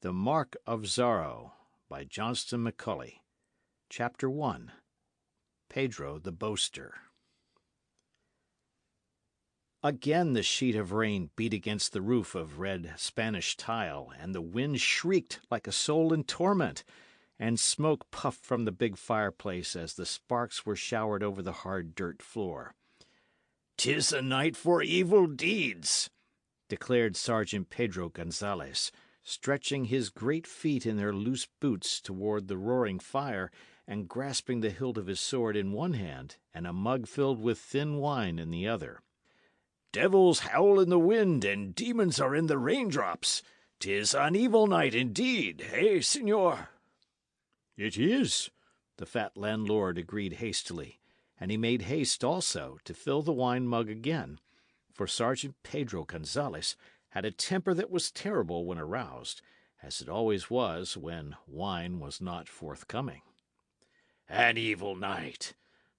The Mark of Zorro by Johnston McCulley. Chapter 1. Pedro the Boaster. Again the sheet of rain beat against the roof of red Spanish tile, and the wind shrieked like a soul in torment, and smoke puffed from the big fireplace as the sparks were showered over the hard dirt floor. "'Tis a night for evil deeds," declared Sergeant Pedro Gonzalez, stretching his great feet in their loose boots toward the roaring fire, and grasping the hilt of his sword in one hand and a mug filled with thin wine in the other. "Devils howl in the wind, and demons are in the raindrops. 'Tis an evil night indeed, eh, senor?" "It is," the fat landlord agreed hastily, and he made haste also to fill the wine mug again, for Sergeant Pedro Gonzalez had a temper that was terrible when aroused, as it always was when wine was not forthcoming. "An evil night,"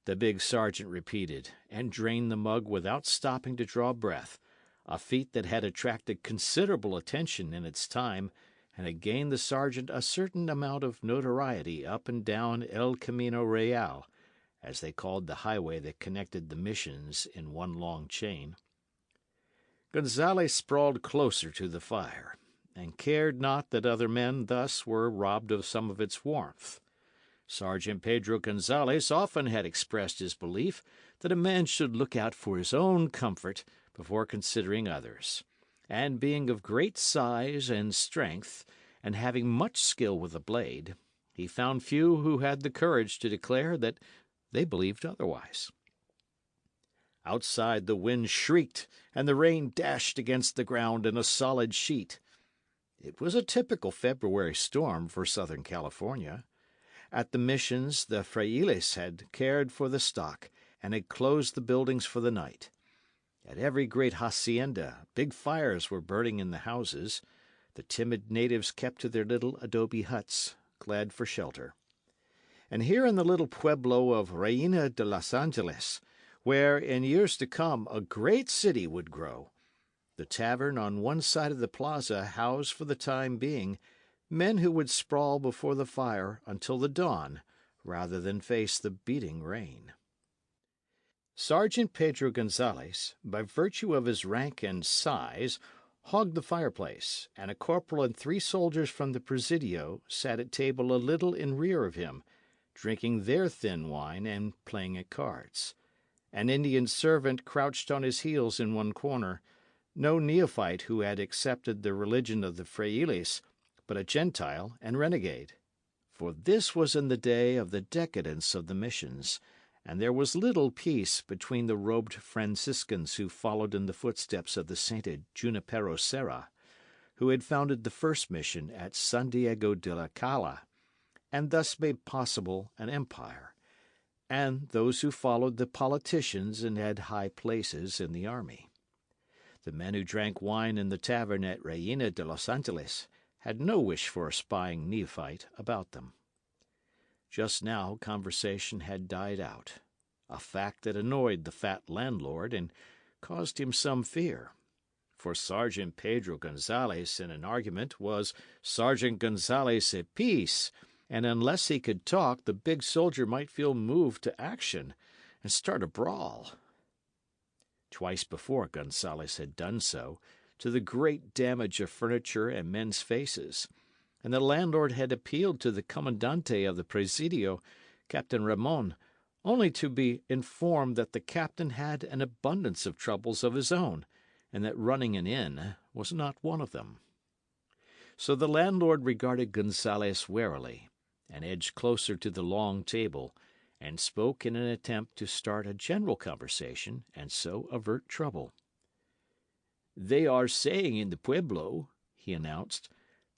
the big sergeant repeated, and drained the mug without stopping to draw breath, a feat that had attracted considerable attention in its time, and had gained the sergeant a certain amount of notoriety up and down El Camino Real, as they called the highway that connected the missions in one long chain. Gonzalez sprawled closer to the fire, and cared not that other men thus were robbed of some of its warmth. Sergeant Pedro Gonzalez often had expressed his belief that a man should look out for his own comfort before considering others, and being of great size and strength, and having much skill with the blade, he found few who had the courage to declare that they believed otherwise. Outside the wind shrieked, and the rain dashed against the ground in a solid sheet. It was a typical February storm for Southern California. At the missions, the frailes had cared for the stock, and had closed the buildings for the night. At every great hacienda, big fires were burning in the houses. The timid natives kept to their little adobe huts, glad for shelter. And here in the little pueblo of Reina de los Angeles, where in years to come a great city would grow, the tavern on one side of the plaza housed for the time being men who would sprawl before the fire until the dawn, rather than face the beating rain. Sergeant Pedro Gonzalez, by virtue of his rank and size, hogged the fireplace, and a corporal and 3 soldiers from the Presidio sat at table a little in rear of him, drinking their thin wine and playing at cards. An Indian servant crouched on his heels in one corner, no neophyte who had accepted the religion of the frailes, but a Gentile and renegade. For this was in the day of the decadence of the missions, and there was little peace between the robed Franciscans who followed in the footsteps of the sainted Junipero Serra, who had founded the first mission at San Diego de la Cala, and thus made possible an empire, and those who followed the politicians and had high places in the army. The men who drank wine in the tavern at Reina de los Angeles had no wish for a spying neophyte about them. Just now conversation had died out, a fact that annoyed the fat landlord and caused him some fear. For Sergeant Pedro Gonzalez in an argument was Sergeant Gonzalez at peace, and unless he could talk, the big soldier might feel moved to action and start a brawl. Twice before Gonzalez had done so, to the great damage of furniture and men's faces, and the landlord had appealed to the commandante of the Presidio, Captain Ramon, only to be informed that the captain had an abundance of troubles of his own, and that running an inn was not one of them. So the landlord regarded Gonzalez warily, and edged closer to the long table, and spoke in an attempt to start a general conversation and so avert trouble. "They are saying in the pueblo," he announced,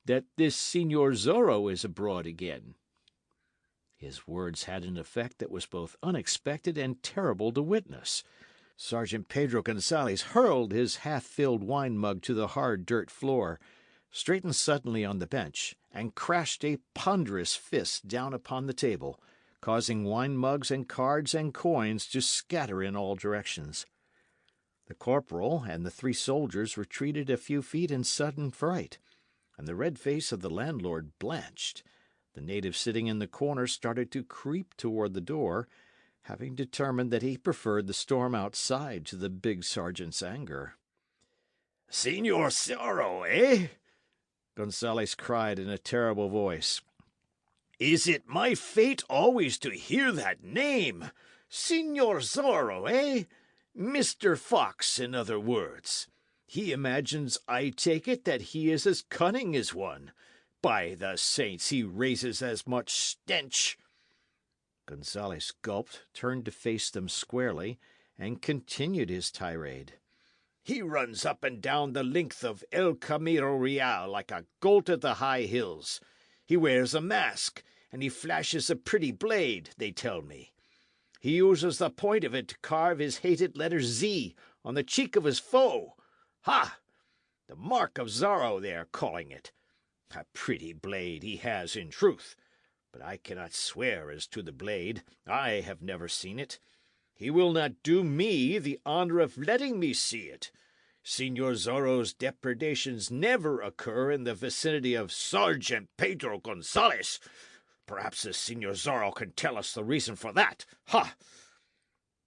"that this Señor Zorro is abroad again." His words had an effect that was both unexpected and terrible to witness. Sergeant Pedro Gonzalez hurled his half-filled wine mug to the hard dirt floor, straightened suddenly on the bench, and crashed a ponderous fist down upon the table, causing wine mugs and cards and coins to scatter in all directions. The corporal and the 3 soldiers retreated a few feet in sudden fright, and the red face of the landlord blanched. The native sitting in the corner started to creep toward the door, having determined that he preferred the storm outside to the big sergeant's anger. "Señor Zorro, eh?" Gonzales cried in a terrible voice. "Is it my fate always to hear that name? Señor Zorro, eh? Mr. Fox, in other words. He imagines, I take it, that he is as cunning as one. By the saints, he raises as much stench." Gonzales gulped, turned to face them squarely, and continued his tirade. "He runs up and down the length of El Camino Real like a goat of the high hills. He wears a mask, and he flashes a pretty blade, they tell me. He uses the point of it to carve his hated letter Z on the cheek of his foe. Ha! The Mark of Zorro, they are calling it. A pretty blade he has, in truth. But I cannot swear as to the blade. I have never seen it. He will not do me the honour of letting me see it. Señor Zorro's depredations never occur in the vicinity of Sergeant Pedro Gonzales. Perhaps the Señor Zorro can tell us the reason for that. Ha!"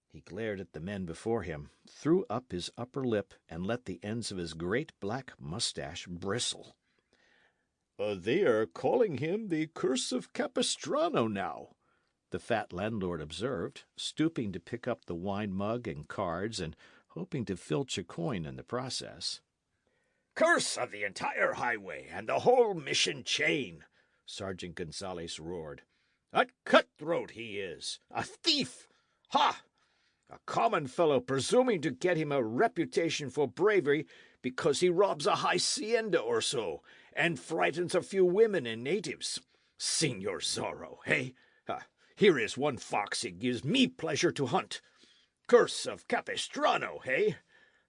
He glared at the men before him, threw up his upper lip, and let the ends of his great black moustache bristle. "They are calling him the Curse of Capistrano now," the fat landlord observed, stooping to pick up the wine mug and cards and hoping to filch a coin in the process. "Curse of the entire highway and the whole mission chain!" Sergeant Gonzales roared. "A cutthroat he is, a thief! Ha! A common fellow presuming to get him a reputation for bravery because he robs a hacienda or so, and frightens a few women and natives. Señor Zorro, eh? Here is one fox it gives me pleasure to hunt. Curse of Capistrano, eh?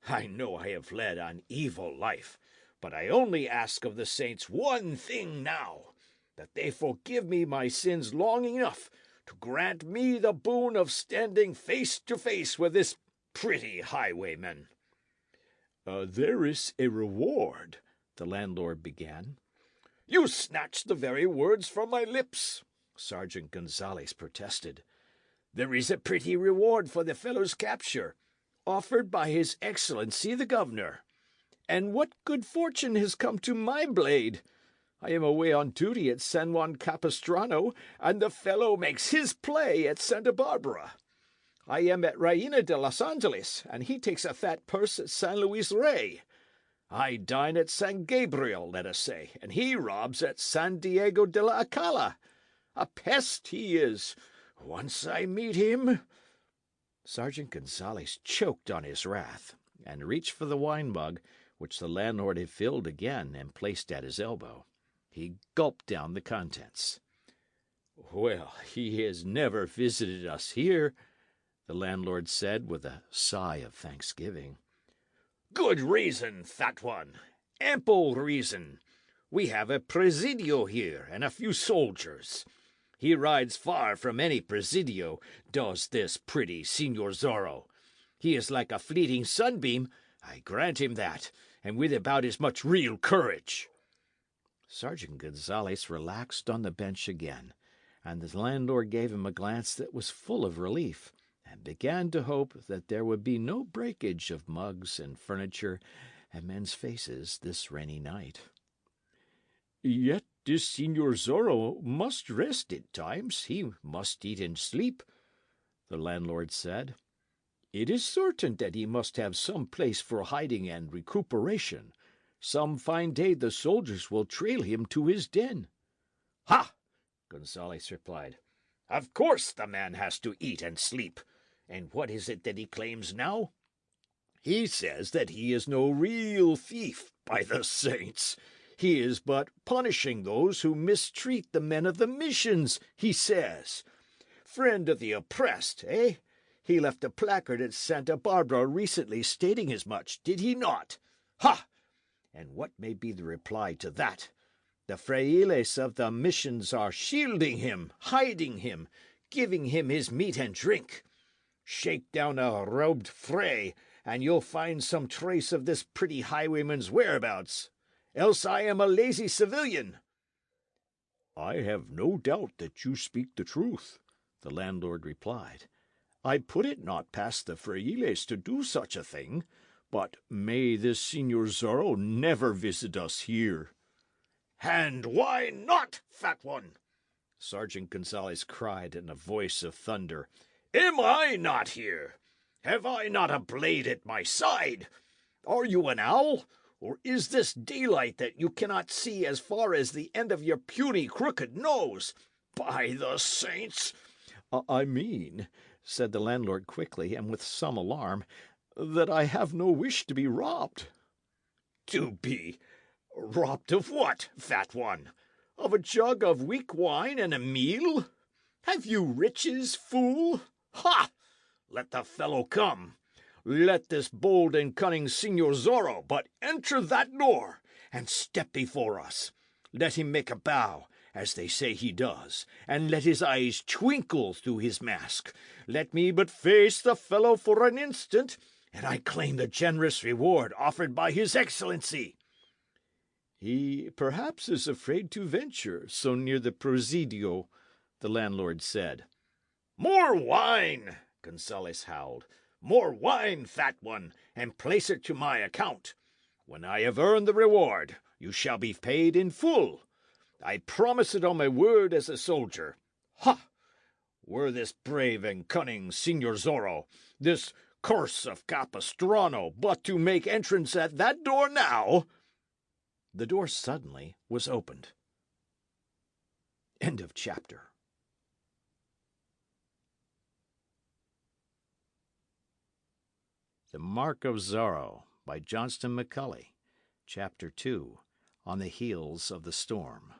I know I have led an evil life, but I only ask of the saints one thing now, that they forgive me my sins long enough to grant me the boon of standing face to face with this pretty highwayman." "There is a reward," the landlord began. "You snatched the very words from my lips," Sergeant Gonzales protested. "There is a pretty reward for the fellow's capture, offered by His Excellency the Governor. And what good fortune has come to my blade? I am away on duty at San Juan Capistrano, and the fellow makes his play at Santa Barbara. I am at Reina de Los Angeles, and he takes a fat purse at San Luis Rey. I dine at San Gabriel, let us say, and he robs at San Diego de la Acala. A pest he is. Once I meet him—" Sergeant Gonzales choked on his wrath, and reached for the wine mug, which the landlord had filled again and placed at his elbow. He gulped down the contents. "Well, he has never visited us here," the landlord said with a sigh of thanksgiving. "Good reason, that one. Ample reason. We have a presidio here, and a few soldiers. He rides far from any presidio, does this pretty Señor Zorro. He is like a fleeting sunbeam, I grant him that, and with about as much real courage." Sergeant Gonzales relaxed on the bench again, and the landlord gave him a glance that was full of relief, and began to hope that there would be no breakage of mugs and furniture and men's faces this rainy night. "Yet this Señor Zorro must rest at times. He must eat and sleep," the landlord said. "It is certain that he must have some place for hiding and recuperation. Some fine day the soldiers will trail him to his den." "Ha!" Gonzales replied. "Of course the man has to eat and sleep. And what is it that he claims now? He says that he is no real thief, by the saints. He is but punishing those who mistreat the men of the missions, he says. Friend of the oppressed, eh? He left a placard at Santa Barbara recently stating as much, did he not? Ha! And what may be the reply to that? The frailes of the missions are shielding him, hiding him, giving him his meat and drink. Shake down a robed fray, and you'll find some trace of this pretty highwayman's whereabouts. else I am a lazy civilian." "I have no doubt that you speak the truth," the landlord replied. "I put it not past the frailes to do such a thing, but may this Señor Zorro never visit us here." "And why not, fat one?" Sergeant Gonzalez cried in a voice of thunder. "Am I not here? Have I not a blade at my side? Are you an owl, or is this daylight that you cannot see as far as the end of your puny crooked nose? By the saints—" "I mean," said the landlord quickly, and with some alarm, "that I have no wish to be robbed." "To be robbed of what, fat one? Of a jug of weak wine and a meal? Have you riches, fool? Ha! Let the fellow come. Let this bold and cunning Señor Zorro but enter that door, and step before us. Let him make a bow, as they say he does, and let his eyes twinkle through his mask. Let me but face the fellow for an instant, and I claim the generous reward offered by his Excellency." "He perhaps is afraid to venture so near the Presidio," the landlord said. "More wine!" Gonzales howled. "More wine, fat one, and place it to my account. When I have earned the reward, you shall be paid in full. I promise it on my word as a soldier. Ha! Were this brave and cunning Señor Zorro, this curse of Capistrano, but to make entrance at that door now—" The door suddenly was opened. End of chapter. The Mark of Zorro by Johnston McCulley. Chapter 2. On the Heels of the Storm.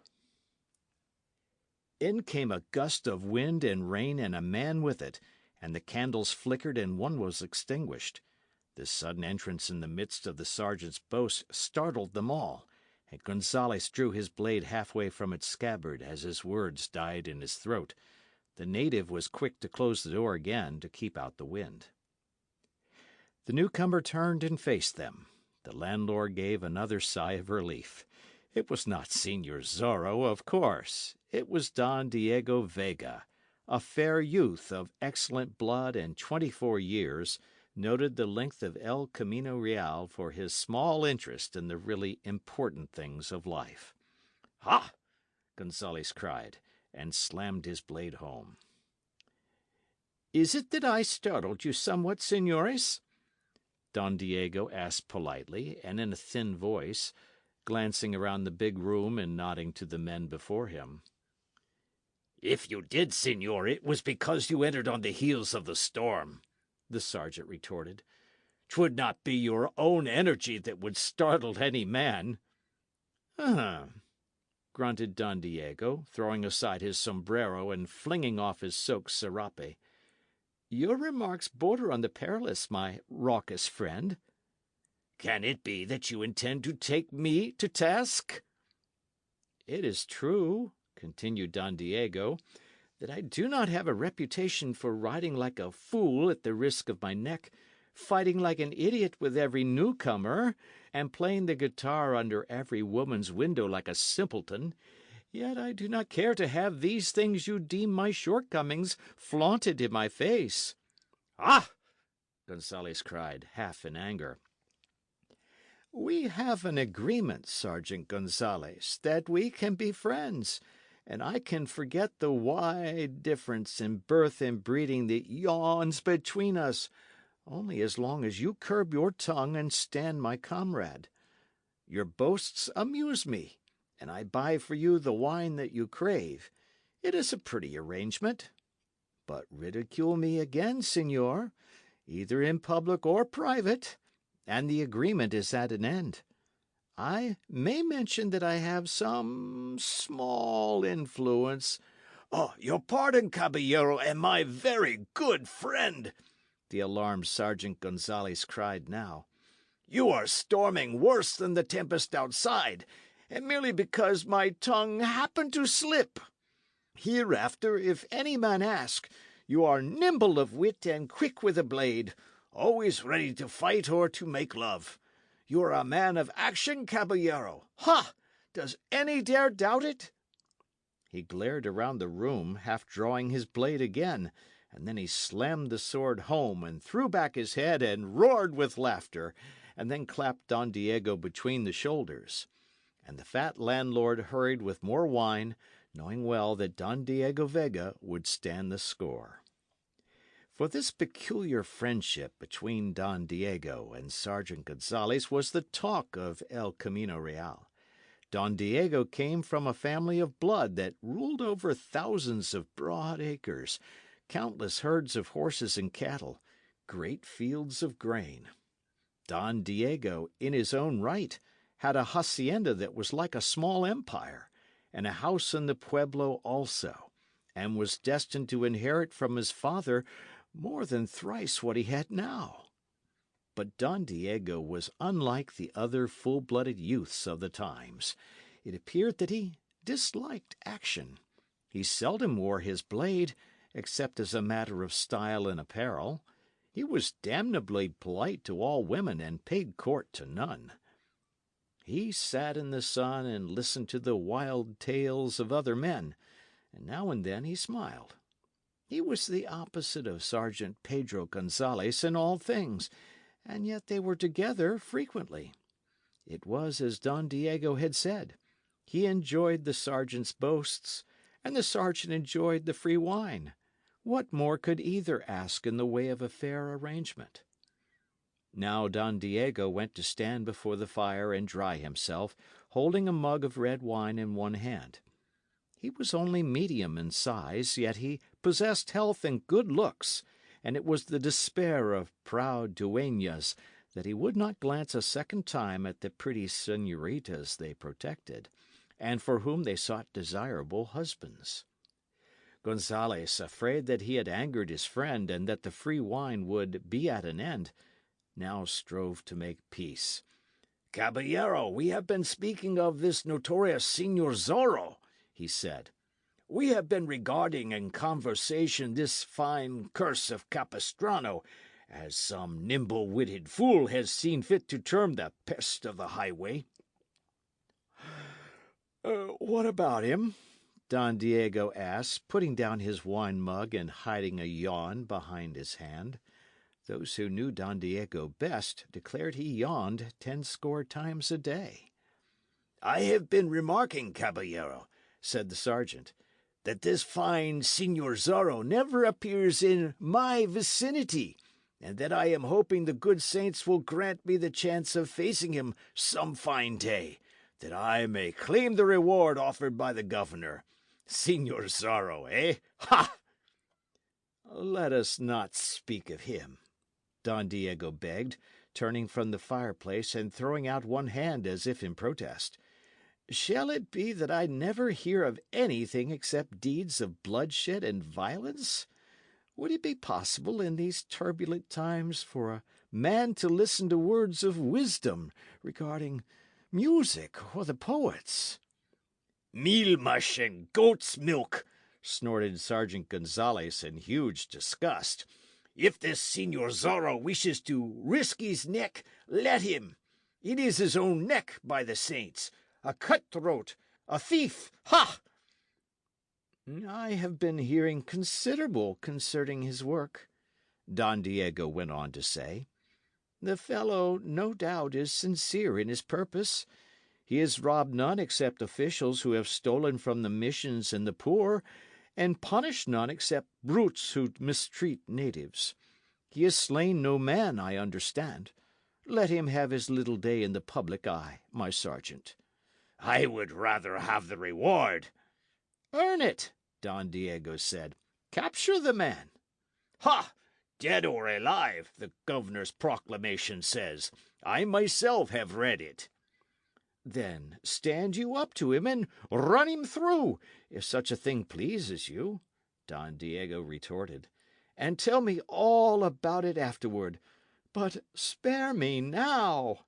In came a gust of wind and rain and a man with it, and the candles flickered and one was extinguished. This sudden entrance in the midst of the sergeant's boast startled them all, and Gonzales drew his blade halfway from its scabbard as his words died in his throat. The native was quick to close the door again to keep out the wind. The newcomer turned and faced them. The landlord gave another sigh of relief. It was not Señor Zorro, of course. It was Don Diego Vega, a fair youth of excellent blood and 24 years, noted the length of El Camino Real for his small interest in the really important things of life. "Ha!" Gonzales cried, and slammed his blade home. "Is it that I startled you somewhat, señores?" Don Diego asked politely, and in a thin voice, glancing around the big room and nodding to the men before him. "If you did, señor, it was because you entered on the heels of the storm," the sergeant retorted. "'Twould not be your own energy that would startle any man." Grunted Don Diego, throwing aside his sombrero and flinging off his soaked serape. "Your remarks border on the perilous, my raucous friend." "Can it be that you intend to take me to task?" "It is true," continued Don Diego, "that I do not have a reputation for riding like a fool at the risk of my neck, fighting like an idiot with every newcomer, and playing the guitar under every woman's window like a simpleton. Yet I do not care to have these things you deem my shortcomings flaunted in my face." "Ah!" Gonzales cried, half in anger. "We have an agreement, Sergeant Gonzales, that we can be friends, and I can forget the wide difference in birth and breeding that yawns between us, only as long as you curb your tongue and stand my comrade. Your boasts amuse me, and I buy for you the wine that you crave. It is a pretty arrangement. But ridicule me again, señor, either in public or private, and the agreement is at an end. I may mention that I have some small influence—" "Oh, your pardon, caballero, and my very good friend," the alarmed Sergeant Gonzales cried now. "You are storming worse than the tempest outside, and merely because my tongue happened to slip. Hereafter, if any man ask, you are nimble of wit and quick with a blade, always ready to fight or to make love. You're a man of action, caballero. Ha! Does any dare doubt it?" He glared around the room, half drawing his blade again, and then he slammed the sword home and threw back his head and roared with laughter, and then clapped Don Diego between the shoulders. And the fat landlord hurried with more wine, knowing well that Don Diego Vega would stand the score. For this peculiar friendship between Don Diego and Sergeant Gonzalez was the talk of El Camino Real. Don Diego came from a family of blood that ruled over thousands of broad acres, countless herds of horses and cattle, great fields of grain. Don Diego, in his own right, had a hacienda that was like a small empire, and a house in the pueblo also, and was destined to inherit from his father more than thrice what he had now. But Don Diego was unlike the other full-blooded youths of the times. It appeared that he disliked action. He seldom wore his blade, except as a matter of style and apparel. He was damnably polite to all women and paid court to none. He sat in the sun and listened to the wild tales of other men, and now and then he smiled. He was the opposite of Sergeant Pedro Gonzalez in all things, and yet they were together frequently. It was as Don Diego had said. He enjoyed the sergeant's boasts, and the sergeant enjoyed the free wine. What more could either ask in the way of a fair arrangement? Now Don Diego went to stand before the fire and dry himself, holding a mug of red wine in one hand. He was only medium in size, yet he possessed health and good looks, and it was the despair of proud dueñas that he would not glance a second time at the pretty señoritas they protected, and for whom they sought desirable husbands. Gonzalez, afraid that he had angered his friend and that the free wine would be at an end, now strove to make peace. "Caballero, we have been speaking of this notorious Señor Zorro," he said. "We have been regarding in conversation this fine curse of Capistrano, as some nimble-witted fool has seen fit to term the pest of the highway." "What about him?" Don Diego asked, putting down his wine mug and hiding a yawn behind his hand. Those who knew Don Diego best declared he yawned 10 times a day. "I have been remarking, caballero," said the sergeant, "that this fine Señor Zorro never appears in my vicinity, and that I am hoping the good saints will grant me the chance of facing him some fine day, that I may claim the reward offered by the governor. Señor Zorro, eh? Ha!" "Let us not speak of him," Don Diego begged, turning from the fireplace and throwing out one hand as if in protest. "Shall it be that I never hear of anything except deeds of bloodshed and violence? Would it be possible in these turbulent times for a man to listen to words of wisdom regarding music or the poets?" "Meal mush and goat's milk!" snorted Sergeant Gonzalez in huge disgust. "If this Señor Zorro wishes to risk his neck, let him. It is his own neck, by the saints. A cutthroat, a thief, ha!" "I have been hearing considerable concerning his work," Don Diego went on to say. "The fellow, no doubt, is sincere in his purpose. He has robbed none except officials who have stolen from the missions and the poor, and punished none except brutes who mistreat natives. He has slain no man, I understand. Let him have his little day in the public eye, my sergeant." "I would rather have the reward." "Earn it," Don Diego said. "Capture the man." "Ha! Dead or alive, the governor's proclamation says. I myself have read it." "Then stand you up to him and run him through, if such a thing pleases you," Don Diego retorted, "and tell me all about it afterward. But spare me now."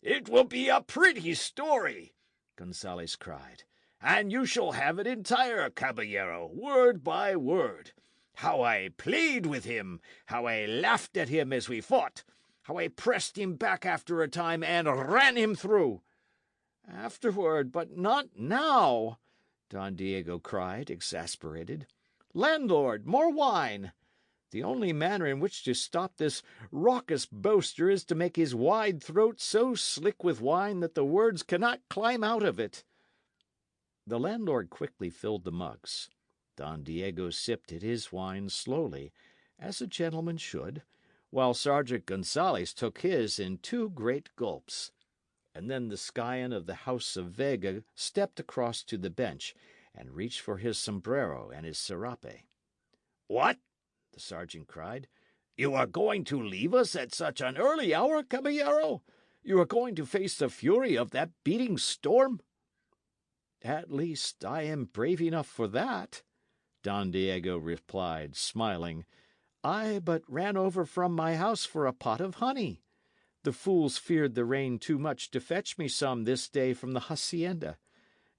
"It will be a pretty story," Gonzalez cried, "and you shall have it entire, caballero, word by word. How I played with him, how I laughed at him as we fought, how I pressed him back after a time and ran him through. Afterward, but not now, Don Diego cried, exasperated. Landlord, more wine! The only manner in which to stop this raucous boaster is to make his wide throat so slick with wine that the words cannot climb out of it. The landlord quickly filled the mugs. Don Diego sipped at his wine slowly, as a gentleman should, while Sergeant Gonzalez took his in 2 great gulps. And then the scion of the house of Vega stepped across to the bench and reached for his sombrero and his serape. "What?" the sergeant cried. "You are going to leave us at such an early hour, caballero? You are going to face the fury of that beating storm?" "At least, I am brave enough for that," Don Diego replied, smiling. "I but ran over from my house for a pot of honey. The fools feared the rain too much to fetch me some this day from the hacienda.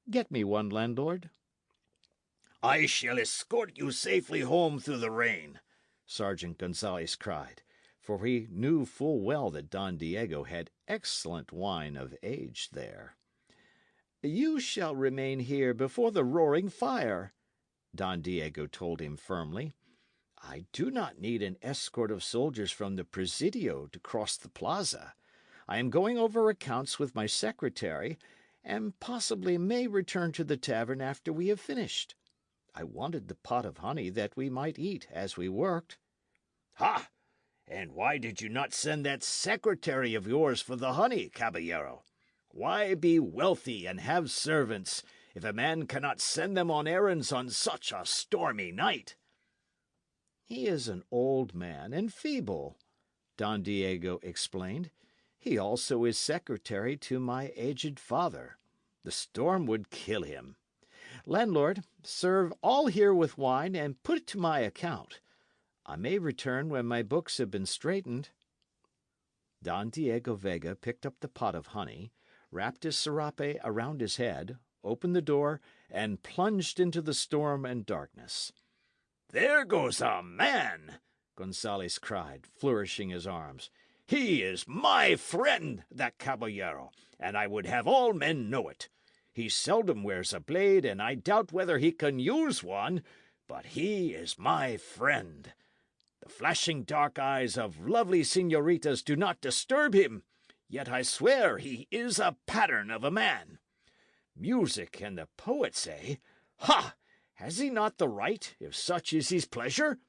Get me one, landlord." "I shall escort you safely home through the rain," Sergeant Gonzalez cried, for he knew full well that Don Diego had excellent wine of age there. "You shall remain here before the roaring fire," Don Diego told him firmly. "I do not need an escort of soldiers from the Presidio to cross the plaza. I am going over accounts with my secretary, and possibly may return to the tavern after we have finished. I wanted the pot of honey that we might eat as we worked." "Ha! And why did you not send that secretary of yours for the honey, caballero? Why be wealthy and have servants if a man cannot send them on errands on such a stormy night?" "He is an old man and feeble," Don Diego explained. "He also is secretary to my aged father. The storm would kill him. Landlord, serve all here with wine, and put it to my account. I may return when my books have been straightened." Don Diego Vega picked up the pot of honey, wrapped his serape around his head, opened the door, and plunged into the storm and darkness. "There goes a man!" Gonzalez cried, flourishing his arms. "He is my friend, that caballero, and I would have all men know it. He seldom wears a blade, and I doubt whether he can use one, but he is my friend. The flashing dark eyes of lovely señoritas do not disturb him, yet I swear he is a pattern of a man. Music and the poets, eh? Ha! Has he not the right, if such is his pleasure?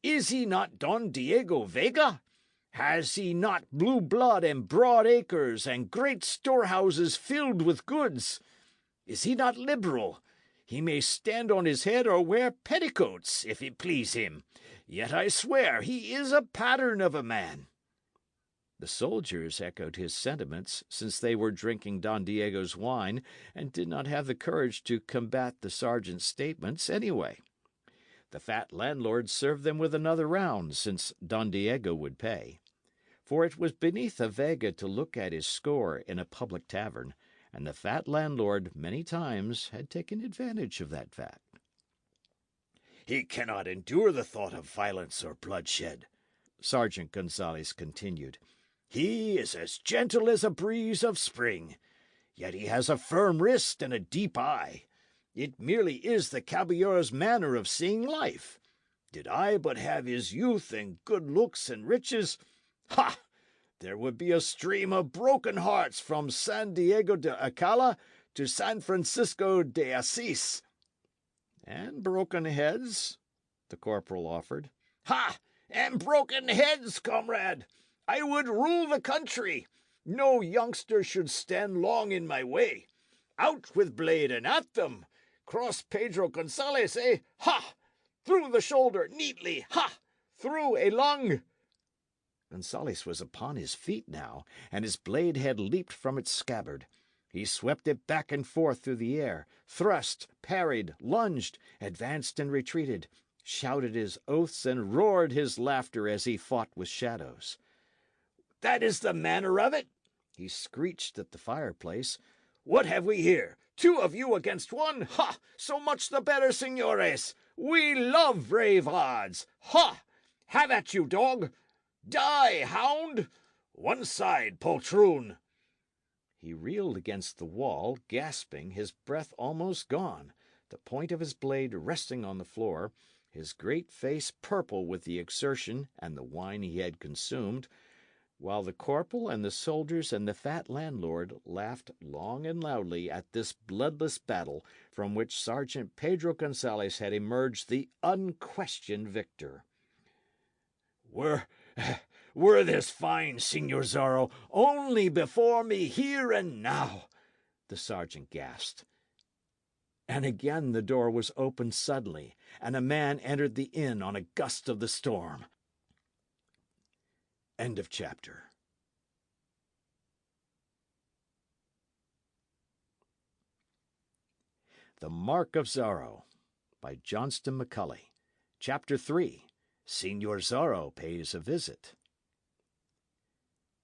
Is he not Don Diego Vega? Has he not blue blood and broad acres and great storehouses filled with goods? Is he not liberal? He may stand on his head or wear petticoats, if it please him. Yet I swear he is a pattern of a man." The soldiers echoed his sentiments, since they were drinking Don Diego's wine and did not have the courage to combat the sergeant's statements anyway. The fat landlord served them with another round, since Don Diego would pay. For it was beneath a Vega to look at his score in a public tavern, and the fat landlord many times had taken advantage of that fact. "He cannot endure the thought of violence or bloodshed," Sergeant Gonzalez continued. "He is as gentle as a breeze of spring. Yet he has a firm wrist and a deep eye. It merely is the caballero's manner of seeing life. Did I but have his youth and good looks and riches, ha! There would be a stream of broken hearts from San Diego de Alcala to San Francisco de Assis." "And broken heads," the corporal offered. "Ha! And broken heads, comrade! I would rule the country. No youngster should stand long in my way. Out with blade and at them! Cross Pedro Gonzalez, eh? Ha! Through the shoulder, neatly, ha! Through a lung!" Gonzalez was upon his feet now, and his blade had leaped from its scabbard. He swept it back and forth through the air, thrust, parried, lunged, advanced and retreated, shouted his oaths and roared his laughter as he fought with shadows. "That is the manner of it!" he screeched at the fireplace. "What have we here? 2 of you against 1? Ha! So much the better, señores! We love brave odds! Ha! Have at you, dog! Die, hound! One side, poltroon! He reeled against the wall, gasping, his breath almost gone, the point of his blade resting on the floor, his great face purple with the exertion and the wine he had consumed, while the corporal and the soldiers and the fat landlord laughed long and loudly at this bloodless battle from which Sergeant Pedro Gonzalez had emerged the unquestioned victor. Were this fine, Señor Zorro, only before me here and now, the sergeant gasped. And again the door was opened suddenly, and a man entered the inn on a gust of the storm. End of chapter. The Mark of Zorro by Johnston McCulley. Chapter 3. Señor Zorro Pays a Visit.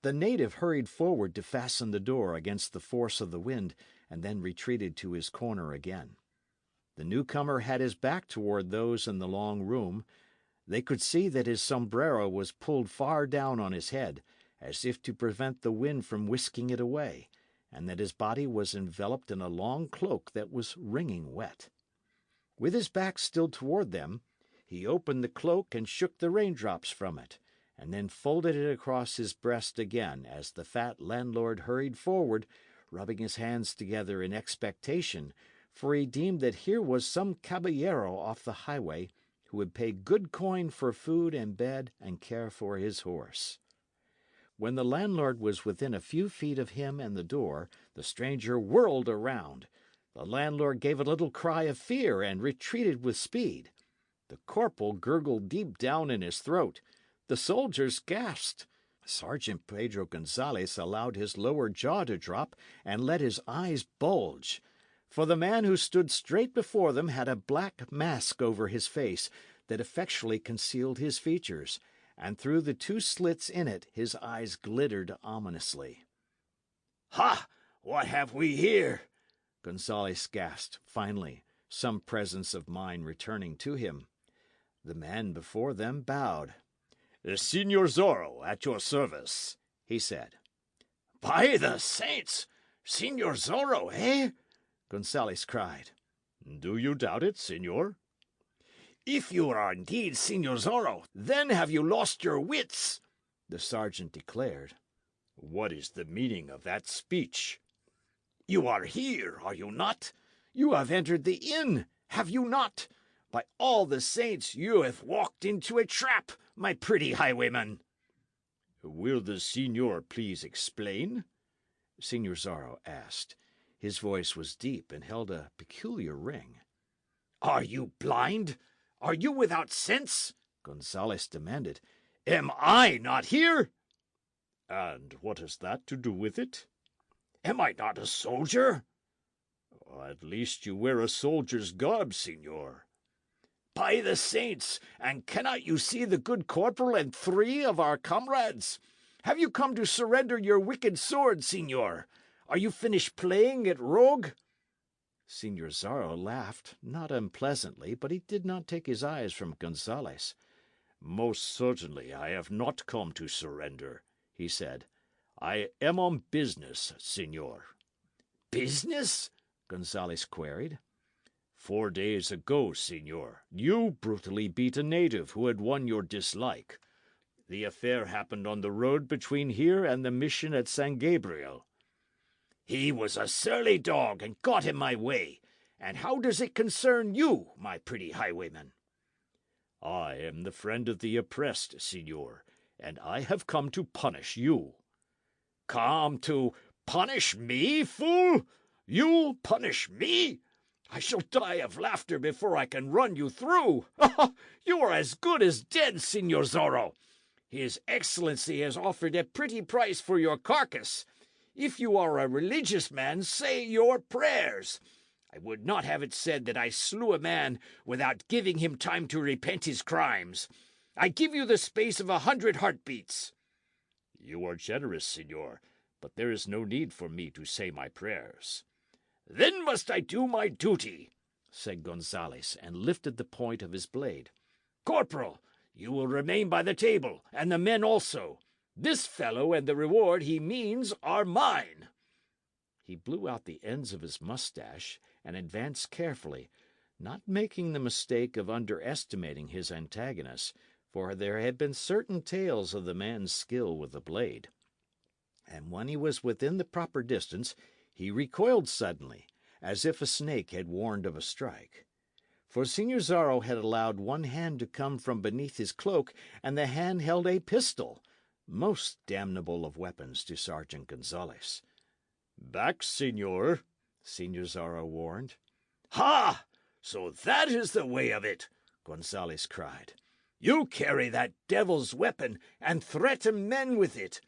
The native hurried forward to fasten the door against the force of the wind, and then retreated to his corner again. The newcomer had his back toward those in the long room. They could see that his sombrero was pulled far down on his head, as if to prevent the wind from whisking it away, and that his body was enveloped in a long cloak that was wringing wet. With his back still toward them, he opened the cloak and shook the raindrops from it, and then folded it across his breast again as the fat landlord hurried forward, rubbing his hands together in expectation, for he deemed that here was some caballero off the highway who would pay good coin for food and bed and care for his horse. When the landlord was within a few feet of him and the door, the stranger whirled around. The landlord gave a little cry of fear and retreated with speed. The corporal gurgled deep down in his throat. The soldiers gasped. Sergeant Pedro Gonzalez allowed his lower jaw to drop and let his eyes bulge. For the man who stood straight before them had a black mask over his face that effectually concealed his features, and through the two slits in it his eyes glittered ominously. Ha! What have we here? Gonzalez gasped, finally, some presence of mind returning to him. The man before them bowed. Señor Zorro, at your service, he said. By the saints! Señor Zorro, eh? Gonzalez cried. Do you doubt it, señor? If you are indeed Señor Zorro, then have you lost your wits, the sergeant declared. What is the meaning of that speech? You are here, are you not? You have entered the inn, have you not? By all the saints, you have walked into a trap, my pretty highwayman. Will the señor please explain? Señor Zorro asked. His voice was deep and held a peculiar ring. Are you blind? Are you without sense? Gonzalez demanded. Am I not here? And what has that to do with it? Am I not a soldier? At least you wear a soldier's garb, señor. By the saints, and cannot you see the good corporal and 3 of our comrades? Have you come to surrender your wicked sword, señor? Are you finished playing at rogue? Señor Zorro laughed, not unpleasantly, but he did not take his eyes from Gonzalez. Most certainly I have not come to surrender, he said. I am on business, señor. Business? Gonzalez queried. 4 days ago, señor, you brutally beat a native who had won your dislike. The affair happened on the road between here and the mission at San Gabriel. He was a surly dog and got in my way. And how does it concern you, my pretty highwayman? I am the friend of the oppressed, señor, and I have come to punish you. Come to punish me, fool? You punish me? I shall die of laughter before I can run you through. You are as good as dead, Señor Zorro. His Excellency has offered a pretty price for your carcass. If you are a religious man, say your prayers. I would not have it said that I slew a man without giving him time to repent his crimes. I give you the space of 100 heartbeats. You are generous, señor, but there is no need for me to say my prayers. Then must I do my duty, said Gonzalez, and lifted the point of his blade. Corporal, you will remain by the table, and the men also. This fellow and the reward he means are mine." He blew out the ends of his moustache and advanced carefully, not making the mistake of underestimating his antagonist, for there had been certain tales of the man's skill with the blade. And when he was within the proper distance, he recoiled suddenly, as if a snake had warned of a strike. For Signor Zorro had allowed one hand to come from beneath his cloak, and the hand held a pistol, most damnable of weapons to Sergeant Gonzales. "Back, senor," Signor Zorro warned. "Ha! So that is the way of it!" Gonzales cried. "You carry that devil's weapon and threaten men with it.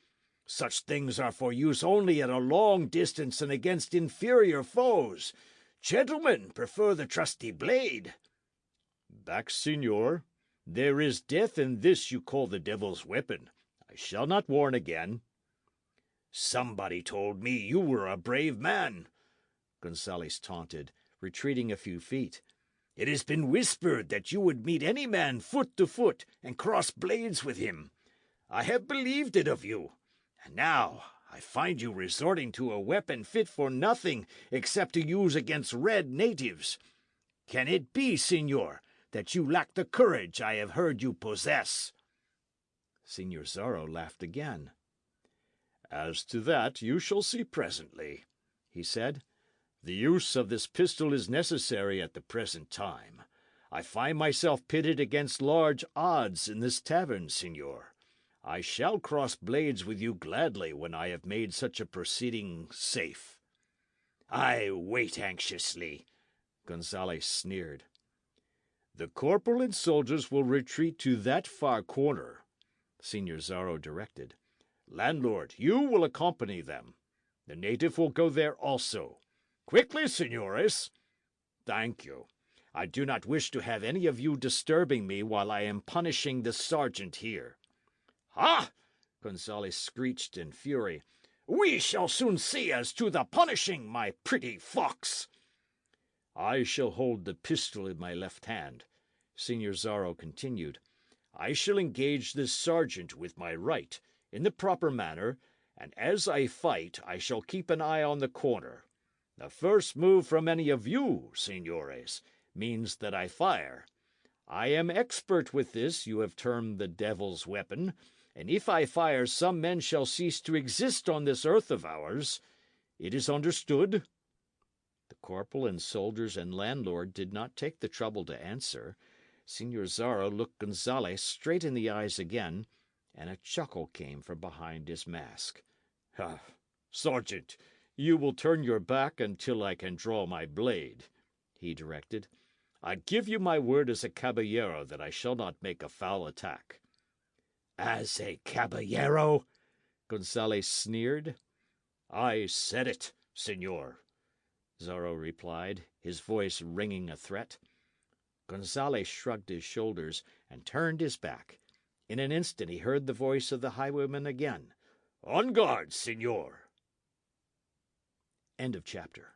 Such things are for use only at a long distance and against inferior foes. Gentlemen prefer the trusty blade." "Back, senor. There is death in this you call the devil's weapon. I shall not warn again." "Somebody told me you were a brave man," Gonzales taunted, retreating a few feet. "It has been whispered that you would meet any man foot to foot and cross blades with him. I have believed it of you, and now I find you resorting to a weapon fit for nothing except to use against red natives. Can it be, senor, that you lack the courage I have heard you possess?" Signor Zorro laughed again. "As to that, you shall see presently," he said. "The use of this pistol is necessary at the present time. I find myself pitted against large odds in this tavern, senor. I shall cross blades with you gladly when I have made such a proceeding safe." "I wait anxiously," Gonzales sneered. "The corporal and soldiers will retreat to that far corner," Signor Zorro directed. "Landlord, you will accompany them. The native will go there also. Quickly, senores!" "Thank you. I do not wish to have any of you disturbing me while I am punishing the sergeant here." "Ha!" Gonzales screeched in fury. "We shall soon see as to the punishing, my pretty fox." "I shall hold the pistol in my left hand," Signor Zorro continued. "I shall engage this sergeant with my right, in the proper manner, and as I fight I shall keep an eye on the corner. The first move from any of you, senores, means that I fire. I am expert with this you have termed the devil's weapon, and if I fire some men shall cease to exist on this earth of ours. It is understood?" The corporal and soldiers and landlord did not take the trouble to answer. Signor Zorro looked Gonzales straight in the eyes again, and a chuckle came from behind his mask. "Sergeant, you will turn your back until I can draw my blade," he directed. "I give you my word as a caballero that I shall not make a foul attack." "As a caballero?" Gonzales sneered. "I said it, senor," Zorro replied, his voice ringing a threat. Gonzales shrugged his shoulders and turned his back. In an instant he heard the voice of the highwayman again. "On guard, senor!" End of chapter.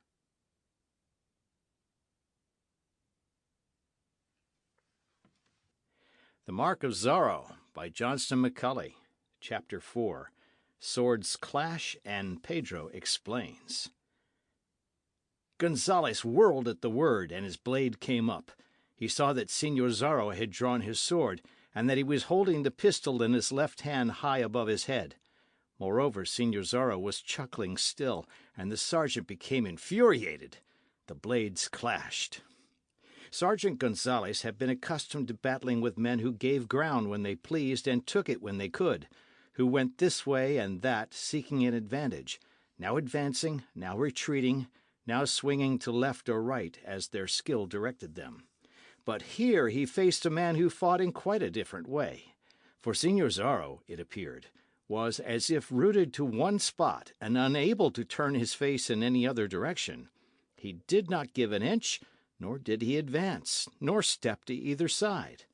The Mark of Zorro by Johnston McCulley. Chapter 4. Swords Clash and Pedro Explains. Gonzales whirled at the word, and his blade came up. He saw that Signor Zorro had drawn his sword, and that he was holding the pistol in his left hand high above his head. Moreover, Signor Zorro was chuckling still, and the sergeant became infuriated. The blades clashed. Sergeant Gonzales had been accustomed to battling with men who gave ground when they pleased and took it when they could, who went this way and that, seeking an advantage, now advancing, now retreating, now swinging to left or right as their skill directed them. But here he faced a man who fought in quite a different way. For Signor Zorro, it appeared, was as if rooted to one spot and unable to turn his face in any other direction. He did not give an inch, nor did he advance, nor step to either side.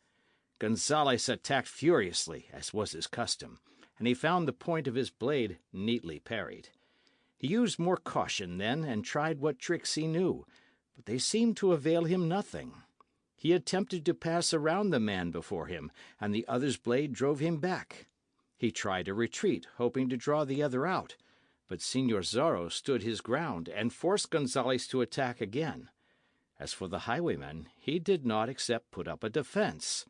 Gonzales attacked furiously, as was his custom, and he found the point of his blade neatly parried. He used more caution then, and tried what tricks he knew, but they seemed to avail him nothing. He attempted to pass around the man before him, and the other's blade drove him back. He tried a retreat, hoping to draw the other out, but Señor Zorro stood his ground and forced Gonzales to attack again. As for the highwayman, he did not except put up a defence.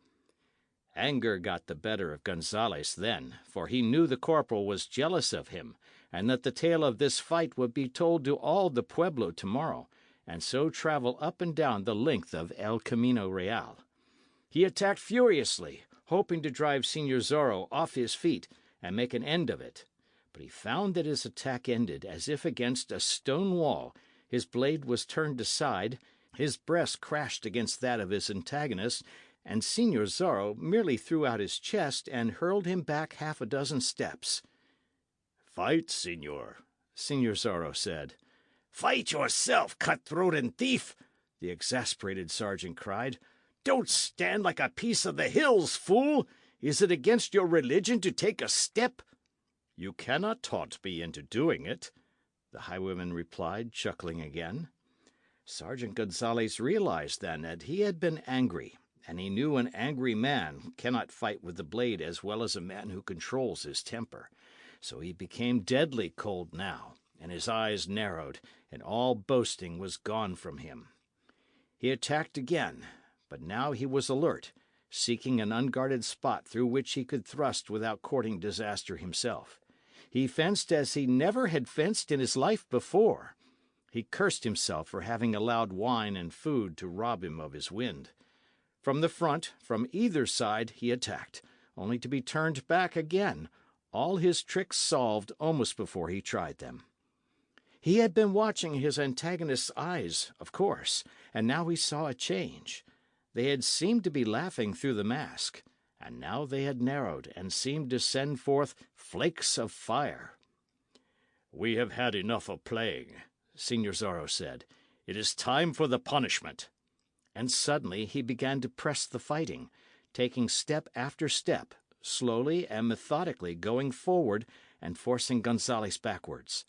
Anger got the better of Gonzales then, for he knew the corporal was jealous of him, and that the tale of this fight would be told to all the pueblo tomorrow, and so travel up and down the length of El Camino Real. He attacked furiously, hoping to drive Señor Zorro off his feet and make an end of it. But he found that his attack ended as if against a stone wall. His blade was turned aside, his breast crashed against that of his antagonist, and Señor Zorro merely threw out his chest and hurled him back half a dozen steps. "Fight, señor," Señor Zorro said. "Fight yourself, cutthroat and thief!" the exasperated sergeant cried. "Don't stand like a piece of the hills, fool! Is it against your religion to take a step?" "You cannot taunt me into doing it," the highwayman replied, chuckling again. Sergeant Gonzales realized then that he had been angry, and he knew an angry man cannot fight with the blade as well as a man who controls his temper. So he became deadly cold now, and his eyes narrowed, and all boasting was gone from him. He attacked again, but now he was alert, seeking an unguarded spot through which he could thrust without courting disaster himself. He fenced as he never had fenced in his life before. He cursed himself for having allowed wine and food to rob him of his wind. From the front, from either side, he attacked, only to be turned back again, all his tricks solved almost before he tried them. He had been watching his antagonist's eyes, of course, and now he saw a change. They had seemed to be laughing through the mask, and now they had narrowed and seemed to send forth flakes of fire. "We have had enough of playing," Señor Zorro said. "It is time for the punishment." And suddenly he began to press the fighting, taking step after step, slowly and methodically going forward and forcing Gonzales backwards.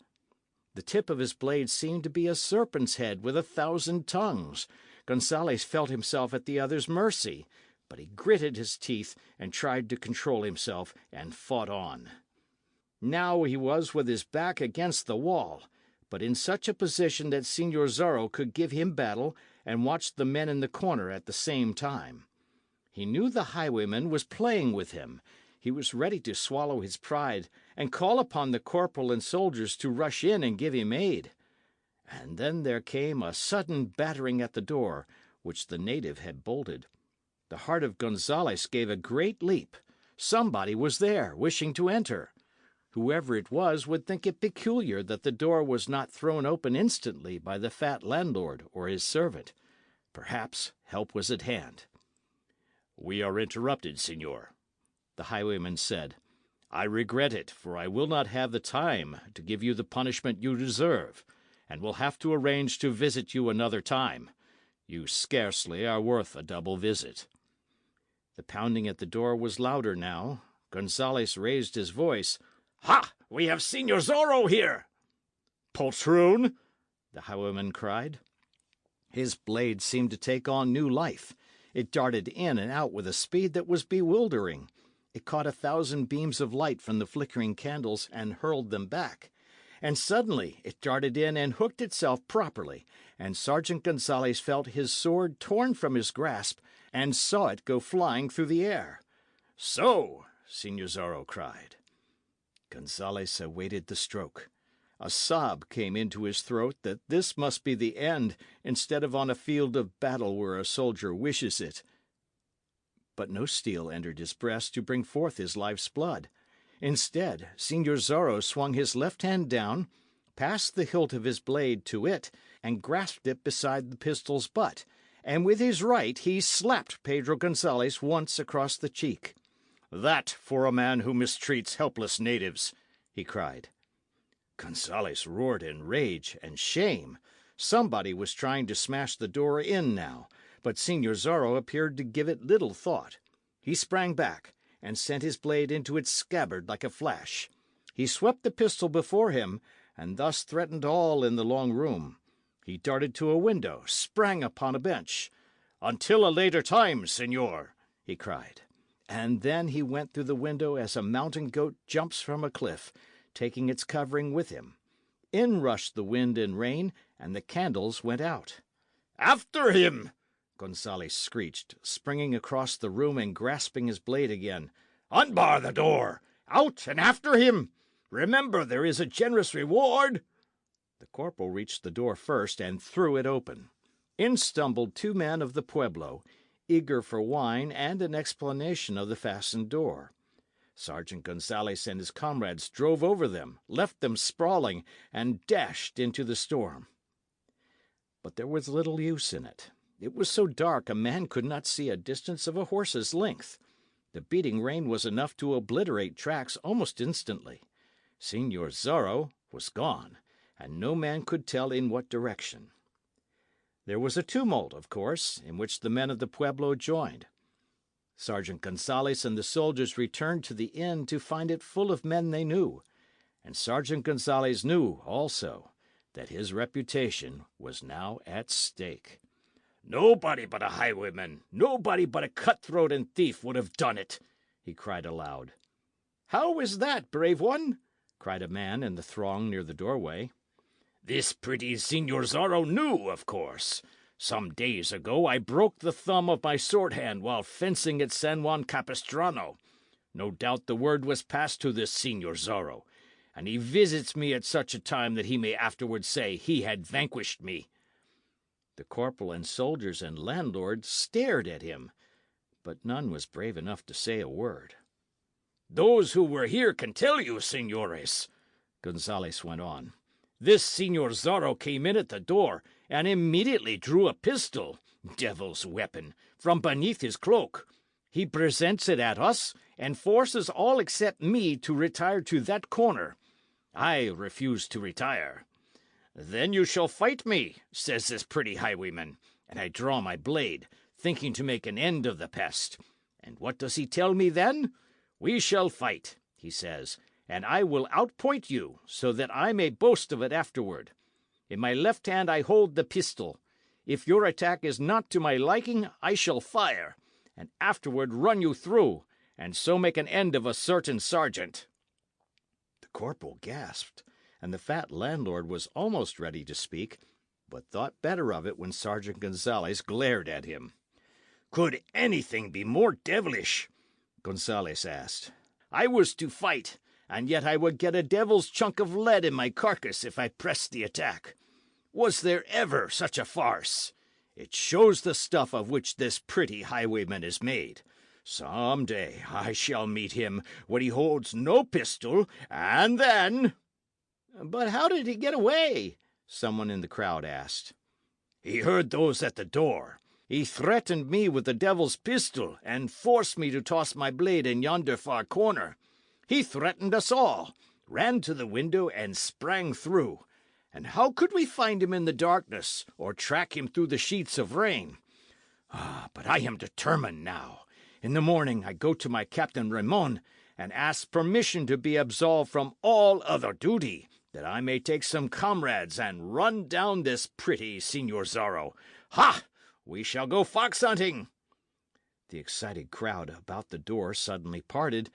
The tip of his blade seemed to be a serpent's head with 1,000 tongues. Gonzales felt himself at the other's mercy, but he gritted his teeth and tried to control himself, and fought on. Now he was with his back against the wall, but in such a position that Señor Zorro could give him battle and watch the men in the corner at the same time. He knew the highwayman was playing with him. He was ready to swallow his pride and call upon the corporal and soldiers to rush in and give him aid. And then there came a sudden battering at the door, which the native had bolted. The heart of Gonzales gave a great leap. Somebody was there, wishing to enter. Whoever it was would think it peculiar that the door was not thrown open instantly by the fat landlord or his servant. Perhaps help was at hand. "We are interrupted, señor," the highwayman said. "I regret it, for I will not have the time to give you the punishment you deserve, and will have to arrange to visit you another time. You scarcely are worth a double visit." The pounding at the door was louder now. Gonzales raised his voice. "Ha! We have Señor Zorro here!" "Poltroon!" the highwayman cried. His blade seemed to take on new life. It darted in and out with a speed that was bewildering. It caught 1,000 beams of light from the flickering candles and hurled them back. And suddenly it darted in and hooked itself properly, and Sergeant Gonzales felt his sword torn from his grasp and saw it go flying through the air. "So!" Señor Zorro cried. Gonzales awaited the stroke. A sob came into his throat that this must be the end, instead of on a field of battle where a soldier wishes it. But no steel entered his breast to bring forth his life's blood. Instead, Señor Zorro swung his left hand down, passed the hilt of his blade to it, and grasped it beside the pistol's butt, and with his right he slapped Pedro Gonzales once across the cheek. "That for a man who mistreats helpless natives!" he cried. Gonzales roared in rage and shame. Somebody was trying to smash the door in now, but Señor Zorro appeared to give it little thought. He sprang back, and sent his blade into its scabbard like a flash. He swept the pistol before him, and thus threatened all in the long room. He darted to a window, sprang upon a bench. "Until a later time, señor," he cried. and then he went through the window as a mountain goat jumps from a cliff, taking its covering with him. In rushed the wind and rain, and the candles went out. After him! Gonzales screeched, springing across the room and grasping his blade again. Unbar the door! Out and after him! Remember, there is a generous reward. The corporal reached the door first and threw it open. In stumbled two men of the pueblo, eager for wine and an explanation of the fastened door. Sergeant Gonzales and his comrades drove over them, left them sprawling, and dashed into the storm. But there was little use in it. It was so dark a man could not see a distance of a horse's length. The beating rain was enough to obliterate tracks almost instantly. Señor Zorro was gone, and no man could tell in what direction. There was a tumult, of course, in which the men of the pueblo joined. Sergeant Gonzales and the soldiers returned to the inn to find it full of men they knew, and Sergeant Gonzales knew, also, that his reputation was now at stake. Nobody but a highwayman, nobody but a cutthroat and thief would have done it, he cried aloud. How is that, brave one? Cried a man in the throng near the doorway. This pretty Señor Zorro knew, of course. Some days ago I broke the thumb of my sword hand while fencing at San Juan Capistrano. No doubt the word was passed to this Señor Zorro, and he visits me at such a time that he may afterwards say he had vanquished me. The corporal and soldiers and landlord stared at him, but none was brave enough to say a word. Those who were here can tell you, señores, Gonzales went on. This Señor Zorro came in at the door and immediately drew a pistol, devil's weapon, from beneath his cloak. He presents it at us and forces all except me to retire to that corner. I refuse to retire. Then you shall fight me, says this pretty highwayman, and I draw my blade, thinking to make an end of the pest. And what does he tell me then? We shall fight, he says, and I will outpoint you, so that I may boast of it afterward. In my left hand I hold the pistol. If your attack is not to my liking, I shall fire, and afterward run you through, and so make an end of a certain sergeant. The corporal gasped, and the fat landlord was almost ready to speak, but thought better of it when Sergeant Gonzales glared at him. Could anything be more devilish? Gonzales asked. I was to fight, and yet I would get a devil's chunk of lead in my carcass if I pressed the attack. Was there ever such a farce? It shows the stuff of which this pretty highwayman is made. Some day I shall meet him when he holds no pistol, and then— But how did he get away? Someone in the crowd asked. He heard those at the door. He threatened me with the devil's pistol, and forced me to toss my blade in yonder far corner. He threatened us all, ran to the window, and sprang through. And how could we find him in the darkness, or track him through the sheets of rain? But I am determined now. In the morning I go to my Captain Ramon, and ask permission to be absolved from all other duty, that I may take some comrades and run down this pretty Señor Zorro. Ha! We shall go fox hunting. The excited crowd about the door suddenly parted,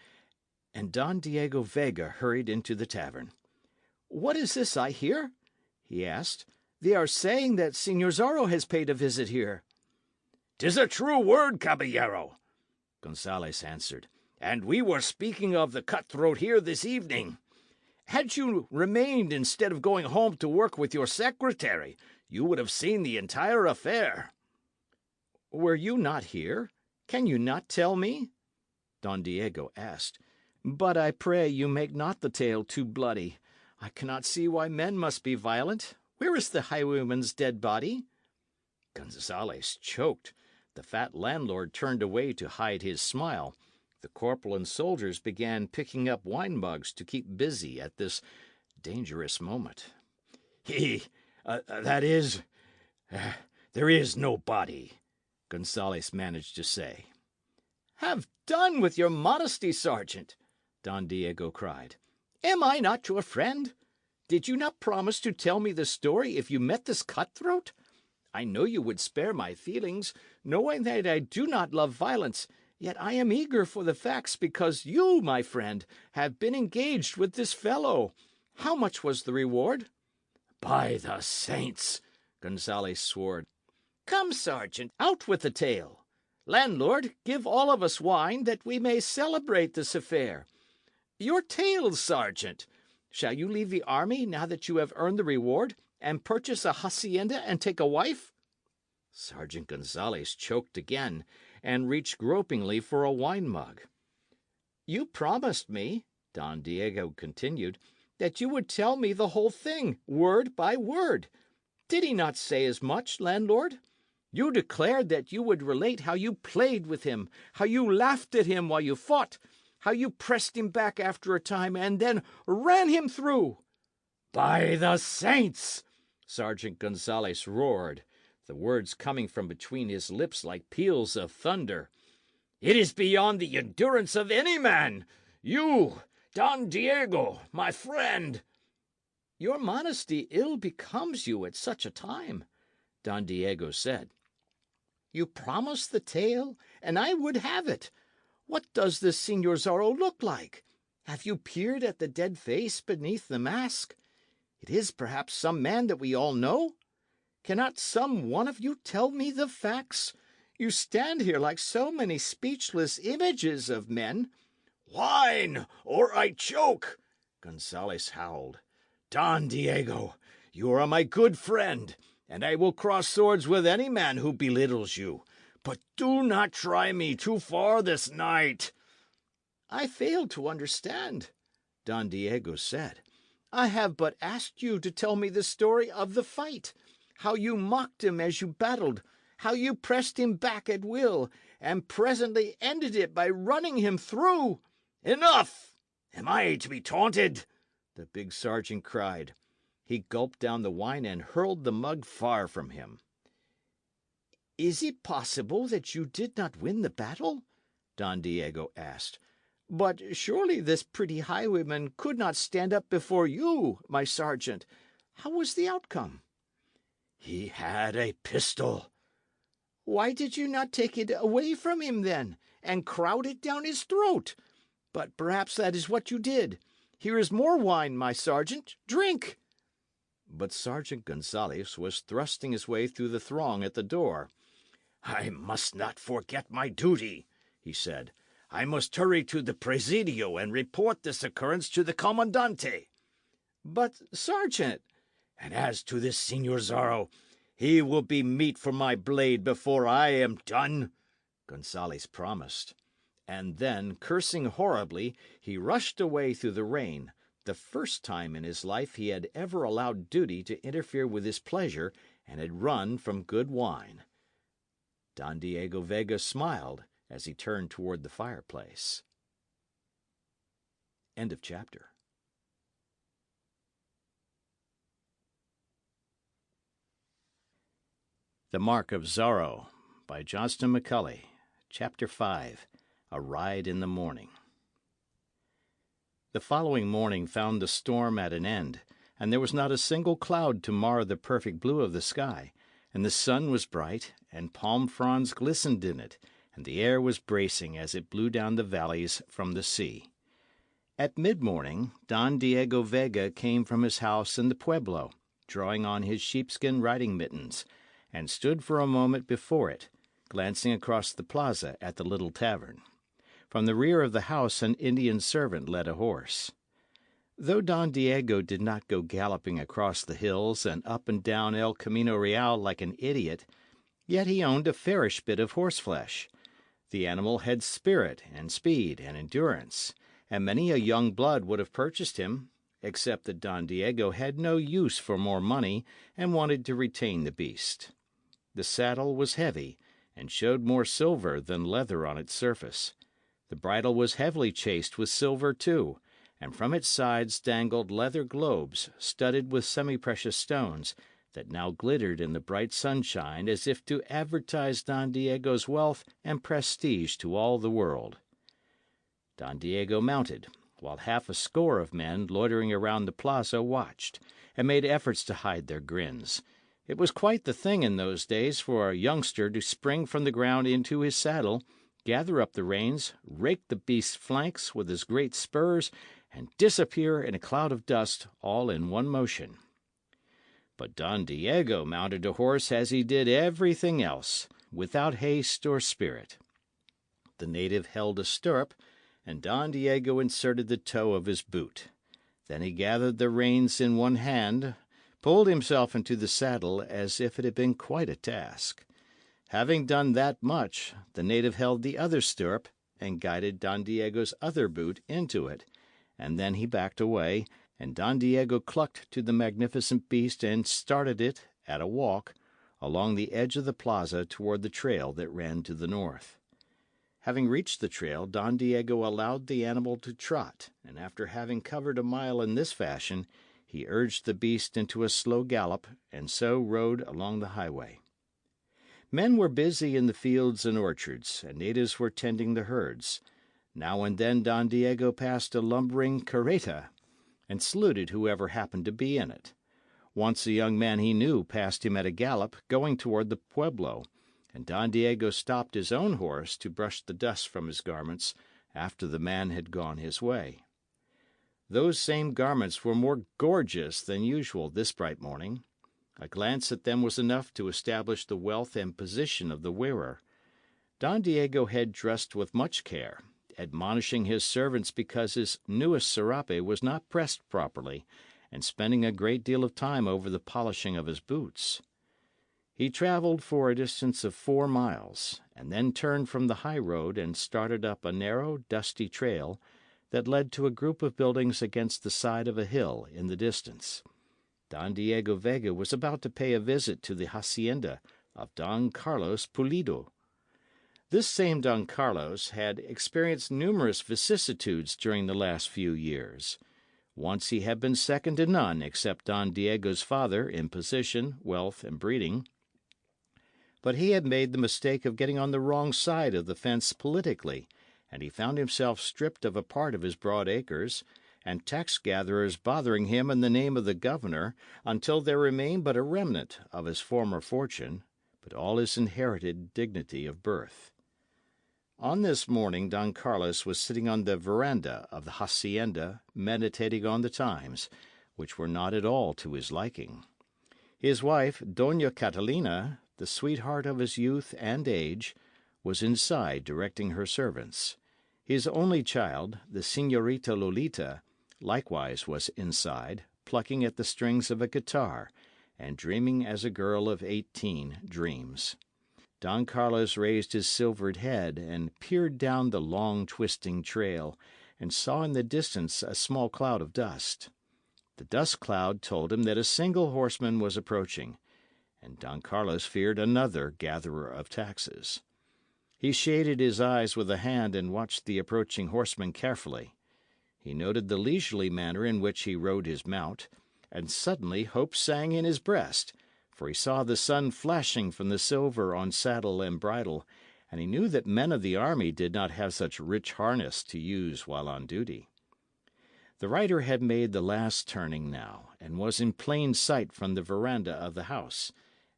and Don Diego Vega hurried into the tavern. What is this I hear? He asked. They are saying that Señor Zorro has paid a visit here. "'Tis a true word, caballero," Gonzales answered, "and we were speaking of the cutthroat here this evening. Had you remained instead of going home to work with your secretary, you would have seen the entire affair." Were you not here? Can you not tell me? Don Diego asked. But I pray you make not the tale too bloody. I cannot see why men must be violent. Where is the highwayman's dead body? Gonzales choked. The fat landlord turned away to hide his smile. The corporal and soldiers began picking up wine mugs to keep busy at this dangerous moment. There is no body, Gonzales managed to say. Have done with your modesty, Sergeant, Don Diego cried. Am I not your friend? Did you not promise to tell me the story if you met this cutthroat? I know you would spare my feelings, knowing that I do not love violence, Yet I am eager for the facts because you, my friend, have been engaged with this fellow. How much was the reward?" "By the saints!" Gonzales swore. "Come, sergeant, out with the tale. Landlord, give all of us wine, that we may celebrate this affair. Your tale, sergeant. Shall you leave the army now that you have earned the reward, and purchase a hacienda and take a wife?" Sergeant Gonzales choked again, and reached gropingly for a wine mug. "You promised me," Don Diego continued, "that you would tell me the whole thing, word by word. Did he not say as much, landlord? You declared that you would relate how you played with him, how you laughed at him while you fought, how you pressed him back after a time, and then ran him through." "By the saints!" Sergeant Gonzales roared, the words coming from between his lips like peals of thunder. "It is beyond the endurance of any man. You, Don Diego, my friend." "Your modesty ill becomes you at such a time," Don Diego said. "You promised the tale, and I would have it. What does this Señor Zorro look like? Have you peered at the dead face beneath the mask? It is perhaps some man that we all know. Cannot some one of you tell me the facts? You stand here like so many speechless images of men." "Wine, or I choke!" Gonzales howled. "Don Diego, you are my good friend, and I will cross swords with any man who belittles you. But do not try me too far this night." "I fail to understand," Don Diego said. "I have but asked you to tell me the story of the fight, how you mocked him as you battled, how you pressed him back at will, and presently ended it by running him through." "Enough! Am I to be taunted?" the big sergeant cried. He gulped down the wine and hurled the mug far from him. "Is it possible that you did not win the battle?" Don Diego asked. "But surely this pretty highwayman could not stand up before you, my sergeant. How was the outcome?" "He had a pistol." "Why did you not take it away from him, then, and crowd it down his throat? But perhaps that is what you did. Here is more wine, my sergeant. Drink!" But Sergeant Gonzales was thrusting his way through the throng at the door. "I must not forget my duty," he said. "I must hurry to the Presidio and report this occurrence to the Commandante." "But, sergeant—" "And as to this Señor Zorro, he will be meat for my blade before I am done," Gonzales promised. And then, cursing horribly, he rushed away through the rain, the first time in his life he had ever allowed duty to interfere with his pleasure, and had run from good wine. Don Diego Vega smiled as he turned toward the fireplace. End of chapter. The Mark of Zorro by Johnston McCulley. Chapter 5. A Ride in the Morning. The following morning found the storm at an end, and there was not a single cloud to mar the perfect blue of the sky, and the sun was bright, and palm fronds glistened in it, and the air was bracing as it blew down the valleys from the sea. At mid-morning, Don Diego Vega came from his house in the pueblo, drawing on his sheepskin riding mittens, and stood for a moment before it, glancing across the plaza at the little tavern. From the rear of the house an Indian servant led a horse. Though Don Diego did not go galloping across the hills and up and down El Camino Real like an idiot, yet he owned a fairish bit of horseflesh. The animal had spirit and speed and endurance, and many a young blood would have purchased him, except that Don Diego had no use for more money and wanted to retain the beast. The saddle was heavy, and showed more silver than leather on its surface. The bridle was heavily chased with silver, too, and from its sides dangled leather globes studded with semi-precious stones, that now glittered in the bright sunshine as if to advertise Don Diego's wealth and prestige to all the world. Don Diego mounted, while half a score of men loitering around the plaza watched, and made efforts to hide their grins. It was quite the thing in those days for a youngster to spring from the ground into his saddle, gather up the reins, rake the beast's flanks with his great spurs, and disappear in a cloud of dust all in one motion. But Don Diego mounted a horse as he did everything else, without haste or spirit. The native held a stirrup, and Don Diego inserted the toe of his boot. Then he gathered the reins in one hand, pulled himself into the saddle as if it had been quite a task. Having done that much, the native held the other stirrup and guided Don Diego's other boot into it, and then he backed away, and Don Diego clucked to the magnificent beast and started it, at a walk, along the edge of the plaza toward the trail that ran to the north. Having reached the trail, Don Diego allowed the animal to trot, and after having covered a mile in this fashion, he urged the beast into a slow gallop, and so rode along the highway. Men were busy in the fields and orchards, and natives were tending the herds. Now and then Don Diego passed a lumbering carreta, and saluted whoever happened to be in it. Once a young man he knew passed him at a gallop, going toward the pueblo, and Don Diego stopped his own horse to brush the dust from his garments after the man had gone his way. Those same garments were more gorgeous than usual this bright morning. A glance at them was enough to establish the wealth and position of the wearer. Don Diego had dressed with much care, admonishing his servants because his newest serape was not pressed properly, and spending a great deal of time over the polishing of his boots. He travelled for a distance of 4 miles, and then turned from the high road and started up a narrow, dusty trail that led to a group of buildings against the side of a hill in the distance. Don Diego Vega was about to pay a visit to the hacienda of Don Carlos Pulido. This same Don Carlos had experienced numerous vicissitudes during the last few years. Once he had been second to none except Don Diego's father in position, wealth, and breeding. But he had made the mistake of getting on the wrong side of the fence politically, and he found himself stripped of a part of his broad acres, and tax-gatherers bothering him in the name of the governor, until there remained but a remnant of his former fortune, but all his inherited dignity of birth. On this morning Don Carlos was sitting on the veranda of the hacienda, meditating on the times, which were not at all to his liking. His wife, Doña Catalina, the sweetheart of his youth and age, was inside directing her servants. His only child, the Señorita Lolita, likewise was inside, plucking at the strings of a guitar, and dreaming as a girl of 18 dreams. Don Carlos raised his silvered head and peered down the long, twisting trail, and saw in the distance a small cloud of dust. The dust cloud told him that a single horseman was approaching, and Don Carlos feared another gatherer of taxes. He shaded his eyes with a hand and watched the approaching horseman carefully. He noted the leisurely manner in which he rode his mount, and suddenly hope sang in his breast, for he saw the sun flashing from the silver on saddle and bridle, and he knew that men of the army did not have such rich harness to use while on duty. The rider had made the last turning now, and was in plain sight from the veranda of the house,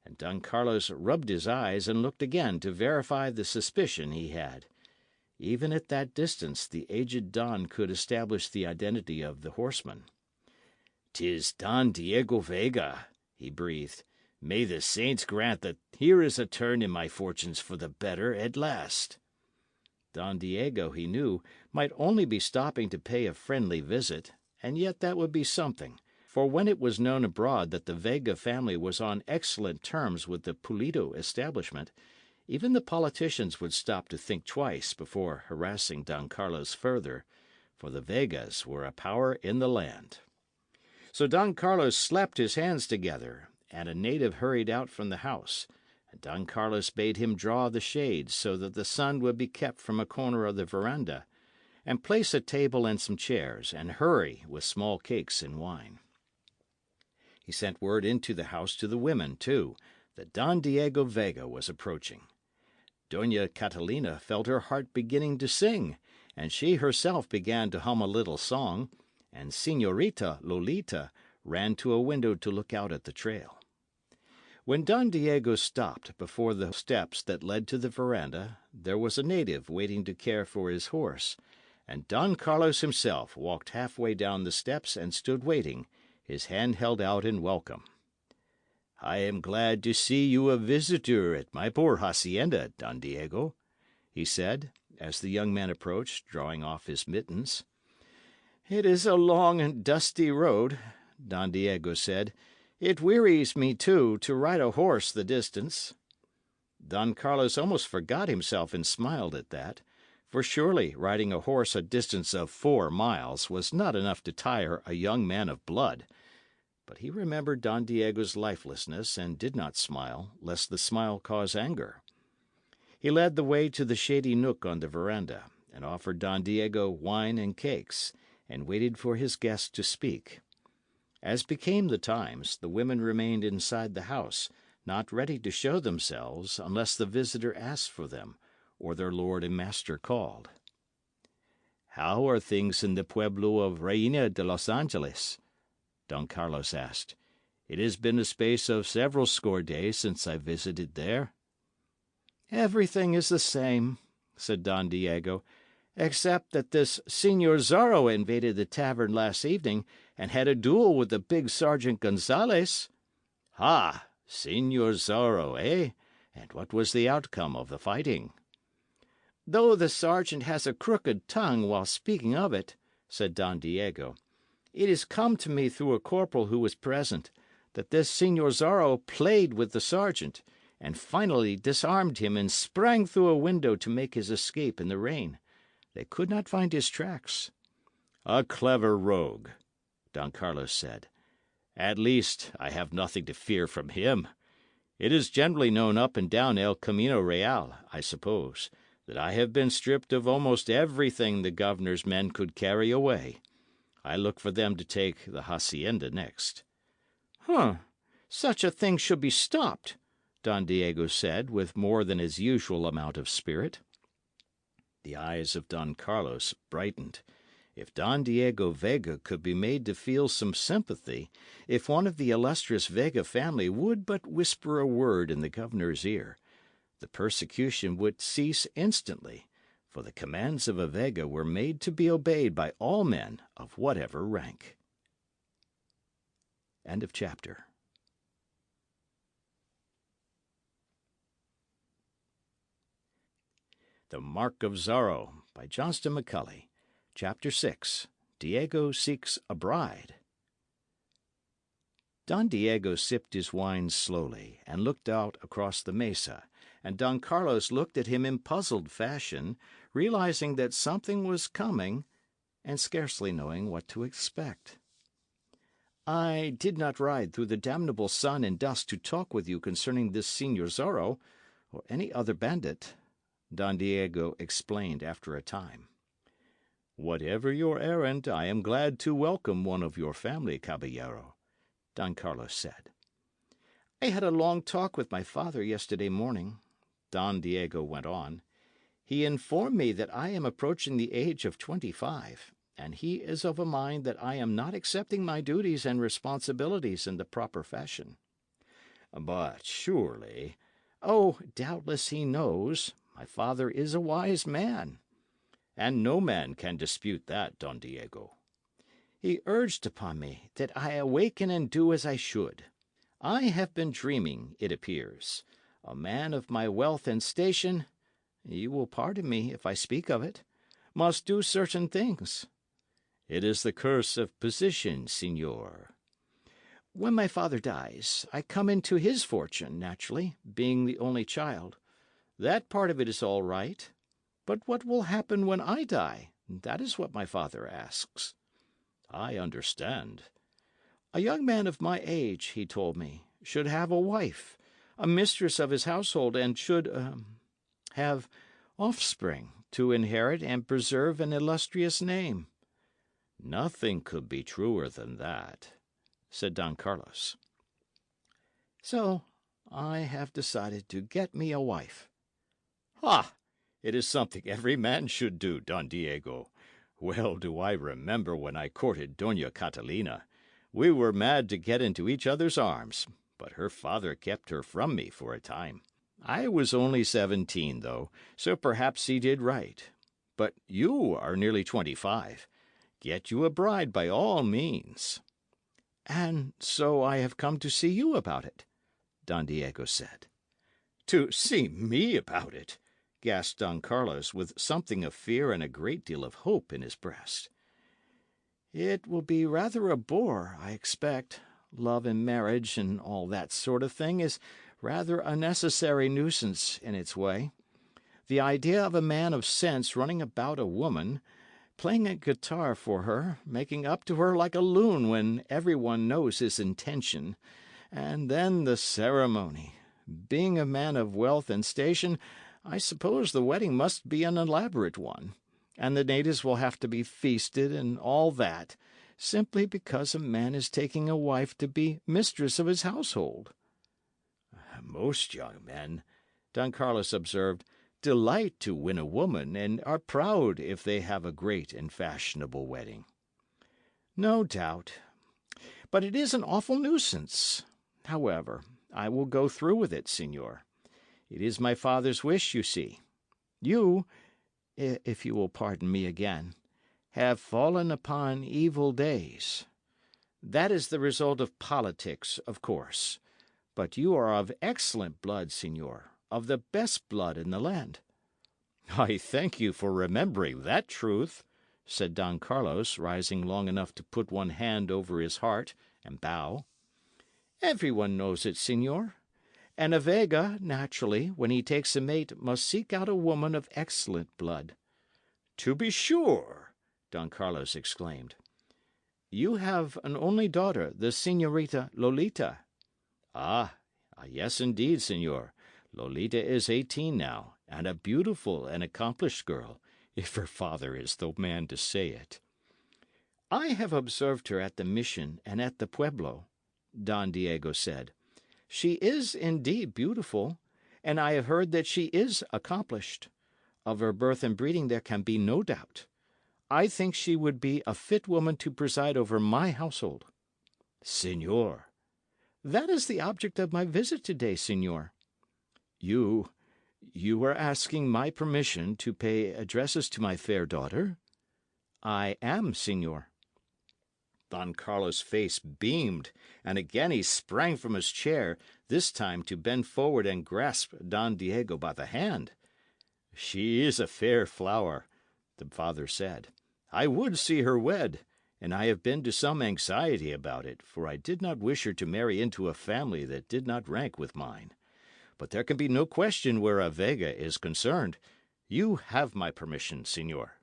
and Don Carlos rubbed his eyes and looked again to verify the suspicion he had. Even at that distance the aged Don could establish the identity of the horseman. "'Tis Don Diego Vega," he breathed. "May the saints grant that here is a turn in my fortunes for the better at last." Don Diego, he knew, might only be stopping to pay a friendly visit, and yet that would be something, for when it was known abroad that the Vega family was on excellent terms with the Pulido establishment, even the politicians would stop to think twice before harassing Don Carlos further, for the Vegas were a power in the land. So Don Carlos slapped his hands together, and a native hurried out from the house, and Don Carlos bade him draw the shades so that the sun would be kept from a corner of the veranda, and place a table and some chairs, and hurry with small cakes and wine. He sent word into the house to the women, too, that Don Diego Vega was approaching. Doña Catalina felt her heart beginning to sing, and she herself began to hum a little song, and Señorita Lolita ran to a window to look out at the trail. When Don Diego stopped before the steps that led to the veranda, there was a native waiting to care for his horse, and Don Carlos himself walked halfway down the steps and stood waiting, his hand held out in welcome. "I am glad to see you a visitor at my poor hacienda, Don Diego," he said, as the young man approached, drawing off his mittens. "It is a long and dusty road," Don Diego said. "It wearies me, too, to ride a horse the distance." Don Carlos almost forgot himself and smiled at that, for surely riding a horse a distance of 4 miles was not enough to tire a young man of blood. But he remembered Don Diego's lifelessness and did not smile, lest the smile cause anger. He led the way to the shady nook on the veranda, and offered Don Diego wine and cakes, and waited for his guest to speak. As became the times, the women remained inside the house, not ready to show themselves unless the visitor asked for them, or their lord and master called. "How are things in the pueblo of Reina de los Angeles?" Don Carlos asked. "It has been a space of several score days since I visited there." "Everything is the same," said Don Diego, "except that this Señor Zorro invaded the tavern last evening and had a duel with the big Sergeant Gonzales." "Ha! Señor Zorro, eh? And what was the outcome of the fighting?" "Though the sergeant has a crooked tongue while speaking of it," said Don Diego, "it is come to me through a corporal who was present that this Señor Zorro played with the sergeant, and finally disarmed him and sprang through a window to make his escape in the rain. They could not find his tracks." "A clever rogue," Don Carlos said. "At least, I have nothing to fear from him. It is generally known up and down El Camino Real, I suppose, that I have been stripped of almost everything the governor's men could carry away. I look for them to take the hacienda next." "Such a thing should be stopped," Don Diego said, with more than his usual amount of spirit. The eyes of Don Carlos brightened. If Don Diego Vega could be made to feel some sympathy, if one of the illustrious Vega family would but whisper a word in the governor's ear, the persecution would cease instantly, for the commands of a Vega were made to be obeyed by all men of whatever rank. End of chapter. The Mark of Zorro, by Johnston McCulley. Chapter 6. Diego Seeks a Bride. Don Diego sipped his wine slowly, and looked out across the mesa, and Don Carlos looked at him in puzzled fashion, realizing that something was coming, and scarcely knowing what to expect. "I did not ride through the damnable sun and dust to talk with you concerning this Señor Zorro, or any other bandit," Don Diego explained after a time. "Whatever your errand, I am glad to welcome one of your family, caballero," Don Carlos said. "I had a long talk with my father yesterday morning," Don Diego went on. "He informed me that I am approaching the age of 25, and he is of a mind that I am not accepting my duties and responsibilities in the proper fashion." "But surely—" "Oh, doubtless he knows. My father is a wise man." "And no man can dispute that, Don Diego." "He urged upon me that I awaken and do as I should. I have been dreaming, it appears. A man of my wealth and station—you will pardon me if I speak of it—must do certain things." "It is the curse of position, signor." "When my father dies, I come into his fortune, naturally, being the only child. That part of it is all right. But what will happen when I die? That is what my father asks." "I understand." "A young man of my age, he told me, should have a wife, a mistress of his household, and should have offspring to inherit and preserve an illustrious name." "Nothing could be truer than that," said Don Carlos. "So I have decided to get me a wife." "Ha! It is something every man should do, Don Diego. Well do I remember when I courted Dona Catalina. We were mad to get into each other's arms, but her father kept her from me for a time. I was only 17, though, so perhaps he did right. But you are nearly 25. Get you a bride by all means." "And so I have come to see you about it," Don Diego said. "To see me about it?" gasped Don Carlos, with something of fear and a great deal of hope in his breast. "It will be rather a bore, I expect. Love and marriage and all that sort of thing is rather a necessary nuisance in its way. The idea of a man of sense running about a woman, playing a guitar for her, making up to her like a loon when every one knows his intention, and then the ceremony. Being a man of wealth and station, I suppose the wedding must be an elaborate one, and the natives will have to be feasted and all that, simply because a man is taking a wife to be mistress of his household." "Most young men," Don Carlos observed, "delight to win a woman, and are proud if they have a great and fashionable wedding." "No doubt. But it is an awful nuisance. However, I will go through with it, signor. It is my father's wish, you see. You, if you will pardon me again, have fallen upon evil days. That is the result of politics, of course. But you are of excellent blood, signor, of the best blood in the land." "I thank you for remembering that truth," said Don Carlos, rising long enough to put one hand over his heart and bow. "Everyone knows it, signor. And a Vega, naturally, when he takes a mate, must seek out a woman of excellent blood." "To be sure," Don Carlos exclaimed. "You have an only daughter, the Señorita Lolita." Ah, yes, indeed, signor. Lolita is 18 now, and a beautiful and accomplished girl, if her father is the man to say it." "I have observed her at the mission and at the pueblo," Don Diego said. "She is indeed beautiful, and I have heard that she is accomplished. Of her birth and breeding there can be no doubt. I think she would be a fit woman to preside over my household." "Signor." "That is the object of my visit today, signor." You are asking my permission to pay addresses to my fair daughter?" "I am, signor." Don Carlos' face beamed, and again he sprang from his chair, this time to bend forward and grasp Don Diego by the hand. "She is a fair flower," the father said. "I would see her wed, and I have been to some anxiety about it, for I did not wish her to marry into a family that did not rank with mine. But there can be no question where a Vega is concerned. You have my permission, signor."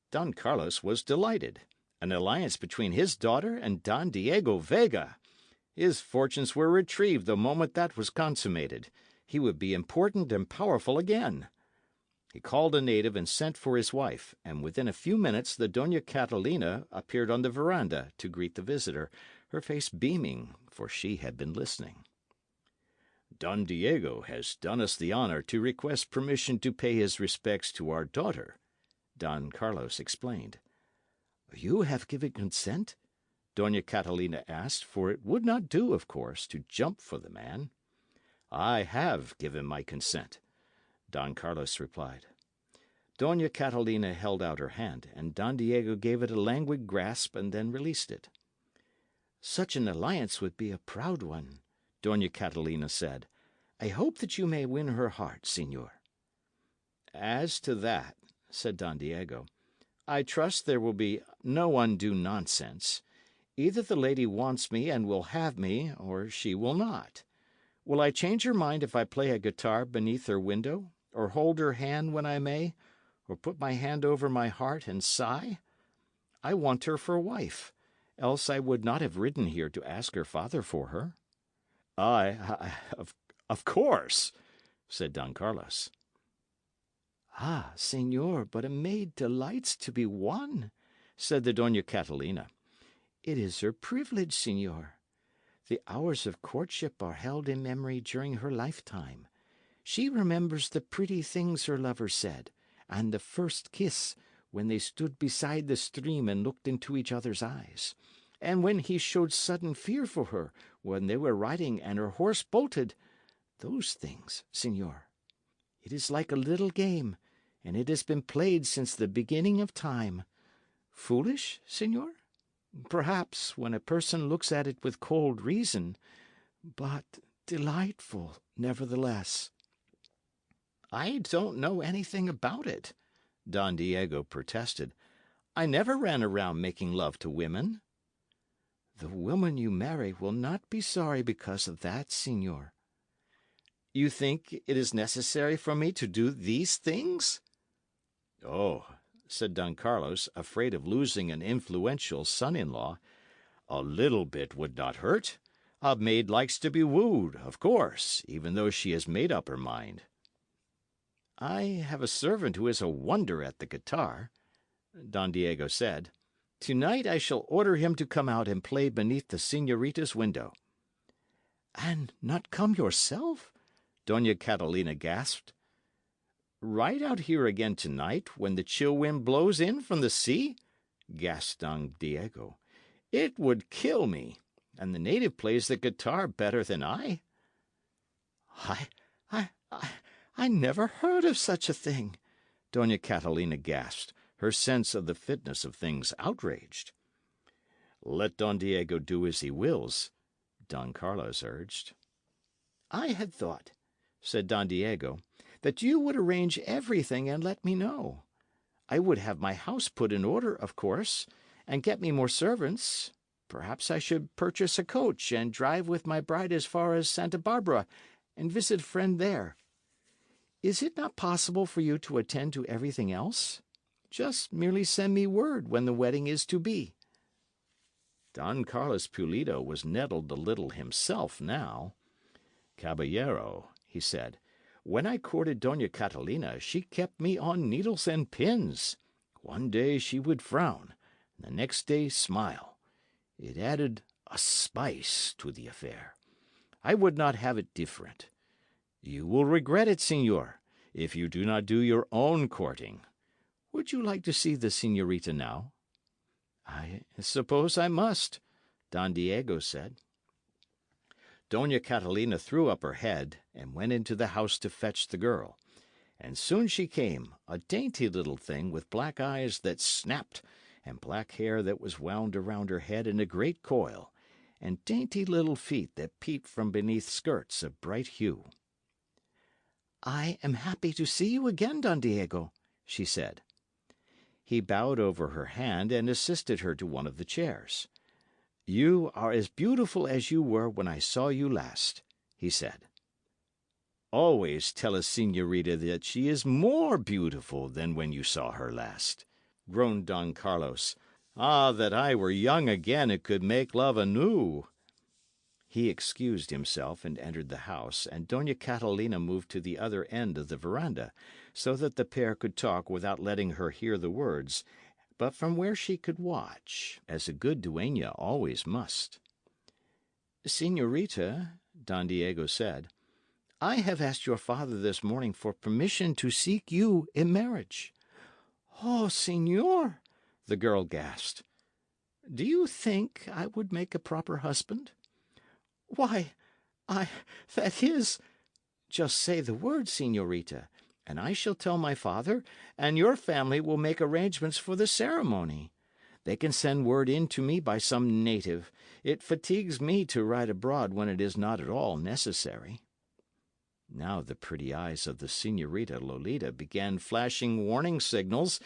Don Carlos was delighted. An alliance between his daughter and Don Diego Vega! His fortunes were retrieved the moment that was consummated. He would be important and powerful again. He called a native and sent for his wife, and within a few minutes the Dona Catalina appeared on the veranda to greet the visitor, her face beaming, for she had been listening. "Don Diego has done us the honour to request permission to pay his respects to our daughter," Don Carlos explained. "You have given consent?" Dona Catalina asked, for it would not do, of course, to jump for the man. "I have given my consent," Don Carlos replied. Dona Catalina held out her hand, and Don Diego gave it a languid grasp and then released it. "Such an alliance would be a proud one," Dona Catalina said. "I hope that you may win her heart, signor." "As to that," said Don Diego, "I trust there will be no undue nonsense. Either the lady wants me and will have me, or she will not. Will I change her mind if I play a guitar beneath her window, or hold her hand when I may, or put my hand over my heart and sigh? I want her for wife, else I would not have ridden here to ask her father for her." Of course," said Don Carlos. "Ah, signor, but a maid delights to be won," said the Dona Catalina. "It is her privilege, signor. The hours of courtship are held in memory during her lifetime. She remembers the pretty things her lover said, and the first kiss, when they stood beside the stream and looked into each other's eyes, and when he showed sudden fear for her, when they were riding and her horse bolted. Those things, señor. It is like a little game, and it has been played since the beginning of time. Foolish, señor? Perhaps, when a person looks at it with cold reason, but delightful, nevertheless. I don't know anything about it, Don Diego protested. I never ran around making love to women. The woman you marry will not be sorry because of that, señor. You think it is necessary for me to do these things? Oh, said Don Carlos, afraid of losing an influential son-in-law, a little bit would not hurt. A maid likes to be wooed, of course, even though she has made up her mind. I have a servant who is a wonder at the guitar, Don Diego said. Tonight I shall order him to come out and play beneath the señorita's window. And not come yourself? Doña Catalina gasped. Ride out here again tonight, when the chill wind blows in from the sea? Gasped Don Diego. It would kill me, and the native plays the guitar better than I. I never heard of such a thing, Doña Catalina gasped, her sense of the fitness of things outraged. Let Don Diego do as he wills, Don Carlos urged. I had thought, said Don Diego, that you would arrange everything and let me know. I would have my house put in order, of course, and get me more servants. Perhaps I should purchase a coach and drive with my bride as far as Santa Barbara and visit a friend there. Is it not possible for you to attend to everything else? Just merely send me word when the wedding is to be. Don Carlos Pulido was nettled a little himself now. Caballero, he said, when I courted Doña Catalina, she kept me on needles and pins. One day she would frown, and the next day smile. It added a spice to the affair. I would not have it different. You will regret it, señor, if you do not do your own courting. Would you like to see the señorita now? I suppose I must, Don Diego said. Doña Catalina threw up her head and went into the house to fetch the girl. And soon she came, a dainty little thing with black eyes that snapped, and black hair that was wound around her head in a great coil, and dainty little feet that peeped from beneath skirts of bright hue. I am happy to see you again, Don Diego, she said. He bowed over her hand and assisted her to one of the chairs. You are as beautiful as you were when I saw you last, he said. Always tell a señorita that she is more beautiful than when you saw her last, groaned Don Carlos. Ah, that I were young again and could make love anew. He excused himself and entered the house, and Doña Catalina moved to the other end of the veranda, so that the pair could talk without letting her hear the words, but from where she could watch, as a good duenna always must. Señorita, Don Diego said, I have asked your father this morning for permission to seek you in marriage. Oh, señor, the girl gasped. Do you think I would make a proper husband? Why, that is... Just say the word, señorita, and I shall tell my father, and your family will make arrangements for the ceremony. They can send word in to me by some native. It fatigues me to ride abroad when it is not at all necessary. Now the pretty eyes of the Señorita Lolita began flashing warning signals,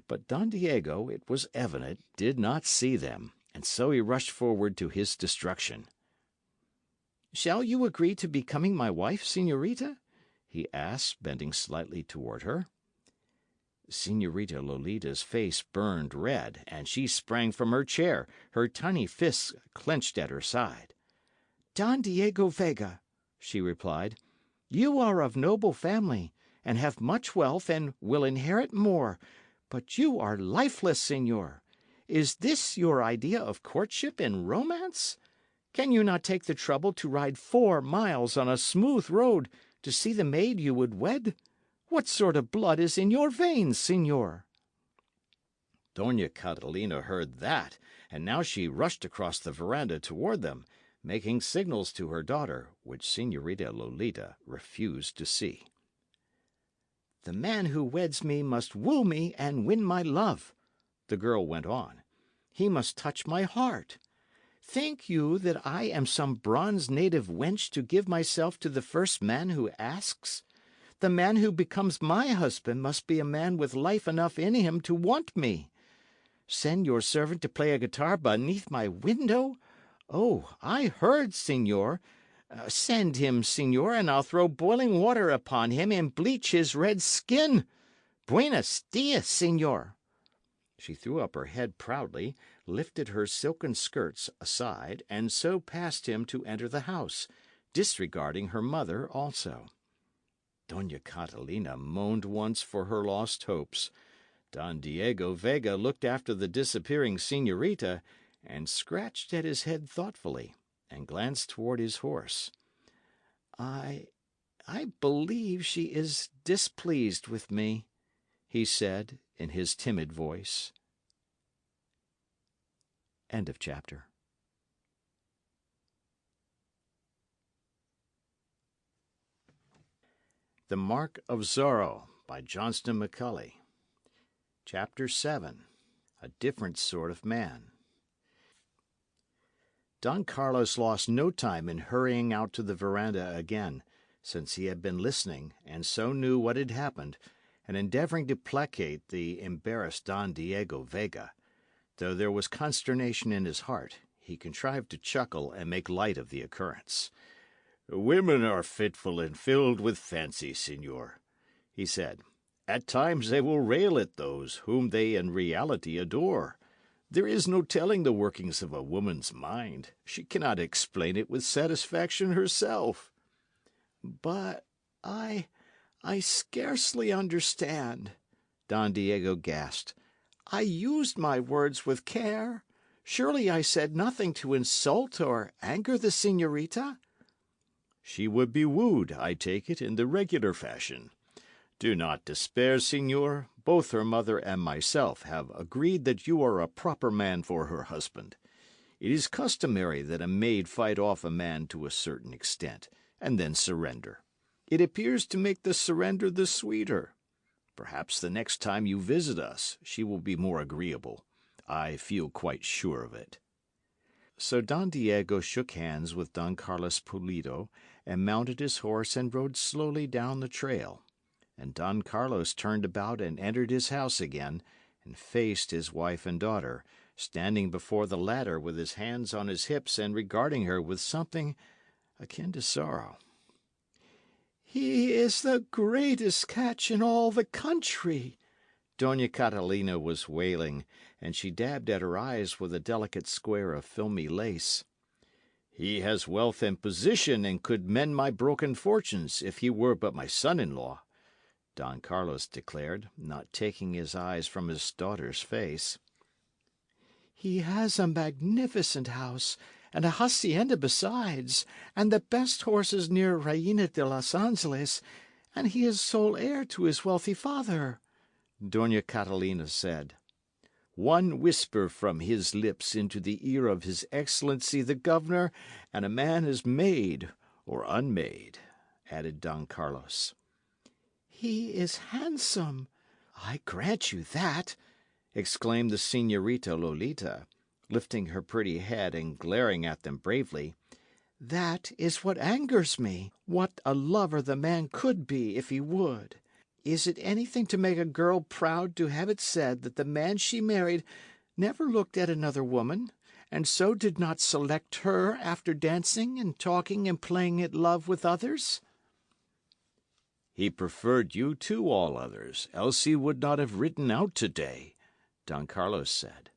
but Don Diego, it was evident, did not see them, and so he rushed forward to his destruction. Shall you agree to becoming my wife, señorita? He asked, bending slightly toward her. Señorita Lolita's face burned red, and she sprang from her chair, her tiny fists clenched at her side. Don Diego Vega, she replied, you are of noble family, and have much wealth, and will inherit more, but you are lifeless, señor. Is this your idea of courtship and romance? Can you not take the trouble to ride 4 miles on a smooth road to see the maid you would wed? What sort of blood is in your veins, señor? Doña Catalina heard that, and now she rushed across the veranda toward them, making signals to her daughter, which Señorita Lolita refused to see. "The man who weds me must woo me and win my love," the girl went on. "He must touch my heart. Think you that I am some bronze native wench to give myself to the first man who asks? The man who becomes my husband must be a man with life enough in him to want me. Send your servant to play a guitar beneath my window? Oh, I heard, señor. Send him, señor, and I'll throw boiling water upon him and bleach his red skin. Buenos dias, señor." She threw up her head proudly, lifted her silken skirts aside, and so passed him to enter the house, disregarding her mother also. Doña Catalina moaned once for her lost hopes. Don Diego Vega looked after the disappearing señorita, and scratched at his head thoughtfully, and glanced toward his horse. I believe she is displeased with me," he said in his timid voice. End of chapter. The Mark of Zorro by Johnston McCulley. Chapter 7. A Different Sort of Man. Don Carlos lost no time in hurrying out to the veranda again, since he had been listening and so knew what had happened, and endeavouring to placate the embarrassed Don Diego Vega. Though there was consternation in his heart, he contrived to chuckle and make light of the occurrence. "Women are fitful and filled with fancy, señor," he said. "At times they will rail at those whom they in reality adore. There is no telling the workings of a woman's mind. She cannot explain it with satisfaction herself." "But I scarcely understand," Don Diego gasped. "I used my words with care. Surely I said nothing to insult or anger the señorita?" "She would be wooed, I take it, in the regular fashion. Do not despair, señor. Both her mother and myself have agreed that you are a proper man for her husband. It is customary that a maid fight off a man to a certain extent, and then surrender. It appears to make the surrender the sweeter. Perhaps the next time you visit us she will be more agreeable. I feel quite sure of it." So Don Diego shook hands with Don Carlos Pulido, and mounted his horse and rode slowly down the trail. And Don Carlos turned about and entered his house again, and faced his wife and daughter, standing before the latter with his hands on his hips and regarding her with something akin to sorrow. "He is the greatest catch in all the country," Doña Catalina was wailing, and she dabbed at her eyes with a delicate square of filmy lace. "He has wealth and position, and could mend my broken fortunes if he were but my son-in-law," Don Carlos declared, not taking his eyes from his daughter's face. "He has a magnificent house, and a hacienda besides, and the best horses near Reina de los Angeles, and he is sole heir to his wealthy father," Doña Catalina said. "One whisper from his lips into the ear of His Excellency the Governor, and a man is made or unmade," added Don Carlos. "He is handsome." "I grant you that," exclaimed the Señorita Lolita, lifting her pretty head and glaring at them bravely. "That is what angers me. What a lover the man could be if he would. Is it anything to make a girl proud to have it said that the man she married never looked at another woman, and so did not select her after dancing and talking and playing at love with others?" "He preferred you to all others, else he would not have ridden out today," Don Carlos said.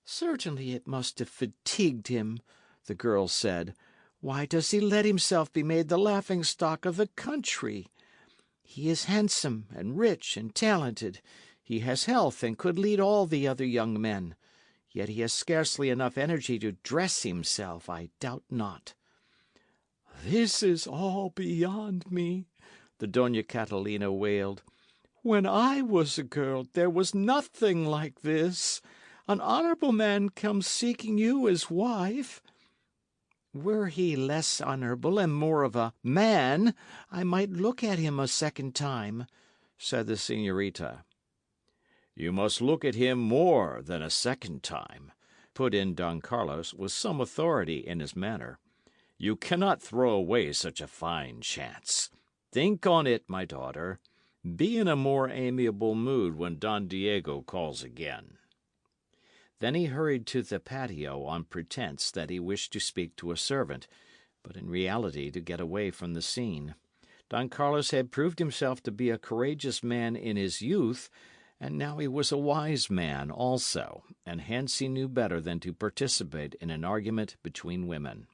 "Certainly it must have fatigued him," the girl said. "Why does he let himself be made the laughing-stock of the country? He is handsome and rich and talented. He has health and could lead all the other young men. Yet he has scarcely enough energy to dress himself, I doubt not." "This is all beyond me," the Doña Catalina wailed. "When I was a girl there was nothing like this. An honourable man comes seeking you as wife." Were he less honourable and more of a man, I might look at him a second time, said the señorita. You must look at him more than a second time, put in Don Carlos with some authority in his manner. You cannot throw away such a fine chance. Think on it, my daughter. Be in a more amiable mood when Don Diego calls again. Then he hurried to the patio on pretence that he wished to speak to a servant, but in reality to get away from the scene. Don Carlos had proved himself to be a courageous man in his youth, and now he was a wise man also, and hence he knew better than to participate in an argument between women.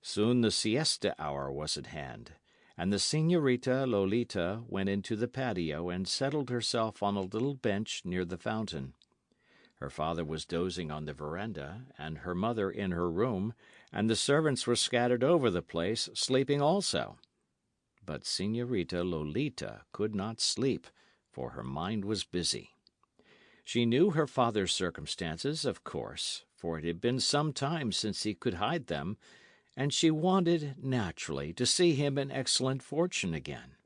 Soon the siesta hour was at hand, and the Señorita Lolita went into the patio and settled herself on a little bench near the fountain. Her father was dozing on the veranda, and her mother in her room, and the servants were scattered over the place, sleeping also. But Señorita Lolita could not sleep, for her mind was busy. She knew her father's circumstances, of course, for it had been some time since he could hide them, and she wanted, naturally, to see him in excellent fortune again.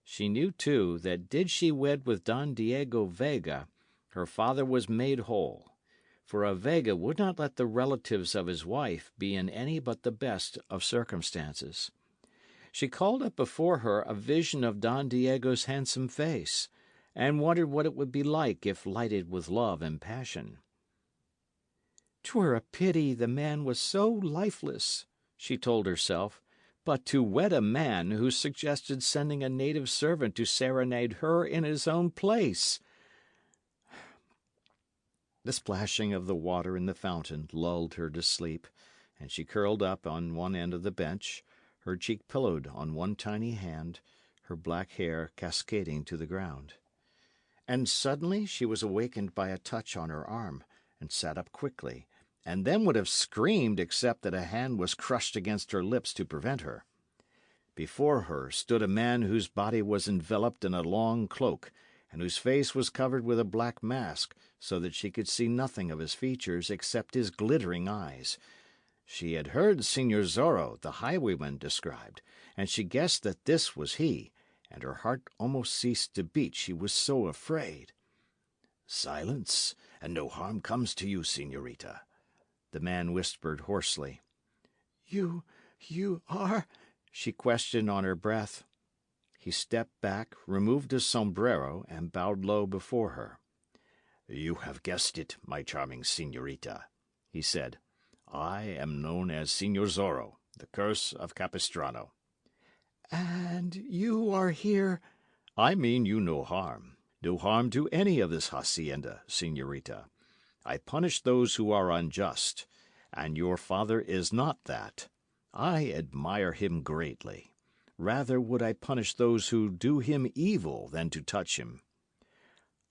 She knew, too, that did she wed with Don Diego Vega, her father was made whole, for a Vega would not let the relatives of his wife be in any but the best of circumstances. She called up before her a vision of Don Diego's handsome face, and wondered what it would be like if lighted with love and passion. "'Twere a pity the man was so lifeless," she told herself, "but to wed a man who suggested sending a native servant to serenade her in his own place." The splashing of the water in the fountain lulled her to sleep, and she curled up on one end of the bench, her cheek pillowed on one tiny hand, her black hair cascading to the ground. And suddenly she was awakened by a touch on her arm, and sat up quickly, and then would have screamed except that a hand was crushed against her lips to prevent her. Before her stood a man whose body was enveloped in a long cloak, and whose face was covered with a black mask, so that she could see nothing of his features except his glittering eyes. She had heard Señor Zorro, the highwayman, described, and she guessed that this was he, and her heart almost ceased to beat, she was so afraid. "Silence, and no harm comes to you, señorita," the man whispered hoarsely. You are?" she questioned on her breath. He stepped back, removed his sombrero, and bowed low before her. "You have guessed it, my charming señorita," he said. "I am known as Señor Zorro, the curse of Capistrano." "And you are here—" "I mean you no harm to any of this hacienda, señorita. I punish those who are unjust, and your father is not that. I admire him greatly. Rather would I punish those who do him evil than to touch him."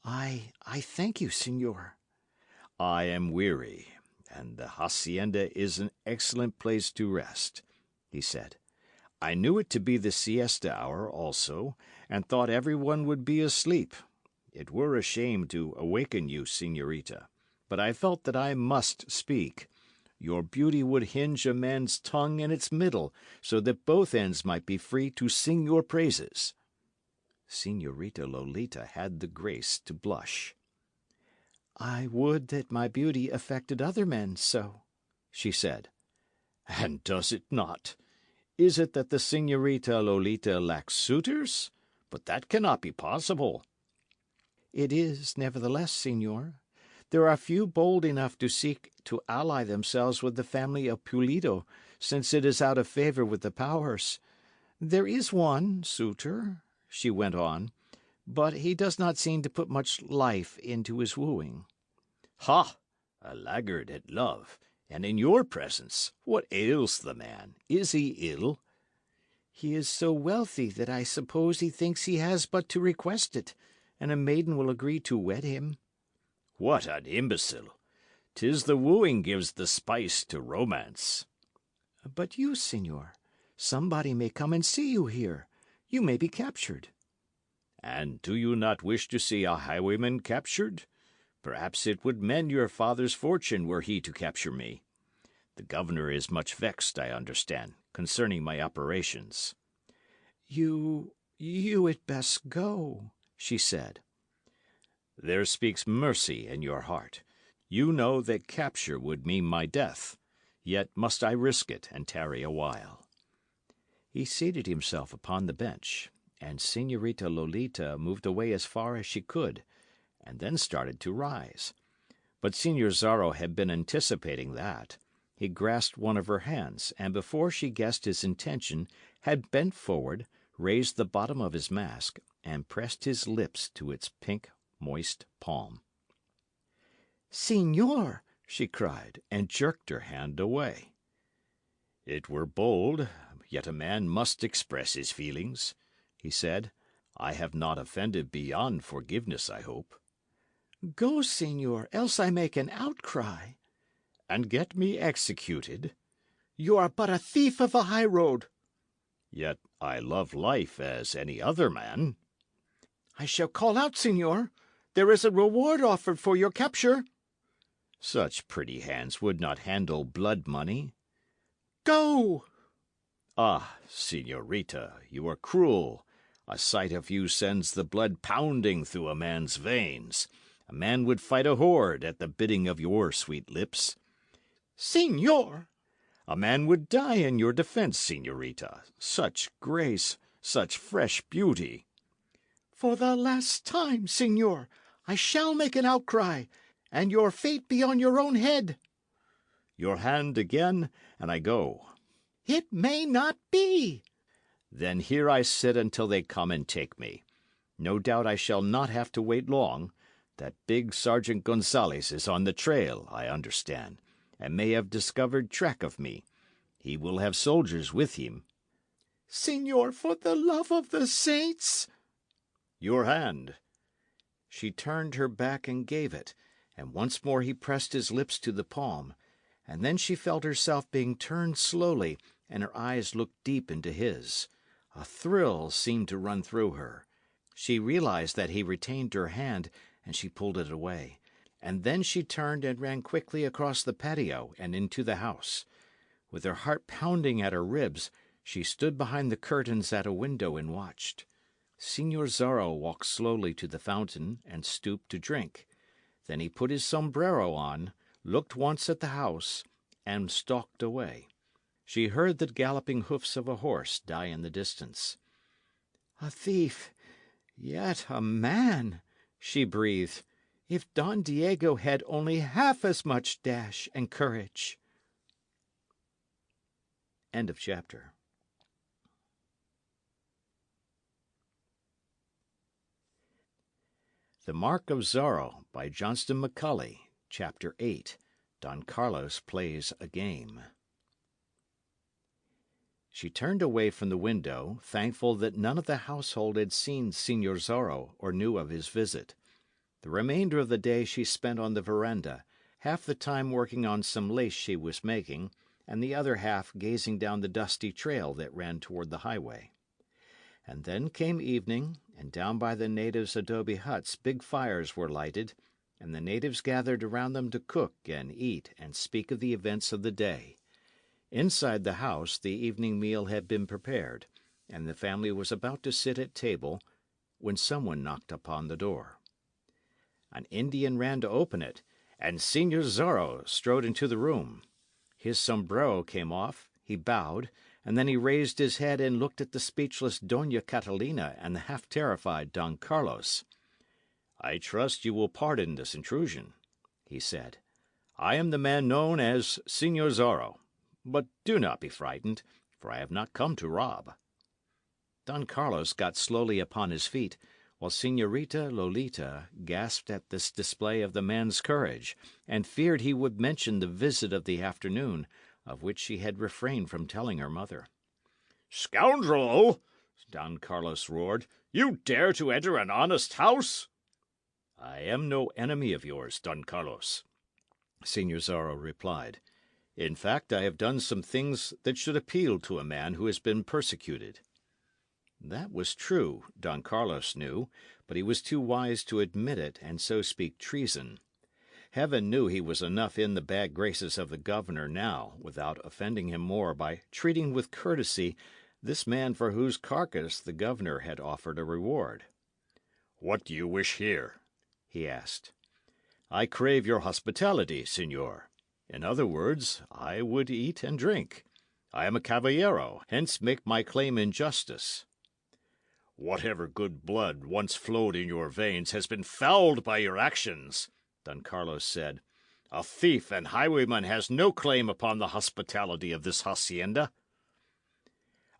I thank you, señor." "I am weary, and the hacienda is an excellent place to rest," he said. "I knew it to be the siesta hour also, and thought every one would be asleep. It were a shame to awaken you, señorita, but I felt that I must speak. Your beauty would hinge a man's tongue in its middle, so that both ends might be free to sing your praises." Señorita Lolita had the grace to blush. "I would that my beauty affected other men so," she said. "And does it not? Is it that the Señorita Lolita lacks suitors? But that cannot be possible." "It is, nevertheless, señor. There are few bold enough to seek to ally themselves with the family of Pulido, since it is out of favour with the powers. There is one suitor," she went on, "but he does not seem to put much life into his wooing." "Ha! A laggard at love, and in your presence. What ails the man? Is he ill?" "He is so wealthy that I suppose he thinks he has but to request it, and a maiden will agree to wed him." "What an imbecile! 'Tis the wooing gives the spice to romance." "But you, señor, somebody may come and see you here. You may be captured." "And do you not wish to see a highwayman captured? Perhaps it would mend your father's fortune were he to capture me." The governor is much vexed, I understand, concerning my operations." You had best go," she said. "There speaks mercy in your heart. You know that capture would mean my death. Yet must I risk it and tarry a while." He seated himself upon the bench, and Señorita Lolita moved away as far as she could, and then started to rise. But Señor Zorro had been anticipating that. He grasped one of her hands, and before she guessed his intention, had bent forward, raised the bottom of his mask, and pressed his lips to its pink, moist palm. "Señor!" she cried, and jerked her hand away. "It were bold, yet a man must express his feelings," he said. "I have not offended beyond forgiveness, I hope." "Go, señor, else I make an outcry." "And get me executed?" "You are but a thief of the high road." "Yet I love life as any other man." "I shall call out, señor. There is a reward offered for your capture." "Such pretty hands would not handle blood money." "Go!" "Ah, señorita, you are cruel. A sight of you sends the blood pounding through a man's veins. A man would fight a horde at the bidding of your sweet lips." "Señor!" "A man would die in your defence, señorita. Such grace, such fresh beauty." "For the last time, señor, I shall make an outcry, and your fate be on your own head." "Your hand again, and I go." "It may not be." "Then here I sit until they come and take me. No doubt I shall not have to wait long. That big Sergeant Gonzales is on the trail, I understand, and may have discovered track of me. He will have soldiers with him." "Señor, for the love of the saints!" "Your hand." She turned her back and gave it, and once more he pressed his lips to the palm, and then she felt herself being turned slowly, and her eyes looked deep into his. A thrill seemed to run through her. She realized that he retained her hand, and she pulled it away. And then she turned and ran quickly across the patio and into the house. With her heart pounding at her ribs, she stood behind the curtains at a window and watched. Señor Zorro walked slowly to the fountain and stooped to drink. Then he put his sombrero on, looked once at the house, and stalked away. She heard the galloping hoofs of a horse die in the distance. "A thief, yet a man," she breathed. "If Don Diego had only half as much dash and courage." End of chapter. The Mark of Zorro by Johnston McCulley. Chapter 8. Don Carlos Plays a Game. She turned away from the window, thankful that none of the household had seen Señor Zorro or knew of his visit. The remainder of the day she spent on the veranda, half the time working on some lace she was making, and the other half gazing down the dusty trail that ran toward the highway. And then came evening, and down by the natives' adobe huts big fires were lighted, and the natives gathered around them to cook and eat and speak of the events of the day. Inside the house the evening meal had been prepared, and the family was about to sit at table, when someone knocked upon the door. An Indian ran to open it, and Señor Zorro strode into the room. His sombrero came off, he bowed, and then he raised his head and looked at the speechless Doña Catalina and the half-terrified Don Carlos. "I trust you will pardon this intrusion," he said. "I am the man known as Señor Zorro. But do not be frightened, for I have not come to rob." Don Carlos got slowly upon his feet, while Señorita Lolita gasped at this display of the man's courage, and feared he would mention the visit of the afternoon, of which she had refrained from telling her mother. "Scoundrel!" Don Carlos roared. "You dare to enter an honest house?" "I am no enemy of yours, Don Carlos," Señor Zorro replied. "In fact, I have done some things that should appeal to a man who has been persecuted." That was true, Don Carlos knew, but he was too wise to admit it and so speak treason. Heaven knew he was enough in the bad graces of the governor now, without offending him more by treating with courtesy this man for whose carcass the governor had offered a reward. "What do you wish here?" he asked. "I crave your hospitality, señor. In other words, I would eat and drink. I am a caballero, hence make my claim in justice." "Whatever good blood once flowed in your veins has been fouled by your actions," Don Carlos said. "A thief and highwayman has no claim upon the hospitality of this hacienda."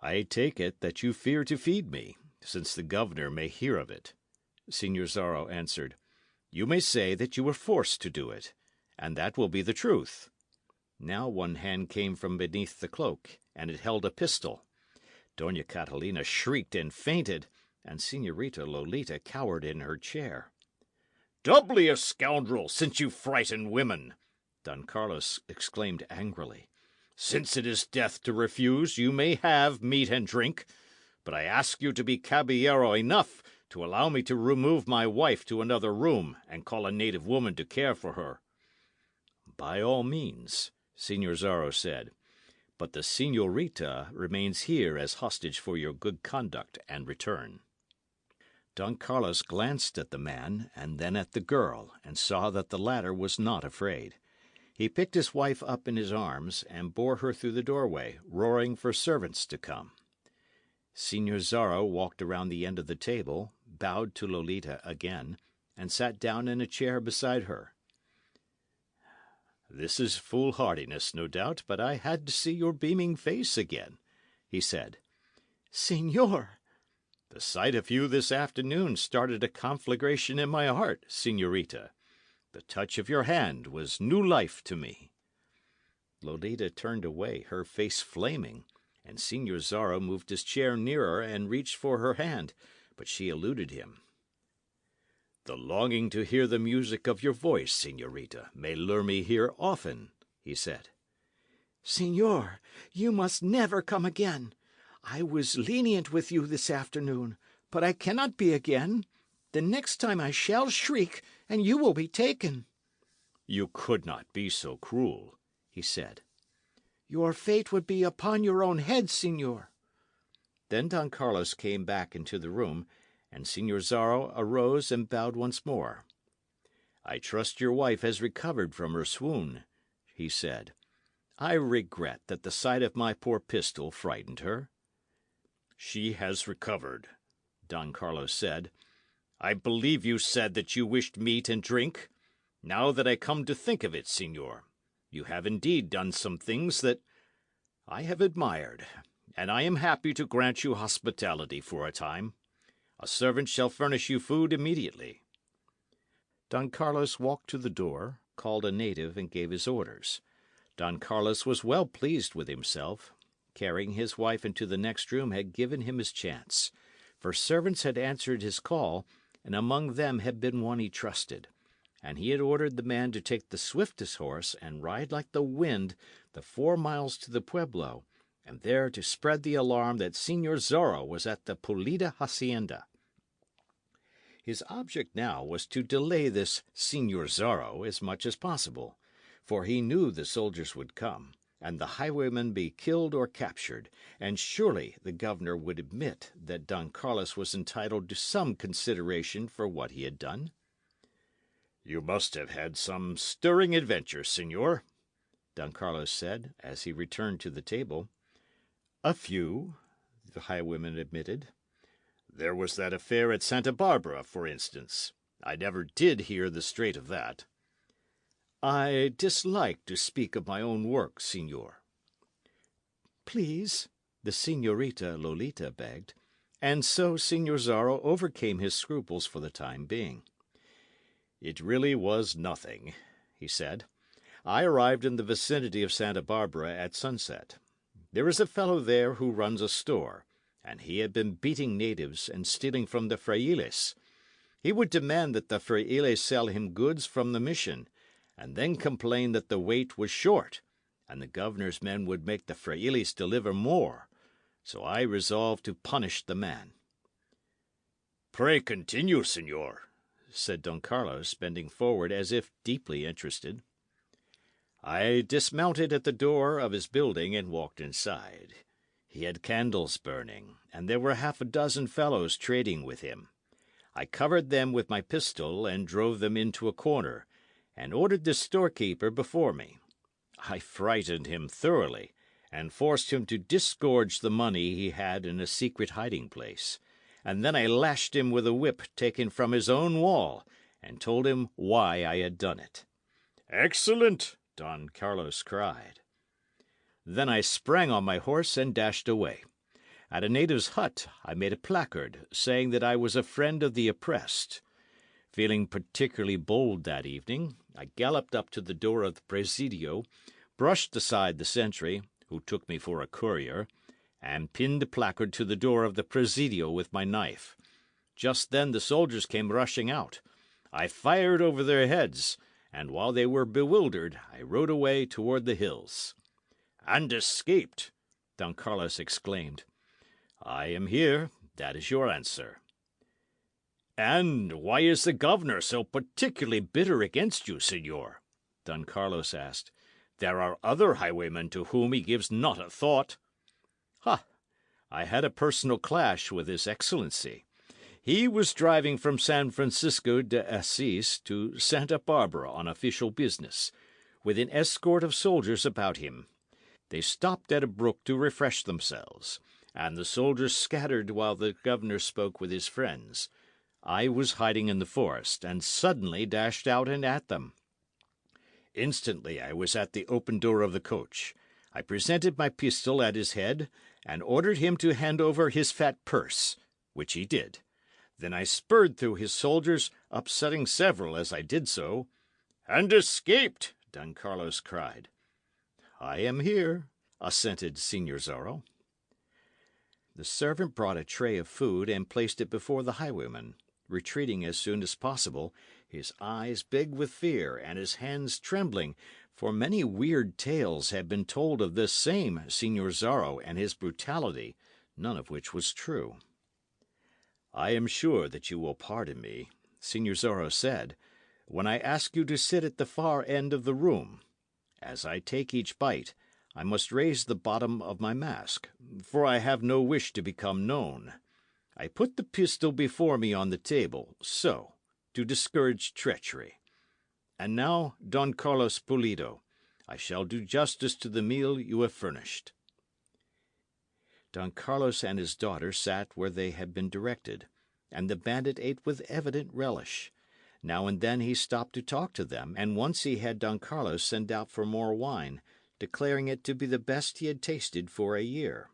"I take it that you fear to feed me, since the governor may hear of it," Señor Zorro answered. "You may say that you were forced to do it, and that will be the truth." Now one hand came from beneath the cloak, and it held a pistol. Dona Catalina shrieked and fainted, and Señorita Lolita cowered in her chair. "Doubly a scoundrel, since you frighten women!" Don Carlos exclaimed angrily. "Since it is death to refuse, you may have meat and drink. But I ask you to be caballero enough to allow me to remove my wife to another room and call a native woman to care for her." "By all means," Señor Zorro said. "But the señorita remains here as hostage for your good conduct and return." Don Carlos glanced at the man and then at the girl, and saw that the latter was not afraid. He picked his wife up in his arms and bore her through the doorway, roaring for servants to come. Señor Zorro walked around the end of the table, bowed to Lolita again, and sat down in a chair beside her. "This is foolhardiness, no doubt, but I had to see your beaming face again," he said. Señor! "The sight of you this afternoon started a conflagration in my heart, señorita. The touch of your hand was new life to me." Lolita turned away, her face flaming, and Señor Zorro moved his chair nearer and reached for her hand, but she eluded him. "The longing to hear the music of your voice, señorita, may lure me here often," he said. Señor, you must never come again. I was lenient with you this afternoon, but I cannot be again. The next time I shall shriek, and you will be taken." "You could not be so cruel," he said. "Your fate would be upon your own head, señor." Then Don Carlos came back into the room, and Señor Zorro arose and bowed once more. "I trust your wife has recovered from her swoon," he said. "I regret that the sight of my poor pistol frightened her." "She has recovered," Don Carlos said. "I believe you said that you wished meat and drink. Now that I come to think of it, señor, you have indeed done some things that I have admired, and I am happy to grant you hospitality for a time. A servant shall furnish you food immediately." Don Carlos walked to the door, called a native, and gave his orders. Don Carlos was well pleased with himself. Carrying his wife into the next room had given him his chance, for servants had answered his call, and among them had been one he trusted. And he had ordered the man to take the swiftest horse and ride like the wind the 4 miles to the pueblo, and there to spread the alarm that Señor Zorro was at the Pulida hacienda. His object now was to delay this Señor Zorro as much as possible, for he knew the soldiers would come, and the highwayman be killed or captured, and surely the governor would admit that Don Carlos was entitled to some consideration for what he had done. "You must have had some stirring adventure, señor," Don Carlos said, as he returned to the table. "A few," the highwayman admitted. "There was that affair at Santa Barbara, for instance. I never did hear the straight of that." "I dislike to speak of my own work, señor." "Please," the señorita Lolita begged, and so Señor Zorro overcame his scruples for the time being. "It really was nothing," he said. "I arrived in the vicinity of Santa Barbara at sunset. There is a fellow there who runs a store, and he had been beating natives and stealing from the frailes. He would demand that the frailes sell him goods from the mission, and then complain that the weight was short, and the governor's men would make the frailes deliver more. So I resolved to punish the man." "Pray continue, señor," said Don Carlos, bending forward as if deeply interested. I dismounted at the door of his building and walked inside. He had candles burning, and there were half a dozen fellows trading with him. I covered them with my pistol and drove them into a corner, and ordered the storekeeper before me. I frightened him thoroughly, and forced him to disgorge the money he had in a secret hiding-place. And then I lashed him with a whip taken from his own wall, and told him why I had done it. "Excellent!" Don Carlos cried. Then I sprang on my horse and dashed away. At a native's hut I made a placard saying that I was a friend of the oppressed. Feeling particularly bold that evening, I galloped up to the door of the Presidio, brushed aside the sentry, who took me for a courier, and pinned the placard to the door of the Presidio with my knife. Just then the soldiers came rushing out. I fired over their heads, and while they were bewildered, I rode away toward the hills. "And escaped!" Don Carlos exclaimed. "I am here. That is your answer." "And why is the governor so particularly bitter against you, señor?" Don Carlos asked. "There are other highwaymen to whom he gives not a thought." "Ha! I had a personal clash with His Excellency. He was driving from San Francisco de Assis to Santa Barbara on official business, with an escort of soldiers about him. They stopped at a brook to refresh themselves, and the soldiers scattered while the governor spoke with his friends. I was hiding in the forest, and suddenly dashed out and at them. Instantly I was at the open door of the coach. I presented my pistol at his head, and ordered him to hand over his fat purse, which he did. Then I spurred through his soldiers, upsetting several as I did so. "And escaped!" Don Carlos cried. "I am here," assented Señor Zorro. The servant brought a tray of food and placed it before the highwayman, retreating as soon as possible, his eyes big with fear and his hands trembling, for many weird tales had been told of this same Señor Zorro and his brutality, none of which was true. "I am sure that you will pardon me," Señor Zorro said, "when I ask you to sit at the far end of the room. As I take each bite, I must raise the bottom of my mask, for I have no wish to become known. I put the pistol before me on the table, so, to discourage treachery. And now, Don Carlos Pulido, I shall do justice to the meal you have furnished." Don Carlos and his daughter sat where they had been directed, and the bandit ate with evident relish. Now and then he stopped to talk to them, and once he had Don Carlos send out for more wine, declaring it to be the best he had tasted for a year.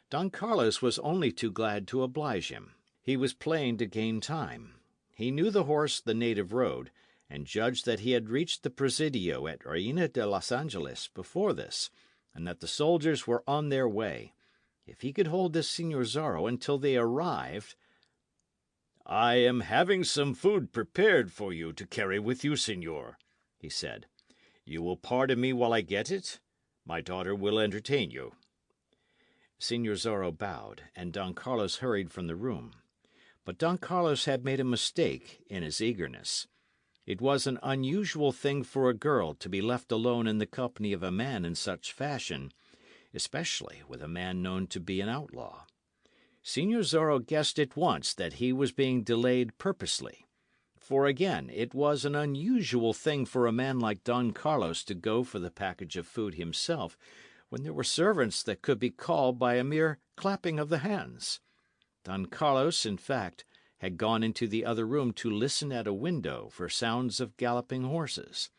Don Carlos was only too glad to oblige him. He was playing to gain time. He knew the horse the native rode, and judged that he had reached the Presidio at Reina de los Angeles before this, and that the soldiers were on their way. If he could hold this Señor Zorro until they arrived— "I am having some food prepared for you to carry with you, señor," he said. "You will pardon me while I get it? My daughter will entertain you." Señor Zorro bowed, and Don Carlos hurried from the room. But Don Carlos had made a mistake in his eagerness. It was an unusual thing for a girl to be left alone in the company of a man in such fashion, especially with a man known to be an outlaw. Señor Zorro guessed at once that he was being delayed purposely. For again, it was an unusual thing for a man like Don Carlos to go for the package of food himself, when there were servants that could be called by a mere clapping of the hands. Don Carlos, in fact, had gone into the other room to listen at a window for sounds of galloping horses.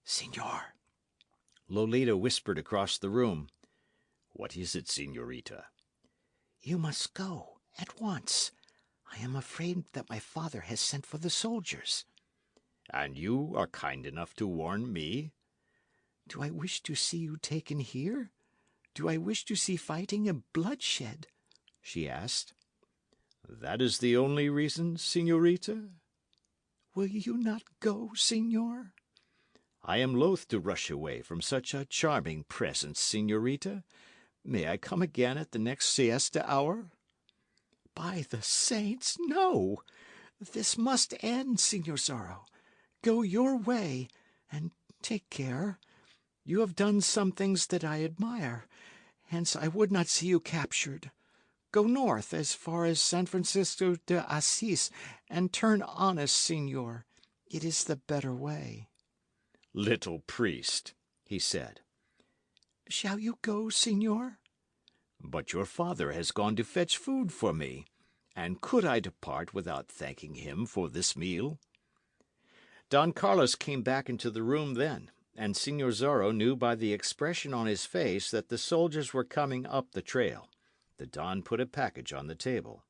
"Señor," Lolita whispered across the room. "What is it, señorita?" "You must go at once. I am afraid that my father has sent for the soldiers." "And you are kind enough to warn me?" "Do I wish to see you taken here? Do I wish to see fighting and bloodshed?" she asked. "That is the only reason, señorita?" "Will you not go, señor?" "I am loath to rush away from such a charming presence, señorita. May I come again at the next siesta hour?" "By the saints, no! This must end, Signor Zorro. Go your way, and take care. You have done some things that I admire, hence I would not see you captured. Go north as far as San Francisco de Assis, and turn honest, Signor. It is the better way. Little priest, he said. Shall you go, Signor? But your father has gone to fetch food for me, and could I depart without thanking him for this meal? Don Carlos came back into the room then, and Signor Zorro knew by the expression on his face that the soldiers were coming up the trail. The Don put a package on the table.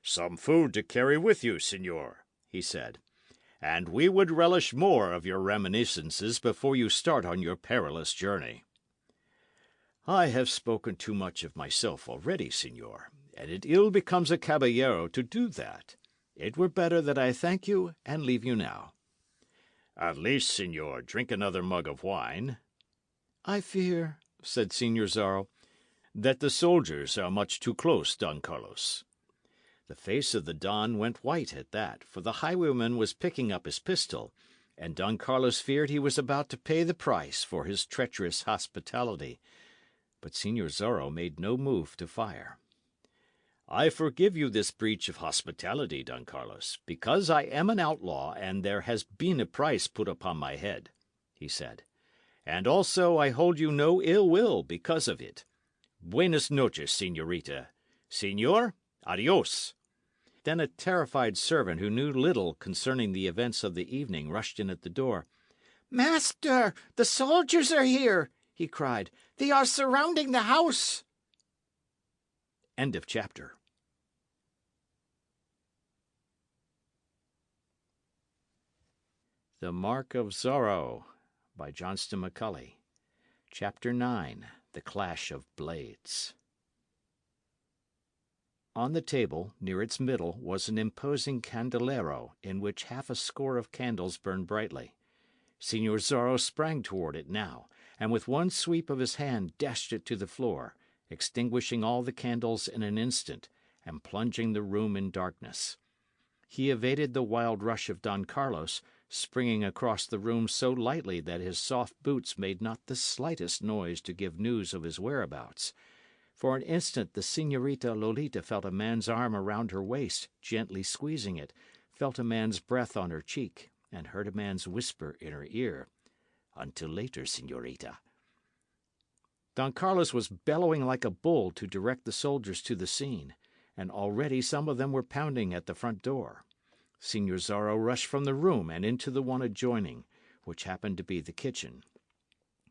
"Some food to carry with you, Signor," he said, "and we would relish more of your reminiscences before you start on your perilous journey." "I have spoken too much of myself already, Signor, and it ill becomes a caballero to do that. It were better that I thank you and leave you now." "At least, Signor, drink another mug of wine." I fear, said Signor Zorro, "that the soldiers are much too close, Don Carlos." The face of the Don went white at that, for the highwayman was picking up his pistol, and Don Carlos feared he was about to pay the price for his treacherous hospitality. But Signor Zorro made no move to fire. "I forgive you this breach of hospitality, Don Carlos, because I am an outlaw and there has been a price put upon my head," he said. "And also I hold you no ill will because of it. Buenas noches, señorita. Señor, adios." Then a terrified servant who knew little concerning the events of the evening rushed in at the door. Master, the soldiers are here, he cried. They are surrounding the house. End of chapter. The Mark of Zorro by Johnston McCulley. Chapter 9. The Clash of Blades. On the table, near its middle, was an imposing candelero in which half a score of candles burned brightly. Signor Zorro sprang toward it now, and with one sweep of his hand dashed it to the floor, extinguishing all the candles in an instant, and plunging the room in darkness. He evaded the wild rush of Don Carlos, springing across the room so lightly that his soft boots made not the slightest noise to give news of his whereabouts. For an instant the Señorita Lolita felt a man's arm around her waist, gently squeezing it, felt a man's breath on her cheek, and heard a man's whisper in her ear. "Until later, Señorita." Don Carlos was bellowing like a bull to direct the soldiers to the scene, and already some of them were pounding at the front door. Signor Zorro rushed from the room and into the one adjoining, which happened to be the kitchen.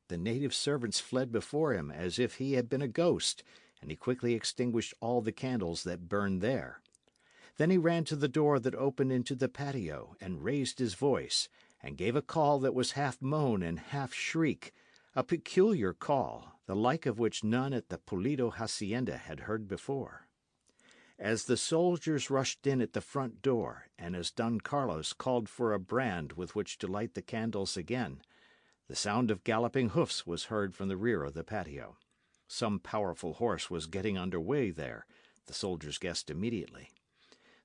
The native servants fled before him as if he had been a ghost, and he quickly extinguished all the candles that burned there. Then he ran to the door that opened into the patio, and raised his voice, and gave a call that was half moan and half shriek, a peculiar call, the like of which none at the Pulido hacienda had heard before. As the soldiers rushed in at the front door, and as Don Carlos called for a brand with which to light the candles again, the sound of galloping hoofs was heard from the rear of the patio. Some powerful horse was getting under way there, the soldiers guessed immediately.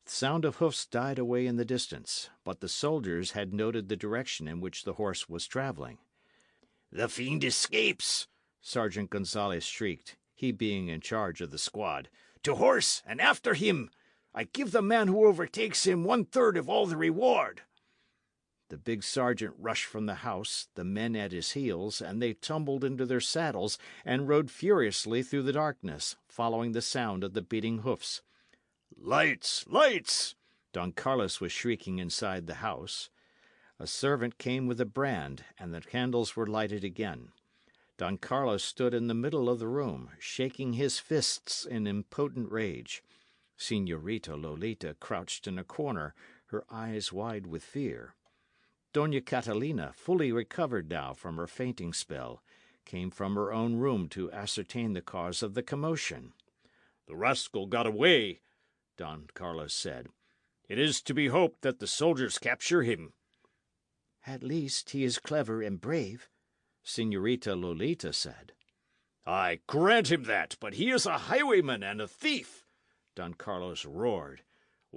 The sound of hoofs died away in the distance, but the soldiers had noted the direction in which the horse was travelling. "The fiend escapes!" Sergeant Gonzalez shrieked, he being in charge of the squad. "To horse, and after him! I give the man who overtakes him 1/3 of all the reward." The big sergeant rushed from the house, the men at his heels, and they tumbled into their saddles and rode furiously through the darkness, following the sound of the beating hoofs. "Lights! Lights!" Don Carlos was shrieking inside the house. A servant came with a brand, and the candles were lighted again. Don Carlos stood in the middle of the room, shaking his fists in impotent rage. Señorita Lolita crouched in a corner, her eyes wide with fear. Doña Catalina, fully recovered now from her fainting spell, came from her own room to ascertain the cause of the commotion. "The rascal got away," Don Carlos said. "It is to be hoped that the soldiers capture him." "At least he is clever and brave," Señorita Lolita said. "I grant him that, but he is a highwayman and a thief," Don Carlos roared.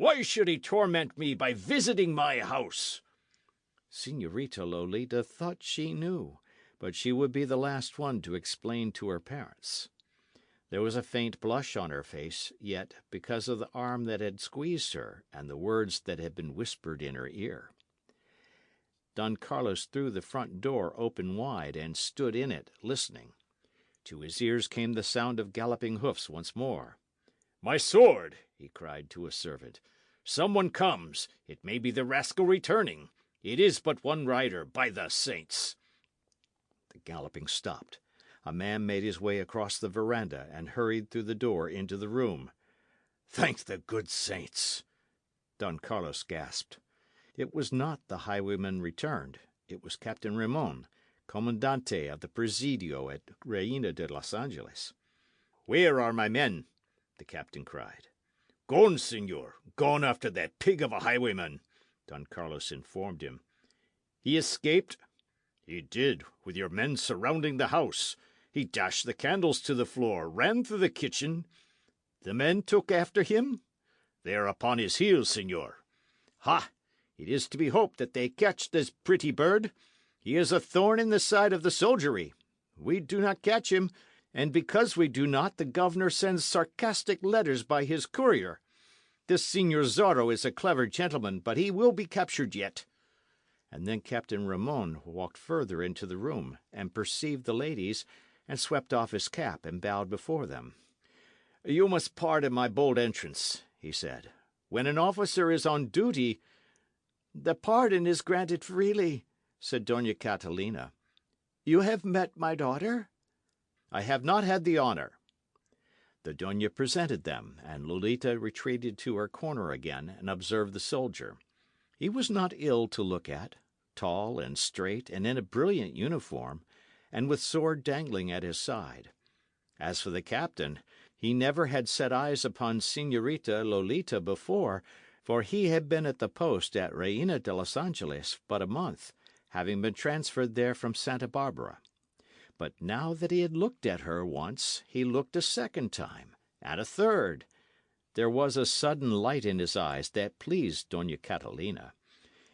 Why should he torment me by visiting my house? Señorita Lolita thought she knew, but she would be the last one to explain to her parents. There was a faint blush on her face, yet because of the arm that had squeezed her and the words that had been whispered in her ear. Don Carlos threw the front door open wide and stood in it, listening. To his ears came the sound of galloping hoofs once more. "My sword!" he cried to a servant. "Someone comes. It may be the rascal returning. It is but one rider, by the saints!" The galloping stopped. A man made his way across the veranda and hurried through the door into the room. "Thank the good saints!" Don Carlos gasped. It was not the highwayman returned. It was Captain Ramon, Comandante of the Presidio at Reina de los Angeles. "Where are my men?" the captain cried. "Gone, señor. Gone after that pig of a highwayman," Don Carlos informed him. "He escaped?" "He did, with your men surrounding the house. He dashed the candles to the floor, ran through the kitchen." "The men took after him?" "They are upon his heels, señor." "Ha! It is to be hoped that they catch this pretty bird. He is a thorn in the side of the soldiery. We do not catch him, and because we do not, the governor sends sarcastic letters by his courier. This Señor Zorro is a clever gentleman, but he will be captured yet." And then Captain Ramon walked further into the room, and perceived the ladies, and swept off his cap and bowed before them. "You must pardon my bold entrance," he said. "When an officer is on duty—" "The pardon is granted freely," said Dona Catalina. "You have met my daughter?" "I have not had the honour." The Dona presented them, and Lolita retreated to her corner again and observed the soldier. He was not ill to look at, tall and straight and in a brilliant uniform, and with sword dangling at his side. As for the captain, he never had set eyes upon Señorita Lolita before, for he had been at the post at Reina de los Angeles but a month, having been transferred there from Santa Barbara. But now that he had looked at her once, he looked a second time, and a third. There was a sudden light in his eyes that pleased Dona Catalina.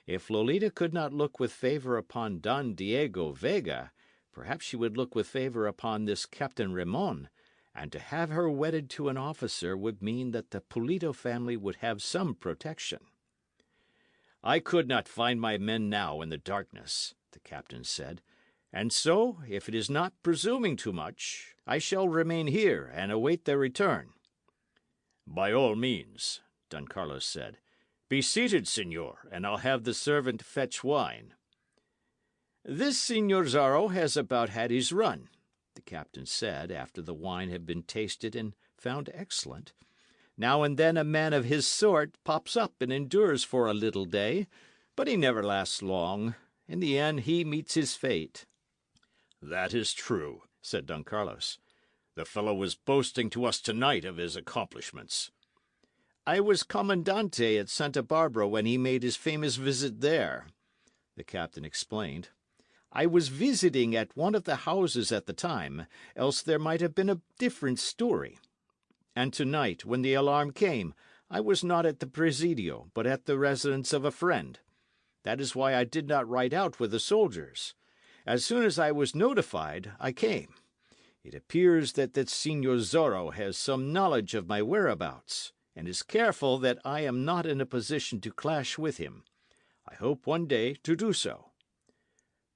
If Lolita could not look with favour upon Don Diego Vega, perhaps she would look with favour upon this Captain Ramon, and to have her wedded to an officer would mean that the Pulido family would have some protection. "I could not find my men now in the darkness," the captain said, "and so, if it is not presuming too much, I shall remain here and await their return." "By all means," Don Carlos said. "Be seated, señor, and I'll have the servant fetch wine." "This Señor Zorro has about had his run," the captain said, after the wine had been tasted and found excellent. "Now and then a man of his sort pops up and endures for a little day, but he never lasts long. In the end he meets his fate." "That is true," said Don Carlos. "The fellow was boasting to us tonight of his accomplishments." "I was commandante at Santa Barbara when he made his famous visit there," the captain explained. "I was visiting at one of the houses at the time, else there might have been a different story. And tonight, when the alarm came, I was not at the Presidio, but at the residence of a friend. That is why I did not ride out with the soldiers. As soon as I was notified, I came. It appears that this Señor Zorro has some knowledge of my whereabouts, and is careful that I am not in a position to clash with him. I hope one day to do so."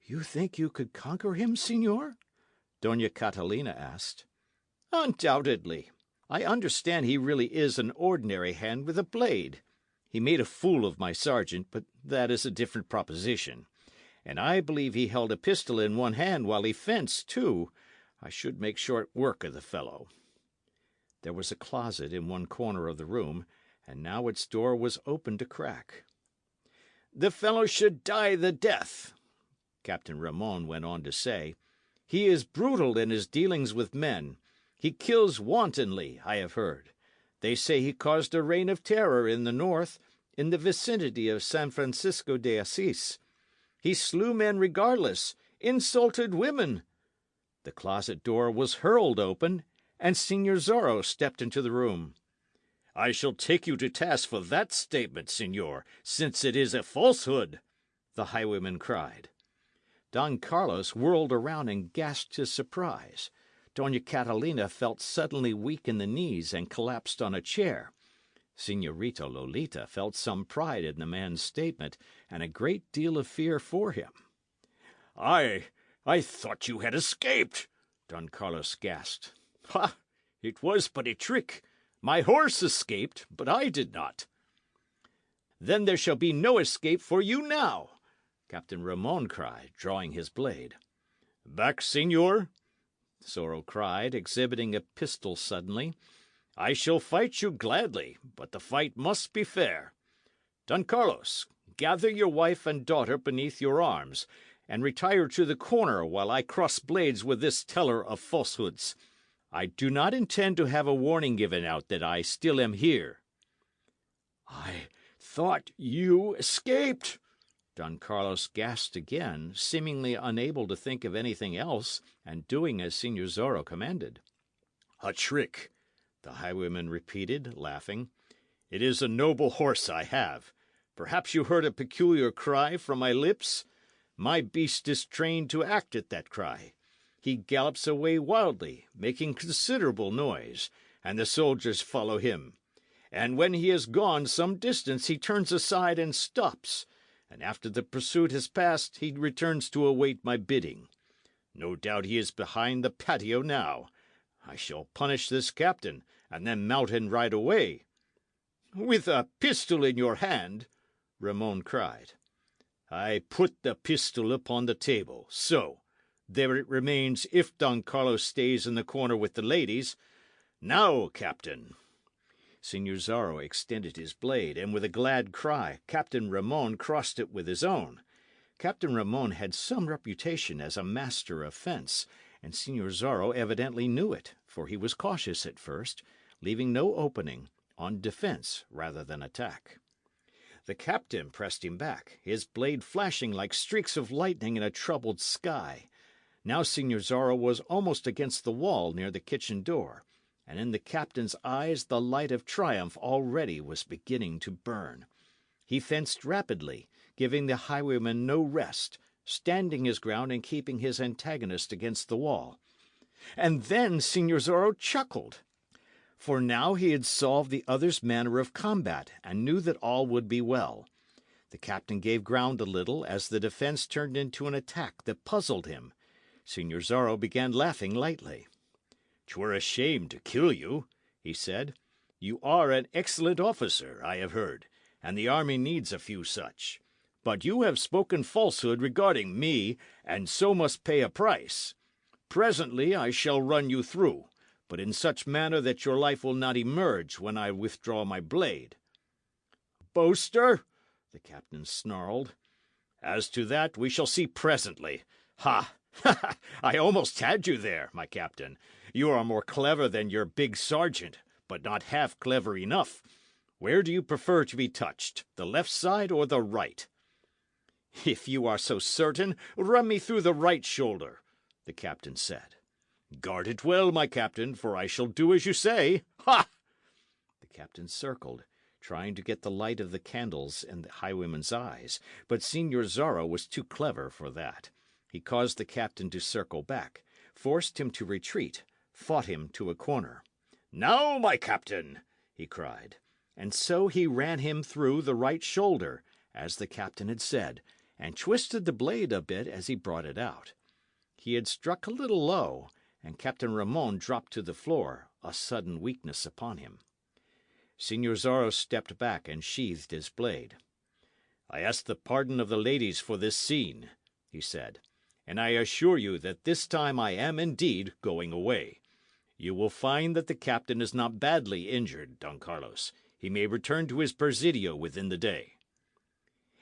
"You think you could conquer him, señor?" Dona Catalina asked. "Undoubtedly. I understand he really is an ordinary hand with a blade. He made a fool of my sergeant, but that is a different proposition. And I believe he held a pistol in one hand while he fenced, too. I should make short work of the fellow." There was a closet in one corner of the room, and now its door was opened a crack. "The fellow should die the death," Captain Ramon went on to say. "He is brutal in his dealings with men. He kills wantonly, I have heard. They say he caused a reign of terror in the north, in the vicinity of San Francisco de Assis. He slew men regardless, insulted women. The closet door was hurled open, and Señor Zorro stepped into the room. I shall take you to task for that statement, señor, since it is a falsehood," the highwayman cried. Don Carlos whirled around and gasped his surprise. Doña Catalina felt suddenly weak in the knees and collapsed on a chair. Señorita Lolita felt some pride in the man's statement and a great deal of fear for him. I thought you had escaped," Don Carlos gasped. "Ha! It was but a trick. My horse escaped, but I did not." "Then there shall be no escape for you now," Captain Ramon cried, drawing his blade. "Back, señor," Zorro cried, exhibiting a pistol suddenly. "I shall fight you gladly, but the fight must be fair. Don Carlos, gather your wife and daughter beneath your arms, and retire to the corner while I cross blades with this teller of falsehoods. I do not intend to have a warning given out that I still am here." "I thought you escaped," Don Carlos gasped again, seemingly unable to think of anything else, and doing as Señor Zorro commanded. "A trick," the highwayman repeated, laughing. "It is a noble horse I have. Perhaps you heard a peculiar cry from my lips? My beast is trained to act at that cry. He gallops away wildly, making considerable noise, and the soldiers follow him. And when he has gone some distance, he turns aside and stops, and after the pursuit has passed, he returns to await my bidding. No doubt he is behind the patio now. I shall punish this captain, and then mount and ride away." "With a pistol in your hand?" Ramon cried. "I put the pistol upon the table, so. There it remains if Don Carlos stays in the corner with the ladies. Now, captain." Señor Zorro extended his blade, and with a glad cry, Captain Ramon crossed it with his own. Captain Ramon had some reputation as a master of fence, and Señor Zorro evidently knew it, for he was cautious at first, leaving no opening, on defence rather than attack. The captain pressed him back, his blade flashing like streaks of lightning in a troubled sky. Now Señor Zorro was almost against the wall near the kitchen door, and in the captain's eyes the light of triumph already was beginning to burn. He fenced rapidly, giving the highwayman no rest, standing his ground and keeping his antagonist against the wall. And then Señor Zorro chuckled. For now he had solved the other's manner of combat, and knew that all would be well. The captain gave ground a little as the defence turned into an attack that puzzled him. Señor Zorro began laughing lightly. "'Twere a shame to kill you," he said. "You are an excellent officer, I have heard, and the army needs a few such. But you have spoken falsehood regarding me, and so must pay a price. Presently I shall run you through, but in such manner that your life will not emerge when I withdraw my blade." "Boaster!" the captain snarled. "As to that, we shall see presently. Ha! Ha! I almost had you there, my captain. You are more clever than your big sergeant, but not half clever enough. Where do you prefer to be touched, the left side or the right?" "If you are so certain, run me through the right shoulder," the captain said. "Guard it well, my captain, for I shall do as you say. Ha!" The captain circled, trying to get the light of the candles in the highwayman's eyes, but Señor Zorro was too clever for that. He caused the captain to circle back, forced him to retreat, fought him to a corner. "Now, my captain!" he cried. And so he ran him through the right shoulder, as the captain had said, and twisted the blade a bit as he brought it out. He had struck a little low, and Captain Ramon dropped to the floor, a sudden weakness upon him. Señor Zorro stepped back and sheathed his blade. "I ask the pardon of the ladies for this scene," he said, "and I assure you that this time I am indeed going away. You will find that the captain is not badly injured, Don Carlos. He may return to his presidio within the day."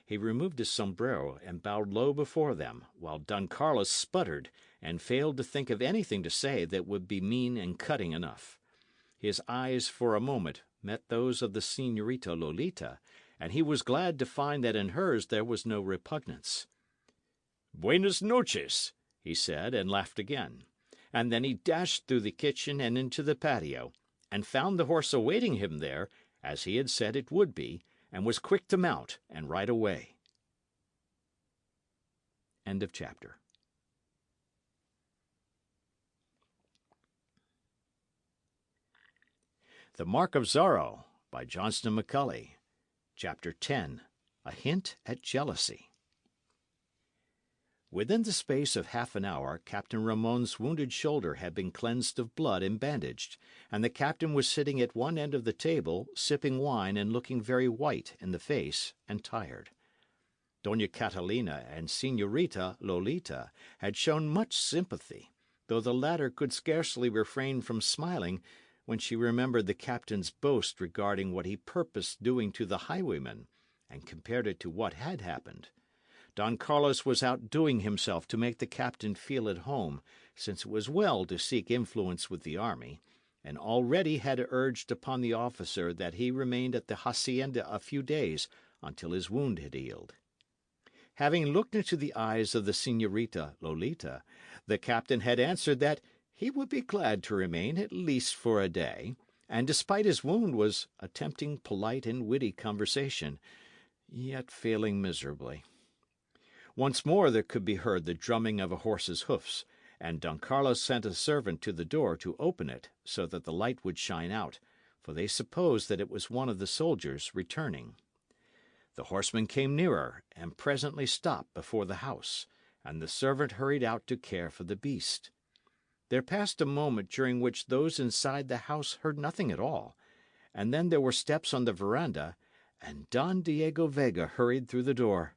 He removed his sombrero and bowed low before them, while Don Carlos sputtered and failed to think of anything to say that would be mean and cutting enough. His eyes for a moment met those of the Señorita Lolita, and he was glad to find that in hers there was no repugnance. "Buenas noches," he said, and laughed again. And then he dashed through the kitchen and into the patio, and found the horse awaiting him there, as he had said it would be, and was quick to mount and ride away. End of chapter. The Mark of Zorro, by Johnston McCulley. Chapter 10. A Hint at Jealousy. Within the space of half an hour, Captain Ramon's wounded shoulder had been cleansed of blood and bandaged, and the captain was sitting at one end of the table, sipping wine and looking very white in the face and tired. Dona Catalina and Señorita Lolita had shown much sympathy, though the latter could scarcely refrain from smiling when she remembered the captain's boast regarding what he purposed doing to the highwayman, and compared it to what had happened. Don Carlos was outdoing himself to make the captain feel at home, since it was well to seek influence with the army, and already had urged upon the officer that he remained at the hacienda a few days until his wound had healed. Having looked into the eyes of the Señorita Lolita, the captain had answered that he would be glad to remain at least for a day, and despite his wound was attempting polite and witty conversation, yet failing miserably. Once more there could be heard the drumming of a horse's hoofs, and Don Carlos sent a servant to the door to open it so that the light would shine out, for they supposed that it was one of the soldiers returning. The horseman came nearer, and presently stopped before the house, and the servant hurried out to care for the beast. There passed a moment during which those inside the house heard nothing at all, and then there were steps on the veranda, and Don Diego Vega hurried through the door.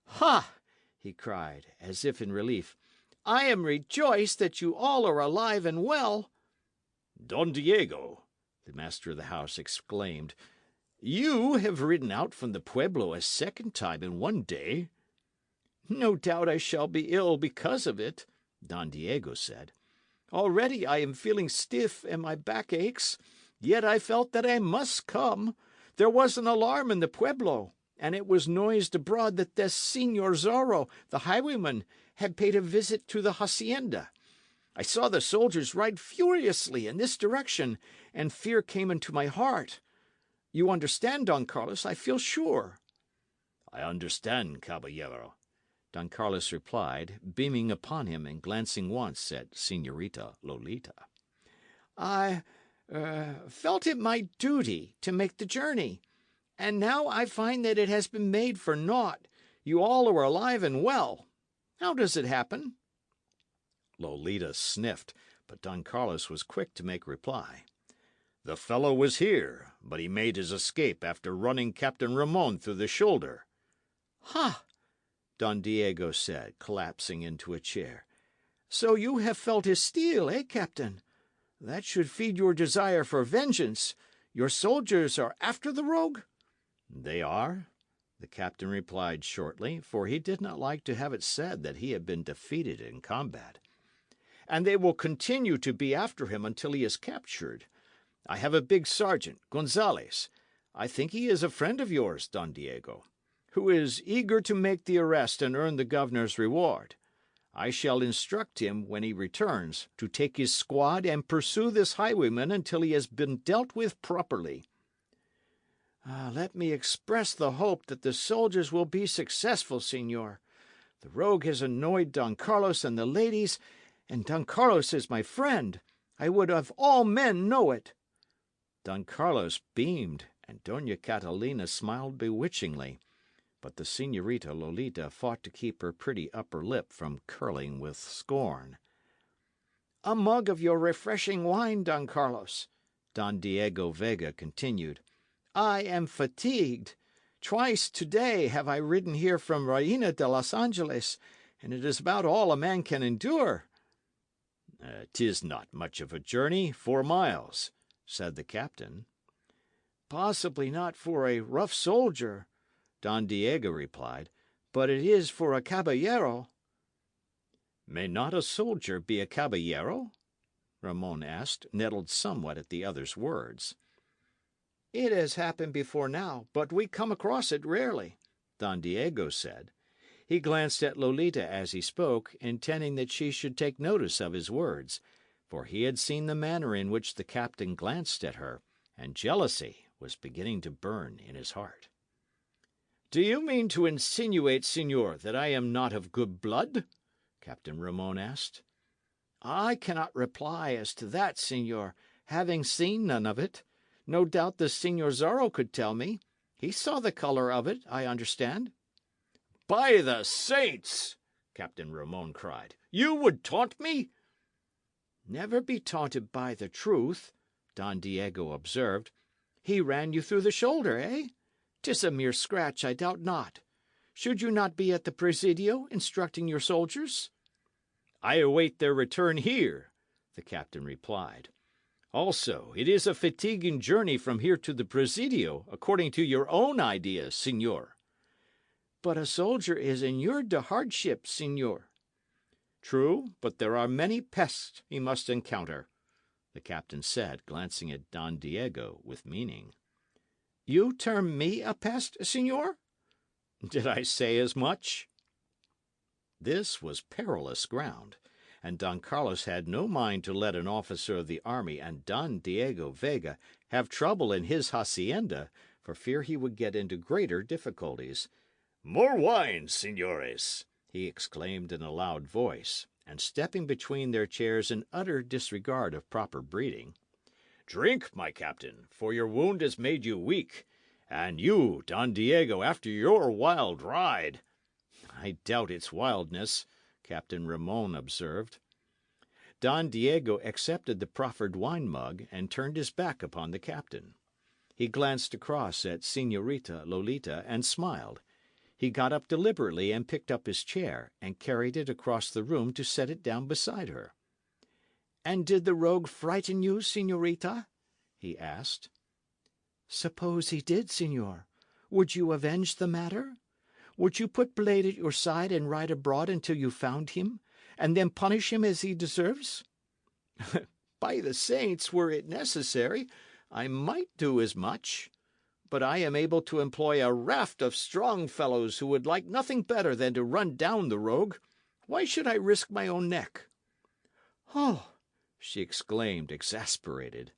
"Ha!" he cried, as if in relief. "I am rejoiced that you all are alive and well." Don Diego, the master of the house exclaimed, "you have ridden out from the pueblo a second time in one day." "No doubt I shall be ill because of it," Don Diego said. "Already I am feeling stiff and my back aches, yet I felt that I must come. There was an alarm in the pueblo, and it was noised abroad that this Señor Zorro, the highwayman, had paid a visit to the hacienda. I saw the soldiers ride furiously in this direction, and fear came into my heart. You understand, Don Carlos, I feel sure." "I understand, caballero," Don Carlos replied, beaming upon him and glancing once at Señorita Lolita. "I felt it my duty to make the journey, and now I find that it has been made for naught. You all are alive and well. How does it happen?" Lolita sniffed, but Don Carlos was quick to make reply. "The fellow was here, but he made his escape after running Captain Ramon through the shoulder." "Ha!" Don Diego said, collapsing into a chair. "So you have felt his steel, eh, Captain? That should feed your desire for vengeance. Your soldiers are after the rogue?" "They are," the captain replied shortly, for he did not like to have it said that he had been defeated in combat. "And they will continue to be after him until he is captured. I have a big sergeant, Gonzales. I think he is a friend of yours, Don Diego, who is eager to make the arrest and earn the governor's reward. I shall instruct him, when he returns, to take his squad and pursue this highwayman until he has been dealt with properly. Let me express the hope that the soldiers will be successful, señor. The rogue has annoyed Don Carlos and the ladies, and Don Carlos is my friend. I would have all men know it." Don Carlos beamed, and Dona Catalina smiled bewitchingly, but the Señorita Lolita fought to keep her pretty upper lip from curling with scorn. "A mug of your refreshing wine, Don Carlos," Don Diego Vega continued. "I am fatigued. Twice today have I ridden here from Reina de los Angeles, and it is about all a man can endure." "'Tis not much of a journey, 4 miles," said the captain. "Possibly not for a rough soldier," Don Diego replied, "but it is for a caballero." "May not a soldier be a caballero?" Ramon asked, nettled somewhat at the other's words. "It has happened before now, but we come across it rarely," Don Diego said. He glanced at Lolita as he spoke, intending that she should take notice of his words, for he had seen the manner in which the captain glanced at her, and jealousy was beginning to burn in his heart. "Do you mean to insinuate, Signor, that I am not of good blood?" Captain Ramon asked. I cannot reply as to that, Signor, having seen none of it. No doubt the Signor Zorro could tell me. He saw the colour of it, I understand. "By the saints!" Captain Ramon cried. "You would taunt me?" Never be taunted by the truth, Don Diego observed. He ran you through the shoulder, eh? 'Tis a mere scratch, I doubt not. Should you not be at the Presidio, instructing your soldiers? "I await their return here," the captain replied. "Also, it is a fatiguing journey from here to the Presidio, according to your own ideas, Signor." But a soldier is inured to hardship, Signor. "True, but there are many pests he must encounter," the captain said, glancing at Don Diego with meaning. You term me a pest, Signor? "Did I say as much?" This was perilous ground, and Don Carlos had no mind to let an officer of the army and Don Diego Vega have trouble in his hacienda, for fear he would get into greater difficulties. "More wine, signores!" he exclaimed in a loud voice, and stepping between their chairs in utter disregard of proper breeding. "Drink, my captain, for your wound has made you weak. And you, Don Diego, after your wild ride." "I doubt its wildness," Captain Ramon observed. Don Diego accepted the proffered wine mug, and turned his back upon the captain. He glanced across at Señorita Lolita and smiled. He got up deliberately and picked up his chair, and carried it across the room to set it down beside her. "And did the rogue frighten you, Señorita?" he asked. "Suppose he did, Signor. Would you avenge the matter? Would you put blade at your side and ride abroad until you found him, and then punish him as he deserves?" "By the saints, were it necessary, I might do as much. But I am able to employ a raft of strong fellows who would like nothing better than to run down the rogue. Why should I risk my own neck?" "Oh!" she exclaimed, exasperated.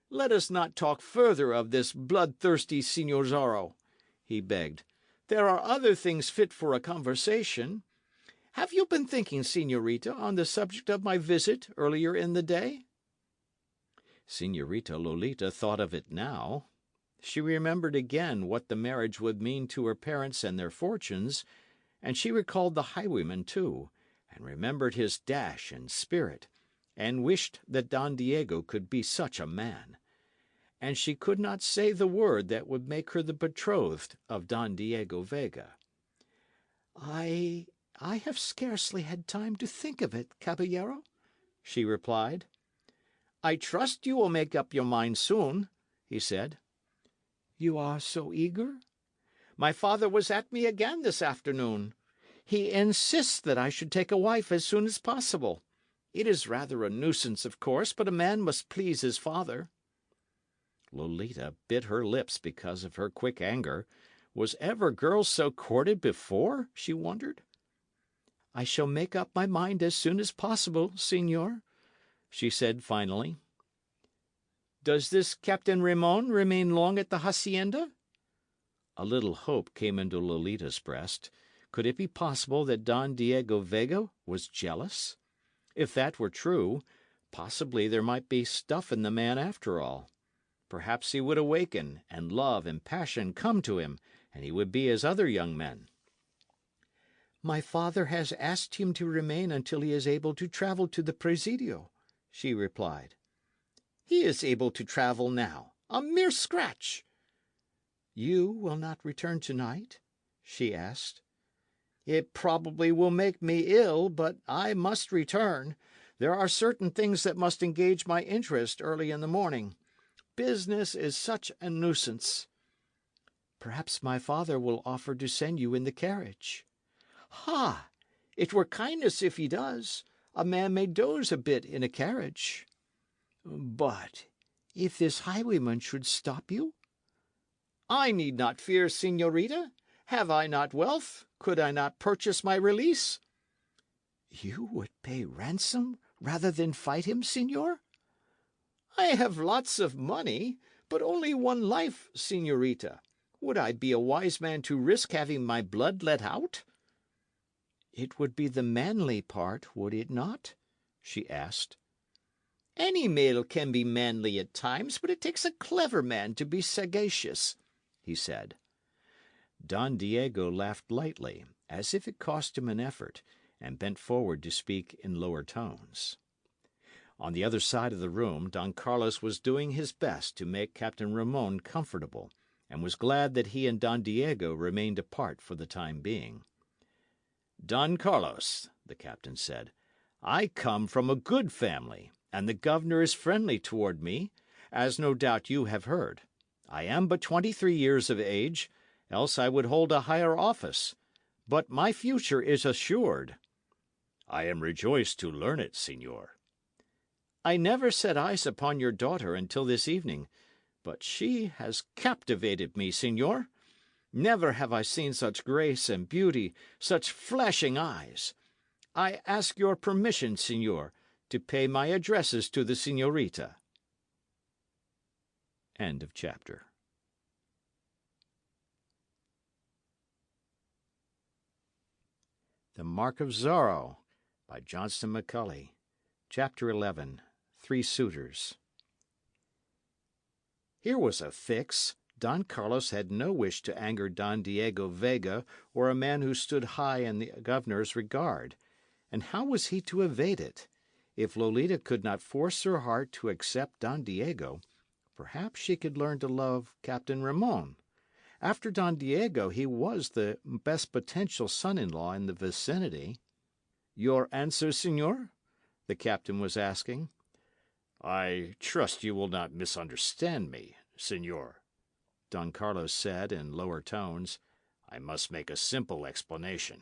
"Let us not talk further of this bloodthirsty Signor Zorro," he begged. "There are other things fit for a conversation. Have you been thinking, Señorita, on the subject of my visit earlier in the day?" Señorita Lolita thought of it now. She remembered again what the marriage would mean to her parents and their fortunes, and she recalled the highwayman too, and remembered his dash and spirit, and wished that Don Diego could be such a man. And she could not say the word that would make her the betrothed of Don Diego Vega. I have scarcely had time to think of it, caballero," she replied. "I trust you will make up your mind soon," he said. "You are so eager?" "My father was at me again this afternoon. He insists that I should take a wife as soon as possible. It is rather a nuisance, of course, but a man must please his father." Lolita bit her lips because of her quick anger. Was ever girl so courted before, she wondered? "I shall make up my mind as soon as possible, Signor," she said finally. "Does this Captain Ramon remain long at the hacienda?" A little hope came into Lolita's breast. Could it be possible that Don Diego Vega was jealous? If that were true, possibly there might be stuff in the man after all. Perhaps he would awaken, and love and passion come to him, and he would be as other young men. "My father has asked him to remain until he is able to travel to the Presidio," she replied. "He is able to travel now. A mere scratch." "You will not return tonight?" she asked. "It probably will make me ill, but I must return. There are certain things that must engage my interest early in the morning. Business is such a nuisance." "Perhaps my father will offer to send you in the carriage." "Ha! It were kindness if he does. A man may doze a bit in a carriage." "But if this highwayman should stop you?" "I need not fear, señorita. Have I not wealth? Could I not purchase my release?" "You would pay ransom? rather than fight him, señor? I have lots of money, but only one life, señorita. Would I be a wise man to risk having my blood let out? It would be the manly part, would it not? She asked. Any male can be manly at times, but it takes a clever man to be sagacious, he said. Don Diego laughed lightly, as if it cost him an effort, and bent forward to speak in lower tones. On the other side of the room, Don Carlos was doing his best to make Captain Ramon comfortable, and was glad that he and Don Diego remained apart for the time being. Don Carlos, the captain said, I come from a good family, and the governor is friendly toward me, as no doubt you have heard. I am but 23 years of age, else I would hold a higher office, but my future is assured. I am rejoiced to learn it, señor. I never set eyes upon your daughter until this evening, but she has captivated me, señor. Never have I seen such grace and beauty, such flashing eyes. I ask your permission, señor, to pay my addresses to the señorita. End of chapter. The Mark of Zorro, by Johnston McCulley. Chapter 11. 3 Suitors. Here was a fix. Don Carlos had no wish to anger Don Diego Vega or a man who stood high in the governor's regard. And how was he to evade it? If Lolita could not force her heart to accept Don Diego, perhaps she could learn to love Captain Ramon. After Don Diego, he was the best potential son-in-law in the vicinity. Your answer, señor? The captain was asking. I trust you will not misunderstand me, señor, Don Carlos said in lower tones. I must make a simple explanation.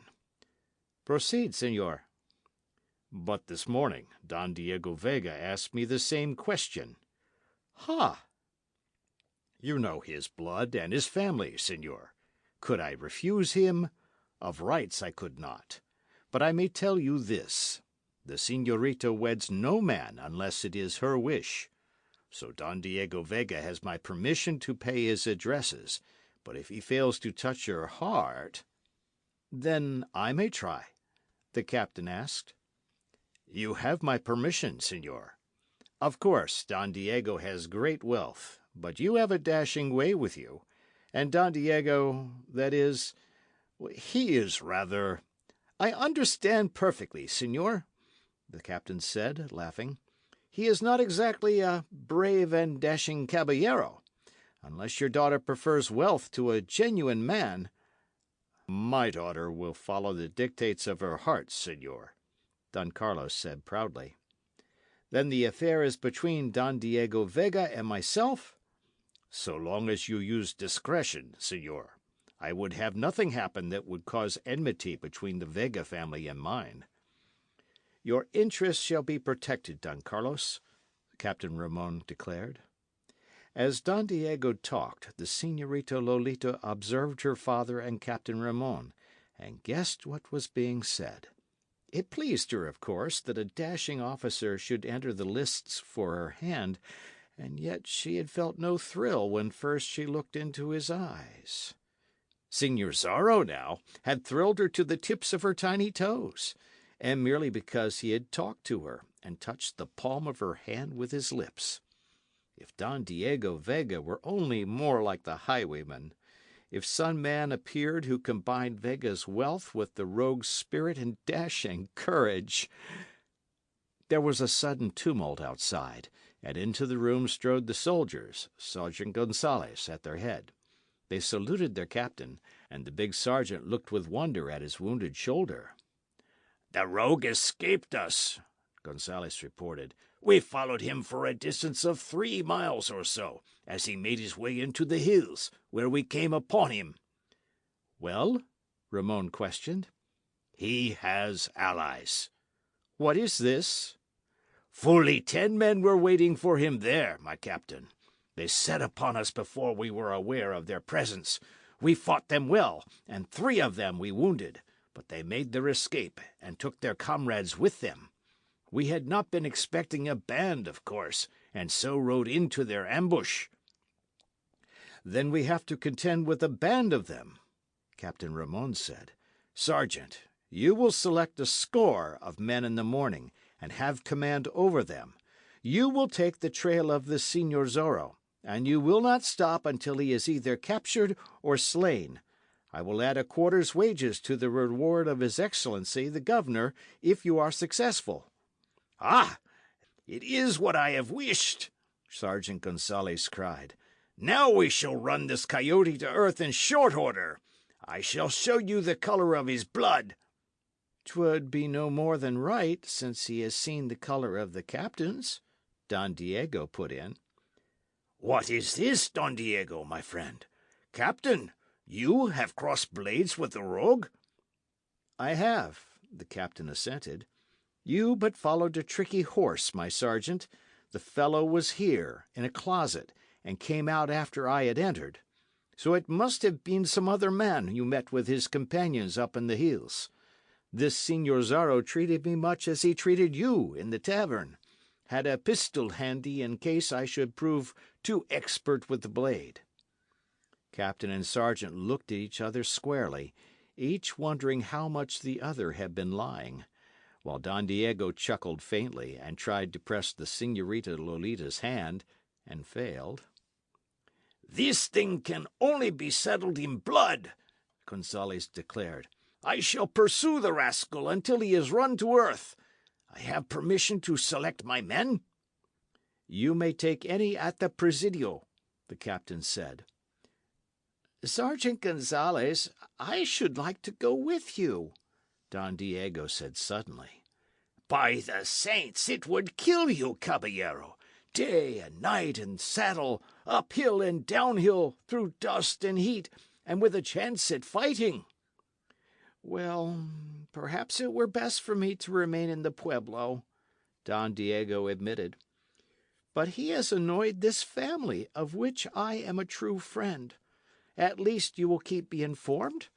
Proceed, señor. But this morning Don Diego Vega asked me the same question. Ha! You know his blood and his family, señor. Could I refuse him? Of rights I could not. But I may tell you this. The señorita weds no man unless it is her wish. So Don Diego Vega has my permission to pay his addresses, but if he fails to touch your heart— Then I may try? The captain asked. You have my permission, señor. Of course, Don Diego has great wealth, but you have a dashing way with you, and Don Diego, that is, he is rather— I understand perfectly, señor, the captain said, laughing. He is not exactly a brave and dashing caballero. Unless your daughter prefers wealth to a genuine man— My daughter will follow the dictates of her heart, señor, Don Carlos said proudly. Then the affair is between Don Diego Vega and myself? So long as you use discretion, señor. I would have nothing happen that would cause enmity between the Vega family and mine. Your interests shall be protected, Don Carlos, Captain Ramon declared. As Don Diego talked, the Señorita Lolita observed her father and Captain Ramon, and guessed what was being said. It pleased her, of course, that a dashing officer should enter the lists for her hand, and yet she had felt no thrill when first she looked into his eyes. Señor Zorro, now, had thrilled her to the tips of her tiny toes, and merely because he had talked to her and touched the palm of her hand with his lips. If Don Diego Vega were only more like the highwayman, if some man appeared who combined Vega's wealth with the rogue's spirit and dashing courage— There was a sudden tumult outside, and into the room strode the soldiers, Sergeant Gonzalez at their head. They saluted their captain, and the big sergeant looked with wonder at his wounded shoulder. "The rogue escaped us," Gonzalez reported. "We followed him for a distance of 3 miles or so, as he made his way into the hills, where we came upon him." "Well?" Ramon questioned. "He has allies." "What is this?" "Fully 10 men were waiting for him there, my captain. They set upon us before we were aware of their presence. We fought them well, and 3 of them we wounded, but they made their escape and took their comrades with them. We had not been expecting a band, of course, and so rode into their ambush." "Then we have to contend with a band of them," Captain Ramon said. "Sergeant, you will select a score of men in the morning, and have command over them. You will take the trail of the Señor Zorro, and you will not stop until he is either captured or slain. I will add a quarter's wages to the reward of His Excellency the Governor if you are successful." "Ah, it is what I have wished!" Sergeant Gonzalez cried. "Now we shall run this coyote to earth in short order. I shall show you the colour of his blood." "'Twould be no more than right, since he has seen the colour of the captain's," Don Diego put in. "What is this, Don Diego, my friend? Captain, you have crossed blades with the rogue?" "I have," the captain assented. "You but followed a tricky horse, my sergeant. The fellow was here, in a closet, and came out after I had entered. So it must have been some other man you met with his companions up in the hills. This Señor Zorro treated me much as he treated you in the tavern. Had a pistol handy in case I should prove too expert with the blade." Captain and sergeant looked at each other squarely, each wondering how much the other had been lying, while Don Diego chuckled faintly and tried to press the Señorita Lolita's hand, and failed. "This thing can only be settled in blood," Gonzalez declared. "I shall pursue the rascal until he is run to earth. I have permission to select my men?" "You may take any at the Presidio," the captain said. "Sergeant Gonzalez, I should like to go with you," Don Diego said suddenly. "By the saints, it would kill you, caballero. Day and night in saddle, uphill and downhill, through dust and heat, and with a chance at fighting." "Well, perhaps it were best for me to remain in the pueblo," Don Diego admitted. "But he has annoyed this family, of which I am a true friend. At least you will keep me informed?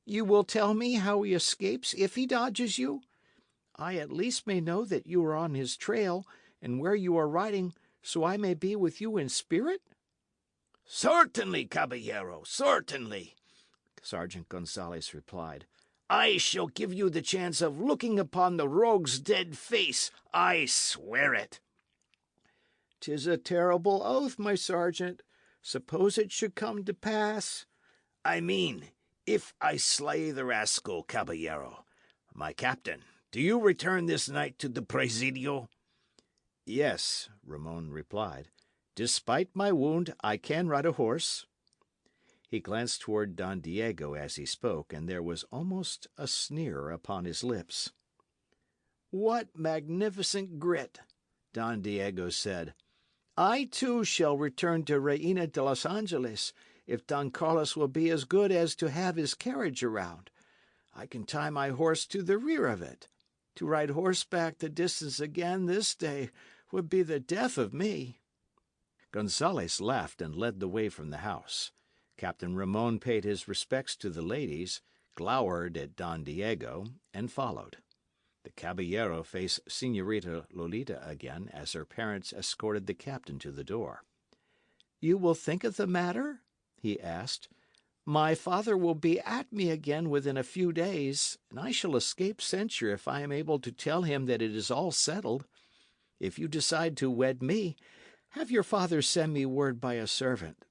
You will tell me how he escapes if he dodges you? I at least may know that you are on his trail, and where you are riding, so I may be with you in spirit?" "Certainly, caballero, certainly," Sergeant Gonzalez replied. "I shall give you the chance of looking upon the rogue's dead face. I swear it." "'Tis a terrible oath, my sergeant. Suppose it should come to pass." "I mean, if I slay the rascal, caballero. My captain, do you return this night to the Presidio?" "Yes," Ramon replied. "Despite my wound, I can ride a horse." He glanced toward Don Diego as he spoke, and there was almost a sneer upon his lips. "What magnificent grit!" Don Diego said. "I too shall return to Reina de los Angeles, if Don Carlos will be as good as to have his carriage around. I can tie my horse to the rear of it. To ride horseback the distance again this day would be the death of me." Gonzalez laughed and led the way from the house. Captain Ramon paid his respects to the ladies, glowered at Don Diego, and followed. The caballero faced Señorita Lolita again as her parents escorted the captain to the door. "You will think of the matter?" he asked. "My father will be at me again within a few days, and I shall escape censure if I am able to tell him that it is all settled. If you decide to wed me, have your father send me word by a servant.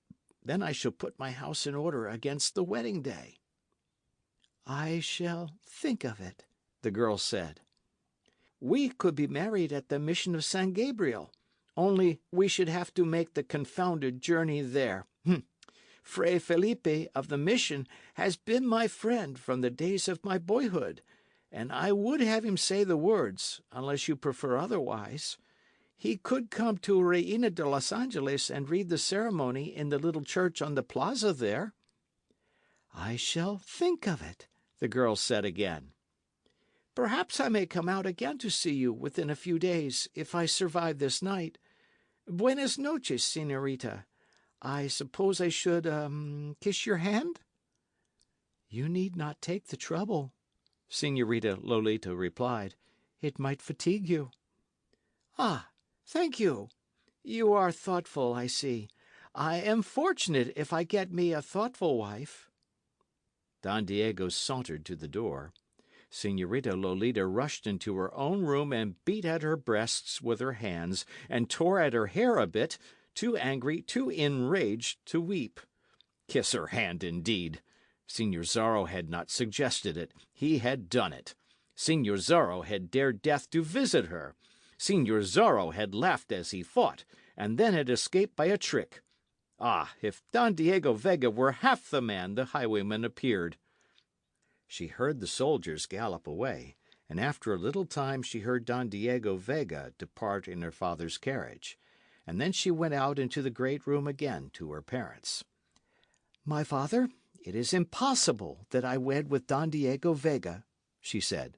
Then I shall put my house in order against the wedding day." "I shall think of it," the girl said. "We could be married at the mission of San Gabriel, only we should have to make the confounded journey there. Fray Felipe of the mission has been my friend from the days of my boyhood, and I would have him say the words, unless you prefer otherwise. He could come to Reina de los Angeles and read the ceremony in the little church on the plaza there." "I shall think of it," the girl said again. "Perhaps I may come out again to see you within a few days, if I survive this night. Buenas noches, señorita. I suppose I should, kiss your hand?" "You need not take the trouble," Señorita Lolita replied. "It might fatigue you." Ah, thank you. You are thoughtful, I see. I am fortunate if I get me a thoughtful wife. Don Diego sauntered to the door. Señorita Lolita rushed into her own room and beat at her breasts with her hands, and tore at her hair a bit, too angry, too enraged to weep. Kiss her hand, indeed! Señor Zorro had not suggested it. He had done it. Señor Zorro had dared death to visit her. Señor Zorro had laughed as he fought, and then had escaped by a trick. Ah, if Don Diego Vega were half the man the highwayman appeared! She heard the soldiers gallop away, and after a little time she heard Don Diego Vega depart in her father's carriage, and then she went out into the great room again to her parents. My father, it is impossible that I wed with Don Diego Vega, she said.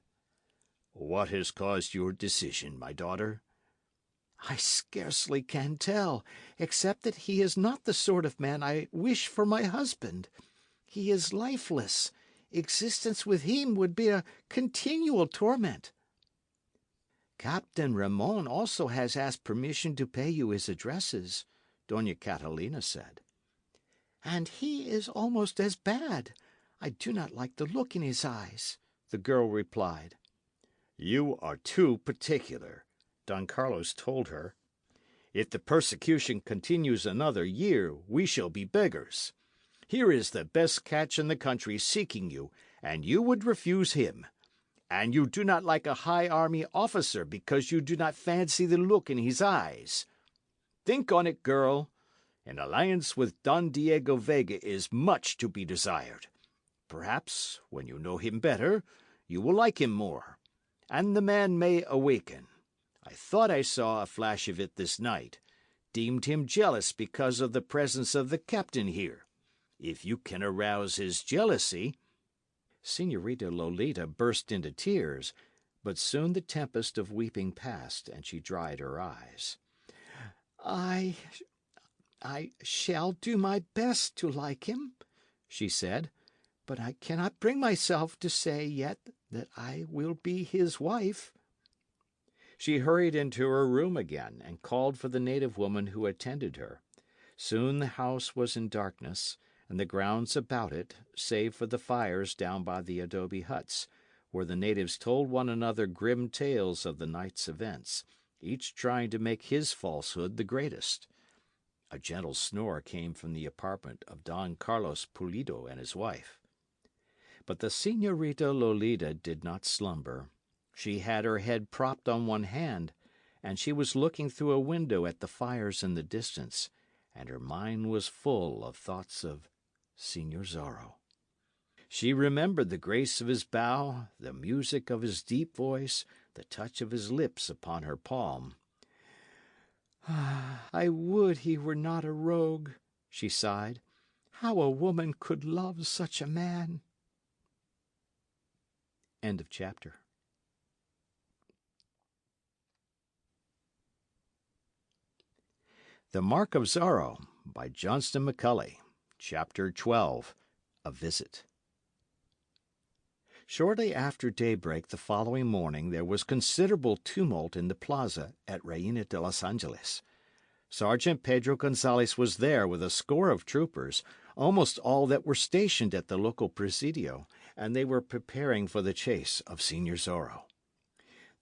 What has caused your decision, my daughter? I scarcely can tell, except that he is not the sort of man I wish for my husband. He is lifeless. Existence with him would be a continual torment. Captain Ramon also has asked permission to pay you his addresses, Dona Catalina said. And he is almost as bad. I do not like the look in his eyes, the girl replied. You are too particular, Don Carlos told her. If the persecution continues another year, we shall be beggars. Here is the best catch in the country seeking you, and you would refuse him. And you do not like a high army officer because you do not fancy the look in his eyes. Think on it, girl. An alliance with Don Diego Vega is much to be desired. Perhaps, when you know him better, you will like him more, and the man may awaken. I thought I saw a flash of it this night, deemed him jealous because of the presence of the captain here. If you can arouse his jealousy—" Señorita Lolita burst into tears, but soon the tempest of weeping passed, and she dried her eyes. I shall do my best to like him, she said, but I cannot bring myself to say yet that I will be his wife. She hurried into her room again, and called for the native woman who attended her. Soon the house was in darkness, and the grounds about it, save for the fires down by the adobe huts, where the natives told one another grim tales of the night's events, each trying to make his falsehood the greatest. A gentle snore came from the apartment of Don Carlos Pulido and his wife. But the Señorita Lolita did not slumber. She had her head propped on one hand, and she was looking through a window at the fires in the distance, and her mind was full of thoughts of Señor Zorro. She remembered the grace of his bow, the music of his deep voice, the touch of his lips upon her palm. I would he were not a rogue, she sighed. How a woman could love such a man. End of chapter. The Mark of Zorro by Johnston McCulley. Chapter 12. A Visit. Shortly after daybreak the following morning there was considerable tumult in the plaza at Reina de los Angeles. Sergeant Pedro Gonzalez was there with a score of troopers, almost all that were stationed at the local presidio, and they were preparing for the chase of Señor Zorro.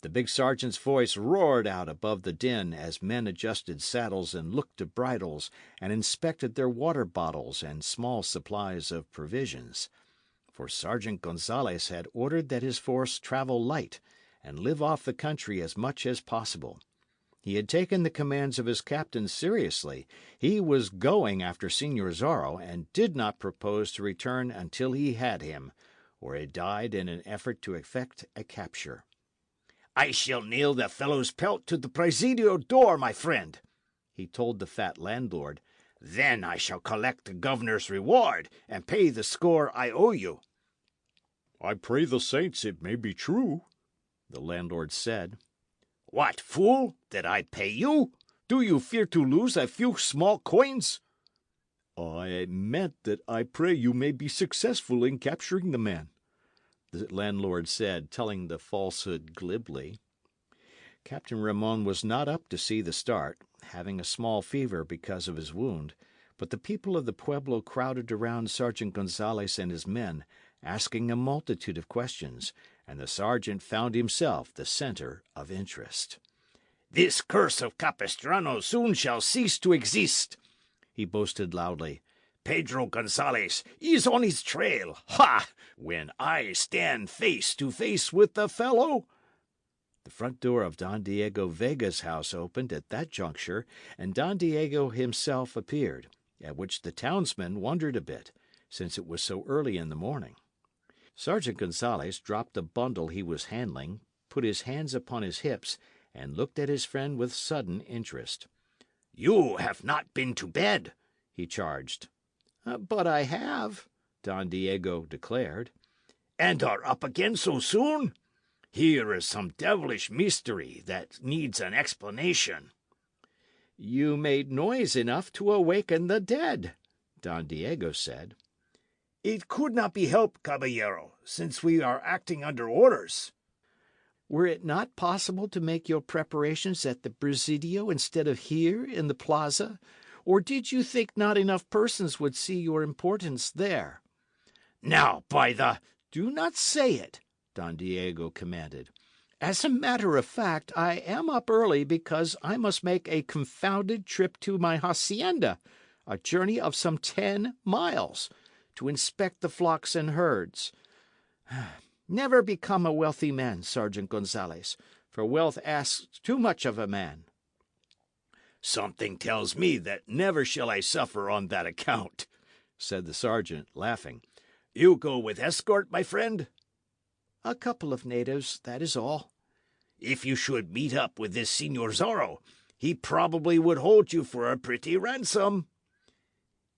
The big sergeant's voice roared out above the din as men adjusted saddles and looked to bridles and inspected their water bottles and small supplies of provisions. For Sergeant Gonzalez had ordered that his force travel light and live off the country as much as possible. He had taken the commands of his captain seriously. He was going after Señor Zorro, and did not propose to return until he had him, or had died in an effort to effect a capture. I shall nail the fellow's pelt to the presidio door, my friend, he told the fat landlord. Then I shall collect the governor's reward, and pay the score I owe you. I pray the saints it may be true, the landlord said. What, fool? Did I pay you? Do you fear to lose a few small coins? I meant that I pray you may be successful in capturing the man, the landlord said, telling the falsehood glibly. Captain Ramon was not up to see the start, having a small fever because of his wound, but the people of the pueblo crowded around Sergeant Gonzales and his men, asking a multitude of questions, and the sergeant found himself the centre of interest. "This curse of Capistrano soon shall cease to exist," he boasted loudly. "Pedro Gonzales is on his trail. Ha! When I stand face to face with the fellow—" The front door of Don Diego Vega's house opened at that juncture, and Don Diego himself appeared, at which the townsmen wondered a bit, since it was so early in the morning. Sergeant Gonzales dropped a bundle he was handling, put his hands upon his hips, and looked at his friend with sudden interest. "You have not been to bed," he charged. But I have, Don Diego declared. "And are up again so soon? Here is some devilish mystery that needs an explanation." You made noise enough to awaken the dead, Don Diego said. "It could not be helped, caballero, since we are acting under orders." Were it not possible to make your preparations at the Presidio instead of here in the plaza? Or did you think not enough persons would see your importance there? "Now, by the—" "Do not say it," Don Diego commanded. "As a matter of fact, I am up early because I must make a confounded trip to my hacienda, a journey of some 10 miles, to inspect the flocks and herds. Never become a wealthy man, Sergeant Gonzales, for wealth asks too much of a man." "Something tells me that never shall I suffer on that account," said the sergeant, laughing. "You go with escort, my friend?" "A couple of natives, that is all." "If you should meet up with this Señor Zorro, he probably would hold you for a pretty ransom."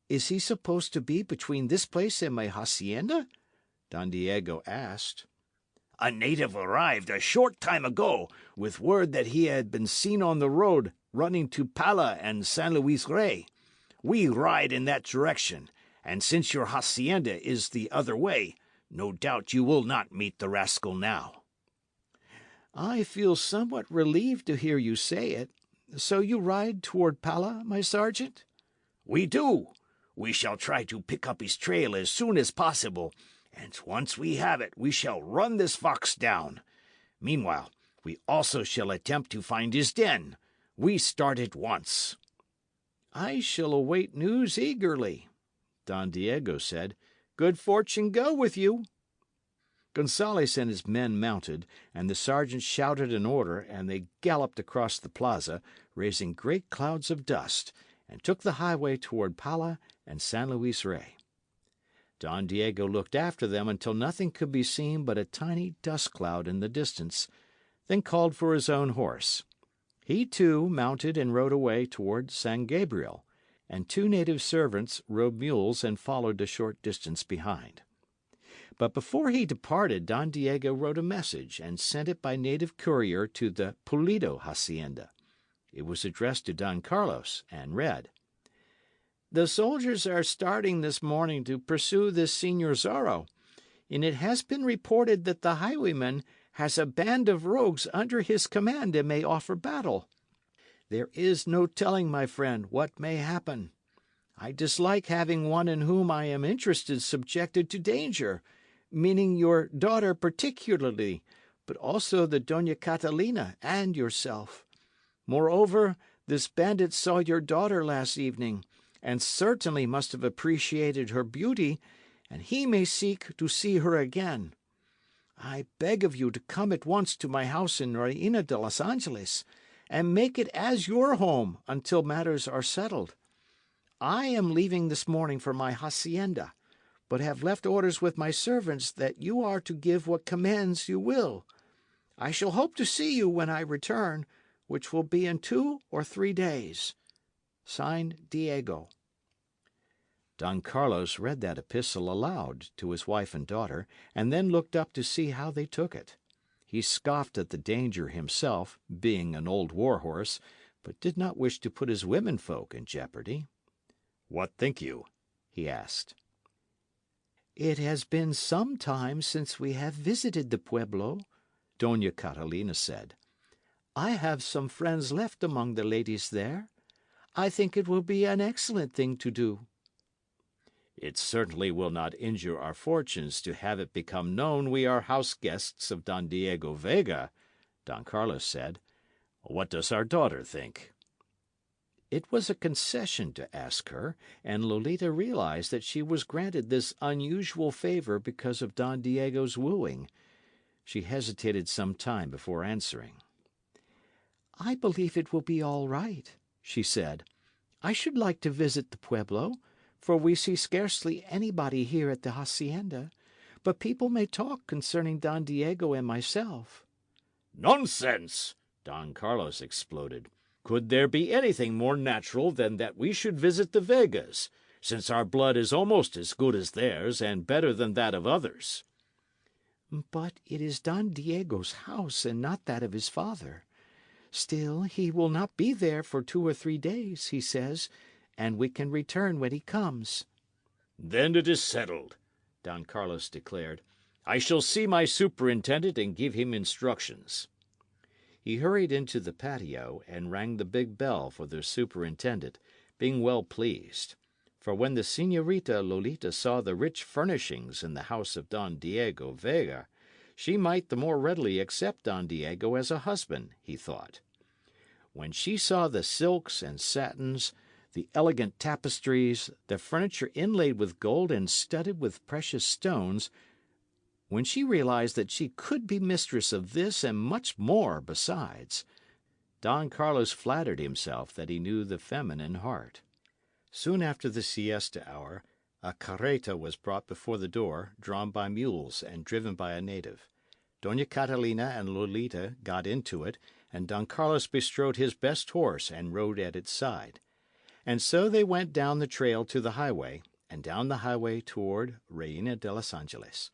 "Is he supposed to be between this place and my hacienda?" Don Diego asked. "A native arrived a short time ago with word that he had been seen on the road running to Pala and San Luis Rey. We ride in that direction, and since your hacienda is the other way, no doubt you will not meet the rascal now." "I feel somewhat relieved to hear you say it. So you ride toward Pala, my sergeant?" "We do. We shall try to pick up his trail as soon as possible, and once we have it, we shall run this fox down. Meanwhile, we also shall attempt to find his den. We start at once." "I shall await news eagerly," Don Diego said. "Good fortune go with you." Gonzales and his men mounted, and the sergeant shouted an order, and they galloped across the plaza, raising great clouds of dust, and took the highway toward Pala and San Luis Rey. Don Diego looked after them until nothing could be seen but a tiny dust cloud in the distance, then called for his own horse. He, too, mounted and rode away toward San Gabriel, and 2 native servants rode mules and followed a short distance behind. But before he departed, Don Diego wrote a message and sent it by native courier to the Pulido hacienda. It was addressed to Don Carlos, and read: "The soldiers are starting this morning to pursue this Señor Zorro, and it has been reported that the highwayman has a band of rogues under his command and may offer battle. There is no telling, my friend, what may happen. I dislike having one in whom I am interested subjected to danger, meaning your daughter particularly, but also the Dona Catalina and yourself. Moreover, this bandit saw your daughter last evening, and certainly must have appreciated her beauty, and he may seek to see her again. I beg of you to come at once to my house in Reina de los Angeles, and make it as your home until matters are settled. I am leaving this morning for my hacienda, but have left orders with my servants that you are to give what commands you will. I shall hope to see you when I return, which will be in 2 or 3 days. Signed, Diego." Don Carlos read that epistle aloud to his wife and daughter, and then looked up to see how they took it. He scoffed at the danger himself, being an old war horse, but did not wish to put his womenfolk in jeopardy. "What think you?" he asked. "It has been some time since we have visited the pueblo," Dona Catalina said. I have some friends left among the ladies there. I think it will be an excellent thing to do." "It certainly will not injure our fortunes to have it become known we are house guests of Don Diego Vega," Don Carlos said. "What does our daughter think?" It was a concession to ask her, and Lolita realized that she was granted this unusual favour because of Don Diego's wooing. She hesitated some time before answering. "I believe it will be all right," she said. "I should like to visit the pueblo, for we see scarcely anybody here at the hacienda, but people may talk concerning Don Diego and myself." "Nonsense!" Don Carlos exploded. "Could there be anything more natural than that we should visit the Vegas, since our blood is almost as good as theirs and better than that of others?" "But it is Don Diego's house and not that of his father. Still, he will not be there for 2 or 3 days, he says, and we can return when he comes." "Then it is settled," Don Carlos declared. "I shall see my superintendent and give him instructions." He hurried into the patio and rang the big bell for the superintendent, being well pleased. For when the Señorita Lolita saw the rich furnishings in the house of Don Diego Vega, she might the more readily accept Don Diego as a husband, he thought. When she saw the silks and satins, the elegant tapestries, the furniture inlaid with gold and studded with precious stones, when she realized that she could be mistress of this and much more besides, Don Carlos flattered himself that he knew the feminine heart. Soon after the siesta hour, a carreta was brought before the door, drawn by mules and driven by a native. Dona Catalina and Lolita got into it, and Don Carlos bestrode his best horse and rode at its side. And so they went down the trail to the highway, and down the highway toward Reina de los Angeles.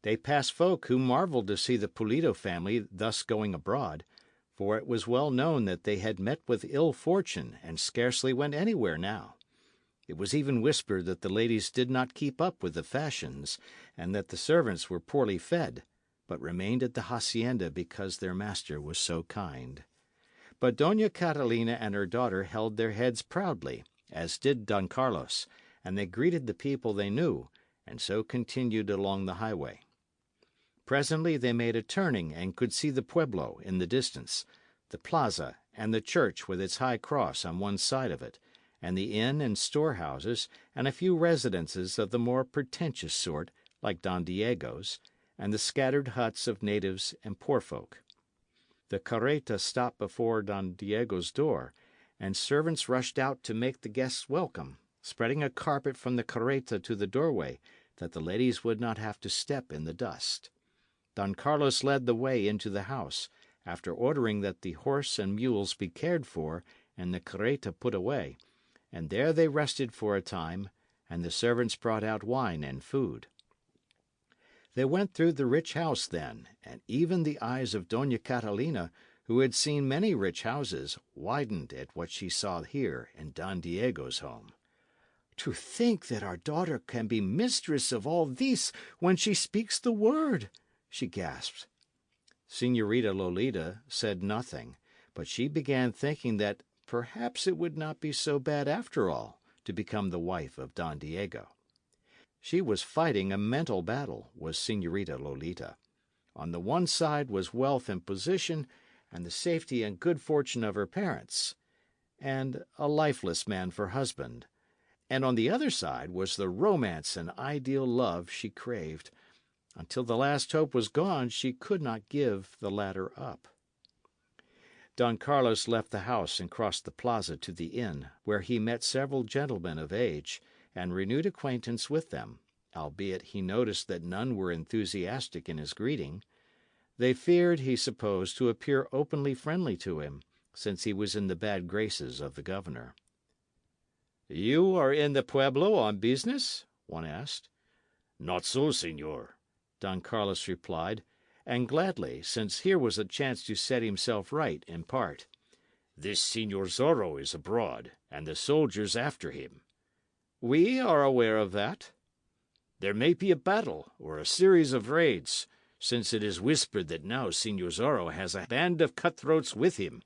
They passed folk who marvelled to see the Pulido family thus going abroad, for it was well known that they had met with ill fortune and scarcely went anywhere now. It was even whispered that the ladies did not keep up with the fashions, and that the servants were poorly fed, but remained at the hacienda because their master was so kind. But Dona Catalina and her daughter held their heads proudly, as did Don Carlos, and they greeted the people they knew, and so continued along the highway. Presently they made a turning and could see the pueblo in the distance, the plaza and the church with its high cross on one side of it, and the inn and storehouses, and a few residences of the more pretentious sort, like Don Diego's, and the scattered huts of natives and poor folk. The carreta stopped before Don Diego's door, and servants rushed out to make the guests welcome, spreading a carpet from the carreta to the doorway, that the ladies would not have to step in the dust. Don Carlos led the way into the house, after ordering that the horse and mules be cared for and the carreta put away, and there they rested for a time, and the servants brought out wine and food. They went through the rich house then, and even the eyes of Dona Catalina, who had seen many rich houses, widened at what she saw here in Don Diego's home. "To think that our daughter can be mistress of all this when she speaks the word!" she gasped. Señorita Lolita said nothing, but she began thinking that perhaps it would not be so bad after all to become the wife of Don Diego. She was fighting a mental battle, was Señorita Lolita. On the one side was wealth and position, and the safety and good fortune of her parents, and a lifeless man for husband. And on the other side was the romance and ideal love she craved. Until the last hope was gone, she could not give the latter up. Don Carlos left the house and crossed the plaza to the inn, where he met several gentlemen of age, and renewed acquaintance with them, albeit he noticed that none were enthusiastic in his greeting. They feared, he supposed, to appear openly friendly to him, since he was in the bad graces of the governor. "You are in the pueblo on business?" one asked. "Not so, señor," Don Carlos replied, and gladly, since here was a chance to set himself right in part. "This Señor Zorro is abroad, and the soldiers after him." "We are aware of that." "There may be a battle, or a series of raids. since it is whispered that now Señor Zorro has a band of cutthroats with him,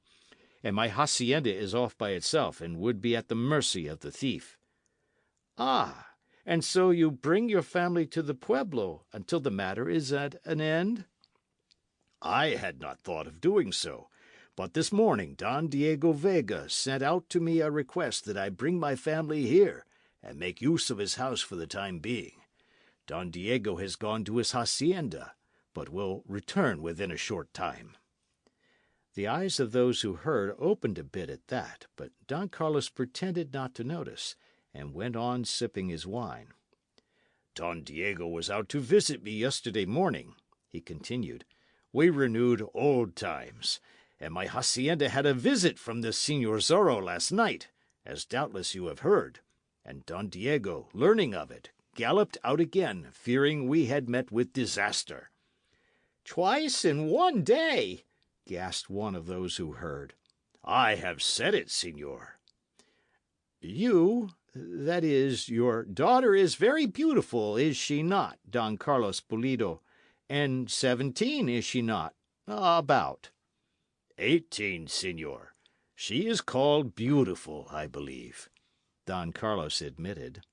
and my hacienda is off by itself and would be at the mercy of the thief." "Ah, and so you bring your family to the pueblo until the matter is at an end?" "I had not thought of doing so, but this morning Don Diego Vega sent out to me a request that I bring my family here and make use of his house for the time being. Don Diego has gone to his hacienda, but will return within a short time." The eyes of those who heard opened a bit at that, but Don Carlos pretended not to notice, and went on sipping his wine. "Don Diego was out to visit me yesterday morning," he continued. "We renewed old times, and my hacienda had a visit from the Señor Zorro last night, as doubtless you have heard, and Don Diego, learning of it, galloped out again, fearing we had met with disaster." "Twice in one day!" gasped one of those who heard. "I have said it, señor." That is, your daughter is very beautiful, is she not, Don Carlos Pulido? And 17, is she not? About." 18, señor. She is called Beautiful, I believe," Don Carlos admitted.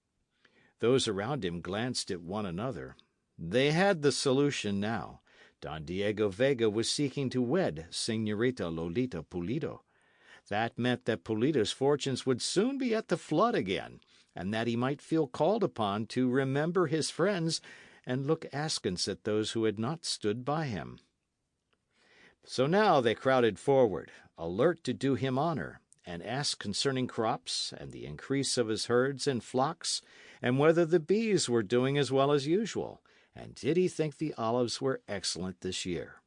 Those around him glanced at one another. They had the solution now. Don Diego Vega was seeking to wed Señorita Lolita Pulido. That meant that Pulido's fortunes would soon be at the flood again, and that he might feel called upon to remember his friends and look askance at those who had not stood by him. So now they crowded forward, alert to do him honour, and asked concerning crops, and the increase of his herds and flocks, and whether the bees were doing as well as usual, and did he think the olives were excellent this year.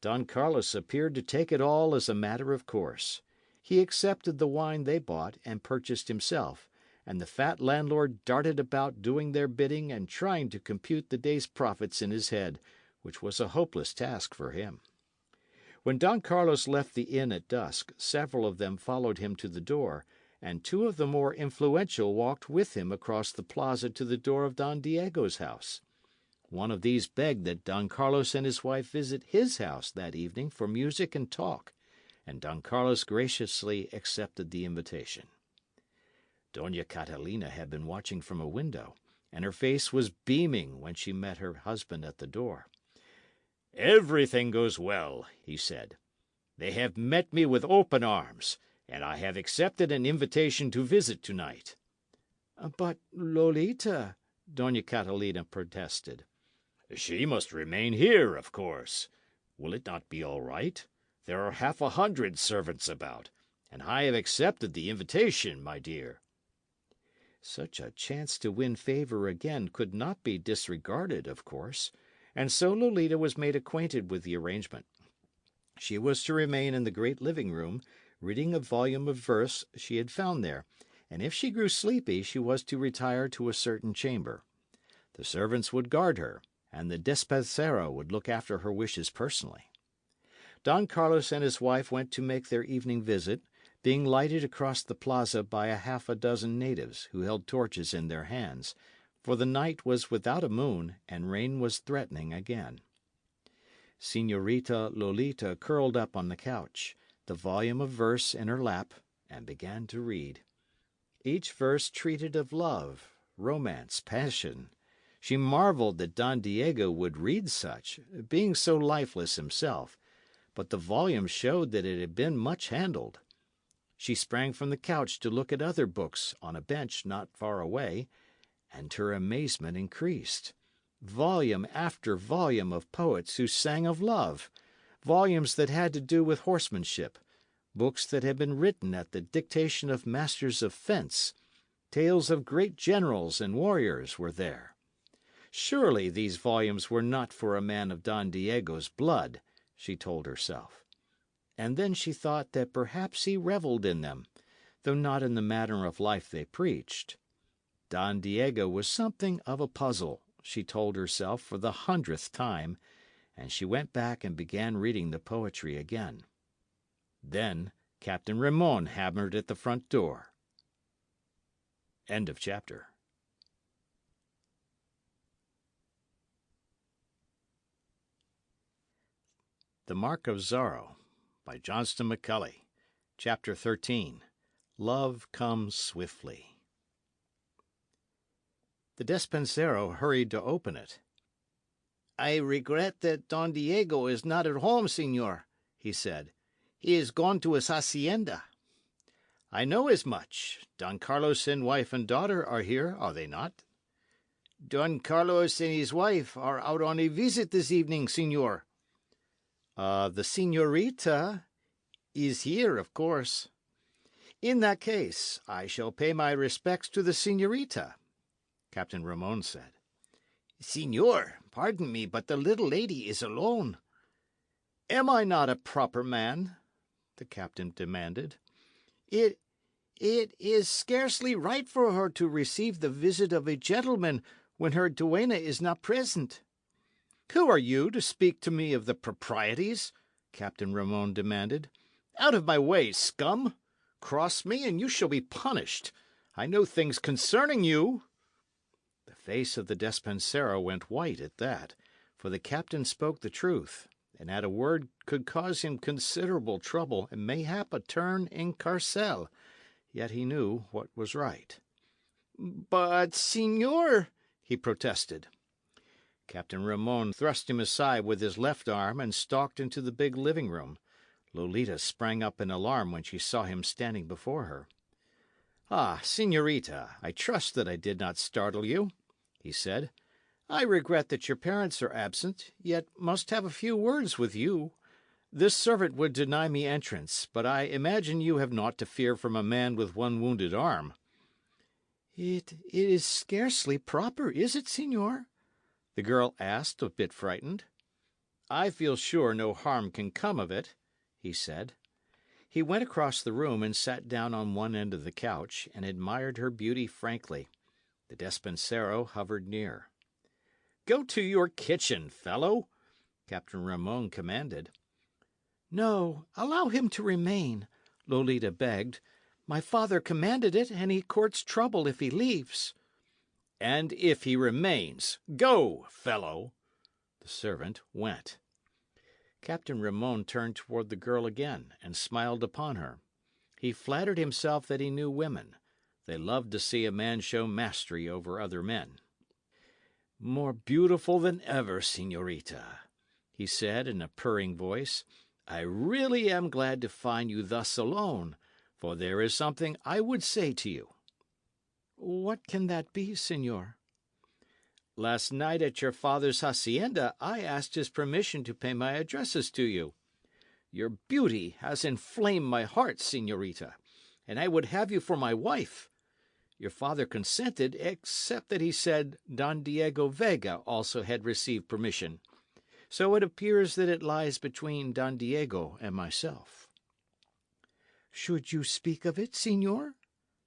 Don Carlos appeared to take it all as a matter of course. He accepted the wine they bought and purchased himself, and the fat landlord darted about doing their bidding and trying to compute the day's profits in his head, which was a hopeless task for him. When Don Carlos left the inn at dusk, several of them followed him to the door, and two of the more influential walked with him across the plaza to the door of Don Diego's house. One of these begged that Don Carlos and his wife visit his house that evening for music and talk, and Don Carlos graciously accepted the invitation. Doña Catalina had been watching from a window, and her face was beaming when she met her husband at the door. "Everything goes well," he said. "They have met me with open arms, and I have accepted an invitation to visit tonight." "But Lolita," Doña Catalina protested. "She must remain here, of course. Will it not be all right? There are 100 servants about, and I have accepted the invitation, my dear." Such a chance to win favour again could not be disregarded, of course, and so Lolita was made acquainted with the arrangement. She was to remain in the great living room, reading a volume of verse she had found there, and if she grew sleepy she was to retire to a certain chamber. The servants would guard her, and the despacero would look after her wishes personally. Don Carlos and his wife went to make their evening visit, being lighted across the plaza by half a dozen natives who held torches in their hands, for the night was without a moon, and rain was threatening again. Señorita Lolita curled up on the couch, the volume of verse in her lap, and began to read. Each verse treated of love, romance, passion. She marvelled that Don Diego would read such, being so lifeless himself, but the volume showed that it had been much handled. She sprang from the couch to look at other books on a bench not far away, and her amazement increased. Volume after volume of poets who sang of love, volumes that had to do with horsemanship, books that had been written at the dictation of masters of fence, tales of great generals and warriors were there. Surely these volumes were not for a man of Don Diego's blood, she told herself. And then she thought that perhaps he revelled in them, though not in the manner of life they preached. Don Diego was something of a puzzle, she told herself for the 100th time, and she went back and began reading the poetry again. Then Captain Ramon hammered at the front door. End of chapter. The Mark of Zorro by Johnston McCulley. Chapter 13. Love Comes Swiftly. The despensero hurried to open it. I regret that Don Diego is not at home, señor, he said. He is gone to his hacienda. I know as much. Don Carlos and wife and daughter are here, are they not? Don Carlos and his wife are out on a visit this evening, señor. The señorita is here, of course. In that case, I shall pay my respects to the señorita, Captain Ramon said. Señor, pardon me, but the little lady is alone. Am I not a proper man? The captain demanded. It is scarcely right for her to receive the visit of a gentleman when her duenna is not present. Who are you to speak to me of the proprieties? Captain Ramon demanded. Out of my way, scum! Cross me, and you shall be punished. I know things concerning you. The face of the despensero went white at that, for the captain spoke the truth, and at a word could cause him considerable trouble and mayhap a turn in carcel. Yet he knew what was right. But, señor, he protested. Captain Ramon thrust him aside with his left arm and stalked into the big living room. Lolita sprang up in alarm when she saw him standing before her. Ah, señorita, I trust that I did not startle you, he said. I regret that your parents are absent, yet must have a few words with you. This servant would deny me entrance, but I imagine you have naught to fear from a man with one wounded arm. It is scarcely proper, is it, señor? The girl asked, a bit frightened. I feel sure no harm can come of it, he said. He went across the room and sat down on one end of the couch and admired her beauty frankly. The despensero hovered near. Go to your kitchen, fellow, Captain Ramon commanded. No, allow him to remain, Lolita begged. My father commanded it, and he courts trouble if he leaves. And if he remains, go, fellow. The servant went. Captain Ramon turned toward the girl again and smiled upon her. He flattered himself that he knew women. They loved to see a man show mastery over other men. More beautiful than ever, señorita, he said in a purring voice. I really am glad to find you thus alone, for there is something I would say to you. What can that be, señor? Last night at your father's hacienda, I asked his permission to pay my addresses to you. Your beauty has inflamed my heart, señorita, and I would have you for my wife. Your father consented, except that he said Don Diego Vega also had received permission. So it appears that it lies between Don Diego and myself. Should you speak of it, señor?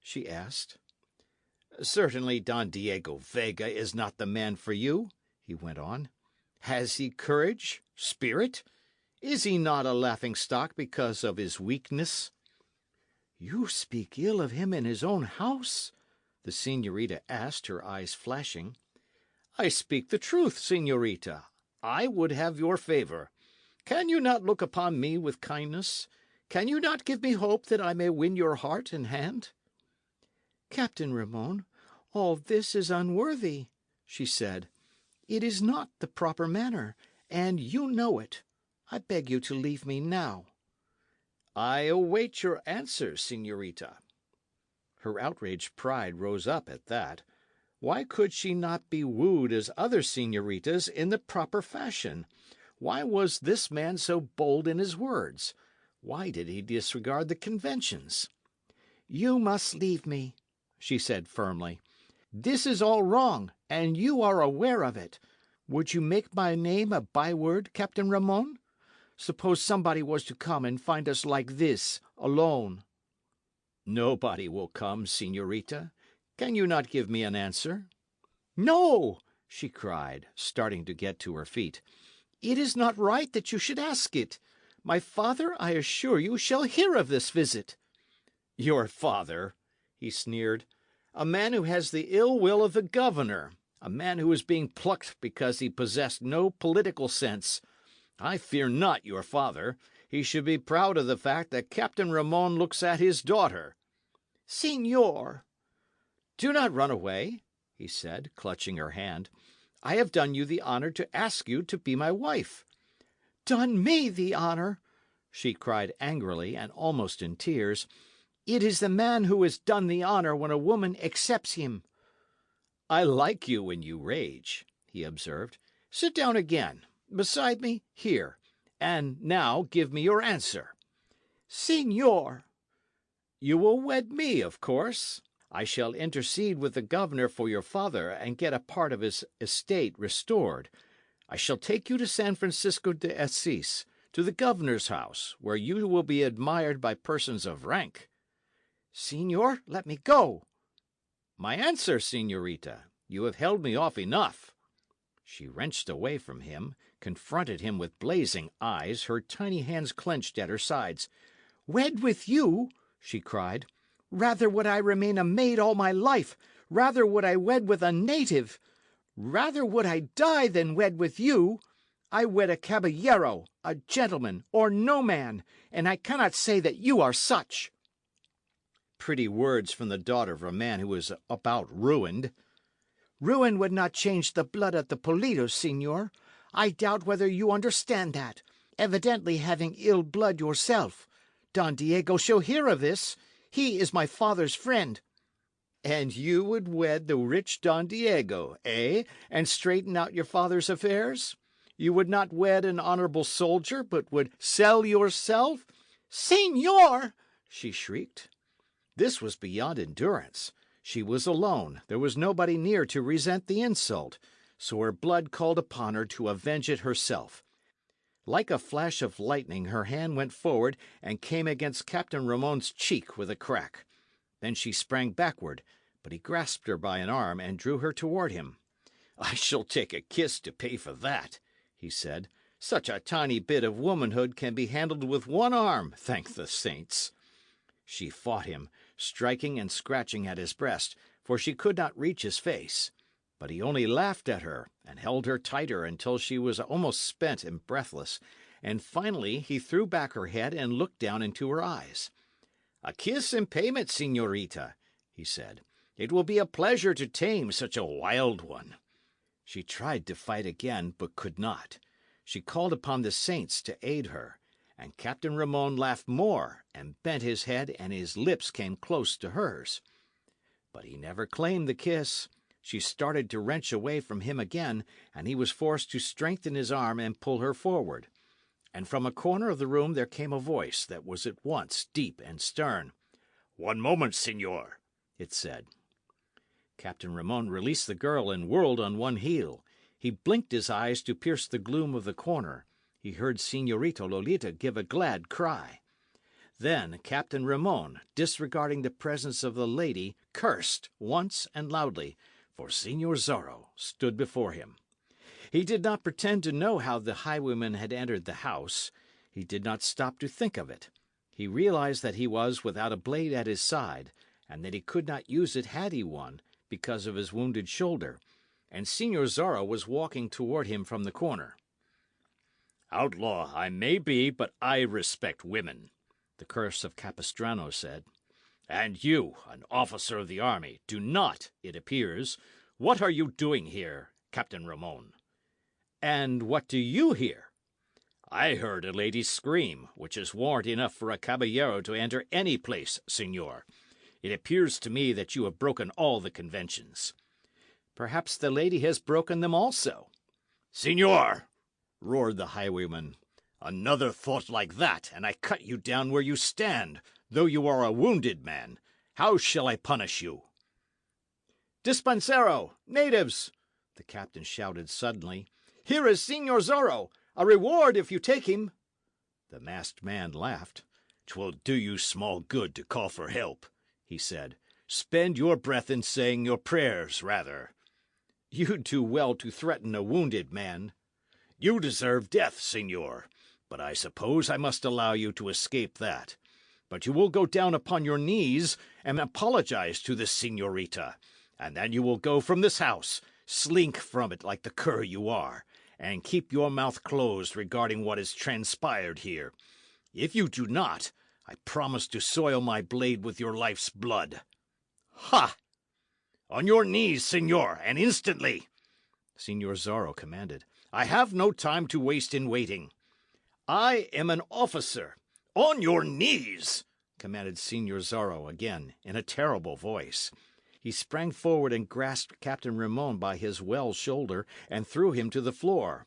She asked. Certainly Don Diego Vega is not the man for you, he went on. Has he courage, spirit? Is he not a laughing-stock because of his weakness? You speak ill of him in his own house? The señorita asked, her eyes flashing. I speak the truth, señorita. I would have your favour. Can you not look upon me with kindness? Can you not give me hope that I may win your heart and hand? Captain Ramon, all this is unworthy, she said. It is not the proper manner, and you know it. I beg you to leave me now. I await your answer, señorita. Her outraged pride rose up at that. Why could she not be wooed as other señoritas in the proper fashion? Why was this man so bold in his words? Why did he disregard the conventions? You must leave me, she said firmly. This is all wrong, and you are aware of it. Would you make my name a byword, Captain Ramon? Suppose somebody was to come and find us like this, alone. Nobody will come, señorita. Can you not give me an answer? No, she cried, starting to get to her feet. It is not right that you should ask it. My father, I assure you, shall hear of this visit. Your father, he sneered. A man who has the ill will of the governor. A man who is being plucked because he possessed no political sense. I fear not your father. He should be proud of the fact that Captain Ramon looks at his daughter. Señor! Do not run away, he said, clutching her hand. I have done you the honour to ask you to be my wife. Done me the honour! She cried angrily and almost in tears. It is the man who is done the honour when a woman accepts him. I like you when you rage, he observed. Sit down again, beside me, here, and now give me your answer. Señor! You will wed me, of course. I shall intercede with the governor for your father and get a part of his estate restored. I shall take you to San Francisco de Assis, to the governor's house, where you will be admired by persons of rank. Señor, let me go. My answer, señorita. You have held me off enough. She wrenched away from him, confronted him with blazing eyes, her tiny hands clenched at her sides. Wed with you? She cried. Rather would I remain a maid all my life. Rather would I wed with a native. Rather would I die than wed with you. I wed a caballero, a gentleman, or no man, and I cannot say that you are such. Pretty words from the daughter of a man who is about ruined. Ruin would not change the blood of the Politos, señor. I doubt whether you understand that, evidently having ill blood yourself. Don Diego shall hear of this. He is my father's friend. And you would wed the rich Don Diego, eh? And straighten out your father's affairs? You would not wed an honourable soldier, but would sell yourself? Señor! She shrieked. This was beyond endurance. She was alone. There was nobody near to resent the insult, so her blood called upon her to avenge it herself. Like a flash of lightning, her hand went forward and came against Captain Ramon's cheek with a crack. Then she sprang backward, but he grasped her by an arm and drew her toward him. I shall take a kiss to pay for that, he said. Such a tiny bit of womanhood can be handled with one arm, thank the saints. She fought him, striking and scratching at his breast, for she could not reach his face. But he only laughed at her, and held her tighter until she was almost spent and breathless, and finally he threw back her head and looked down into her eyes. A kiss in payment, señorita, he said. It will be a pleasure to tame such a wild one. She tried to fight again, but could not. She called upon the saints to aid her, and Captain Ramon laughed more, and bent his head, and his lips came close to hers. But he never claimed the kiss. She started to wrench away from him again, and he was forced to strengthen his arm and pull her forward. And from a corner of the room there came a voice that was at once deep and stern. "One moment, señor," it said. Captain Ramon released the girl and whirled on one heel. He blinked his eyes to pierce the gloom of the corner. He heard Señorita Lolita give a glad cry. Then Captain Ramon, disregarding the presence of the lady, cursed once and loudly, for Señor Zorro stood before him. He did not pretend to know how the highwayman had entered the house. He did not stop to think of it. He realized that he was without a blade at his side, and that he could not use it had he one, because of his wounded shoulder, and Señor Zorro was walking toward him from the corner. "Outlaw I may be, but I respect women," the curse of Capistrano said. "And you, an officer of the army, do not, it appears. What are you doing here, Captain Ramon?" "And what do you here?" "I heard a lady scream, which is warrant enough for a caballero to enter any place, señor. It appears to me that you have broken all the conventions." "Perhaps the lady has broken them also." "Señor!" roared the highwayman. "Another thought like that, and I cut you down where you stand, though you are a wounded man. How shall I punish you?" "Dispensero! Natives!" the captain shouted suddenly. "Here is Señor Zorro! A reward if you take him!" The masked man laughed. "'Twill do you small good to call for help," he said. "Spend your breath in saying your prayers, rather." "You do well to threaten a wounded man." "You deserve death, señor, but I suppose I must allow you to escape that. But you will go down upon your knees and apologize to this señorita, and then you will go from this house, slink from it like the cur you are, and keep your mouth closed regarding what has transpired here. If you do not, I promise to soil my blade with your life's blood. Ha! On your knees, senor, and instantly! Señor Zorro commanded. I have no time to waste in waiting. I am an officer. On your knees! Commanded Señor Zorro again, in a terrible voice. He sprang forward and grasped Captain Ramon by his well shoulder and threw him to the floor.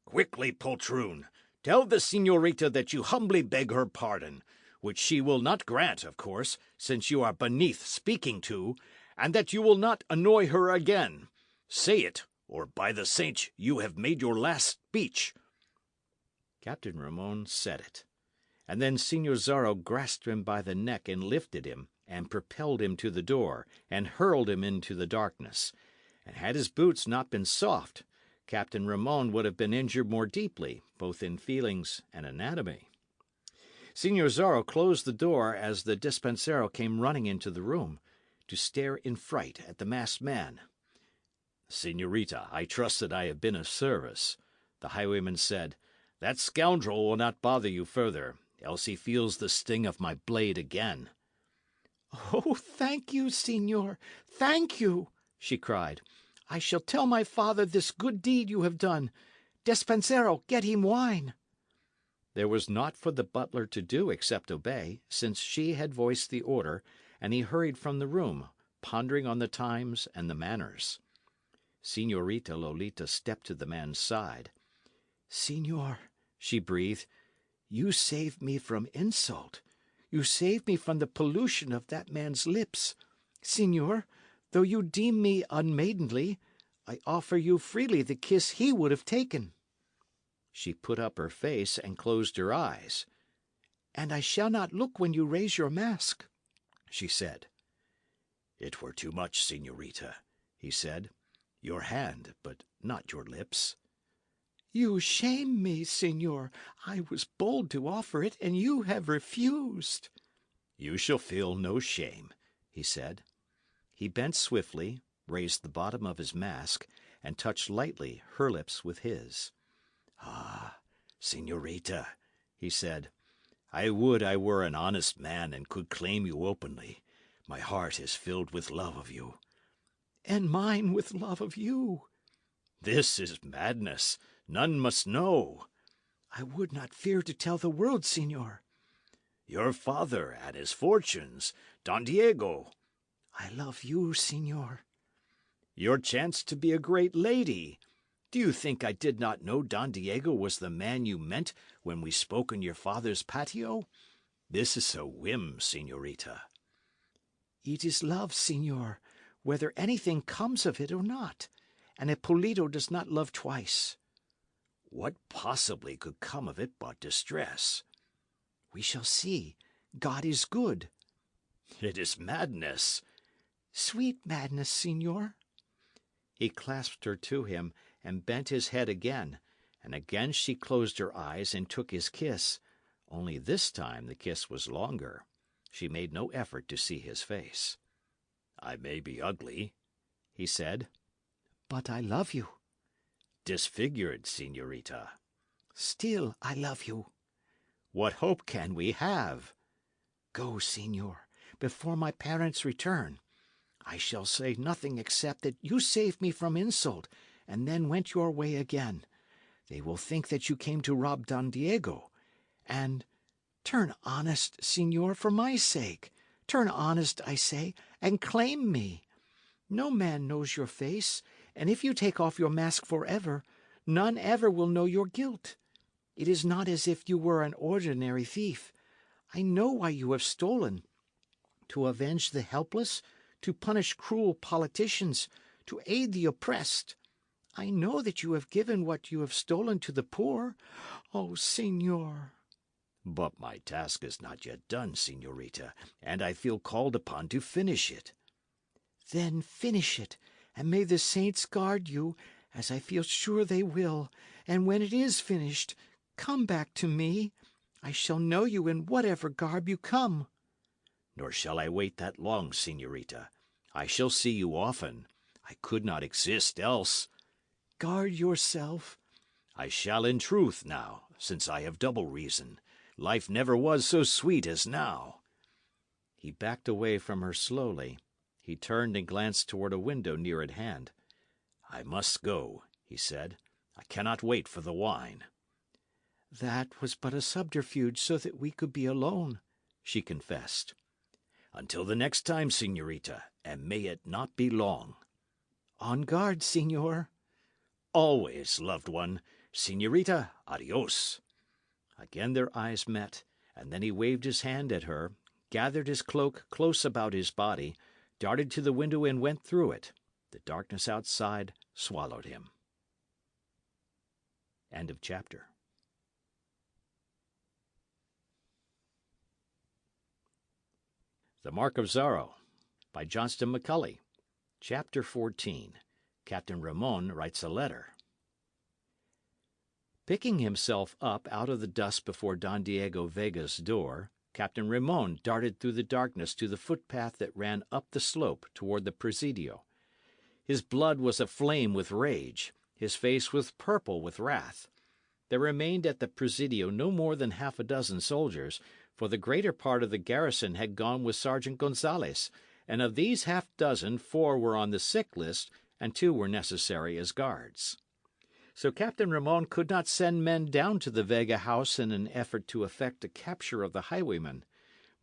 Quickly, poltroon, tell the señorita that you humbly beg her pardon, which she will not grant, of course, since you are beneath speaking to, and that you will not annoy her again. Say it, or by the saints you have made your last speech. Captain Ramon said it, and then Señor Zorro grasped him by the neck and lifted him, and propelled him to the door, and hurled him into the darkness. And had his boots not been soft, Captain Ramon would have been injured more deeply, both in feelings and anatomy. Señor Zorro closed the door as the dispensero came running into the room, to stare in fright at the masked man. Señorita, I trust that I have been of service, the highwayman said. That scoundrel will not bother you further, else he feels the sting of my blade again. Oh, thank you, Señor, thank you, she cried. I shall tell my father this good deed you have done. Despensero, get him wine. There was naught for the butler to do except obey, since she had voiced the order, and he hurried from the room, pondering on the times and the manners. Señorita Lolita stepped to the man's side. Señor, she breathed, you saved me from insult. You saved me from the pollution of that man's lips. Señor, though you deem me unmaidenly, I offer you freely the kiss he would have taken. She put up her face and closed her eyes. And I shall not look when you raise your mask, she said. It were too much, señorita, he said. Your hand, but not your lips. You shame me, Señor. I was bold to offer it, and you have refused. You shall feel no shame, he said. He bent swiftly, raised the bottom of his mask, and touched lightly her lips with his. Ah, señorita, he said, I would I were an honest man and could claim you openly. My heart is filled with love of you. And mine with love of you. This is madness. None must know. I would not fear to tell the world, Señor. Your father and his fortunes, Don Diego. I love you, Señor. Your chance to be a great lady. Do you think I did not know Don Diego was the man you meant when we spoke in your father's patio? This is a whim, señorita. It is love, Señor, whether anything comes of it or not. And Ippolito does not love twice. What possibly could come of it but distress? We shall see. God is good. It is madness. Sweet madness, Señor. He clasped her to him and bent his head again, and again she closed her eyes and took his kiss, only this time the kiss was longer. She made no effort to see his face. I may be ugly, he said. But I love you. Disfigured, señorita. Still I love you. What hope can we have? Go, Señor, before my parents return. I shall say nothing except that you saved me from insult, and then went your way again. They will think that you came to rob Don Diego. And turn honest, Señor, for my sake. Turn honest, I say, and claim me. No man knows your face, and if you take off your mask forever, none ever will know your guilt. It is not as if you were an ordinary thief. I know why you have stolen. To avenge the helpless, to punish cruel politicians, to aid the oppressed. I know that you have given what you have stolen to the poor. Oh, Señor. But my task is not yet done, señorita, and I feel called upon to finish it. Then finish it, and may the saints guard you, as I feel sure they will. And when it is finished, come back to me. I shall know you in whatever garb you come. Nor shall I wait that long, señorita. I shall see you often. I could not exist else. Guard yourself. I shall in truth now, since I have double reason. Life never was so sweet as now. He backed away from her slowly. He turned and glanced toward a window near at hand. I must go, he said. I cannot wait for the wine. That was but a subterfuge so that we could be alone, she confessed. Until the next time, señorita, and may it not be long. On guard, señor. Always, loved one. Señorita, adios. Again their eyes met, and then he waved his hand at her, gathered his cloak close about his body, darted to the window and went through it. The darkness outside swallowed him. End of chapter. The Mark of Zorro, by Johnston McCulley. Chapter 14. Captain Ramon writes a letter. Picking himself up out of the dust before Don Diego Vega's door, Captain Ramon darted through the darkness to the footpath that ran up the slope toward the Presidio. His blood was aflame with rage, his face was purple with wrath. There remained at the Presidio no more than half a dozen soldiers, for the greater part of the garrison had gone with Sergeant Gonzales, and of these half-dozen 4 were on the sick list and 2 were necessary as guards. So Captain Ramon could not send men down to the Vega house in an effort to effect a capture of the highwayman.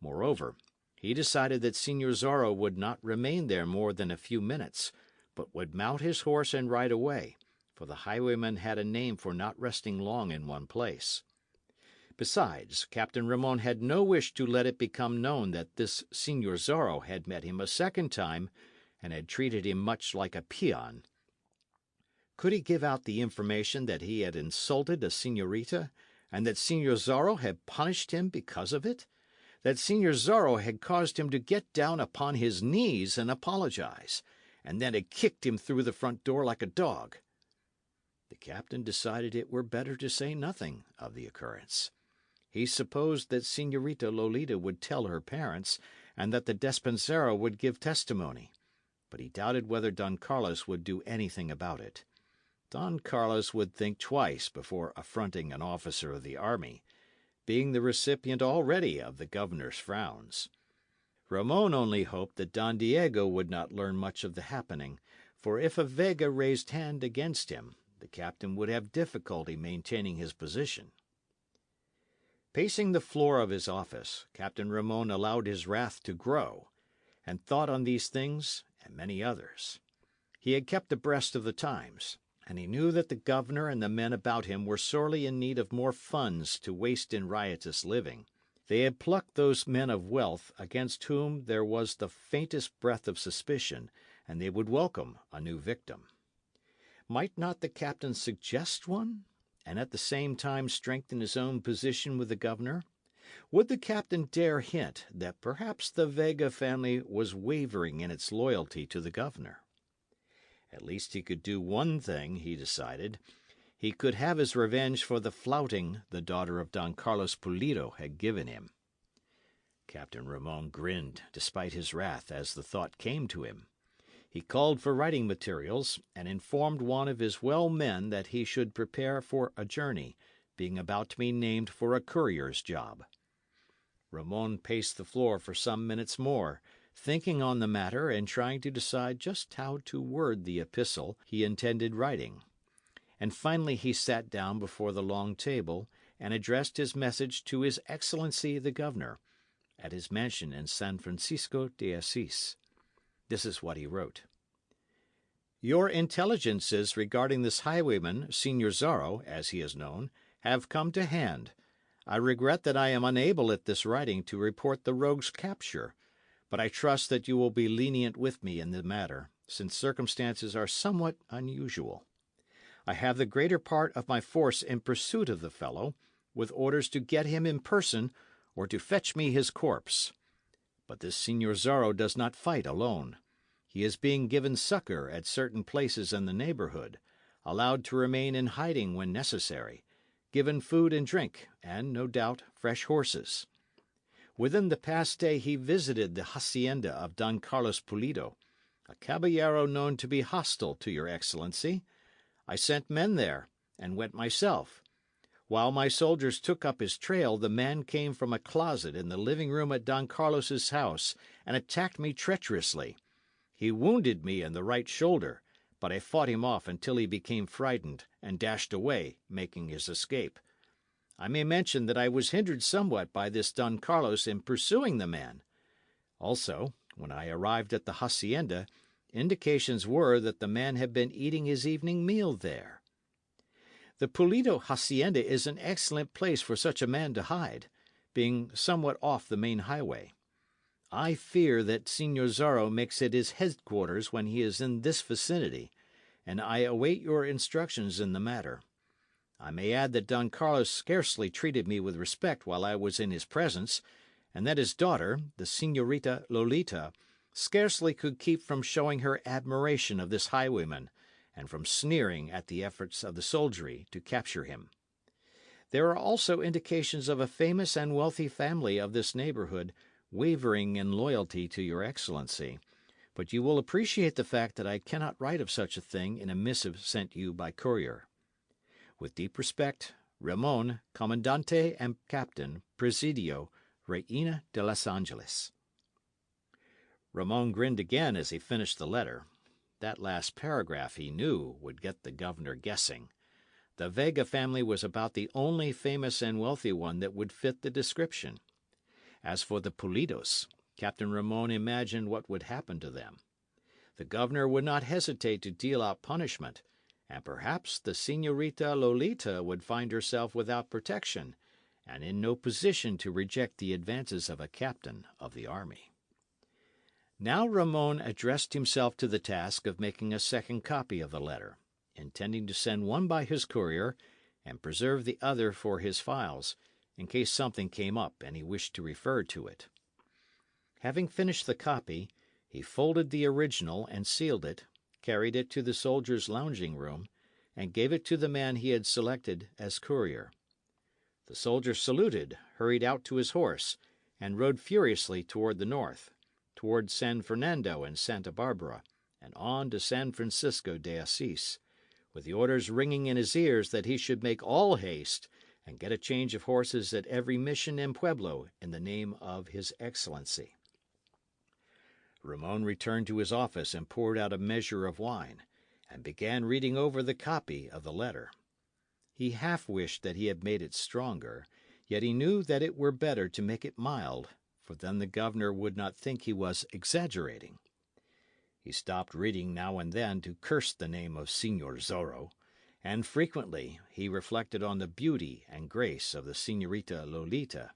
Moreover, he decided that Señor Zorro would not remain there more than a few minutes, but would mount his horse and ride away, for the highwayman had a name for not resting long in one place. Besides, Captain Ramon had no wish to let it become known that this Señor Zorro had met him a second time and had treated him much like a peon. Could he give out the information that he had insulted a señorita, and that Señor Zorro had punished him because of it? That Señor Zorro had caused him to get down upon his knees and apologize, and then had kicked him through the front door like a dog? The captain decided it were better to say nothing of the occurrence. He supposed that Señorita Lolita would tell her parents, and that the despensero would give testimony, but he doubted whether Don Carlos would do anything about it. Don Carlos would think twice before affronting an officer of the army, being the recipient already of the governor's frowns. Ramon only hoped that Don Diego would not learn much of the happening, for if a Vega raised hand against him, the captain would have difficulty maintaining his position. Pacing the floor of his office, Captain Ramon allowed his wrath to grow, and thought on these things and many others. He had kept abreast of the times, and he knew that the governor and the men about him were sorely in need of more funds to waste in riotous living. They had plucked those men of wealth against whom there was the faintest breath of suspicion, and they would welcome a new victim. Might not the captain suggest one, and at the same time strengthen his own position with the governor? Would the captain dare hint that perhaps the Vega family was wavering in its loyalty to the governor? At least he could do one thing, he decided. He could have his revenge for the flouting the daughter of Don Carlos Pulido had given him. Captain Ramon grinned, despite his wrath, as the thought came to him. He called for writing materials, and informed one of his well men that he should prepare for a journey, being about to be named for a courier's job. Ramon paced the floor for some minutes more, thinking on the matter and trying to decide just how to word the epistle he intended writing. And finally he sat down before the long table and addressed his message to His Excellency the Governor, at his mansion in San Francisco de Asís. This is what he wrote. Your intelligences regarding this highwayman, Señor Zorro, as he is known, have come to hand. I regret that I am unable at this writing to report the rogue's capture, but I trust that you will be lenient with me in the matter, since circumstances are somewhat unusual. I have the greater part of my force in pursuit of the fellow, with orders to get him in person or to fetch me his corpse. But this Señor Zorro does not fight alone. He is being given succour at certain places in the neighbourhood, allowed to remain in hiding when necessary, given food and drink, and, no doubt, fresh horses. Within the past day he visited the hacienda of Don Carlos Pulido, a caballero known to be hostile to your Excellency. I sent men there, and went myself. While my soldiers took up his trail, the man came from a closet in the living room at Don Carlos's house and attacked me treacherously. He wounded me in the right shoulder, but I fought him off until he became frightened and dashed away, making his escape. I may mention that I was hindered somewhat by this Don Carlos in pursuing the man. Also, when I arrived at the hacienda, indications were that the man had been eating his evening meal there. The Pulido hacienda is an excellent place for such a man to hide, being somewhat off the main highway. I fear that Señor Zorro makes it his headquarters when he is in this vicinity, and I await your instructions in the matter. I may add that Don Carlos scarcely treated me with respect while I was in his presence, and that his daughter, the Señorita Lolita, scarcely could keep from showing her admiration of this highwayman, and from sneering at the efforts of the soldiery to capture him. There are also indications of a famous and wealthy family of this neighbourhood wavering in loyalty to your Excellency, but you will appreciate the fact that I cannot write of such a thing in a missive sent you by courier. With deep respect, Ramon, Commandante and Captain, Presidio, Reina de los Angeles. Ramon grinned again as he finished the letter. That last paragraph, he knew, would get the governor guessing. The Vega family was about the only famous and wealthy one that would fit the description. As for the Pulidos, Captain Ramon imagined what would happen to them. The governor would not hesitate to deal out punishment, and perhaps the Señorita Lolita would find herself without protection, and in no position to reject the advances of a captain of the army. Now Ramon addressed himself to the task of making a second copy of the letter, intending to send one by his courier and preserve the other for his files, in case something came up and he wished to refer to it. Having finished the copy, he folded the original and sealed it, carried it to the soldiers' lounging room, and gave it to the man he had selected as courier. The soldier saluted, hurried out to his horse, and rode furiously toward the north, toward San Fernando and Santa Barbara, and on to San Francisco de Asís, with the orders ringing in his ears that he should make all haste and get a change of horses at every mission and pueblo in the name of His Excellency. Ramon returned to his office and poured out a measure of wine, and began reading over the copy of the letter. He half wished that he had made it stronger, yet he knew that it were better to make it mild, for then the governor would not think he was exaggerating. He stopped reading now and then to curse the name of Señor Zorro, and frequently he reflected on the beauty and grace of the Señorita Lolita,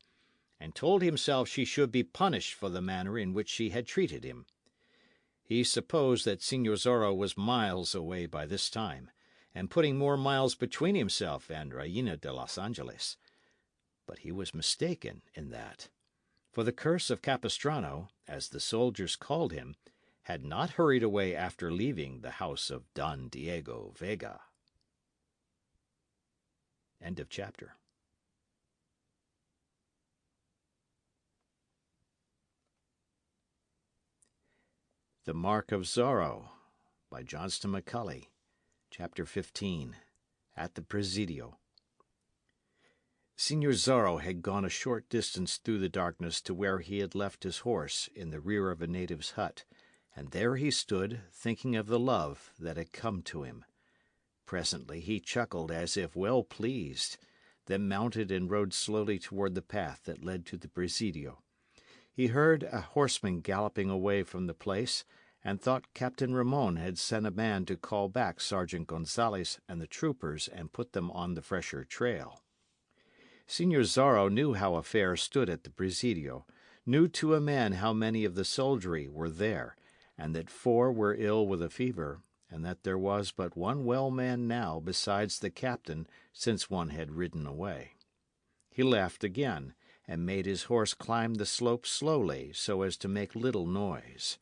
and told himself she should be punished for the manner in which she had treated him. He supposed that Señor Zorro was miles away by this time, and putting more miles between himself and Reina de los Angeles. But he was mistaken in that. For the curse of Capistrano, as the soldiers called him, had not hurried away after leaving the house of Don Diego Vega. End of chapter. The Mark of Zorro by Johnston McCulley. Chapter 15. At the Presidio. Señor Zorro had gone a short distance through the darkness to where he had left his horse in the rear of a native's hut, and there he stood, thinking of the love that had come to him. Presently he chuckled as if well pleased, then mounted and rode slowly toward the path that led to the Presidio. He heard a horseman galloping away from the place, and thought Captain Ramon had sent a man to call back Sergeant Gonzales and the troopers and put them on the fresher trail. Señor Zorro knew how affairs stood at the Presidio, knew to a man how many of the soldiery were there, and that 4 were ill with a fever, and that there was but one well man now besides the captain, since one had ridden away. He laughed again, and made his horse climb the slope slowly, so as to make little noise.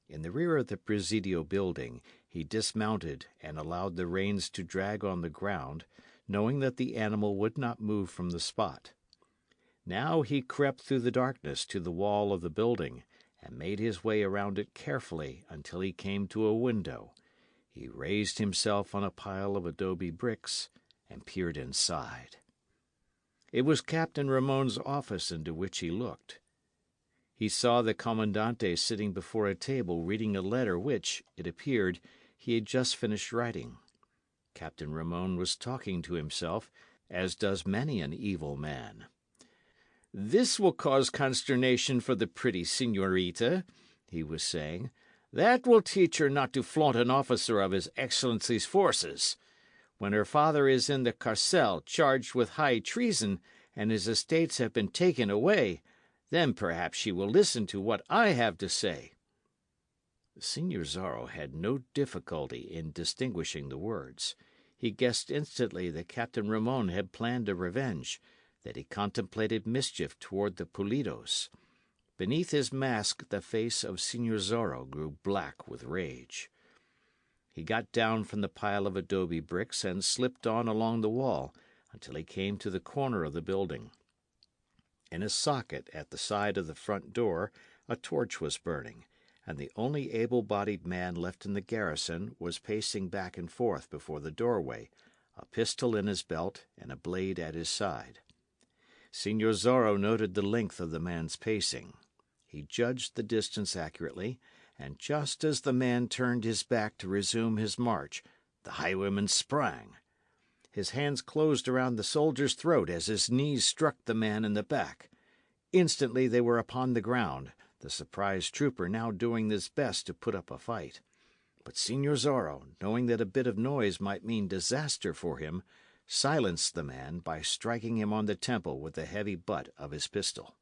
In the rear of the Presidio building, he dismounted and allowed the reins to drag on the ground, knowing that the animal would not move from the spot. Now he crept through the darkness to the wall of the building, and made his way around it carefully until he came to a window. He raised himself on a pile of adobe bricks, and peered inside. It was Captain Ramon's office into which he looked. He saw the Commandante sitting before a table reading a letter which, it appeared, he had just finished writing. Captain Ramon was talking to himself, as does many an evil man. "This will cause consternation for the pretty señorita," he was saying. "That will teach her not to flaunt an officer of His Excellency's forces. When her father is in the carcel charged with high treason, and his estates have been taken away, then perhaps she will listen to what I have to say." Señor Zorro had no difficulty in distinguishing the words. He guessed instantly that Captain Ramon had planned a revenge, that he contemplated mischief toward the Pulidos. Beneath his mask the face of Señor Zorro grew black with rage. He got down from the pile of adobe bricks and slipped on along the wall until he came to the corner of the building. In a socket at the side of the front door a torch was burning, and the only able-bodied man left in the garrison was pacing back and forth before the doorway, a pistol in his belt and a blade at his side. Señor Zorro noted the length of the man's pacing. He judged the distance accurately, and just as the man turned his back to resume his march, the highwayman sprang. His hands closed around the soldier's throat as his knees struck the man in the back. Instantly they were upon the ground, the surprised trooper now doing his best to put up a fight. But Señor Zorro, knowing that a bit of noise might mean disaster for him, silenced the man by striking him on the temple with the heavy butt of his pistol.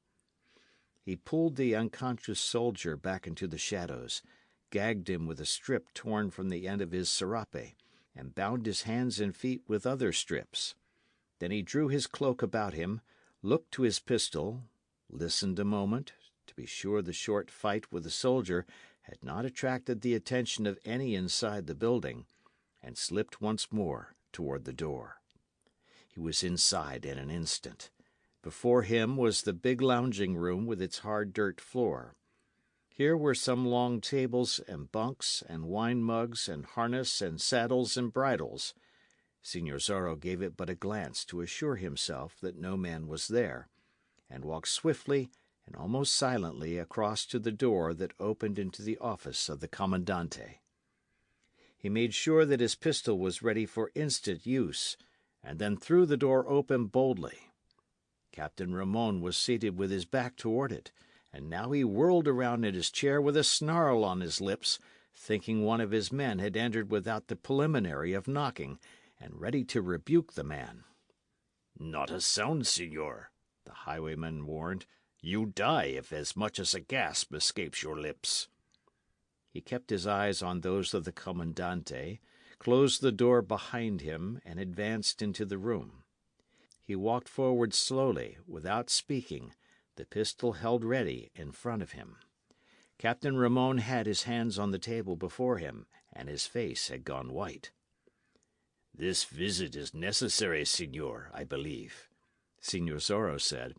He pulled the unconscious soldier back into the shadows, gagged him with a strip torn from the end of his serape, and bound his hands and feet with other strips. Then he drew his cloak about him, looked to his pistol, listened a moment, to be sure the short fight with the soldier had not attracted the attention of any inside the building, and slipped once more toward the door. He was inside in an instant. Before him was the big lounging room with its hard dirt floor. Here were some long tables and bunks and wine mugs and harness and saddles and bridles. Señor Zorro gave it but a glance to assure himself that no man was there, and walked swiftly and almost silently across to the door that opened into the office of the Commandante. He made sure that his pistol was ready for instant use, and then threw the door open boldly. Captain Ramon was seated with his back toward it, and now he whirled around in his chair with a snarl on his lips, thinking one of his men had entered without the preliminary of knocking, and ready to rebuke the man. "Not a sound, señor," the highwayman warned. "You die if as much as a gasp escapes your lips." He kept his eyes on those of the Commandante, closed the door behind him, and advanced into the room. He walked forward slowly, without speaking, the pistol held ready in front of him. Captain Ramon had his hands on the table before him, and his face had gone white. "This visit is necessary, señor, I believe," Señor Zorro said.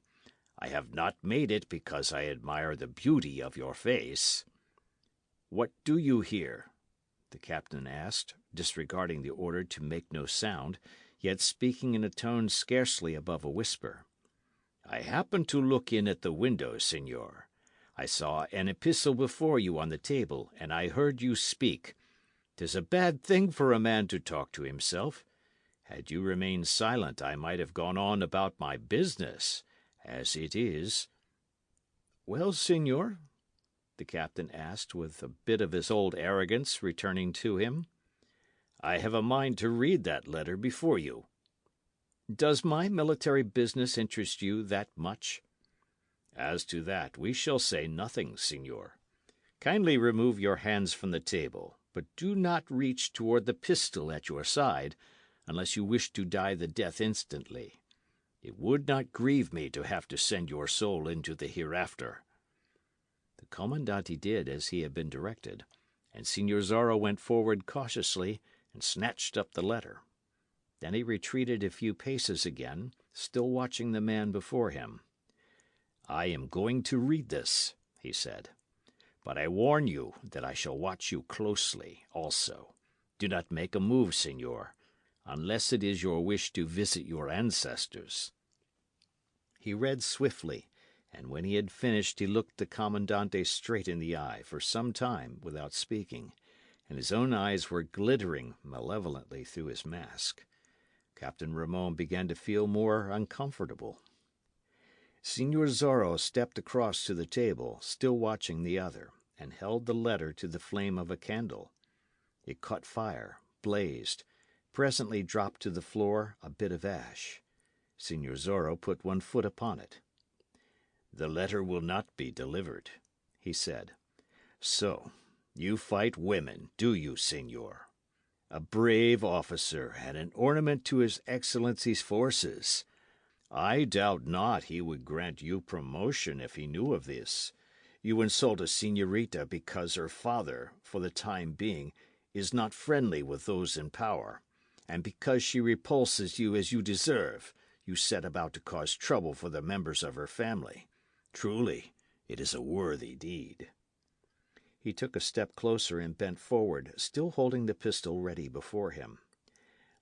"I have not made it because I admire the beauty of your face." "What do you here?" the captain asked, disregarding the order to make no sound, yet speaking in a tone scarcely above a whisper. "I happened to look in at the window, señor. I saw an epistle before you on the table, and I heard you speak. 'Tis a bad thing for a man to talk to himself. Had you remained silent, I might have gone on about my business. As it is—" "Well, señor?" the captain asked, with a bit of his old arrogance returning to him. "I have a mind to read that letter before you." "Does my military business interest you that much?" "As to that, we shall say nothing, señor. Kindly remove your hands from the table, but do not reach toward the pistol at your side, unless you wish to die the death instantly. It would not grieve me to have to send your soul into the hereafter." The Commandante did as he had been directed, and Señor Zorro went forward cautiously and snatched up the letter. Then he retreated a few paces again, still watching the man before him. "I am going to read this," he said. "But I warn you that I shall watch you closely, also. Do not make a move, señor. unless it is your wish to visit your ancestors." He read swiftly, and when he had finished he looked the Commandante straight in the eye for some time without speaking, and his own eyes were glittering malevolently through his mask. Captain Ramon began to feel more uncomfortable. Señor Zorro stepped across to the table, still watching the other, and held the letter to the flame of a candle. It caught fire, blazed, presently dropped to the floor a bit of ash. Señor Zorro put one foot upon it. "The letter will not be delivered," he said. "So, you fight women, do you, señor? A brave officer and an ornament to his Excellency's forces. I doubt not he would grant you promotion if he knew of this. You insult a señorita because her father, for the time being, is not friendly with those in power, and because she repulses you as you deserve, you set about to cause trouble for the members of her family. Truly, it is a worthy deed." He took a step closer and bent forward, still holding the pistol ready before him.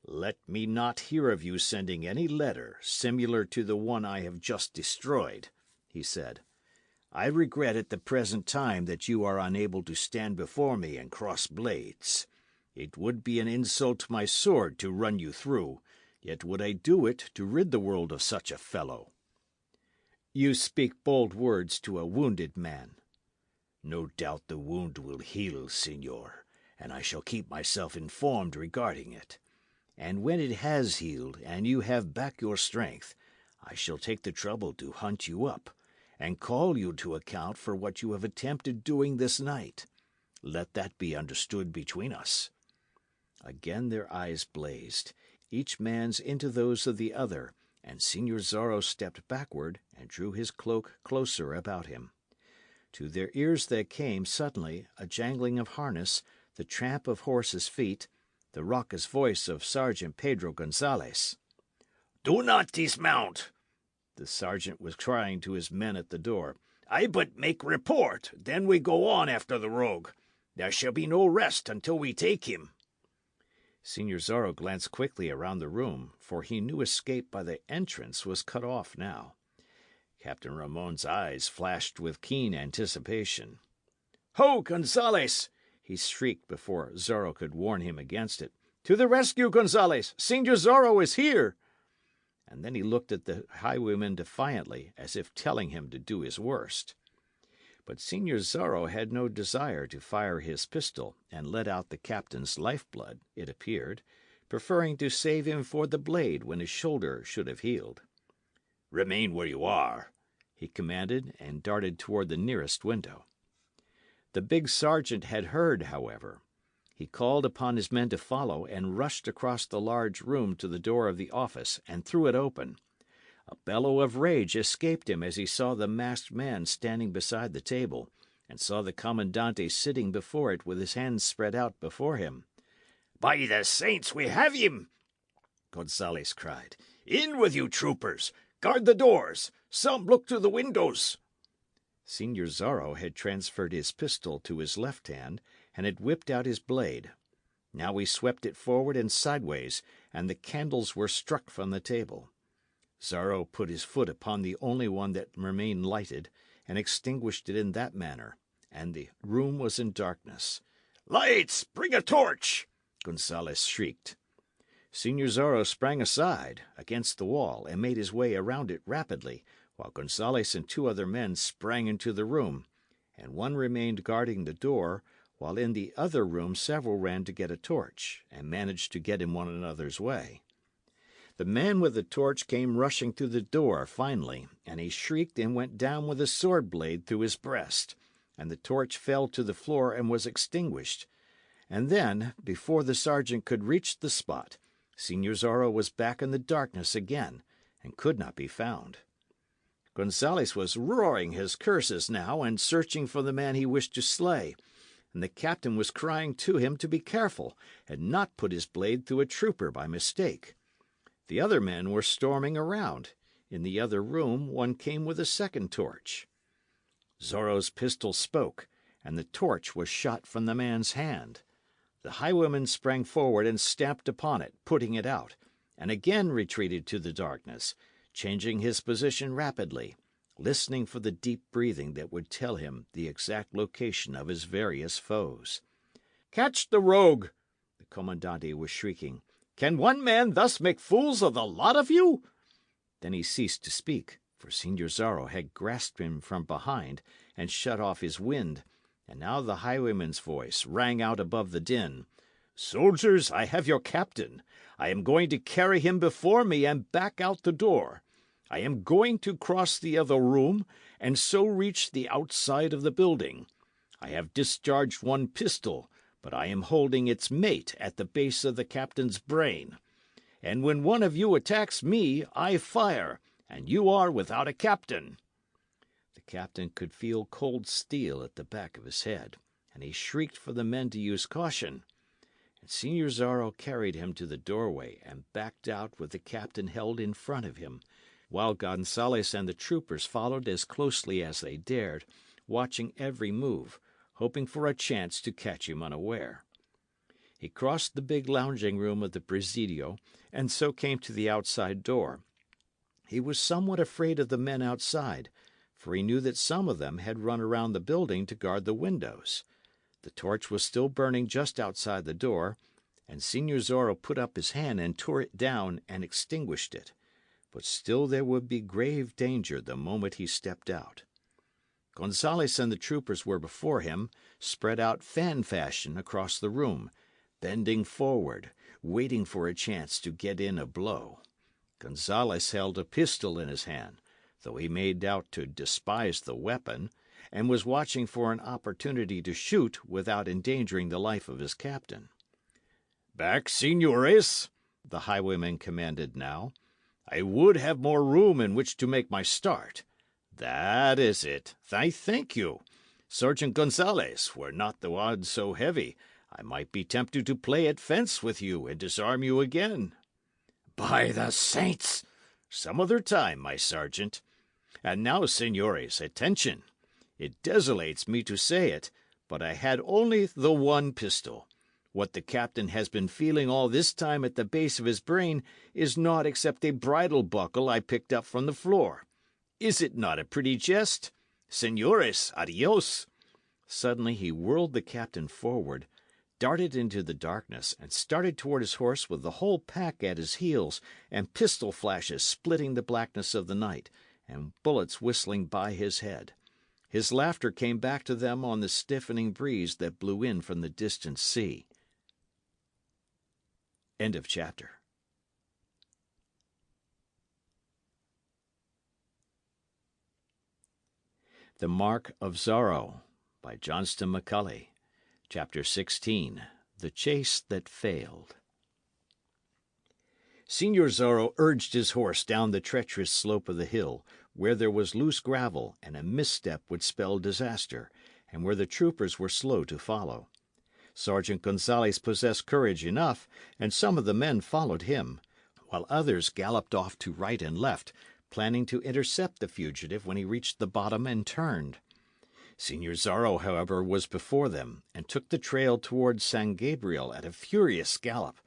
"Let me not hear of you sending any letter similar to the one I have just destroyed," he said. "I regret at the present time that you are unable to stand before me and cross blades. It would be an insult to my sword to run you through, yet would I do it to rid the world of such a fellow." "You speak bold words to a wounded man." "No doubt the wound will heal, señor, and I shall keep myself informed regarding it. And when it has healed, and you have back your strength, I shall take the trouble to hunt you up, and call you to account for what you have attempted doing this night. Let that be understood between us." Again their eyes blazed, each man's into those of the other, and Señor Zorro stepped backward and drew his cloak closer about him. To their ears there came, suddenly, a jangling of harness, the tramp of horses' feet, the raucous voice of Sergeant Pedro Gonzalez. "Do not dismount," the sergeant was crying to his men at the door. "I but make report, then we go on after the rogue. There shall be no rest until we take him." Señor Zorro glanced quickly around the room, for he knew escape by the entrance was cut off now. Captain Ramon's eyes flashed with keen anticipation. "Ho, Gonzales!" he shrieked before Zorro could warn him against it. "To the rescue, Gonzales! Señor Zorro is here!" And then he looked at the highwayman defiantly, as if telling him to do his worst. But Señor Zorro had no desire to fire his pistol and let out the captain's lifeblood, it appeared, preferring to save him for the blade when his shoulder should have healed. "Remain where you are," he commanded, and darted toward the nearest window. The big sergeant had heard, however. He called upon his men to follow, and rushed across the large room to the door of the office, and threw it open. A bellow of rage escaped him as he saw the masked man standing beside the table, and saw the commandante sitting before it with his hands spread out before him. "By the saints, we have him!" Gonzales cried. "In with you, troopers! Guard the doors! Some look to the windows!" Señor Zorro had transferred his pistol to his left hand, and had whipped out his blade. Now he swept it forward and sideways, and the candles were struck from the table. Zorro put his foot upon the only one that remained lighted, and extinguished it in that manner, and the room was in darkness. "Lights! Bring a torch!" Gonzales shrieked. Señor Zorro sprang aside, against the wall, and made his way around it rapidly, while Gonzales and two other men sprang into the room, and one remained guarding the door, while in the other room several ran to get a torch, and managed to get in one another's way. The man with the torch came rushing through the door finally, and he shrieked and went down with a sword blade through his breast, and the torch fell to the floor and was extinguished. And then, before the sergeant could reach the spot, Señor Zorro was back in the darkness again, and could not be found. Gonzales was roaring his curses now, and searching for the man he wished to slay, and the captain was crying to him to be careful, and not put his blade through a trooper by mistake. The other men were storming around. In the other room one came with a second torch. Zorro's pistol spoke, and the torch was shot from the man's hand. The highwayman sprang forward and stamped upon it, putting it out, and again retreated to the darkness, changing his position rapidly, listening for the deep breathing that would tell him the exact location of his various foes. "Catch the rogue!" The Commandante was shrieking. "Can one man thus make fools of the lot of you?" Then he ceased to speak, for Señor Zorro had grasped him from behind and shut off his wind, and now the highwayman's voice rang out above the din. "Soldiers, I have your captain. I am going to carry him before me and back out the door. I am going to cross the other room, and so reach the outside of the building. I have discharged one pistol, but I am holding its mate at the base of the captain's brain. And when one of you attacks me, I fire, and you are without a captain." The captain could feel cold steel at the back of his head, and he shrieked for the men to use caution. And Señor Zorro carried him to the doorway and backed out with the captain held in front of him, while Gonzales and the troopers followed as closely as they dared, watching every move, hoping for a chance to catch him unaware. He crossed the big lounging room of the Presidio, and so came to the outside door. He was somewhat afraid of the men outside, for he knew that some of them had run around the building to guard the windows. The torch was still burning just outside the door, and Señor Zorro put up his hand and tore it down and extinguished it. But still there would be grave danger the moment he stepped out. Gonzales and the troopers were before him, spread out fan fashion across the room, bending forward, waiting for a chance to get in a blow. Gonzales held a pistol in his hand, though he made out to despise the weapon, and was watching for an opportunity to shoot without endangering the life of his captain. "Back, señores," the highwayman commanded now. "I would have more room in which to make my start. That is it. I thank you. Sergeant Gonzales, were not the odds so heavy, I might be tempted to play at fence with you and disarm you again." "By the saints! Some other time, my sergeant. And now, señores, attention. It desolates me to say it, but I had only the one pistol. What the captain has been feeling all this time at the base of his brain is naught except a bridle buckle I picked up from the floor. Is it not a pretty jest? Señores, adios." Suddenly he whirled the captain forward, darted into the darkness, and started toward his horse with the whole pack at his heels, and pistol flashes splitting the blackness of the night, and bullets whistling by his head. His laughter came back to them on the stiffening breeze that blew in from the distant sea. End of chapter. The Mark of Zorro by Johnston McCulley. Chapter 16. The Chase That Failed. Señor Zorro urged his horse down the treacherous slope of the hill, where there was loose gravel, and a misstep would spell disaster, and where the troopers were slow to follow. Sergeant Gonzales possessed courage enough, and some of the men followed him, while others galloped off to right and left, planning to intercept the fugitive when he reached the bottom and turned. Señor Zorro, however, was before them, and took the trail toward San Gabriel at a furious gallop,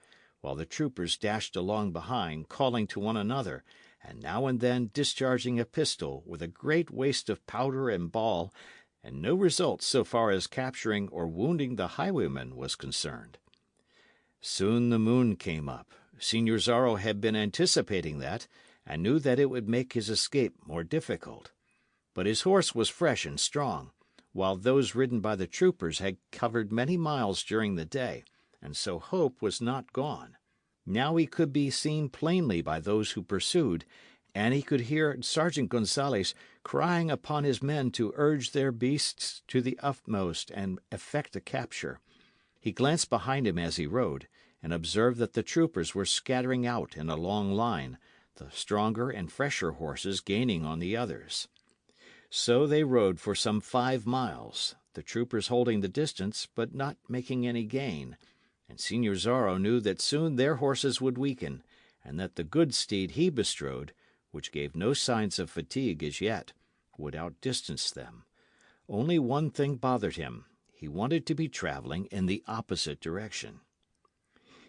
while the troopers dashed along behind, calling to one another, and now and then discharging a pistol with a great waste of powder and ball, and no result so far as capturing or wounding the highwayman was concerned. Soon the moon came up. Señor Zorro had been anticipating that, and knew that it would make his escape more difficult. But his horse was fresh and strong, while those ridden by the troopers had covered many miles during the day, and so hope was not gone. Now he could be seen plainly by those who pursued, and he could hear Sergeant Gonzales crying upon his men to urge their beasts to the utmost and effect a capture. He glanced behind him as he rode, and observed that the troopers were scattering out in a long line, the stronger and fresher horses gaining on the others. So they rode for some 5 miles, the troopers holding the distance, but not making any gain, and Señor Zorro knew that soon their horses would weaken, and that the good steed he bestrode, which gave no signs of fatigue as yet, would outdistance them. Only one thing bothered him. he wanted to be travelling in the opposite direction.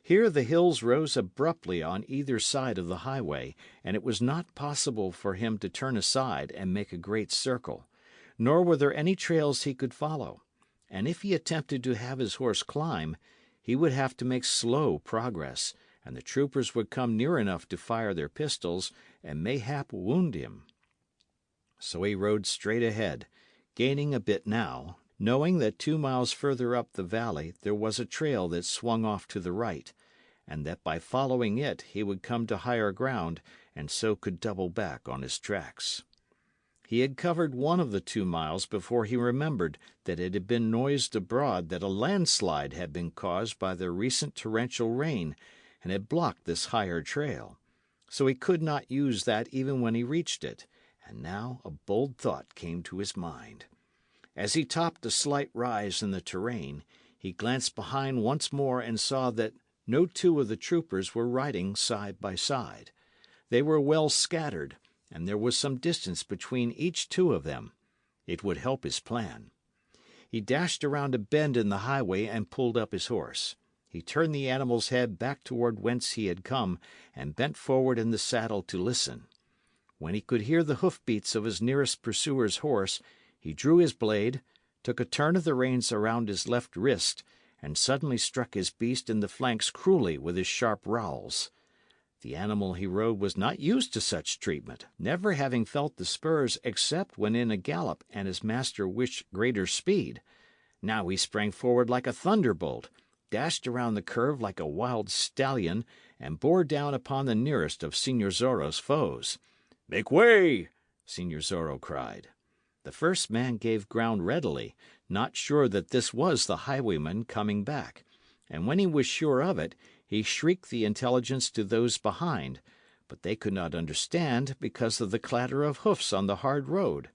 Here the hills rose abruptly on either side of the highway, and it was not possible for him to turn aside and make a great circle, nor were there any trails he could follow, and if he attempted to have his horse climb, he would have to make slow progress, and the troopers would come near enough to fire their pistols and mayhap wound him. So he rode straight ahead, gaining a bit now, knowing that 2 miles further up the valley there was a trail that swung off to the right, and that by following it he would come to higher ground, and so could double back on his tracks. He had covered one of the 2 miles before he remembered that it had been noised abroad that a landslide had been caused by the recent torrential rain, and had blocked this higher trail. So he could not use that even when he reached it, and now a bold thought came to his mind. As he topped a slight rise in the terrain, he glanced behind once more and saw that no two of the troopers were riding side by side. They were well scattered, and there was some distance between each two of them. It would help his plan. He dashed around a bend in the highway and pulled up his horse. He turned the animal's head back toward whence he had come, and bent forward in the saddle to listen. When he could hear the hoof-beats of his nearest pursuer's horse, he drew his blade, took a turn of the reins around his left wrist, and suddenly struck his beast in the flanks cruelly with his sharp rowels. The animal he rode was not used to such treatment, never having felt the spurs except when in a gallop and his master wished greater speed. Now he sprang forward like a thunderbolt, dashed around the curve like a wild stallion, and bore down upon the nearest of Signor Zorro's foes. "Make way!" Signor Zorro cried. The first man gave ground readily, not sure that this was the highwayman coming back, and when he was sure of it, he shrieked the intelligence to those behind, but they could not understand because of the clatter of hoofs on the hard road.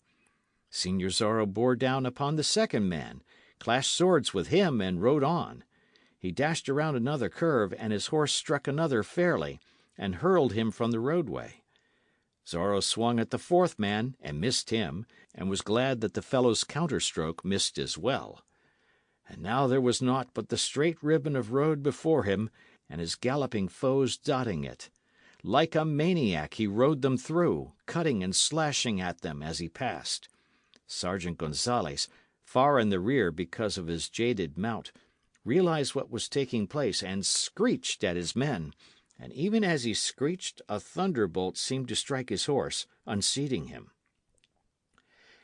Signor Zorro bore down upon the second man, clashed swords with him, and rode on. He dashed around another curve, and his horse struck another fairly, and hurled him from the roadway. Zorro swung at the fourth man and missed him, and was glad that the fellow's counterstroke missed as well. And now there was naught but the straight ribbon of road before him, and his galloping foes dotting it. Like a maniac he rode them through, cutting and slashing at them as he passed. Sergeant Gonzales, far in the rear because of his jaded mount, realized what was taking place and screeched at his men, and even as he screeched a thunderbolt seemed to strike his horse, unseating him.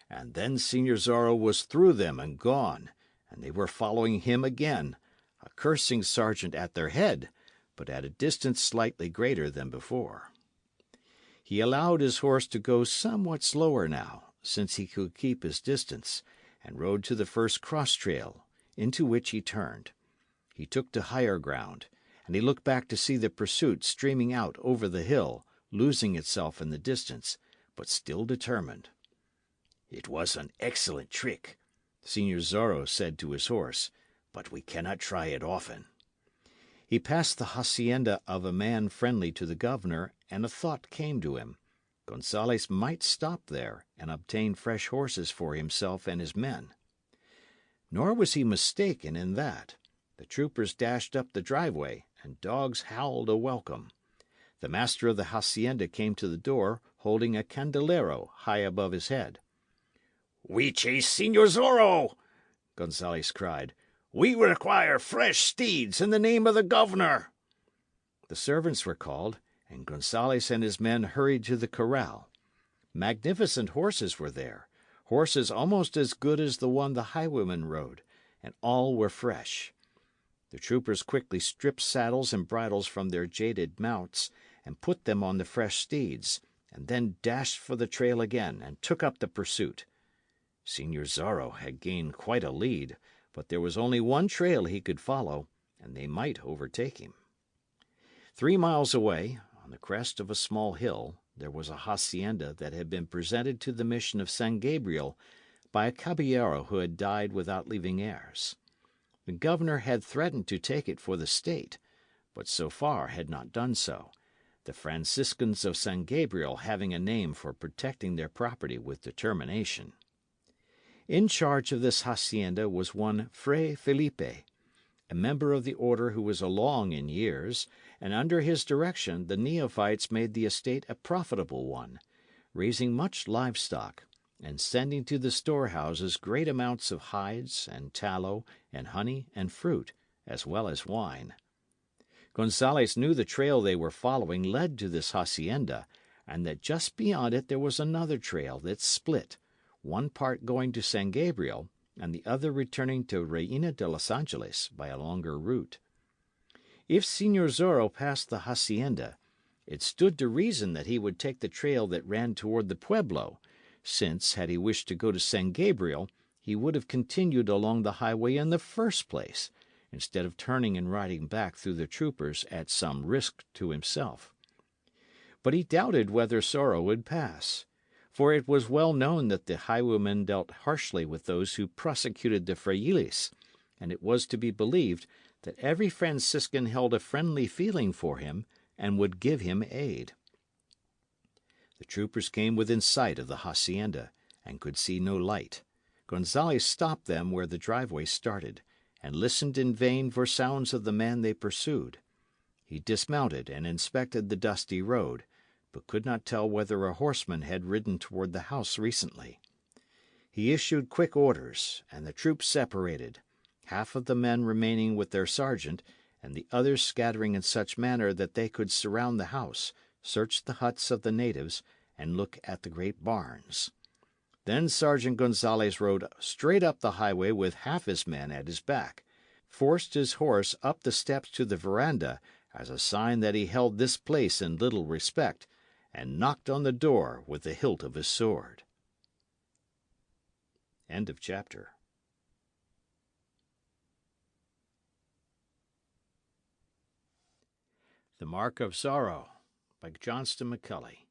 And then Signor Zorro was through them and gone, and they were following him again, a cursing sergeant at their head, but at a distance slightly greater than before. He allowed his horse to go somewhat slower now, since he could keep his distance, and rode to the first cross-trail, into which he turned. He took to higher ground, and he looked back to see the pursuit streaming out over the hill, losing itself in the distance, but still determined. "It was an excellent trick," Signor Zorro said to his horse, "but we cannot try it often." He passed the hacienda of a man friendly to the governor, and a thought came to him. Gonzales might stop there and obtain fresh horses for himself and his men. Nor was he mistaken in that. The troopers dashed up the driveway, and dogs howled a welcome. The master of the hacienda came to the door, holding a candelero high above his head. "We chase Signor Zorro!" Gonzales cried. "We require fresh steeds in the name of the governor." The servants were called, and Gonzales and his men hurried to the corral. Magnificent horses were there, horses almost as good as the one the highwayman rode, and all were fresh. The troopers quickly stripped saddles and bridles from their jaded mounts, and put them on the fresh steeds, and then dashed for the trail again, and took up the pursuit. Signor Zorro had gained quite a lead, but there was only one trail he could follow, and they might overtake him. 3 miles away, on the crest of a small hill, there was a hacienda that had been presented to the mission of San Gabriel by a caballero who had died without leaving heirs. The governor had threatened to take it for the state, but so far had not done so, the Franciscans of San Gabriel having a name for protecting their property with determination. In charge of this hacienda was one Fray Felipe, a member of the order who was along in years, and under his direction the neophytes made the estate a profitable one, raising much livestock, and sending to the storehouses great amounts of hides and tallow and honey and fruit, as well as wine. Gonzales knew the trail they were following led to this hacienda, and that just beyond it there was another trail that split, one part going to San Gabriel, and the other returning to Reina de los Angeles by a longer route. If Señor Zorro passed the hacienda, it stood to reason that he would take the trail that ran toward the pueblo, since, had he wished to go to San Gabriel, he would have continued along the highway in the first place, instead of turning and riding back through the troopers at some risk to himself. But he doubted whether Zorro would pass, for it was well known that the highwaymen dealt harshly with those who prosecuted the frailes, and it was to be believed that every Franciscan held a friendly feeling for him and would give him aid. The troopers came within sight of the hacienda, and could see no light. Gonzales stopped them where the driveway started, and listened in vain for sounds of the man they pursued. He dismounted and inspected the dusty road, but could not tell whether a horseman had ridden toward the house recently. He issued quick orders, and the troop separated, half of the men remaining with their sergeant, and the others scattering in such manner that they could surround the house, search the huts of the natives, and look at the great barns. Then Sergeant Gonzales rode straight up the highway with half his men at his back, forced his horse up the steps to the veranda as a sign that he held this place in little respect, and knocked on the door with the hilt of his sword. End of chapter. The Mark of Zorro by Johnston McCulley.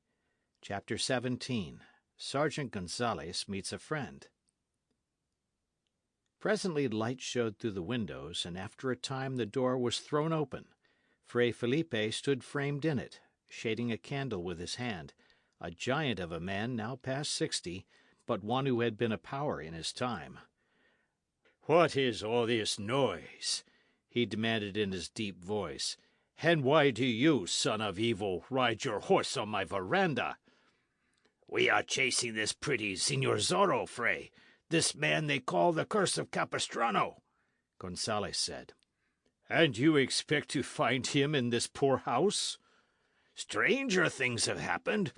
Chapter 17. Sergeant Gonzales meets a friend. Presently light showed through the windows, and after a time the door was thrown open. Fray Felipe stood framed in it, shading a candle with his hand, a giant of a man now past 60, but one who had been a power in his time. What is all this noise? He demanded in his deep voice. And why do you, son of evil, ride your horse on my veranda? We are chasing this pretty Señor Zorro, Fray, this man they call the Curse of Capistrano, Gonzales said. And you expect to find him in this poor house? Stranger things have happened.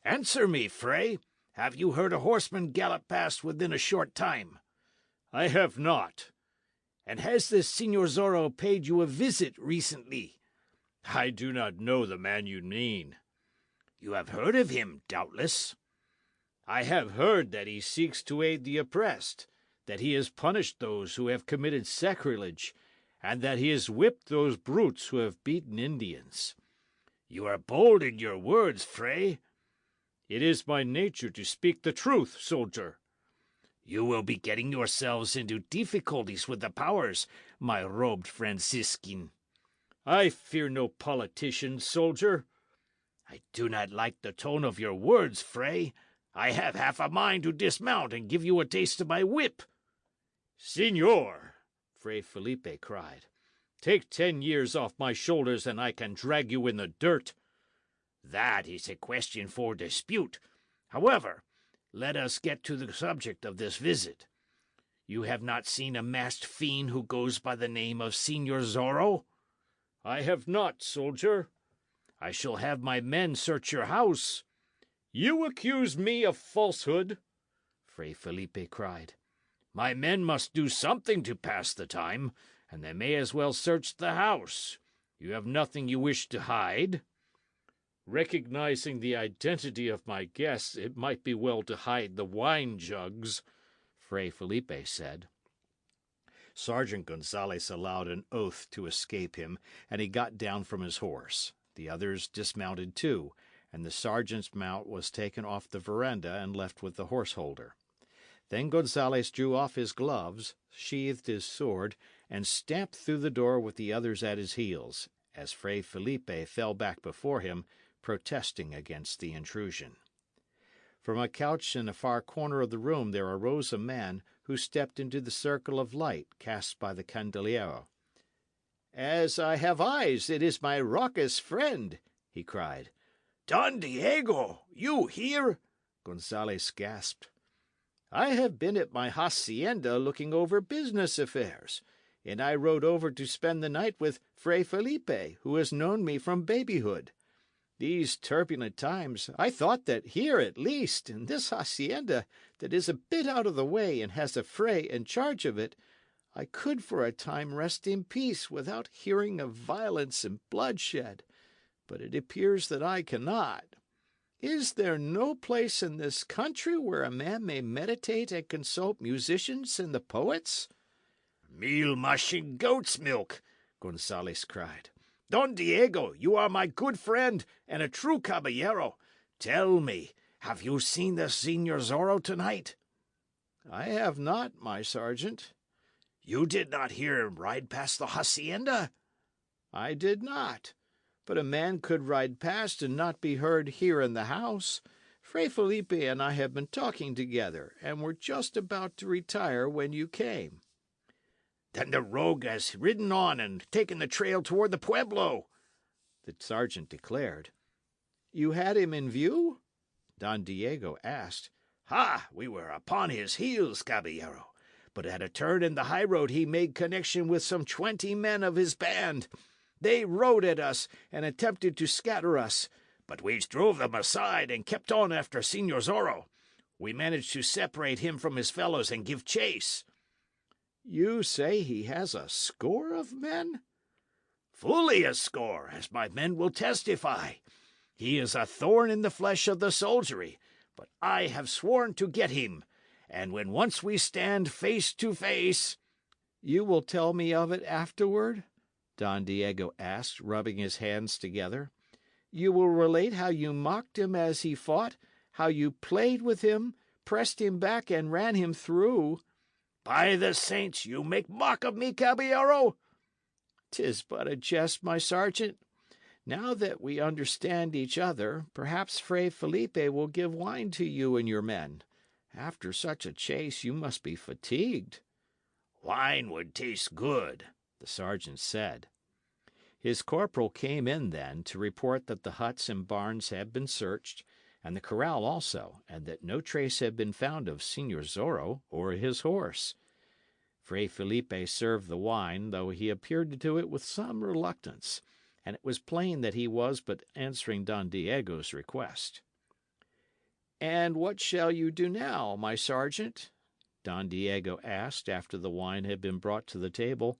Answer me, Fray. Have you heard a horseman gallop past within a short time? I have not. And has this Señor Zorro paid you a visit recently? I do not know the man you mean. You have heard of him, doubtless. I have heard that he seeks to aid the oppressed, that he has punished those who have committed sacrilege, and that he has whipped those brutes who have beaten Indians. You are bold in your words, Fray. It is my nature to speak the truth, soldier. You will be getting yourselves into difficulties with the powers, my robed Franciscan. I fear no politician, soldier. I do not like the tone of your words, Fray. I have half a mind to dismount and give you a taste of my whip. Signor, Fray Felipe cried, take 10 years off my shoulders and I can drag you in the dirt. That is a question for dispute. However, let us get to the subject of this visit. You have not seen a masked fiend who goes by the name of Señor Zorro? I have not, soldier. I shall have my men search your house. You accuse me of falsehood, Fray Felipe cried. My men must do something to pass the time, and they may as well search the house. You have nothing you wish to hide? Recognizing the identity of my guests, it might be well to hide the wine jugs, Fray Felipe said. Sergeant Gonzales allowed an oath to escape him, and he got down from his horse. The others dismounted too, and the sergeant's mount was taken off the veranda and left with the horseholder. Then Gonzales drew off his gloves, sheathed his sword, and stamped through the door with the others at his heels, as Fray Felipe fell back before him, protesting against the intrusion. From a couch in a far corner of the room there arose a man who stepped into the circle of light cast by the candelero. "As I have eyes, it is my raucous friend," he cried. "Don Diego, you here?" Gonzales gasped. "I have been at my hacienda looking over business affairs, and I rode over to spend the night with Fray Felipe, who has known me from babyhood. These turbulent times, I thought that here, at least, in this hacienda that is a bit out of the way and has a fray in charge of it, I could for a time rest in peace without hearing of violence and bloodshed. But it appears that I cannot. Is there no place in this country where a man may meditate and consult musicians and the poets?" "Meal mushing goat's milk!" Gonzales cried. "Don Diego, you are my good friend and a true caballero. Tell me, have you seen the Señor Zorro tonight?" "I have not, my sergeant." "You did not hear him ride past the hacienda?" "I did not. But a man could ride past and not be heard here in the house. Fray Felipe and I have been talking together, and were just about to retire when you came." "Then the rogue has ridden on and taken the trail toward the pueblo," the sergeant declared. "You had him in view?" Don Diego asked. "Ha! We were upon his heels, caballero. But at a turn in the highroad he made connection with some 20 men of his band. They rode at us and attempted to scatter us, but we drove them aside and kept on after Señor Zorro. We managed to separate him from his fellows and give chase." "You say he has a score of men?" "Fully a score, as my men will testify. He is a thorn in the flesh of the soldiery, but I have sworn to get him, and when once we stand face to face—" "You will tell me of it afterward?" Don Diego asked, rubbing his hands together. "You will relate how you mocked him as he fought, how you played with him, pressed him back, and ran him through." "By the saints, you make mock of me, caballero!" "'Tis but a jest, my sergeant. Now that we understand each other, perhaps Fray Felipe will give wine to you and your men. After such a chase, you must be fatigued." "Wine would taste good," the sergeant said. His corporal came in then to report that the huts and barns had been searched, and the corral also, and that no trace had been found of Señor Zorro or his horse. Fray Felipe served the wine, though he appeared to do it with some reluctance, and it was plain that he was but answering Don Diego's request. "And what shall you do now, my sergeant?" Don Diego asked after the wine had been brought to the table.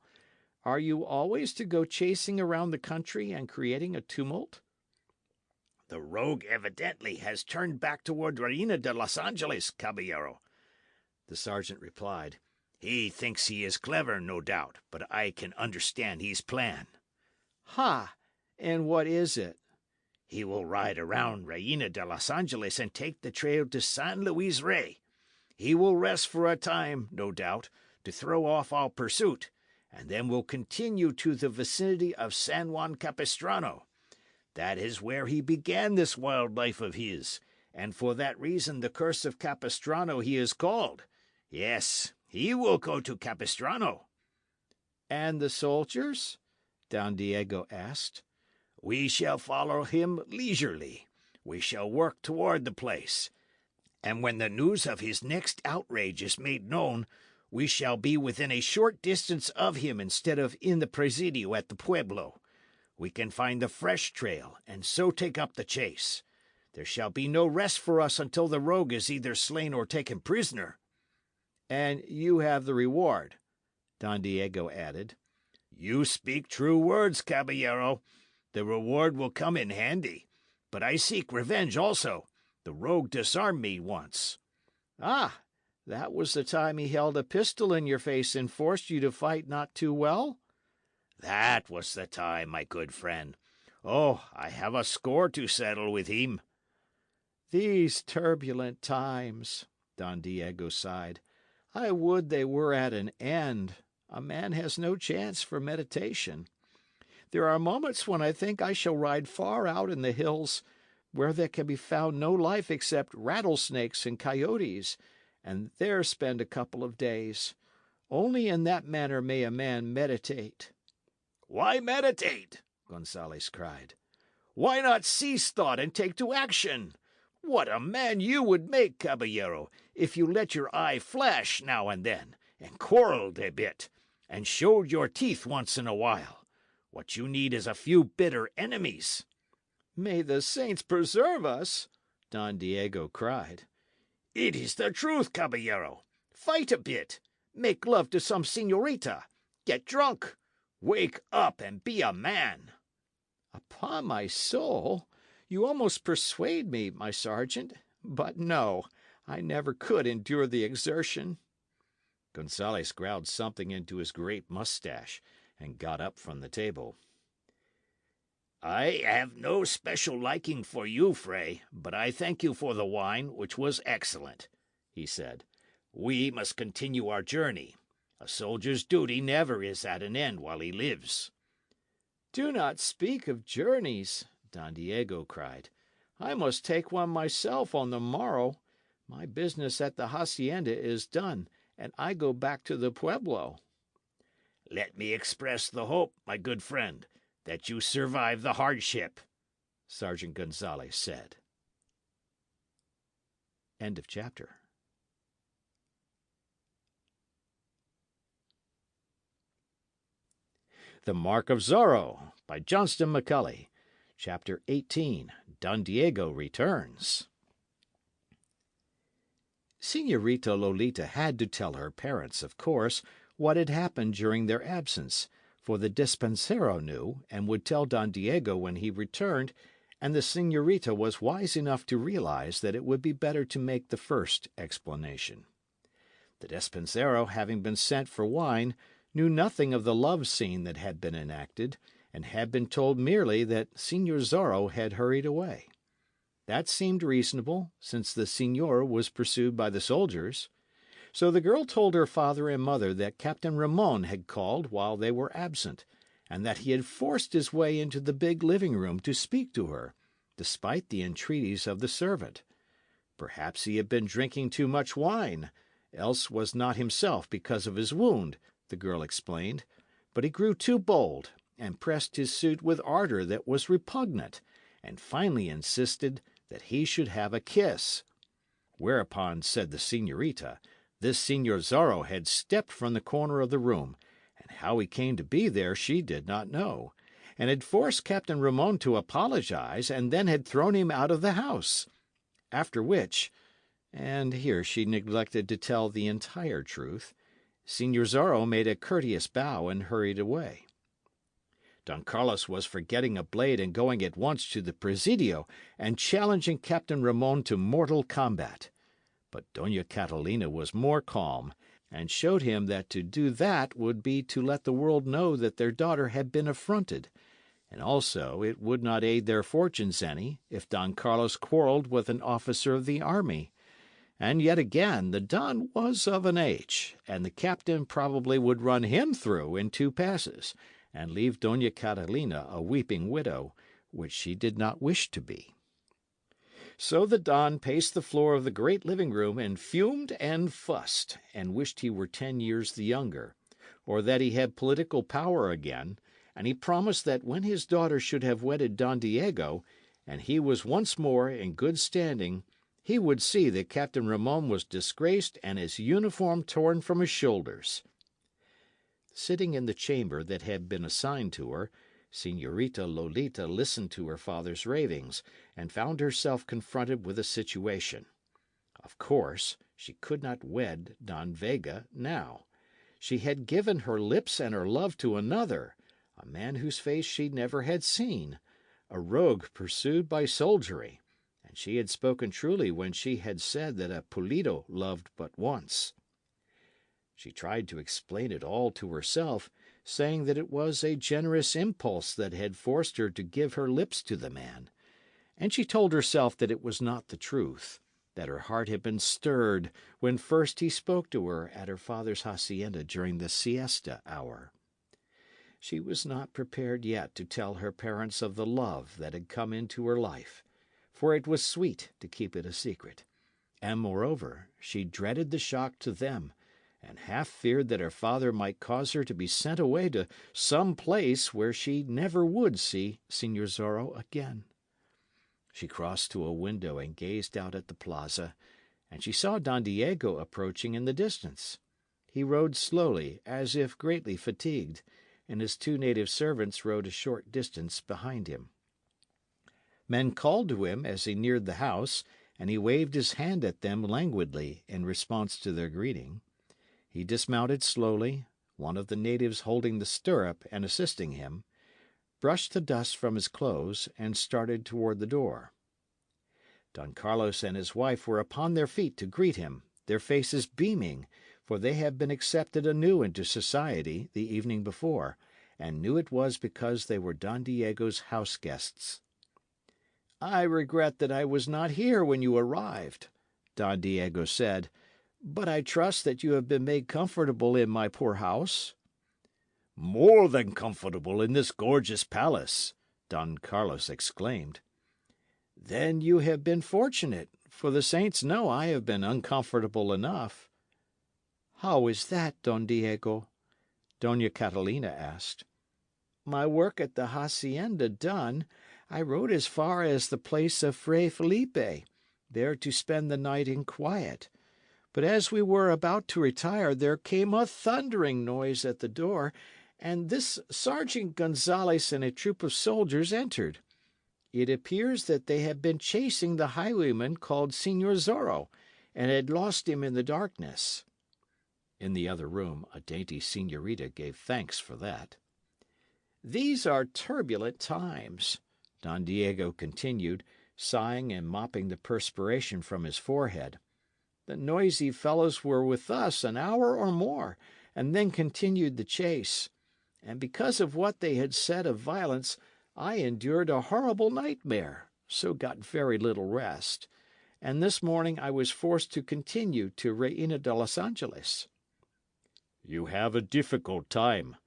"Are you always to go chasing around the country and creating a tumult?" "The rogue evidently has turned back toward Reina de los Angeles, caballero," the sergeant replied. "He thinks he is clever, no doubt, but I can understand his plan." "Ha! And what is it?" "He will ride around Reina de los Angeles and take the trail to San Luis Rey. He will rest for a time, no doubt, to throw off all pursuit, and then will continue to the vicinity of San Juan Capistrano. That is where he began this wild life of his, and for that reason the curse of Capistrano he is called. Yes, he will go to Capistrano." "And the soldiers?" Don Diego asked. "We shall follow him leisurely. We shall work toward the place. And when the news of his next outrage is made known, we shall be within a short distance of him instead of in the presidio at the pueblo. We can find the fresh trail, and so take up the chase. There shall be no rest for us until the rogue is either slain or taken prisoner." "And you have the reward," Don Diego added. "You speak true words, caballero. The reward will come in handy. But I seek revenge also. The rogue disarmed me once." "Ah, that was the time he held a pistol in your face and forced you to fight not too well?" "That was the time, my good friend. Oh, I have a score to settle with him." "These turbulent times," Don Diego sighed. "I would they were at an end. A man has no chance for meditation. There are moments when I think I shall ride far out in the hills, where there can be found no life except rattlesnakes and coyotes, and there spend a couple of days. Only in that manner may a man meditate." "Why meditate?" Gonzales cried. "Why not cease thought and take to action? What a man you would make, caballero, if you let your eye flash now and then, and quarrelled a bit, and showed your teeth once in a while. What you need is a few bitter enemies." "May the saints preserve us!" Don Diego cried. "It is the truth, caballero. Fight a bit. Make love to some señorita. Get drunk. Wake up and be a man." "Upon my soul, you almost persuade me, my sergeant. But no, I never could endure the exertion." Gonzales growled something into his great moustache and got up from the table. "I have no special liking for you, Fray, but I thank you for the wine, which was excellent," he said. "We must continue our journey. A soldier's duty never is at an end while he lives." "Do not speak of journeys," Don Diego cried. "I must take one myself on the morrow. My business at the hacienda is done, and I go back to the pueblo." "Let me express the hope, my good friend, that you survive the hardship," Sergeant Gonzales said. End of chapter. The Mark of Zorro by Johnston McCulley. Chapter 18. Don Diego returns. Señorita Lolita had to tell her parents, of course, what had happened during their absence, for the dispensero knew, and would tell Don Diego when he returned, and the señorita was wise enough to realize that it would be better to make the first explanation. The dispensero, having been sent for wine, knew nothing of the love scene that had been enacted, and had been told merely that Señor Zorro had hurried away. That seemed reasonable, since the señor was pursued by the soldiers. So the girl told her father and mother that Captain Ramon had called while they were absent, and that he had forced his way into the big living room to speak to her, despite the entreaties of the servant. Perhaps he had been drinking too much wine, else was not himself because of his wound, the girl explained, but he grew too bold, and pressed his suit with ardour that was repugnant, and finally insisted that he should have a kiss. Whereupon, said the señorita, this Señor Zorro had stepped from the corner of the room, and how he came to be there she did not know, and had forced Captain Ramon to apologize, and then had thrown him out of the house. After which, and here she neglected to tell the entire truth, Señor Zorro made a courteous bow and hurried away. Don Carlos was for getting a blade and going at once to the presidio and challenging Captain Ramon to mortal combat. But Doña Catalina was more calm, and showed him that to do that would be to let the world know that their daughter had been affronted, and also it would not aid their fortunes any if Don Carlos quarrelled with an officer of the army. And yet again, the Don was of an age, and the captain probably would run him through in 2 passes, and leave Doña Catalina a weeping widow, which she did not wish to be. So the Don paced the floor of the great living room and fumed and fussed, and wished he were 10 years the younger, or that he had political power again, and he promised that when his daughter should have wedded Don Diego, and he was once more in good standing, he would see that Captain Ramon was disgraced and his uniform torn from his shoulders. Sitting in the chamber that had been assigned to her, Señorita Lolita listened to her father's ravings, and found herself confronted with a situation. Of course, she could not wed Don Vega now. She had given her lips and her love to another, a man whose face she never had seen, a rogue pursued by soldiery, and she had spoken truly when she had said that a pulido loved but once. She tried to explain it all to herself, saying that it was a generous impulse that had forced her to give her lips to the man. And she told herself that it was not the truth, that her heart had been stirred when first he spoke to her at her father's hacienda during the siesta hour. She was not prepared yet to tell her parents of the love that had come into her life, for it was sweet to keep it a secret. And moreover, she dreaded the shock to them, and half feared that her father might cause her to be sent away to some place where she never would see Signor Zorro again. She crossed to a window and gazed out at the plaza, and she saw Don Diego approaching in the distance. He rode slowly, as if greatly fatigued, and his two native servants rode a short distance behind him. Men called to him as he neared the house, and he waved his hand at them languidly in response to their greeting. He dismounted slowly, one of the natives holding the stirrup and assisting him, brushed the dust from his clothes, and started toward the door. Don Carlos and his wife were upon their feet to greet him, their faces beaming, for they had been accepted anew into society the evening before, and knew it was because they were Don Diego's house guests. "I regret that I was not here when you arrived," Don Diego said, "but I trust that you have been made comfortable in my poor house." "More than comfortable in this gorgeous palace," Don Carlos exclaimed. "Then you have been fortunate, for the saints know I have been uncomfortable enough." "How is that, Don Diego?" Dona Catalina asked. "My work at the hacienda done, I rode as far as the place of Fray Felipe, there to spend the night in quiet. But as we were about to retire, there came a thundering noise at the door, and this Sergeant Gonzales and a troop of soldiers entered. It appears that they had been chasing the highwayman called Signor Zorro, and had lost him in the darkness." In the other room, a dainty señorita gave thanks for that. "These are turbulent times," Don Diego continued, sighing and mopping the perspiration from his forehead. "The noisy fellows were with us an hour or more, and then continued the chase. And because of what they had said of violence, I endured a horrible nightmare, so got very little rest. And this morning I was forced to continue to Reina de los Angeles." "You have a difficult time,"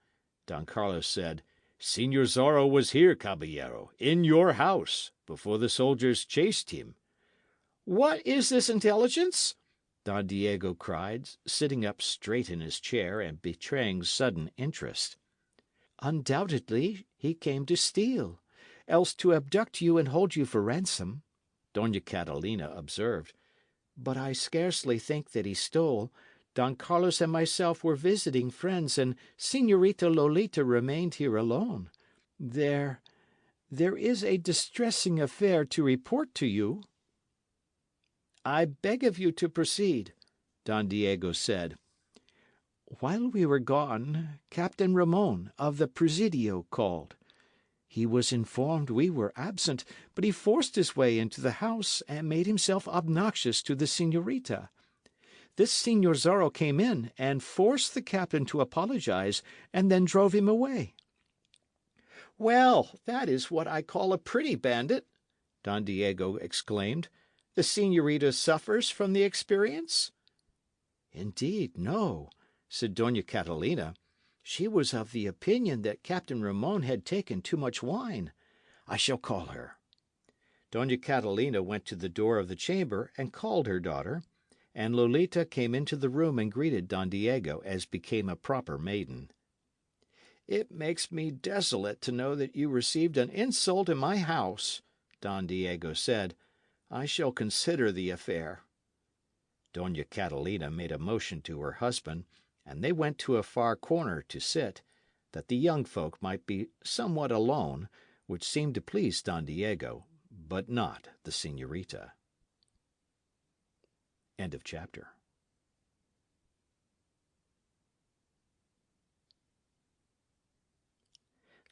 Don Carlos said. "Signor Zorro was here, caballero, in your house, before the soldiers chased him." "What is this intelligence?" Don Diego cried, sitting up straight in his chair and betraying sudden interest. "Undoubtedly he came to steal, else to abduct you and hold you for ransom," Dona Catalina observed. "But I scarcely think that he stole. Don Carlos and myself were visiting friends, and Señorita Lolita remained here alone. There is a distressing affair to report to you." "I beg of you to proceed," Don Diego said. "While we were gone, Captain Ramon, of the Presidio, called. He was informed we were absent, but he forced his way into the house and made himself obnoxious to the señorita. This Signor Zorro came in and forced the captain to apologize, and then drove him away." "Well, that is what I call a pretty bandit," Don Diego exclaimed. "The señorita suffers from the experience?" "Indeed, no," said Dona Catalina. "She was of the opinion that Captain Ramon had taken too much wine. I shall call her." Dona Catalina went to the door of the chamber and called her daughter, and Lolita came into the room and greeted Don Diego as became a proper maiden. "It makes me desolate to know that you received an insult in my house," Don Diego said. "I shall consider the affair." Dona Catalina made a motion to her husband, and they went to a far corner to sit, that the young folk might be somewhat alone, which seemed to please Don Diego, but not the señorita. End of chapter.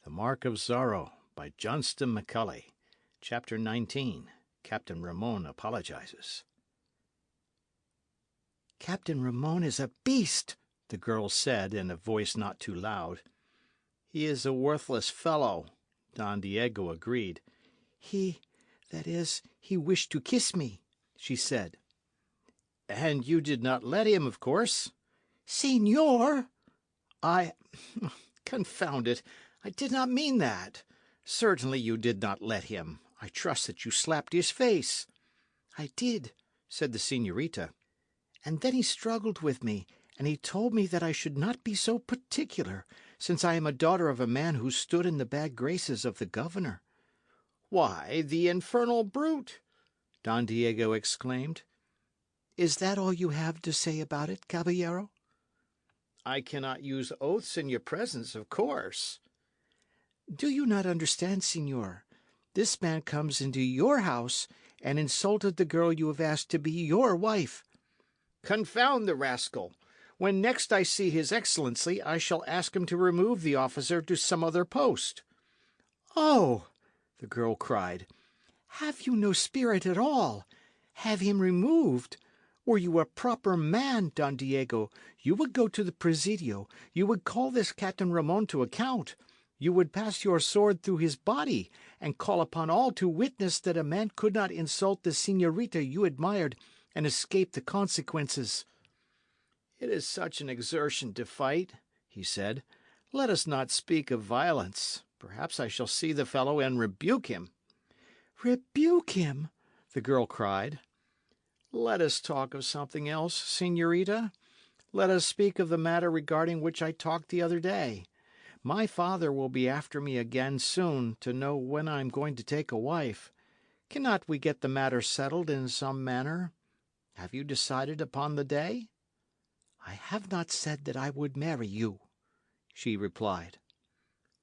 The Mark of Zorro by Johnston McCulley. Chapter 19. Captain Ramon Apologizes. "Captain Ramon is a beast," the girl said in a voice not too loud. "He is a worthless fellow," Don Diego agreed. He wished to kiss me," she said. "And you did not let him, of course?" "Señor!" Confound it, I did not mean that. Certainly you did not let him. I trust that you slapped his face." "I did," said the señorita. "And then he struggled with me, and he told me that I should not be so particular, since I am a daughter of a man who stood in the bad graces of the governor." "Why, the infernal brute!" Don Diego exclaimed. "Is that all you have to say about it, caballero?" "I cannot use oaths in your presence, of course." "Do you not understand, señor? This man comes into your house and insulted the girl you have asked to be your wife." "Confound the rascal! When next I see his Excellency, I shall ask him to remove the officer to some other post." "Oh!" the girl cried. "Have you no spirit at all? Have him removed? Were you a proper man, Don Diego, you would go to the Presidio, you would call this Captain Ramon to account, you would pass your sword through his body, and call upon all to witness that a man could not insult the señorita you admired and escape the consequences." "It is such an exertion to fight," he said. "Let us not speak of violence. Perhaps I shall see the fellow and rebuke him." "Rebuke him!" the girl cried. "Let us talk of something else, señorita. Let us speak of the matter regarding which I talked the other day. My father will be after me again soon to know when I am going to take a wife. Cannot we get the matter settled in some manner? Have you decided upon the day?" "I have not said that I would marry you," she replied.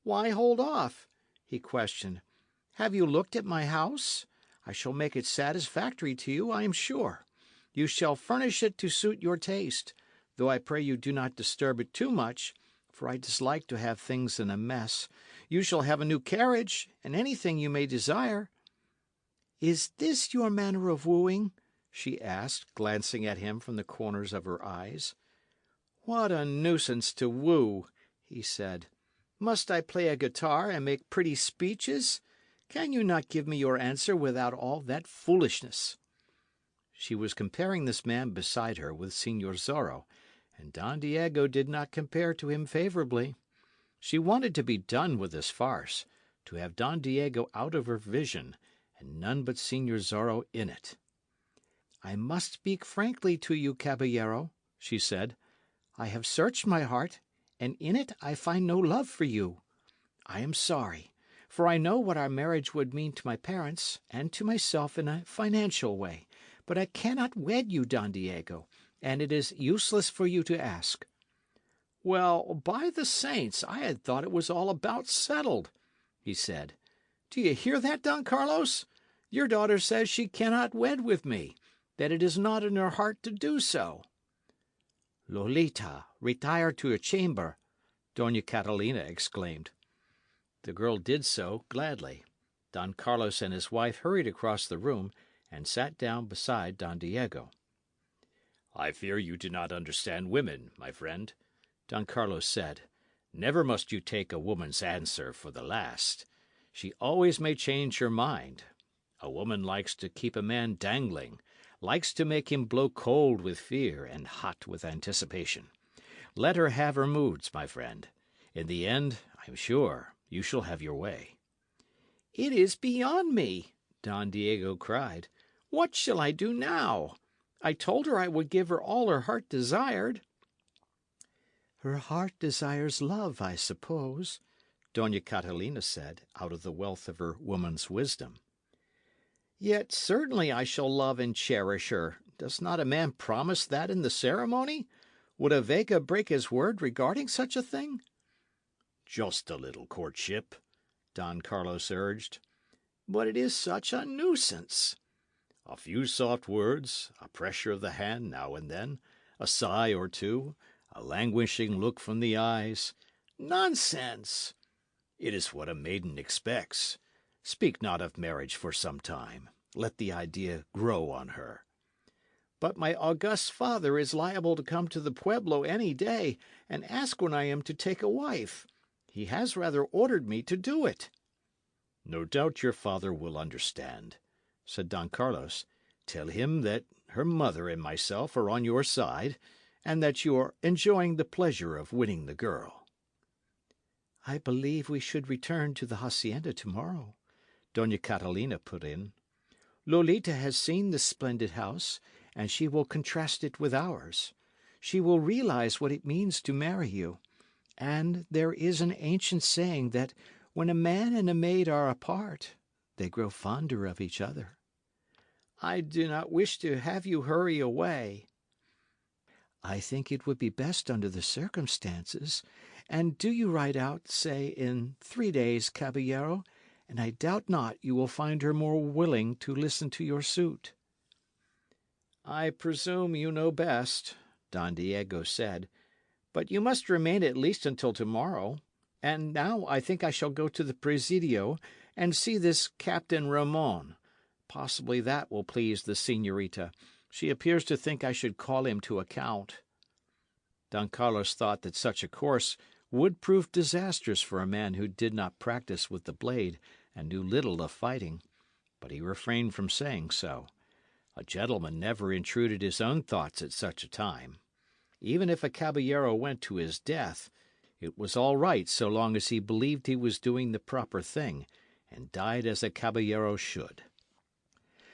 "Why hold off?" he questioned. "Have you looked at my house? I shall make it satisfactory to you, I am sure. You shall furnish it to suit your taste, though I pray you do not disturb it too much, for I dislike to have things in a mess. You shall have a new carriage, and anything you may desire." "Is this your manner of wooing?" she asked, glancing at him from the corners of her eyes. "What a nuisance to woo!" he said. "Must I play a guitar and make pretty speeches? Can you not give me your answer without all that foolishness?" She was comparing this man beside her with Señor Zorro, and Don Diego did not compare to him favourably. She wanted to be done with this farce, to have Don Diego out of her vision, and none but Señor Zorro in it. "I must speak frankly to you, caballero," she said. "I have searched my heart, and in it I find no love for you. I am sorry, for I know what our marriage would mean to my parents, and to myself in a financial way, but I cannot wed you, Don Diego, and it is useless for you to ask." "Well, by the saints, I had thought it was all about settled," he said. "Do you hear that, Don Carlos? Your daughter says she cannot wed with me, that it is not in her heart to do so." "Lolita, retire to your chamber," Dona Catalina exclaimed. The girl did so gladly. Don Carlos and his wife hurried across the room and sat down beside Don Diego. "I fear you do not understand women, my friend," Don Carlos said. "Never must you take a woman's answer for the last. She always may change her mind. A woman likes to keep a man dangling, likes to make him blow cold with fear and hot with anticipation. Let her have her moods, my friend. In the end, I am sure, you shall have your way." "It is beyond me," Don Diego cried. "What shall I do now? I told her I would give her all her heart desired." "Her heart desires love, I suppose," Dona Catalina said, out of the wealth of her woman's wisdom. "Yet certainly I shall love and cherish her. Does not a man promise that in the ceremony? Would a Vega break his word regarding such a thing?" "Just a little courtship," Don Carlos urged. "But it is such a nuisance." "A few soft words, a pressure of the hand now and then, a sigh or two, a languishing look from the eyes." "Nonsense!" "It is what a maiden expects. Speak not of marriage for some time. Let the idea grow on her." "But my august father is liable to come to the pueblo any day, and ask when I am to take a wife. He has rather ordered me to do it." "No doubt your father will understand," said Don Carlos. "Tell him that her mother and myself are on your side, and that you are enjoying the pleasure of winning the girl." "I believe we should return to the hacienda tomorrow," Dona Catalina put in. Lolita has seen this splendid house, and she will contrast it with ours. She will realize what it means to marry you. And there is an ancient saying that when a man and a maid are apart, they grow fonder of each other. I do not wish to have you hurry away. I think it would be best under the circumstances. And do you ride out, say, in 3 days, caballero, and I doubt not you will find her more willing to listen to your suit. I presume you know best, Don Diego said, but you must remain at least until tomorrow. And now I think I shall go to the Presidio and see this Captain Ramon. Possibly that will please the señorita. She appears to think I should call him to account. Don Carlos thought that such a course would prove disastrous for a man who did not practise with the blade and knew little of fighting, but he refrained from saying so. A gentleman never intruded his own thoughts at such a time. Even if a caballero went to his death, it was all right so long as he believed he was doing the proper thing, and died as a caballero should.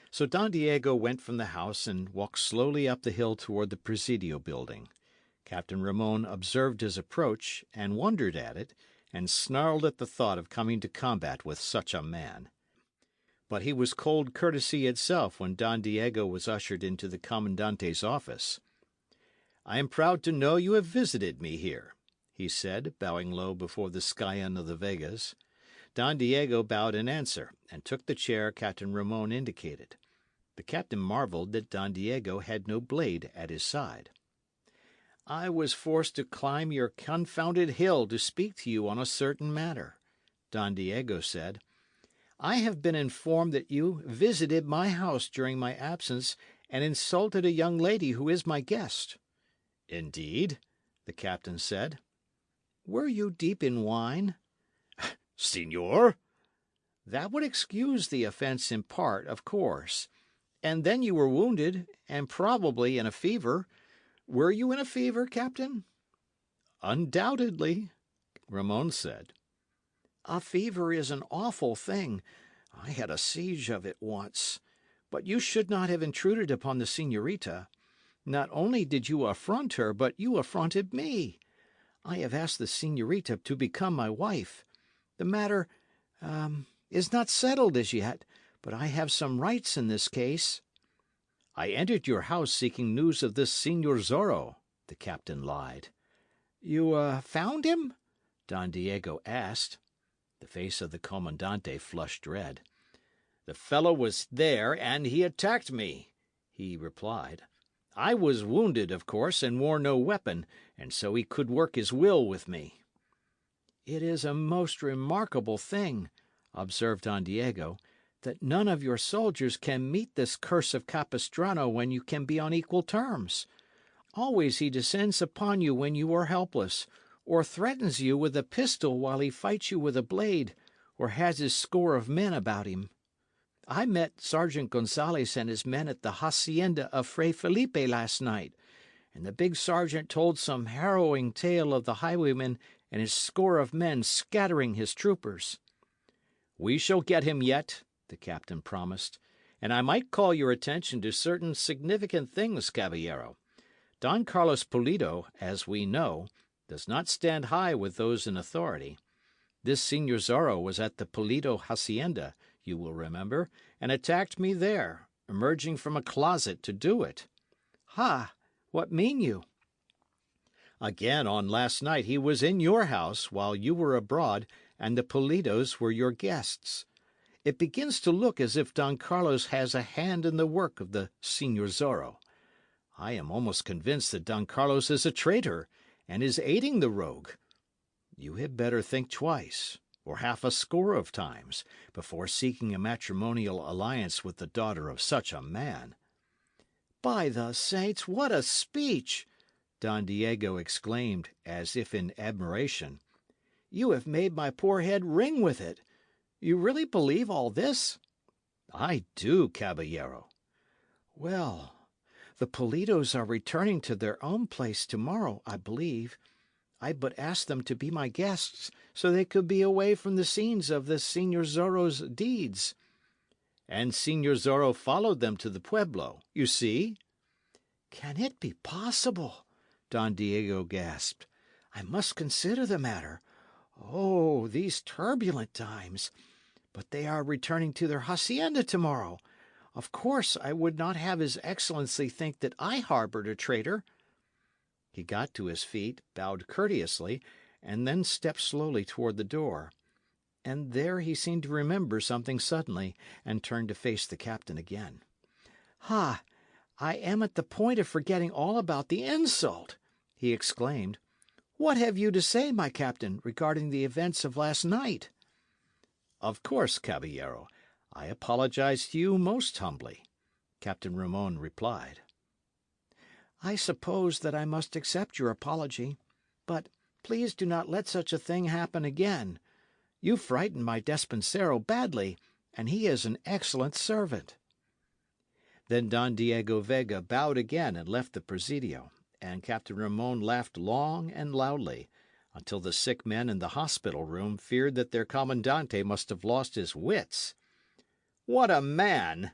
So Don Diego went from the house and walked slowly up the hill toward the Presidio building. Captain Ramon observed his approach, and wondered at it, and snarled at the thought of coming to combat with such a man. But he was cold courtesy itself when Don Diego was ushered into the Comandante's office. I am proud to know you have visited me here, he said, bowing low before the scion of the Vegas. Don Diego bowed in answer, and took the chair Captain Ramon indicated. The captain marvelled that Don Diego had no blade at his side. I was forced to climb your confounded hill to speak to you on a certain matter, Don Diego said. I have been informed that you visited my house during my absence and insulted a young lady who is my guest. Indeed, the captain said. Were you deep in wine? Signor? That would excuse the offence in part, of course. And then you were wounded, and probably in a fever. Were you in a fever, Captain? Undoubtedly, Ramon said. A fever is an awful thing. I had a siege of it once. But you should not have intruded upon the señorita. Not only did you affront her, but you affronted me. I have asked the señorita to become my wife. The matter, is not settled as yet, but I have some rights in this case. I entered your house seeking news of this Señor Zorro, the captain lied. You, found him? Don Diego asked. The face of the Comandante flushed red. The fellow was there, and he attacked me, he replied. I was wounded, of course, and wore no weapon, and so he could work his will with me. It is a most remarkable thing, observed Don Diego, that none of your soldiers can meet this curse of Capistrano when you can be on equal terms. Always he descends upon you when you are helpless, or threatens you with a pistol while he fights you with a blade, or has his score of men about him. I met Sergeant Gonzales and his men at the hacienda of Fray Felipe last night, and the big sergeant told some harrowing tale of the highwayman and his score of men scattering his troopers. We shall get him yet, the captain promised, and I might call your attention to certain significant things, caballero. Don Carlos Pulido, as we know, does not stand high with those in authority. This Señor Zorro was at the Pulido hacienda, you will remember, and attacked me there, emerging from a closet to do it. Ha! What mean you? Again, on last night he was in your house while you were abroad, and the Pulidos were your guests. It begins to look as if Don Carlos has a hand in the work of the Señor Zorro. I am almost convinced that Don Carlos is a traitor, and is aiding the rogue. You had better think twice, or half a score of times, before seeking a matrimonial alliance with the daughter of such a man. By the saints, what a speech! Don Diego exclaimed, as if in admiration. You have made my poor head ring with it. You really believe all this? I do, caballero. Well, the Pulidos are returning to their own place tomorrow, I believe. I but asked them to be my guests, so they could be away from the scenes of the Señor Zorro's deeds. And Señor Zorro followed them to the pueblo, you see? Can it be possible? Don Diego gasped. I must consider the matter. Oh, these turbulent times! But they are returning to their hacienda tomorrow. Of course, I would not have His Excellency think that I harboured a traitor. He got to his feet, bowed courteously, and then stepped slowly toward the door. And there he seemed to remember something suddenly, and turned to face the captain again. Ha! I am at the point of forgetting all about the insult, he exclaimed. What have you to say, my captain, regarding the events of last night? Of course, caballero. I apologize to you most humbly, Captain Ramon replied. I suppose that I must accept your apology, but please do not let such a thing happen again. You frightened my despensero badly, and he is an excellent servant. Then Don Diego Vega bowed again and left the presidio, and Captain Ramon laughed long and loudly, until the sick men in the hospital room feared that their commandante must have lost his wits. "What a man!"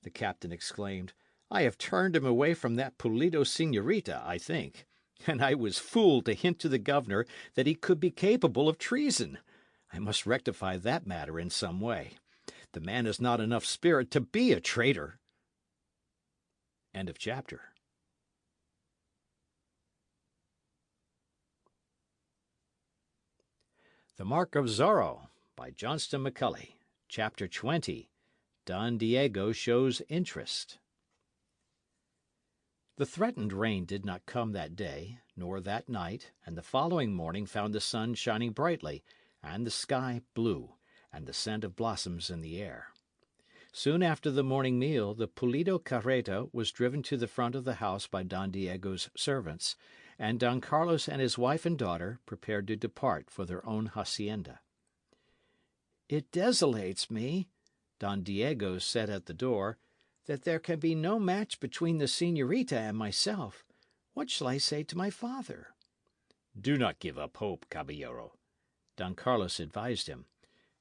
the captain exclaimed. "I have turned him away from that Pulido señorita, I think. And I was fool to hint to the governor that he could be capable of treason. I must rectify that matter in some way. The man has not enough spirit to be a traitor." End of chapter. The Mark of Zorro by Johnston McCulley. Chapter 20. Don Diego Shows Interest. The threatened rain did not come that day, nor that night, and the following morning found the sun shining brightly, and the sky blue, and the scent of blossoms in the air. Soon after the morning meal, the Pulido carreta was driven to the front of the house by Don Diego's servants, and Don Carlos and his wife and daughter prepared to depart for their own hacienda. It desolates me, Don Diego said at the door, that there can be no match between the señorita and myself. What shall I say to my father? Do not give up hope, caballero, Don Carlos advised him.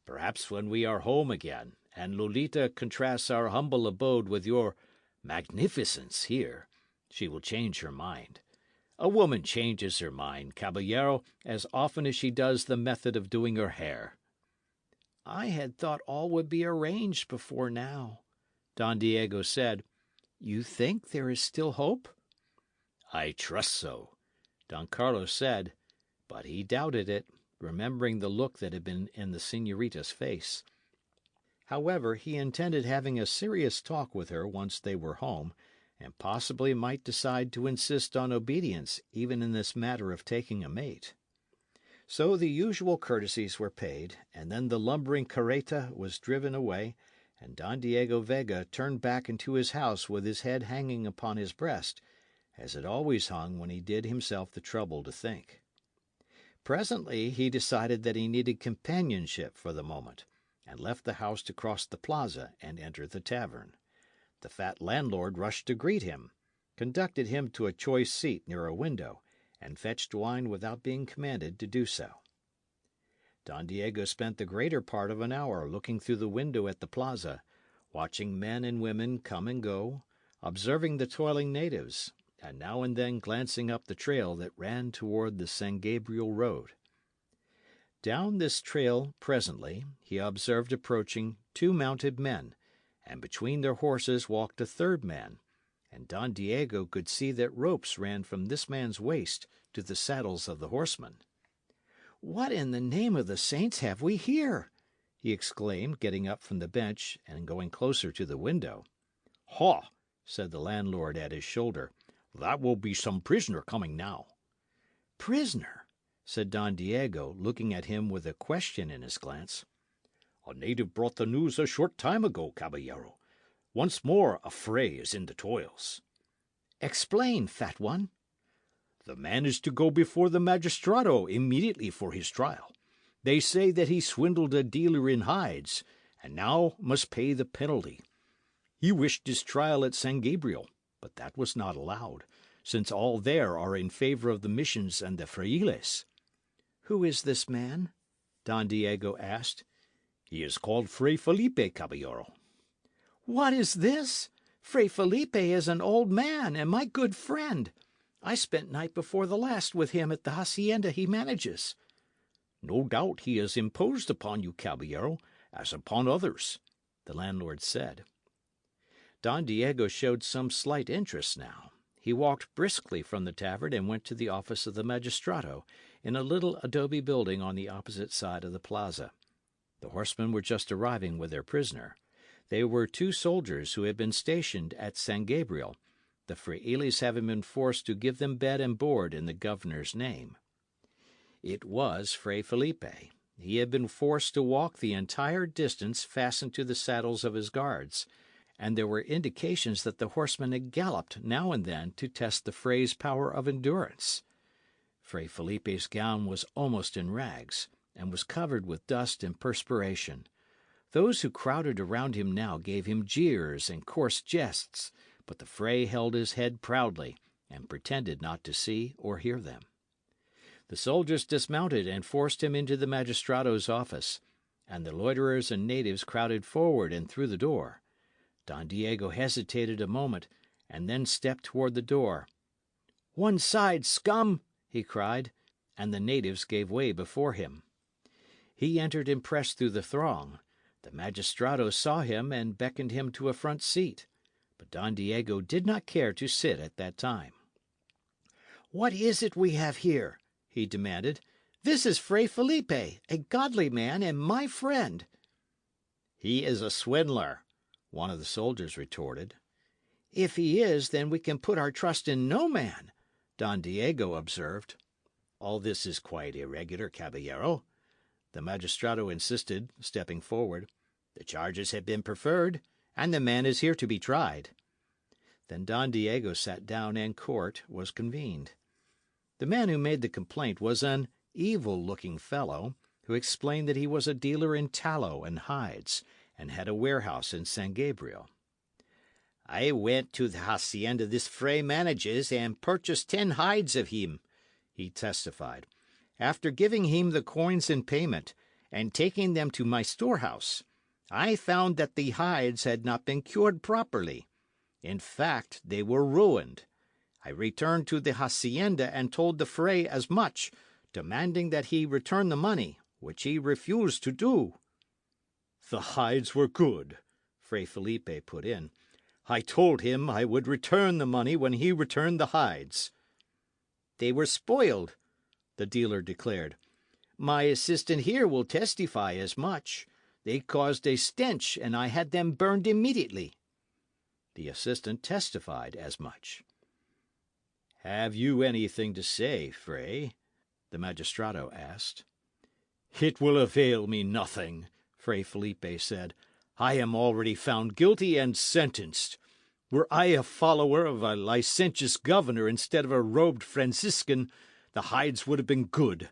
Perhaps when we are home again, and Lolita contrasts our humble abode with your magnificence here, she will change her mind. A woman changes her mind, caballero, as often as she does the method of doing her hair. I had thought all would be arranged before now, Don Diego said. You think there is still hope? I trust so, Don Carlos said, but he doubted it, remembering the look that had been in the señorita's face. However, he intended having a serious talk with her once they were home, and possibly might decide to insist on obedience even in this matter of taking a mate. So the usual courtesies were paid, and then the lumbering carreta was driven away, and Don Diego Vega turned back into his house with his head hanging upon his breast, as it always hung when he did himself the trouble to think. Presently he decided that he needed companionship for the moment, and left the house to cross the plaza and enter the tavern. The fat landlord rushed to greet him, conducted him to a choice seat near a window, and fetched wine without being commanded to do so. Don Diego spent the greater part of an hour looking through the window at the plaza, watching men and women come and go, observing the toiling natives, and now and then glancing up the trail that ran toward the San Gabriel road. Down this trail, presently, he observed approaching 2 mounted men, and between their horses walked a third man, and Don Diego could see that ropes ran from this man's waist to the saddles of the horsemen. What in the name of the saints have we here? He exclaimed, getting up from the bench and going closer to the window. Ha! Said the landlord at his shoulder. That will be some prisoner coming now. Prisoner? Said Don Diego, looking at him with a question in his glance. A native brought the news a short time ago, caballero. Once more a fray is in the toils. Explain, fat one. The man is to go before the magistrado immediately for his trial. They say that he swindled a dealer in hides, and now must pay the penalty. He wished his trial at San Gabriel, but that was not allowed, since all there are in favour of the missions and the frailes." "Who is this man?" Don Diego asked. "He is called Fray Felipe, caballero." "What is this? Fray Felipe is an old man and my good friend. I spent night before the last with him at the hacienda he manages." "No doubt he has imposed upon you, caballero, as upon others," the landlord said. Don Diego showed some slight interest now. He walked briskly from the tavern and went to the office of the magistrado, in a little adobe building on the opposite side of the plaza. The horsemen were just arriving with their prisoner. They were 2 soldiers who had been stationed at San Gabriel, the frailes having been forced to give them bed and board in the governor's name. It was Fray Felipe. He had been forced to walk the entire distance fastened to the saddles of his guards, and there were indications that the horsemen had galloped now and then to test the Fray's power of endurance. Fray Felipe's gown was almost in rags, and was covered with dust and perspiration. Those who crowded around him now gave him jeers and coarse jests, but the Fray held his head proudly, and pretended not to see or hear them. The soldiers dismounted and forced him into the magistrado's office, and the loiterers and natives crowded forward and through the door. Don Diego hesitated a moment, and then stepped toward the door. "One side, scum!" he cried, and the natives gave way before him. He entered and pressed through the throng. The magistrado saw him and beckoned him to a front seat, but Don Diego did not care to sit at that time. "What is it we have here?" he demanded. "This is Fray Felipe, a godly man and my friend." "He is a swindler," one of the soldiers retorted. "If he is, then we can put our trust in no man," Don Diego observed. "All this is quite irregular, caballero," the magistrado insisted, stepping forward. "The charges have been preferred, and the man is here to be tried." Then Don Diego sat down and court was convened. The man who made the complaint was an evil-looking fellow, who explained that he was a dealer in tallow and hides, and had a warehouse in San Gabriel. "I went to the hacienda this Fray manages and purchased 10 hides of him," he testified, "after giving him the coins in payment, and taking them to my storehouse. I found that the hides had not been cured properly. In fact, they were ruined. I returned to the hacienda and told the Fray as much, demanding that he return the money, which he refused to do." "The hides were good," Fray Felipe put in. "I told him I would return the money when he returned the hides." "They were spoiled," the dealer declared. "My assistant here will testify as much. They caused a stench, and I had them burned immediately." The assistant testified as much. "Have you anything to say, Fray?" the magistrado asked. "It will avail me nothing," Fray Felipe said. "I am already found guilty and sentenced. Were I a follower of a licentious governor instead of a robed Franciscan, the hides would have been good."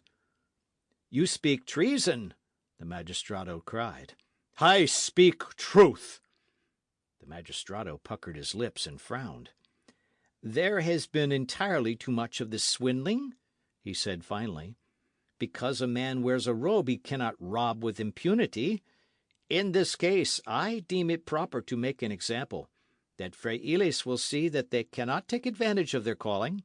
"You speak treason," the magistrado cried. "I speak truth." The magistrado puckered his lips and frowned. "There has been entirely too much of this swindling," he said finally. "Because a man wears a robe he cannot rob with impunity. In this case, I deem it proper to make an example, that frailes will see that they cannot take advantage of their calling.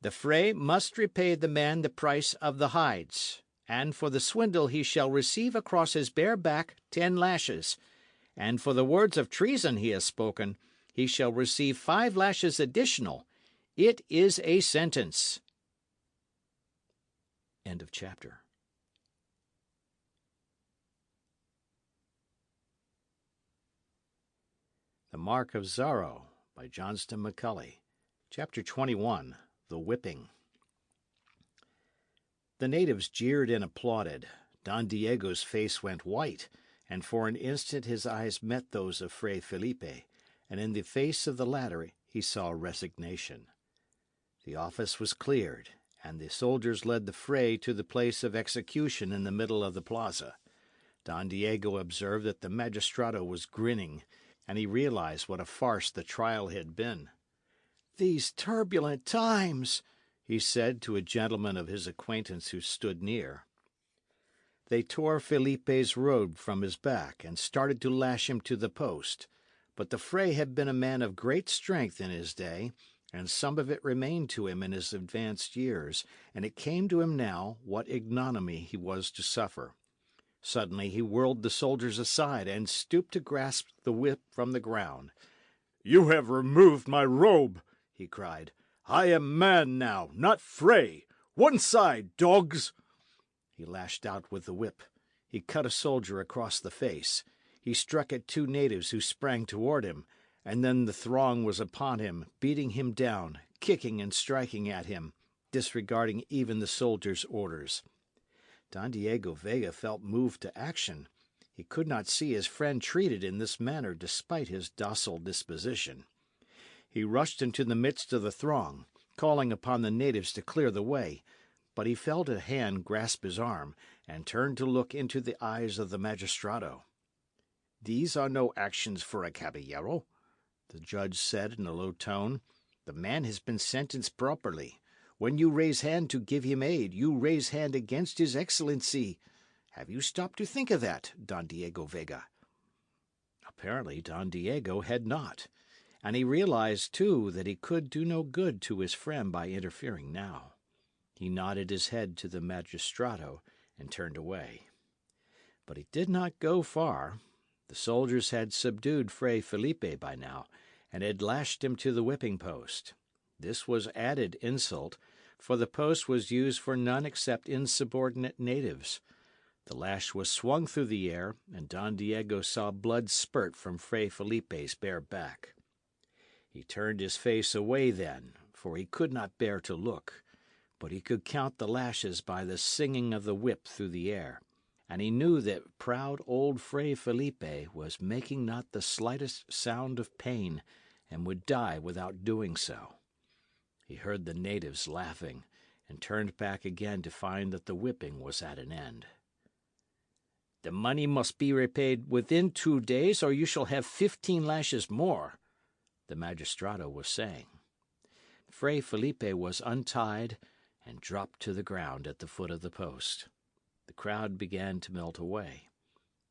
The Fray must repay the man the price of the hides, and for the swindle he shall receive across his bare back 10 lashes, and for the words of treason he has spoken, he shall receive 5 lashes additional. It is a sentence." End of chapter. The Mark of Zorro by Johnston McCulley. Chapter 21. The Whipping. The natives jeered and applauded. Don Diego's face went white, and for an instant his eyes met those of Fray Felipe, and in the face of the latter he saw resignation. The office was cleared, and the soldiers led the Fray to the place of execution in the middle of the plaza. Don Diego observed that the magistrado was grinning, and he realized what a farce the trial had been. These turbulent times, he said to a gentleman of his acquaintance who stood near. They tore Felipe's robe from his back and started to lash him to the post. But the Fray had been a man of great strength in his day, and some of it remained to him in his advanced years, and it came to him now what ignominy he was to suffer. Suddenly he whirled the soldiers aside and stooped to grasp the whip from the ground. "You have removed my robe," he cried. "I am man now, not Fray. One side, dogs!" He lashed out with the whip. He cut a soldier across the face. He struck at two natives who sprang toward him, and then the throng was upon him, beating him down, kicking and striking at him, disregarding even the soldiers' orders. Don Diego Vega felt moved to action. He could not see his friend treated in this manner despite his docile disposition. He rushed into the midst of the throng, calling upon the natives to clear the way, but he felt a hand grasp his arm, and turned to look into the eyes of the magistrado. "These are no actions for a caballero," the judge said in a low tone. "The man has been sentenced properly. When you raise hand to give him aid, you raise hand against his excellency. Have you stopped to think of that, Don Diego Vega?" Apparently Don Diego had not, and he realized, too, that he could do no good to his friend by interfering now. He nodded his head to the magistrado and turned away. But he did not go far. The soldiers had subdued Fray Felipe by now, and had lashed him to the whipping post. This was added insult, for the post was used for none except insubordinate natives. The lash was swung through the air, and Don Diego saw blood spurt from Fray Felipe's bare back. He turned his face away then, for he could not bear to look, but he could count the lashes by the singing of the whip through the air, and he knew that proud old Fray Felipe was making not the slightest sound of pain, and would die without doing so. He heard the natives laughing, and turned back again to find that the whipping was at an end. "The money must be repaid within 2 days, or you shall have 15 lashes more," the magistrado was saying. Fray Felipe was untied and dropped to the ground at the foot of the post. The crowd began to melt away.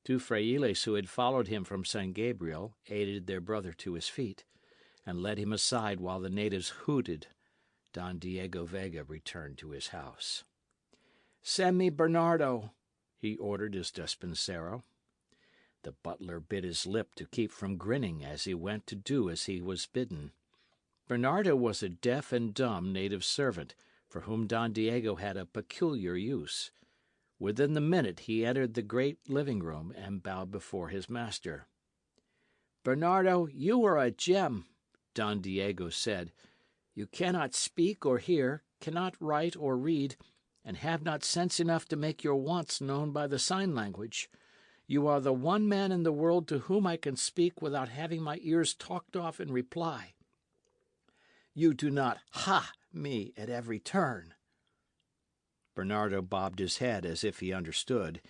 2 frailes who had followed him from San Gabriel aided their brother to his feet, and led him aside while the natives hooted. Don Diego Vega returned to his house. "Send me Bernardo," he ordered his despensero. The butler bit his lip to keep from grinning as he went to do as he was bidden. Bernardo was a deaf and dumb native servant, for whom Don Diego had a peculiar use. Within the minute he entered the great living room and bowed before his master. "Bernardo, you are a gem," Don Diego said. "You cannot speak or hear, cannot write or read, and have not sense enough to make your wants known by the sign language. You are the one man in the world to whom I can speak without having my ears talked off in reply. You do not ha me at every turn." Bernardo bobbed his head as if he understood.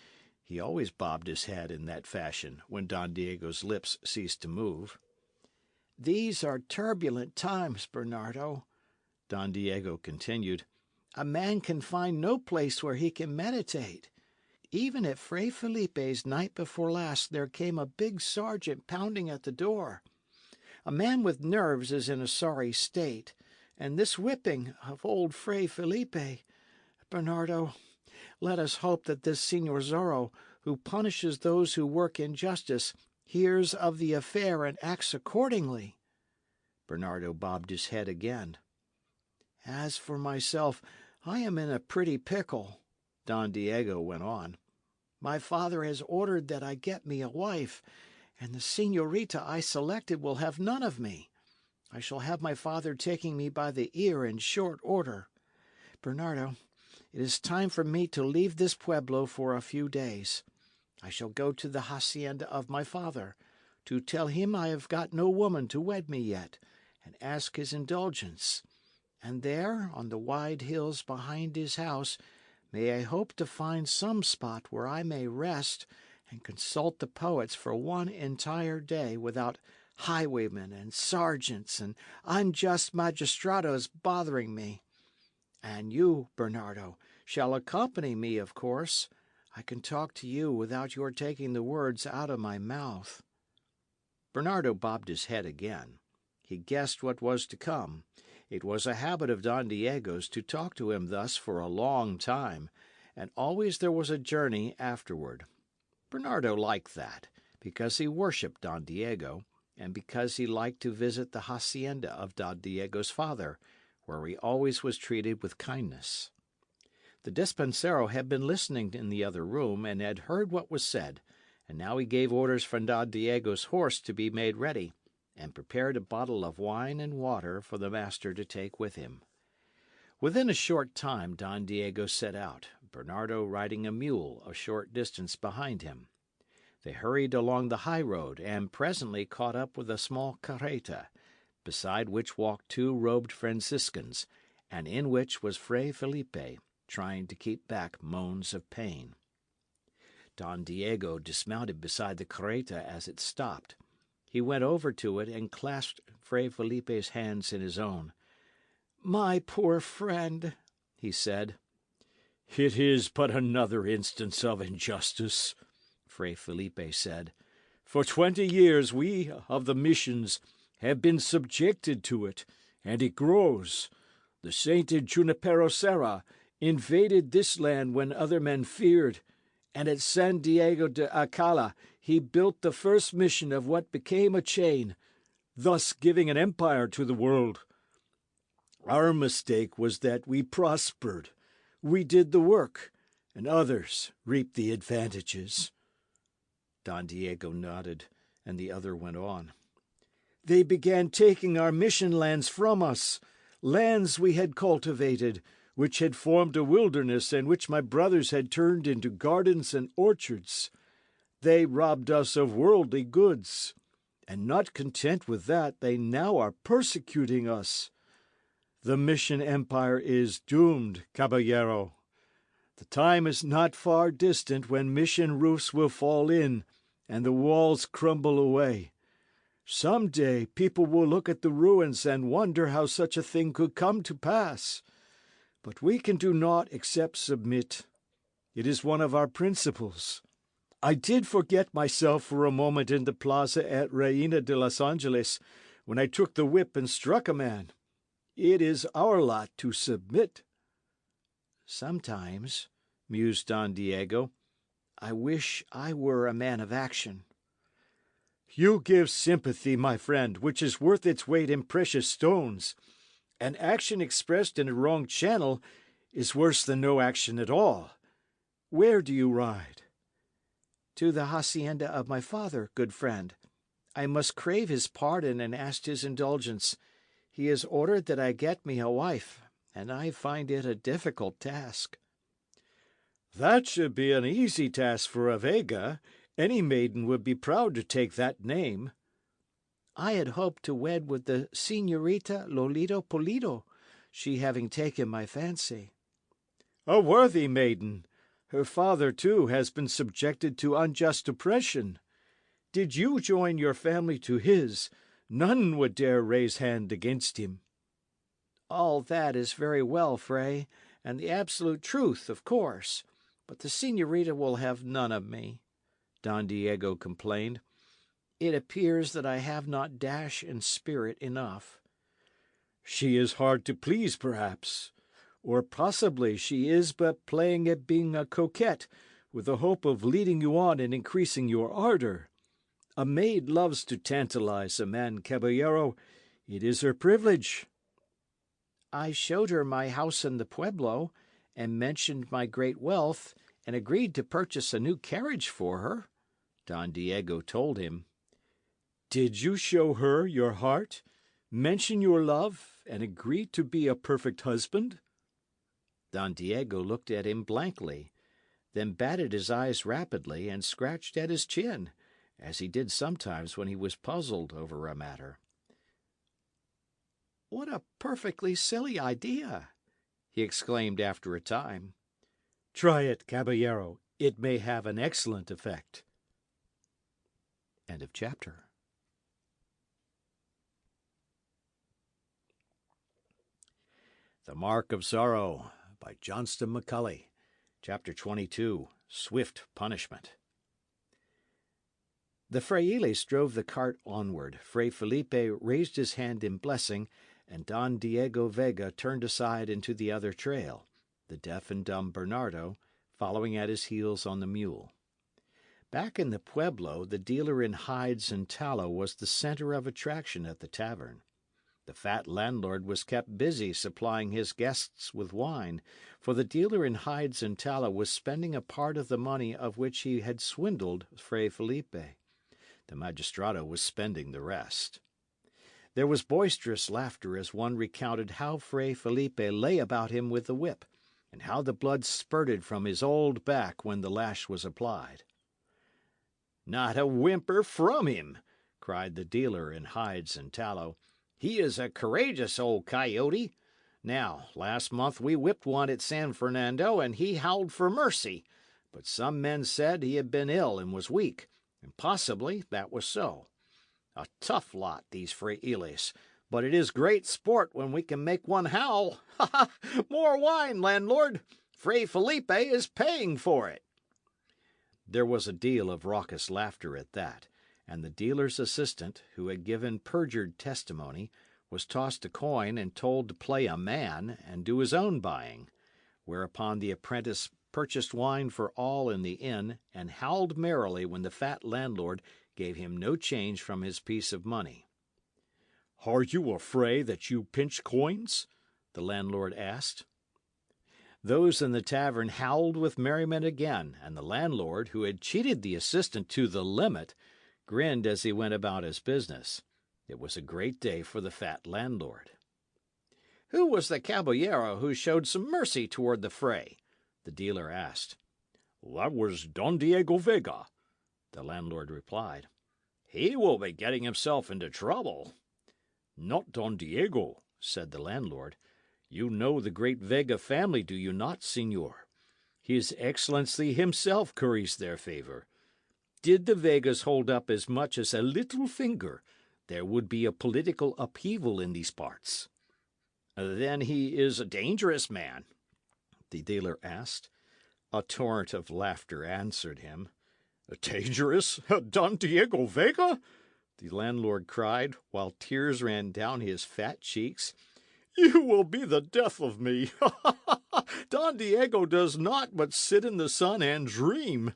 He always bobbed his head in that fashion when Don Diego's lips ceased to move. "These are turbulent times, Bernardo," Don Diego continued. "A man can find no place where he can meditate. Even at Fray Felipe's night before last there came a big sergeant pounding at the door. A man with nerves is in a sorry state, and this whipping of old Fray Felipe. Bernardo, let us hope that this Señor Zorro, who punishes those who work injustice, hears of the affair and acts accordingly." Bernardo bobbed his head again. "As for myself, I am in a pretty pickle," Don Diego went on. "My father has ordered that I get me a wife, and the señorita I selected will have none of me. I shall have my father taking me by the ear in short order. Bernardo, it is time for me to leave this pueblo for a few days. I shall go to the hacienda of my father, to tell him I have got no woman to wed me yet, and ask his indulgence. And there, on the wide hills behind his house, may I hope to find some spot where I may rest and consult the poets for one entire day without highwaymen and sergeants and unjust magistrados bothering me. And you, Bernardo, shall accompany me, of course. I can talk to you without your taking the words out of my mouth." Bernardo bobbed his head again. He guessed what was to come. It was a habit of Don Diego's to talk to him thus for a long time, and always there was a journey afterward. Bernardo liked that, because he worshipped Don Diego, and because he liked to visit the hacienda of Don Diego's father, where he always was treated with kindness. The despensero had been listening in the other room, and had heard what was said, and now he gave orders for Don Diego's horse to be made ready, and prepared a bottle of wine and water for the master to take with him. Within a short time Don Diego set out, Bernardo riding a mule a short distance behind him. They hurried along the high road, and presently caught up with a small carreta, beside which walked two robed Franciscans, and in which was Fray Felipe, trying to keep back moans of pain. Don Diego dismounted beside the carreta as it stopped. He went over to it and clasped Fray Felipe's hands in his own. "My poor friend," he said. "It is but another instance of injustice," Fray Felipe said. "For 20 years we of the missions have been subjected to it, and it grows. The sainted Junipero Serra invaded this land when other men feared, and at San Diego de Alcala he built the first mission of what became a chain, thus giving an empire to the world. Our mistake was that we prospered. We did the work, and others reaped the advantages." Don Diego nodded, and the other went on. "They began taking our mission lands from us, lands we had cultivated, which had formed a wilderness and which my brothers had turned into gardens and orchards. They robbed us of worldly goods, and not content with that, they now are persecuting us. The mission empire is doomed, caballero. The time is not far distant when mission roofs will fall in and the walls crumble away. Some day people will look at the ruins and wonder how such a thing could come to pass. But we can do naught except submit. It is one of our principles. I did forget myself for a moment in the plaza at Reina de los Angeles, when I took the whip and struck a man. It is our lot to submit." "Sometimes," mused Don Diego, "I wish I were a man of action." "You give sympathy, my friend, which is worth its weight in precious stones. And action expressed in a wrong channel is worse than no action at all. Where do you ride?" "To the hacienda of my father, good friend. I must crave his pardon and ask his indulgence. He has ordered that I get me a wife, and I find it a difficult task." "That should be an easy task for a Vega. Any maiden would be proud to take that name." "I had hoped to wed with the Señorita Lolito Polito, she having taken my fancy." "A worthy maiden. Her father, too, has been subjected to unjust oppression. Did you join your family to his, none would dare raise hand against him." "All that is very well, Fray, and the absolute truth, of course. But the señorita will have none of me," Don Diego complained. "It appears that I have not dash and spirit enough." "She is hard to please, perhaps. Or possibly she is but playing at being a coquette, with the hope of leading you on and increasing your ardour. A maid loves to tantalize a man, caballero. It is her privilege." "I showed her my house in the pueblo, and mentioned my great wealth, and agreed to purchase a new carriage for her," Don Diego told him. "Did you show her your heart, mention your love, and agree to be a perfect husband?" Don Diego looked at him blankly, then batted his eyes rapidly and scratched at his chin, as he did sometimes when he was puzzled over a matter. "What a perfectly silly idea!" he exclaimed after a time. "Try it, caballero. It may have an excellent effect." End of chapter. The Mark of Zorro by Johnston McCulley. Chapter 22. Swift Punishment. The frailes drove the cart onward. Fray Felipe raised his hand in blessing, and Don Diego Vega turned aside into the other trail, the deaf and dumb Bernardo following at his heels on the mule. Back in the pueblo, the dealer in hides and tallow was the centre of attraction at the tavern. The fat landlord was kept busy supplying his guests with wine, for the dealer in hides and tallow was spending a part of the money of which he had swindled Fray Felipe. The magistrado was spending the rest. There was boisterous laughter as one recounted how Fray Felipe lay about him with the whip, and how the blood spurted from his old back when the lash was applied. "Not a whimper from him," cried the dealer in hides and tallow. "He is a courageous old coyote. Now, last month we whipped one at San Fernando, and he howled for mercy, but some men said he had been ill and was weak, and possibly that was so. A tough lot, these frailes, but it is great sport when we can make one howl. Ha ha! More wine, landlord! Fray Felipe is paying for it." There was a deal of raucous laughter at that, and the dealer's assistant, who had given perjured testimony, was tossed a coin and told to play a man and do his own buying, whereupon the apprentice purchased wine for all in the inn and howled merrily when the fat landlord gave him no change from his piece of money. "Are you afraid that you pinch coins?" the landlord asked. Those in the tavern howled with merriment again, and the landlord, who had cheated the assistant to the limit, grinned as he went about his business. It was a great day for the fat landlord. "Who was the caballero who showed some mercy toward the fray?" the dealer asked. "That was Don Diego Vega," the landlord replied. "He will be getting himself into trouble." "Not Don Diego," said the landlord. "You know the great Vega family, do you not, señor? His Excellency himself curries their favour. Did the Vegas hold up as much as a little finger, there would be a political upheaval in these parts." "Then he is a dangerous man?" the dealer asked. A torrent of laughter answered him. "Dangerous? Don Diego Vega?" the landlord cried, while tears ran down his fat cheeks. "You will be the death of me. Don Diego does naught but sit in the sun and dream.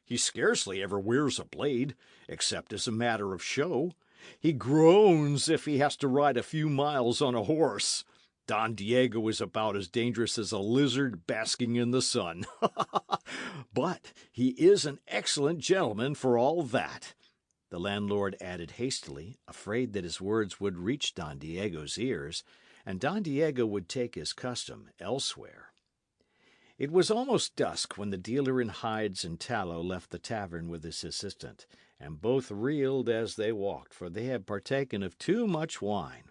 He scarcely ever wears a blade, except as a matter of show. He groans if he has to ride a few miles on a horse. Don Diego is about as dangerous as a lizard basking in the sun. But he is an excellent gentleman for all that," the landlord added hastily, afraid that his words would reach Don Diego's ears, and Don Diego would take his custom elsewhere. It was almost dusk when the dealer in hides and tallow left the tavern with his assistant, and both reeled as they walked, for they had partaken of too much wine.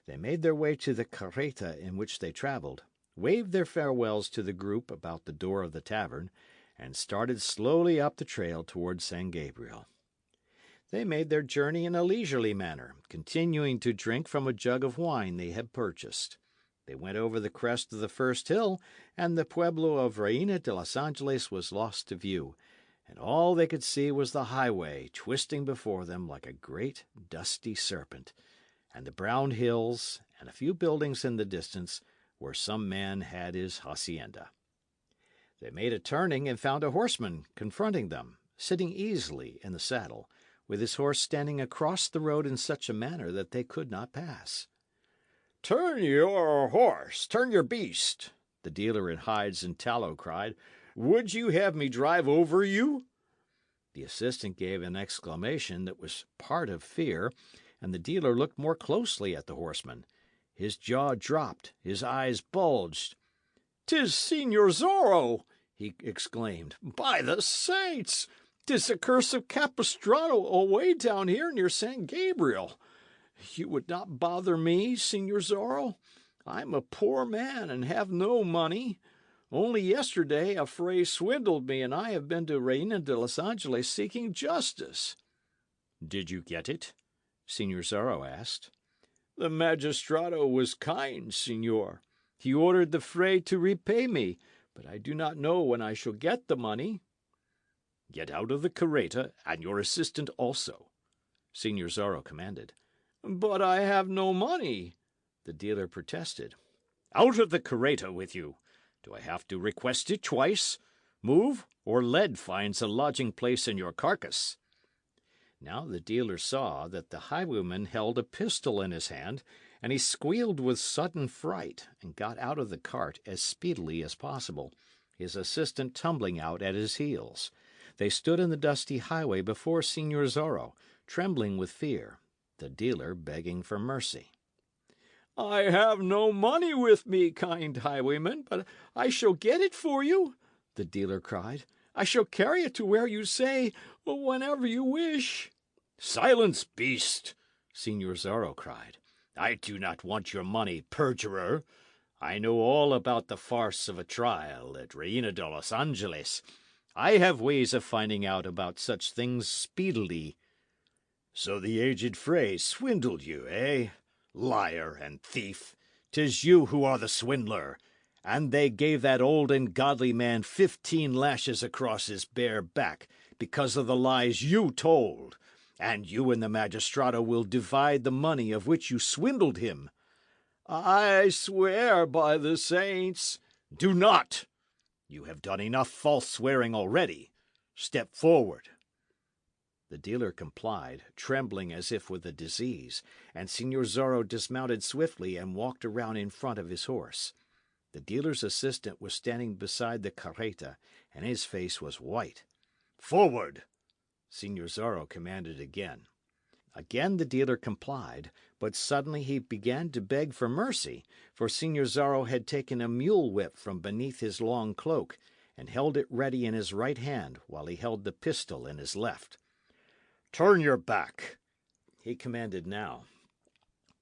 They made their way to the carreta in which they travelled, waved their farewells to the group about the door of the tavern, and started slowly up the trail toward San Gabriel. They made their journey in a leisurely manner, continuing to drink from a jug of wine they had purchased. They went over the crest of the first hill, and the pueblo of Reina de los Angeles was lost to view, and all they could see was the highway twisting before them like a great dusty serpent, and the brown hills, and a few buildings in the distance, where some man had his hacienda. They made a turning and found a horseman confronting them, sitting easily in the saddle, with his horse standing across the road in such a manner that they could not pass. "Turn your horse, turn your beast," the dealer in hides and tallow cried. "Would you have me drive over you?" The assistant gave an exclamation that was part of fear, and the dealer looked more closely at the horseman. His jaw dropped, his eyes bulged. "'Tis Señor Zorro!" he exclaimed. "By the saints! 'Tis the curse of Capistrano away down here near San Gabriel. You would not bother me, Señor Zorro? I'm a poor man and have no money. Only yesterday a fray swindled me, and I have been to Reina de los Angeles seeking justice." "Did you get it?" Señor Zorro asked. "The magistrado was kind, señor. He ordered the fray to repay me, but I do not know when I shall get the money." "Get out of the carreta, and your assistant also," Signor Zorro commanded. "But I have no money," the dealer protested. "Out of the carreta with you! Do I have to request it twice? Move, or lead finds a lodging place in your carcass." Now the dealer saw that the highwayman held a pistol in his hand, and he squealed with sudden fright, and got out of the cart as speedily as possible, his assistant tumbling out at his heels. They stood in the dusty highway before Signor Zorro, trembling with fear, the dealer begging for mercy. "I have no money with me, kind highwayman, but I shall get it for you," the dealer cried. "I shall carry it to where you say, whenever you wish." "Silence, beast!" Signor Zorro cried. "I do not want your money, perjurer. I know all about the farce of a trial at Reina de los Angeles. I have ways of finding out about such things speedily." "So the aged Fray swindled you, eh? Liar and thief! 'Tis you who are the swindler. And they gave that old and godly man 15 lashes across his bare back because of the lies you told. And you and the magistrato will divide the money of which you swindled him." "I swear by the saints—" "Do not! You have done enough false swearing already. Step forward." The dealer complied, trembling as if with a disease, and Signor Zorro dismounted swiftly and walked around in front of his horse. The dealer's assistant was standing beside the carreta, and his face was white. "Forward!" Signor Zorro commanded again. Again the dealer complied, but suddenly he began to beg for mercy, for Signor Zorro had taken a mule whip from beneath his long cloak, and held it ready in his right hand while he held the pistol in his left. "Turn your back," he commanded now.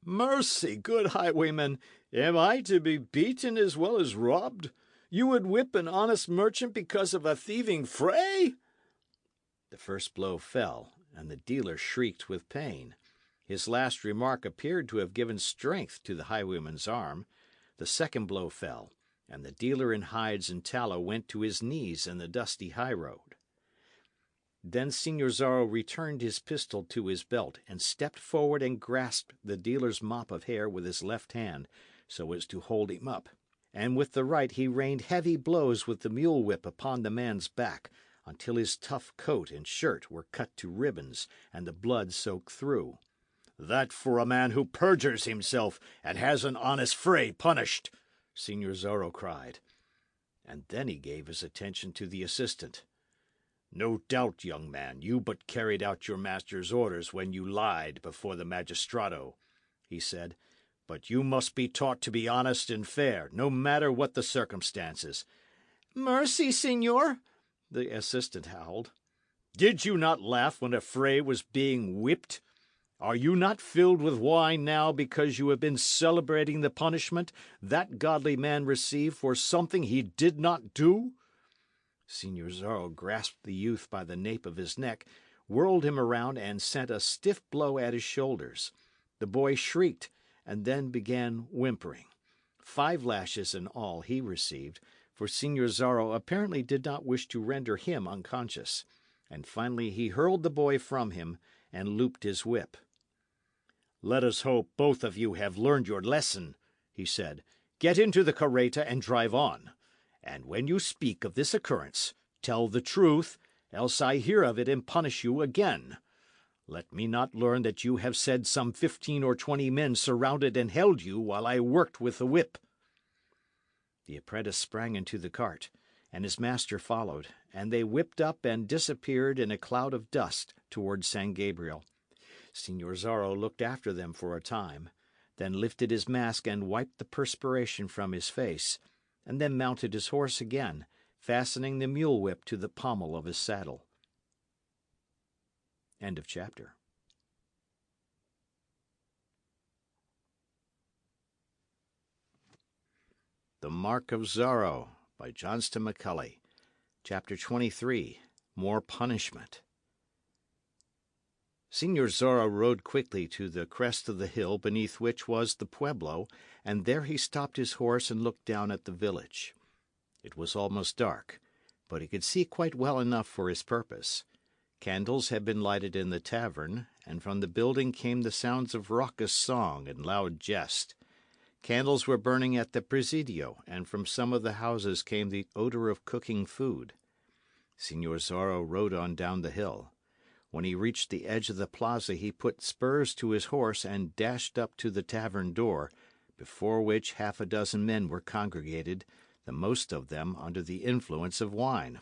"Mercy, good highwayman, am I to be beaten as well as robbed? You would whip an honest merchant because of a thieving fray?" The first blow fell, and the dealer shrieked with pain. His last remark appeared to have given strength to the highwayman's arm. The second blow fell, and the dealer in hides and tallow went to his knees in the dusty highroad. Then Signor Zorro returned his pistol to his belt, and stepped forward and grasped the dealer's mop of hair with his left hand, so as to hold him up. And with the right he rained heavy blows with the mule whip upon the man's back, until his tough coat and shirt were cut to ribbons, and the blood soaked through. "That for a man who perjures himself and has an honest fray punished!" Signor Zorro cried. And then he gave his attention to the assistant. "No doubt, young man, you but carried out your master's orders when you lied before the magistrato," he said. "But you must be taught to be honest and fair, no matter what the circumstances." "Mercy, signor!" the assistant howled. "Did you not laugh when a fray was being whipped? Are you not filled with wine now because you have been celebrating the punishment that godly man received for something he did not do?" Signor Zorro grasped the youth by the nape of his neck, whirled him around, and sent a stiff blow at his shoulders. The boy shrieked, and then began whimpering. 5 lashes in all he received, for Signor Zorro apparently did not wish to render him unconscious. And finally he hurled the boy from him, and looped his whip. "Let us hope both of you have learned your lesson," he said. "Get into the carreta and drive on. And when you speak of this occurrence, tell the truth, else I hear of it and punish you again. Let me not learn that you have said some 15 or 20 men surrounded and held you while I worked with the whip." The apprentice sprang into the cart, and his master followed, and they whipped up and disappeared in a cloud of dust towards San Gabriel. Signor Zorro looked after them for a time, then lifted his mask and wiped the perspiration from his face, and then mounted his horse again, fastening the mule whip to the pommel of his saddle. End of chapter. The Mark of Zorro by Johnston McCulley. Chapter 23. More Punishment. Señor Zorro rode quickly to the crest of the hill beneath which was the pueblo, and there he stopped his horse and looked down at the village. It was almost dark, but he could see quite well enough for his purpose. Candles had been lighted in the tavern, and from the building came the sounds of raucous song and loud jest. Candles were burning at the Presidio, and from some of the houses came the odour of cooking food. Señor Zorro rode on down the hill. When he reached the edge of the plaza, he put spurs to his horse and dashed up to the tavern door, before which half a dozen men were congregated, the most of them under the influence of wine.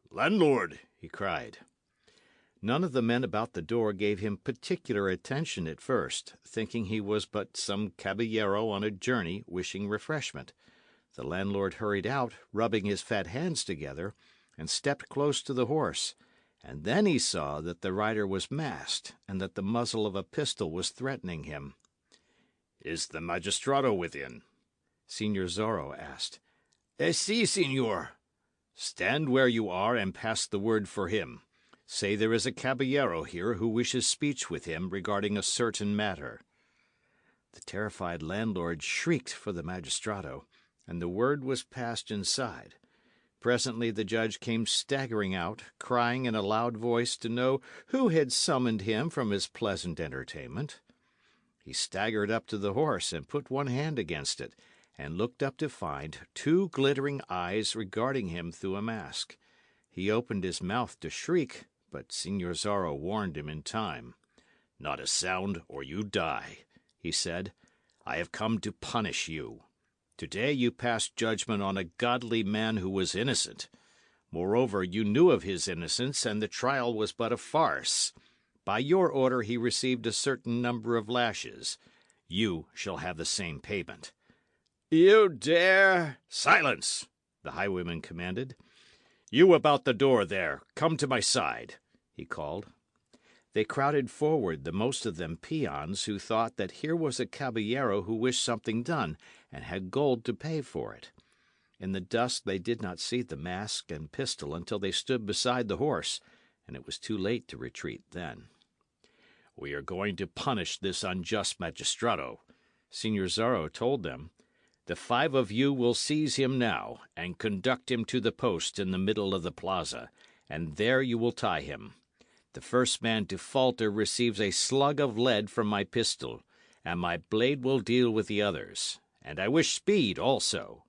"Landlord!" he cried. None of the men about the door gave him particular attention at first, thinking he was but some caballero on a journey wishing refreshment. The landlord hurried out, rubbing his fat hands together, and stepped close to the horse, and then he saw that the rider was masked, and that the muzzle of a pistol was threatening him. "Is the magistrado within?" Señor Zorro asked. Si, señor." "Stand where you are and pass the word for him. Say there is a caballero here who wishes speech with him regarding a certain matter." The terrified landlord shrieked for the magistrado, and the word was passed inside. Presently the judge came staggering out, crying in a loud voice to know who had summoned him from his pleasant entertainment. He staggered up to the horse and put one hand against it, and looked up to find two glittering eyes regarding him through a mask. He opened his mouth to shriek, but Señor Zorro warned him in time. "Not a sound, or you die," he said. "I have come to punish you. Today you passed judgment on a godly man who was innocent. Moreover, you knew of his innocence, and the trial was but a farce. By your order he received a certain number of lashes. You shall have the same payment." "You dare—" "Silence!" the highwayman commanded. "You about the door there, come to my side," he called. They crowded forward, the most of them peons, who thought that here was a caballero who wished something done, and had gold to pay for it. In the dusk they did not see the mask and pistol until they stood beside the horse, and it was too late to retreat then. "We are going to punish this unjust magistrado," Señor Zorro told them. "The 5 of you will seize him now, and conduct him to the post in the middle of the plaza, and there you will tie him. The first man to falter receives a slug of lead from my pistol, and my blade will deal with the others. And I wish speed also."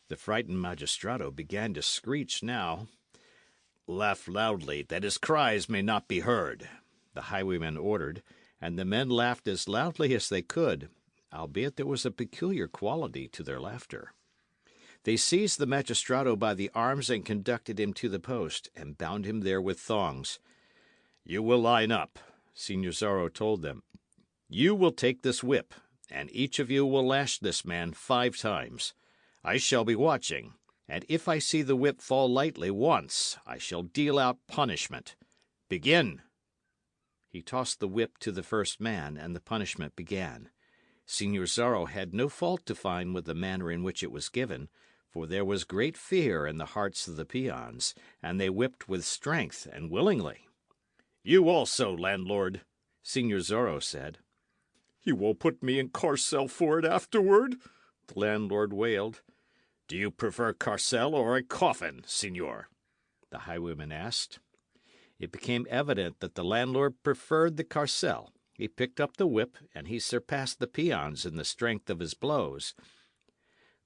The frightened magistrado began to screech now. "Laugh loudly, that his cries may not be heard," the highwayman ordered, and the men laughed as loudly as they could, albeit there was a peculiar quality to their laughter. They seized the magistrado by the arms and conducted him to the post, and bound him there with thongs. "You will line up," Señor Zorro told them. "You will take this whip, and each of you will lash this man 5 times. I shall be watching, and if I see the whip fall lightly once, I shall deal out punishment. Begin!" He tossed the whip to the first man, and the punishment began. Señor Zorro had no fault to find with the manner in which it was given, for there was great fear in the hearts of the peons, and they whipped with strength and willingly. "You also, landlord," Señor Zorro said. "You will put me in carcel for it afterward?" the landlord wailed. "Do you prefer carcel or a coffin, señor?" the highwayman asked. It became evident that the landlord preferred the carcel. He picked up the whip, and he surpassed the peons in the strength of his blows.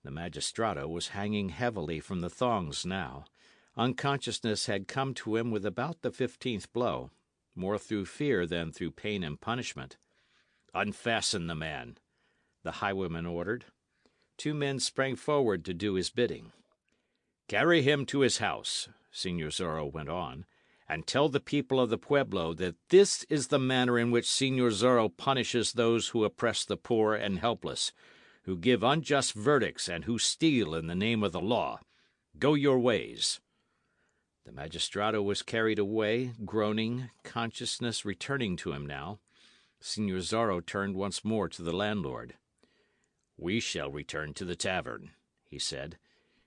The magistrado was hanging heavily from the thongs now. Unconsciousness had come to him with about the 15th blow, more through fear than through pain and punishment. "Unfasten the man," the highwayman ordered. 2 men sprang forward to do his bidding. "Carry him to his house," Señor Zorro went on, "and tell the people of the pueblo that this is the manner in which Señor Zorro punishes those who oppress the poor and helpless, who give unjust verdicts, and who steal in the name of the law. Go your ways." The magistrado was carried away, groaning, consciousness returning to him now. Señor Zorro turned once more to the landlord. "We shall return to the tavern," he said.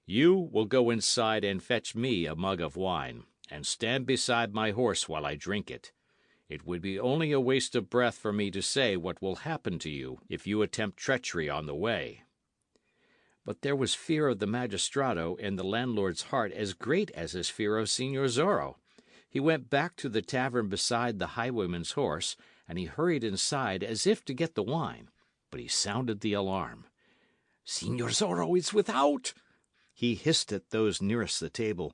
"You will go inside and fetch me a mug of wine, and stand beside my horse while I drink it. It would be only a waste of breath for me to say what will happen to you if you attempt treachery on the way." But there was fear of the magistrado in the landlord's heart as great as his fear of Signor Zorro. He went back to the tavern beside the highwayman's horse, and he hurried inside as if to get the wine. But he sounded the alarm. "Signor Zorro is without," he hissed at those nearest the table.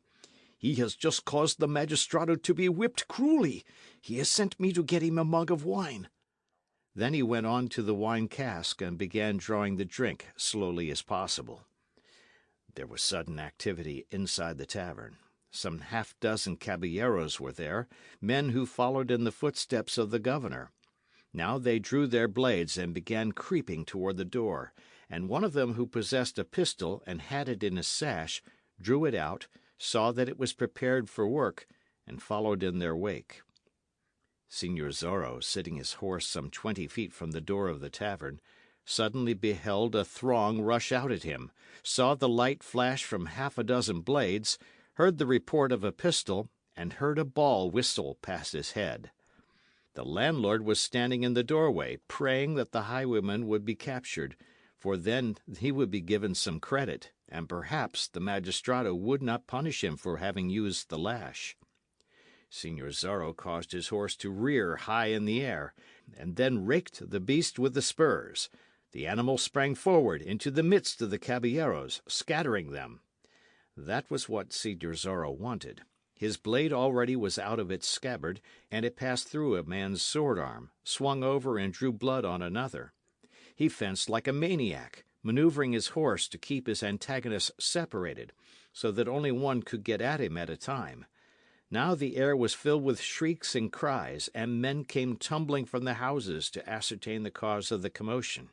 "He has just caused the magistrado to be whipped cruelly. He has sent me to get him a mug of wine." Then he went on to the wine cask and began drawing the drink slowly as possible. There was sudden activity inside the tavern. Some half-dozen caballeros were there, men who followed in the footsteps of the governor. Now they drew their blades and began creeping toward the door, and one of them who possessed a pistol and had it in his sash drew it out, saw that it was prepared for work, and followed in their wake. Signor Zorro, sitting his horse some 20 feet from the door of the tavern, suddenly beheld a throng rush out at him, saw the light flash from half a dozen blades, heard the report of a pistol, and heard a ball whistle past his head. The landlord was standing in the doorway, praying that the highwayman would be captured, for then he would be given some credit, and perhaps the magistrado would not punish him for having used the lash. Signor Zorro caused his horse to rear high in the air, and then raked the beast with the spurs. The animal sprang forward into the midst of the caballeros, scattering them. That was what Signor Zorro wanted. His blade already was out of its scabbard, and it passed through a man's sword arm, swung over and drew blood on another. He fenced like a maniac, manoeuvring his horse to keep his antagonists separated, so that only one could get at him at a time. Now the air was filled with shrieks and cries, and men came tumbling from the houses to ascertain the cause of the commotion.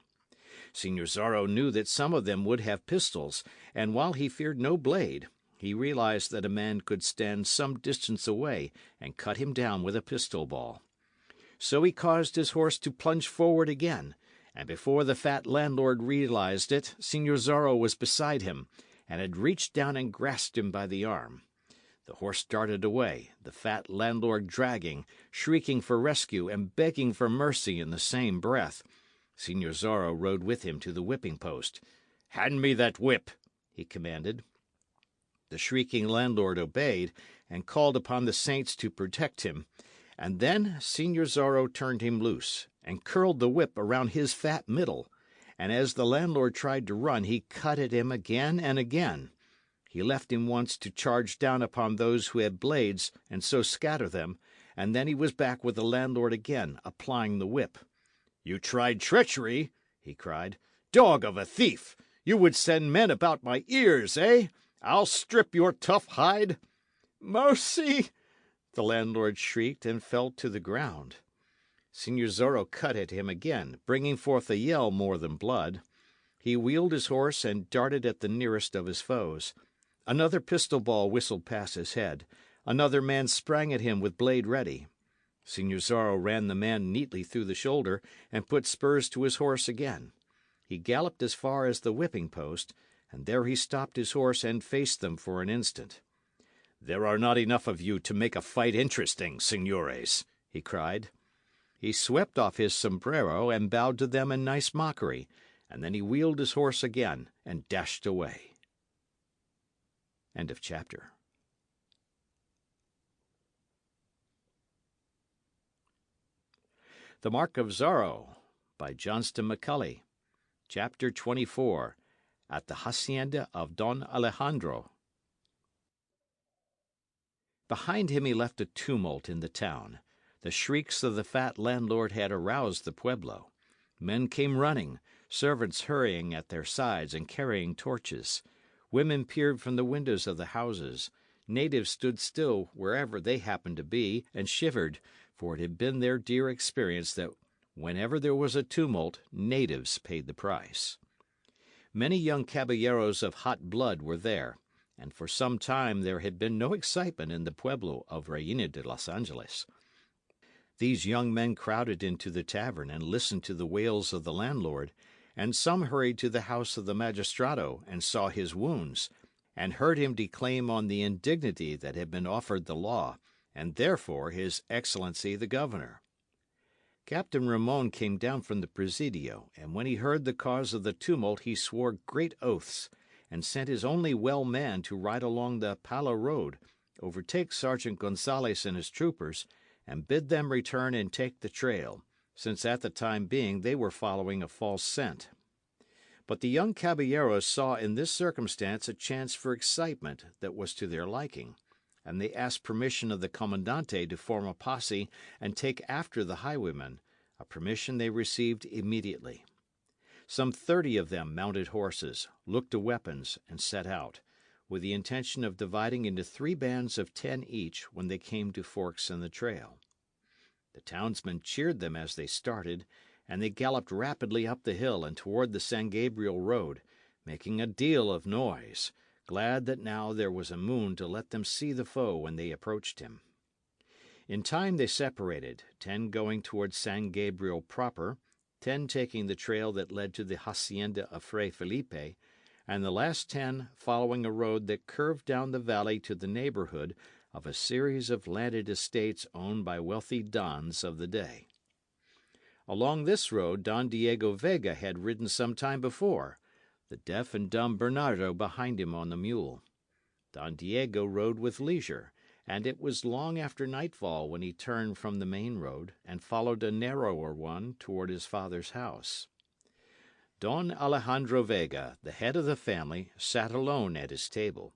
Signor Zorro knew that some of them would have pistols, and while he feared no blade, he realized that a man could stand some distance away and cut him down with a pistol ball. So he caused his horse to plunge forward again, and before the fat landlord realized it, Signor Zorro was beside him, and had reached down and grasped him by the arm. The horse darted away, the fat landlord dragging, shrieking for rescue, and begging for mercy in the same breath. Signor Zorro rode with him to the whipping post. "Hand me that whip," he commanded. The shrieking landlord obeyed, and called upon the saints to protect him. And then Signor Zorro turned him loose, and curled the whip around his fat middle. And as the landlord tried to run, he cut at him again and again. He left him once to charge down upon those who had blades, and so scatter them, and then he was back with the landlord again, applying the whip. "You tried treachery," he cried. "Dog of a thief! You would send men about my ears, eh? I'll strip your tough hide." "Mercy!" the landlord shrieked, and fell to the ground. Signor Zorro cut at him again, bringing forth a yell more than blood. He wheeled his horse and darted at the nearest of his foes. Another pistol ball whistled past his head. Another man sprang at him with blade ready. Signor Zorro ran the man neatly through the shoulder, and put spurs to his horse again. He galloped as far as the whipping post, and there he stopped his horse and faced them for an instant. "There are not enough of you to make a fight interesting, signores," he cried. He swept off his sombrero and bowed to them in nice mockery, and then he wheeled his horse again and dashed away. End of chapter. The Mark of Zorro by Johnston McCulley. Chapter 24. At the Hacienda of Don Alejandro. Behind him he left a tumult in the town. The shrieks of the fat landlord had aroused the pueblo. Men came running, servants hurrying at their sides and carrying torches. Women peered from the windows of the houses. Natives stood still wherever they happened to be, and shivered, for it had been their dear experience that whenever there was a tumult, natives paid the price. Many young caballeros of hot blood were there, and for some time there had been no excitement in the pueblo of Reina de los Angeles. These young men crowded into the tavern and listened to the wails of the landlord, and some hurried to the house of the magistrado and saw his wounds, and heard him declaim on the indignity that had been offered the law, and therefore his Excellency the Governor. Captain Ramon came down from the Presidio, and when he heard the cause of the tumult he swore great oaths, and sent his only well man to ride along the Pala road, overtake Sergeant Gonzales and his troopers, and bid them return and take the trail, since at the time being they were following a false scent. But the young caballeros saw in this circumstance a chance for excitement that was to their liking, and they asked permission of the Commandante to form a posse and take after the highwaymen, a permission they received immediately. Some 30 of them mounted horses, looked to weapons, and set out, with the intention of dividing into 3 bands of 10 each when they came to forks in the trail. The townsmen cheered them as they started, and they galloped rapidly up the hill and toward the San Gabriel road, making a deal of noise, glad that now there was a moon to let them see the foe when they approached him. In time they separated, 10 going toward San Gabriel proper, 10 taking the trail that led to the hacienda of Fray Felipe, and the last 10 following a road that curved down the valley to the neighbourhood of a series of landed estates owned by wealthy dons of the day. Along this road Don Diego Vega had ridden some time before, the deaf and dumb Bernardo behind him on the mule. Don Diego rode with leisure, and it was long after nightfall when he turned from the main road and followed a narrower one toward his father's house. Don Alejandro Vega, the head of the family, sat alone at his table,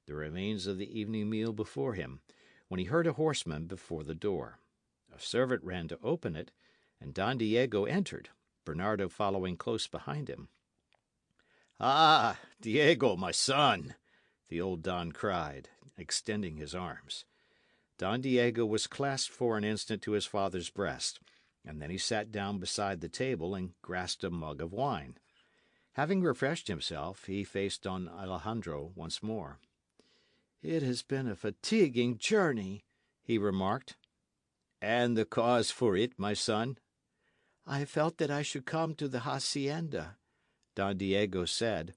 the remains of the evening meal before him, when he heard a horseman before the door. A servant ran to open it, and Don Diego entered, Bernardo following close behind him. "Ah, Diego, my son!" the old Don cried, extending his arms. Don Diego was clasped for an instant to his father's breast, and then he sat down beside the table and grasped a mug of wine. Having refreshed himself, he faced Don Alejandro once more. "It has been a fatiguing journey," he remarked. "And the cause for it, my son?" "I felt that I should come to the hacienda," Don Diego said.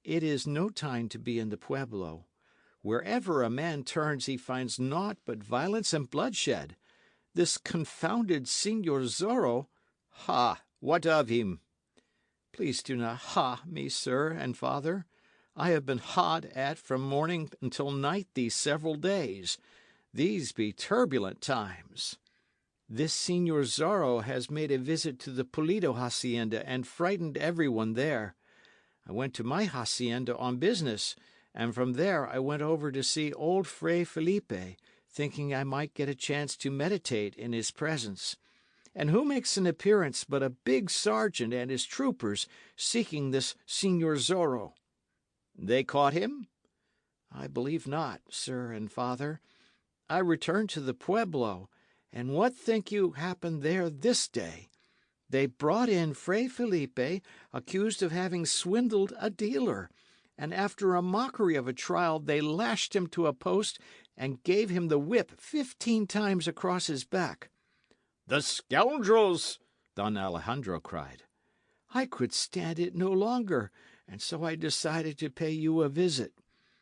"It is no time to be in the pueblo. Wherever a man turns he finds naught but violence and bloodshed. This confounded Señor Zorro—" "Ha! What of him?" "Please do not ha me, sir and father. I have been ha'd at from morning until night these several days. These be turbulent times. This Señor Zorro has made a visit to the Pulido hacienda and frightened everyone there. I went to my hacienda on business, and from there I went over to see old Fray Felipe, thinking I might get a chance to meditate in his presence. And who makes an appearance but a big sergeant and his troopers seeking this Señor Zorro?" "They caught him?" "I believe not, sir and father. I returned to the pueblo, and what think you happened there this day? They brought in Fray Felipe, accused of having swindled a dealer, and after a mockery of a trial they lashed him to a post and gave him the whip 15 times across his back." "The scoundrels!" Don Alejandro cried. "I could stand it no longer, and so I decided to pay you a visit.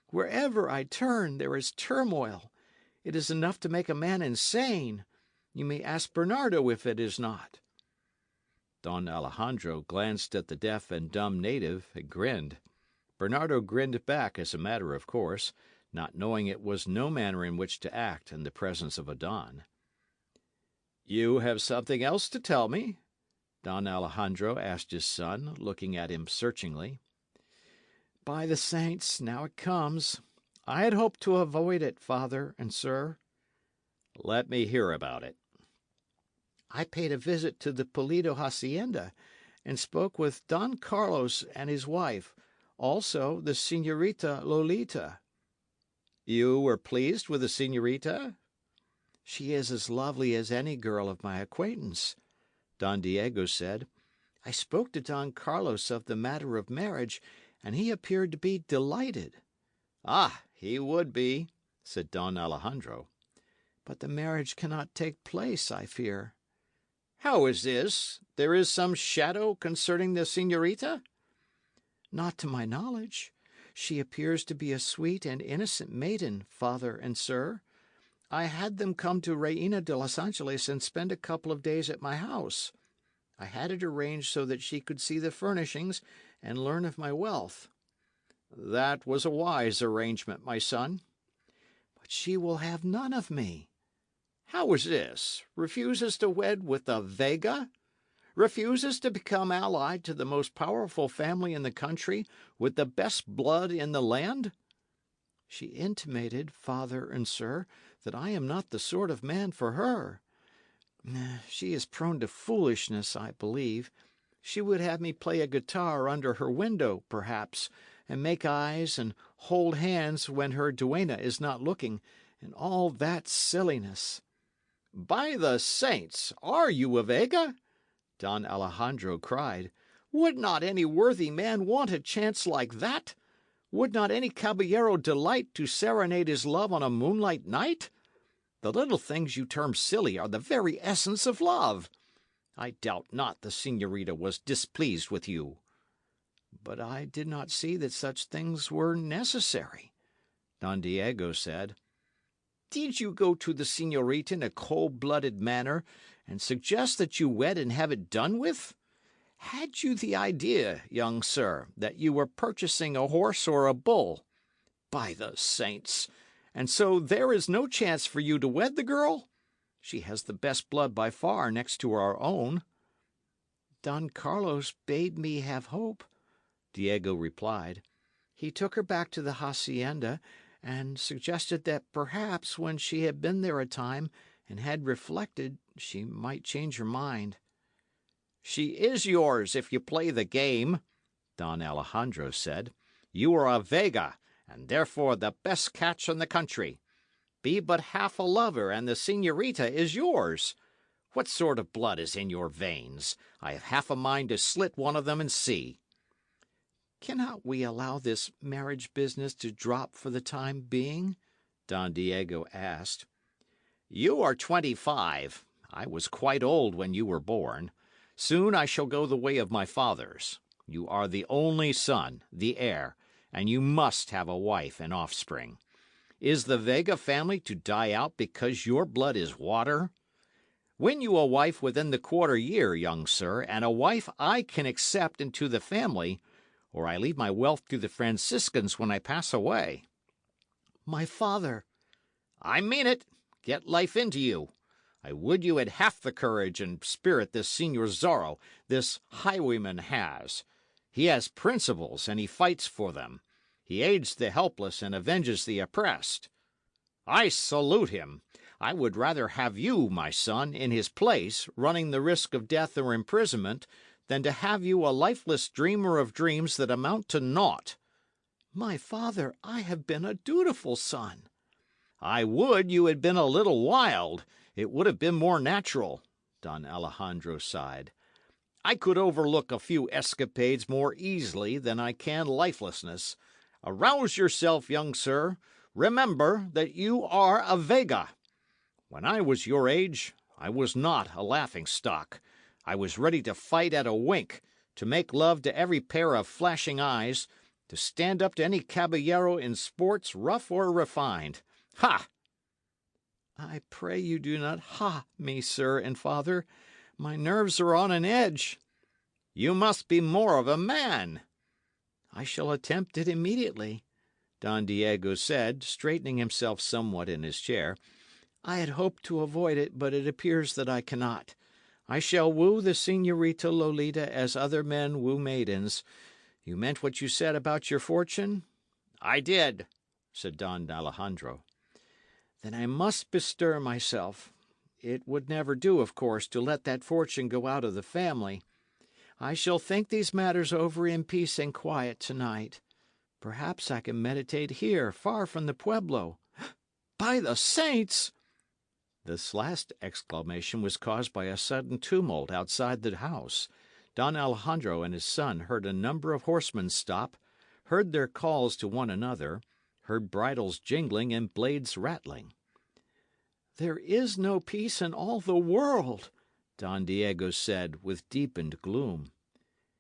Wherever I turn, there is turmoil. It is enough to make a man insane. You may ask Bernardo if it is not." Don Alejandro glanced at the deaf and dumb native and grinned. Bernardo grinned back as a matter of course, not knowing it was no manner in which to act in the presence of a don. "You have something else to tell me?" Don Alejandro asked his son, looking at him searchingly. "By the saints, now it comes. I had hoped to avoid it, father and sir." "Let me hear about it." "I paid a visit to the Pulido hacienda, and spoke with Don Carlos and his wife, also the Señorita Lolita." "You were pleased with the señorita?" "She is as lovely as any girl of my acquaintance," Don Diego said. "I spoke to Don Carlos of the matter of marriage, and he appeared to be delighted." "Ah, he would be," said Don Alejandro. "But the marriage cannot take place, I fear." "How is this? There is some shadow concerning the señorita?" "Not to my knowledge. She appears to be a sweet and innocent maiden, father and sir. I had them come to Reina de los Angeles and spend a couple of days at my house. I had it arranged so that she could see the furnishings and learn of my wealth. That was a wise arrangement, my son. But she will have none of me. How is this? Refuses to wed with a Vega? Refuses to become allied to the most powerful family in the country, with the best blood in the land? She intimated, father and sir, that I am not the sort of man for her. She is prone to foolishness, I believe. She would have me play a guitar under her window, perhaps, and make eyes and hold hands when her duenna is not looking, and all that silliness. By the saints, are you a Vega? Don Alejandro cried. Would not any worthy man want a chance like that? Would not any caballero delight to serenade his love on a moonlight night? The little things you term silly are the very essence of love. I doubt not the señorita was displeased with you. But I did not see that such things were necessary, Don Diego said. Did you go to the señorita in a cold-blooded manner and suggest that you wed and have it done with? Had you the idea, young sir, that you were purchasing a horse or a bull? By the saints! And so there is no chance for you to wed the girl? She has the best blood by far next to our own. Don Carlos bade me have hope, Diego replied. He took her back to the hacienda and suggested that perhaps when she had been there a time and had reflected, she might change her mind. She is yours if you play the game, Don Alejandro said. You are a Vega, and therefore the best catch in the country. Be but half a lover, and the señorita is yours. What sort of blood is in your veins? I have half a mind to slit one of them and see. Cannot we allow this marriage business to drop for the time being? Don Diego asked. You are 25. I was quite old when you were born. Soon I shall go the way of my fathers. You are the only son, the heir, and you must have a wife and offspring. Is the Vega family to die out because your blood is water? Win you a wife within the quarter year, young sir, and a wife I can accept into the family, or I leave my wealth to the Franciscans when I pass away. My father. I mean it. Get life into you. I would you had half the courage and spirit this Señor Zorro, this highwayman, has. He has principles, and he fights for them. He aids the helpless and avenges the oppressed. I salute him. I would rather have you, my son, in his place, running the risk of death or imprisonment, than to have you a lifeless dreamer of dreams that amount to naught. My father, I have been a dutiful son. I would you had been a little wild. It would have been more natural, Don Alejandro sighed. I could overlook a few escapades more easily than I can lifelessness. Arouse yourself, young sir. Remember that you are a Vega. When I was your age, I was not a laughing-stock. I was ready to fight at a wink, to make love to every pair of flashing eyes, to stand up to any caballero in sports rough or refined. Ha! I pray you do not ha me, sir and father. My nerves are on an edge. You must be more of a man. I shall attempt it immediately, Don Diego said, straightening himself somewhat in his chair. I had hoped to avoid it, but it appears that I cannot. I shall woo the Señorita Lolita as other men woo maidens. You meant what you said about your fortune? I did, said Don Alejandro. Then I must bestir myself. It would never do, of course, to let that fortune go out of the family. I shall think these matters over in peace and quiet tonight. Perhaps I can meditate here, far from the pueblo. By the saints! This last exclamation was caused by a sudden tumult outside the house. Don Alejandro and his son heard a number of horsemen stop, heard their calls to one another, heard bridles jingling and blades rattling. There is no peace in all the world, Don Diego said, with deepened gloom.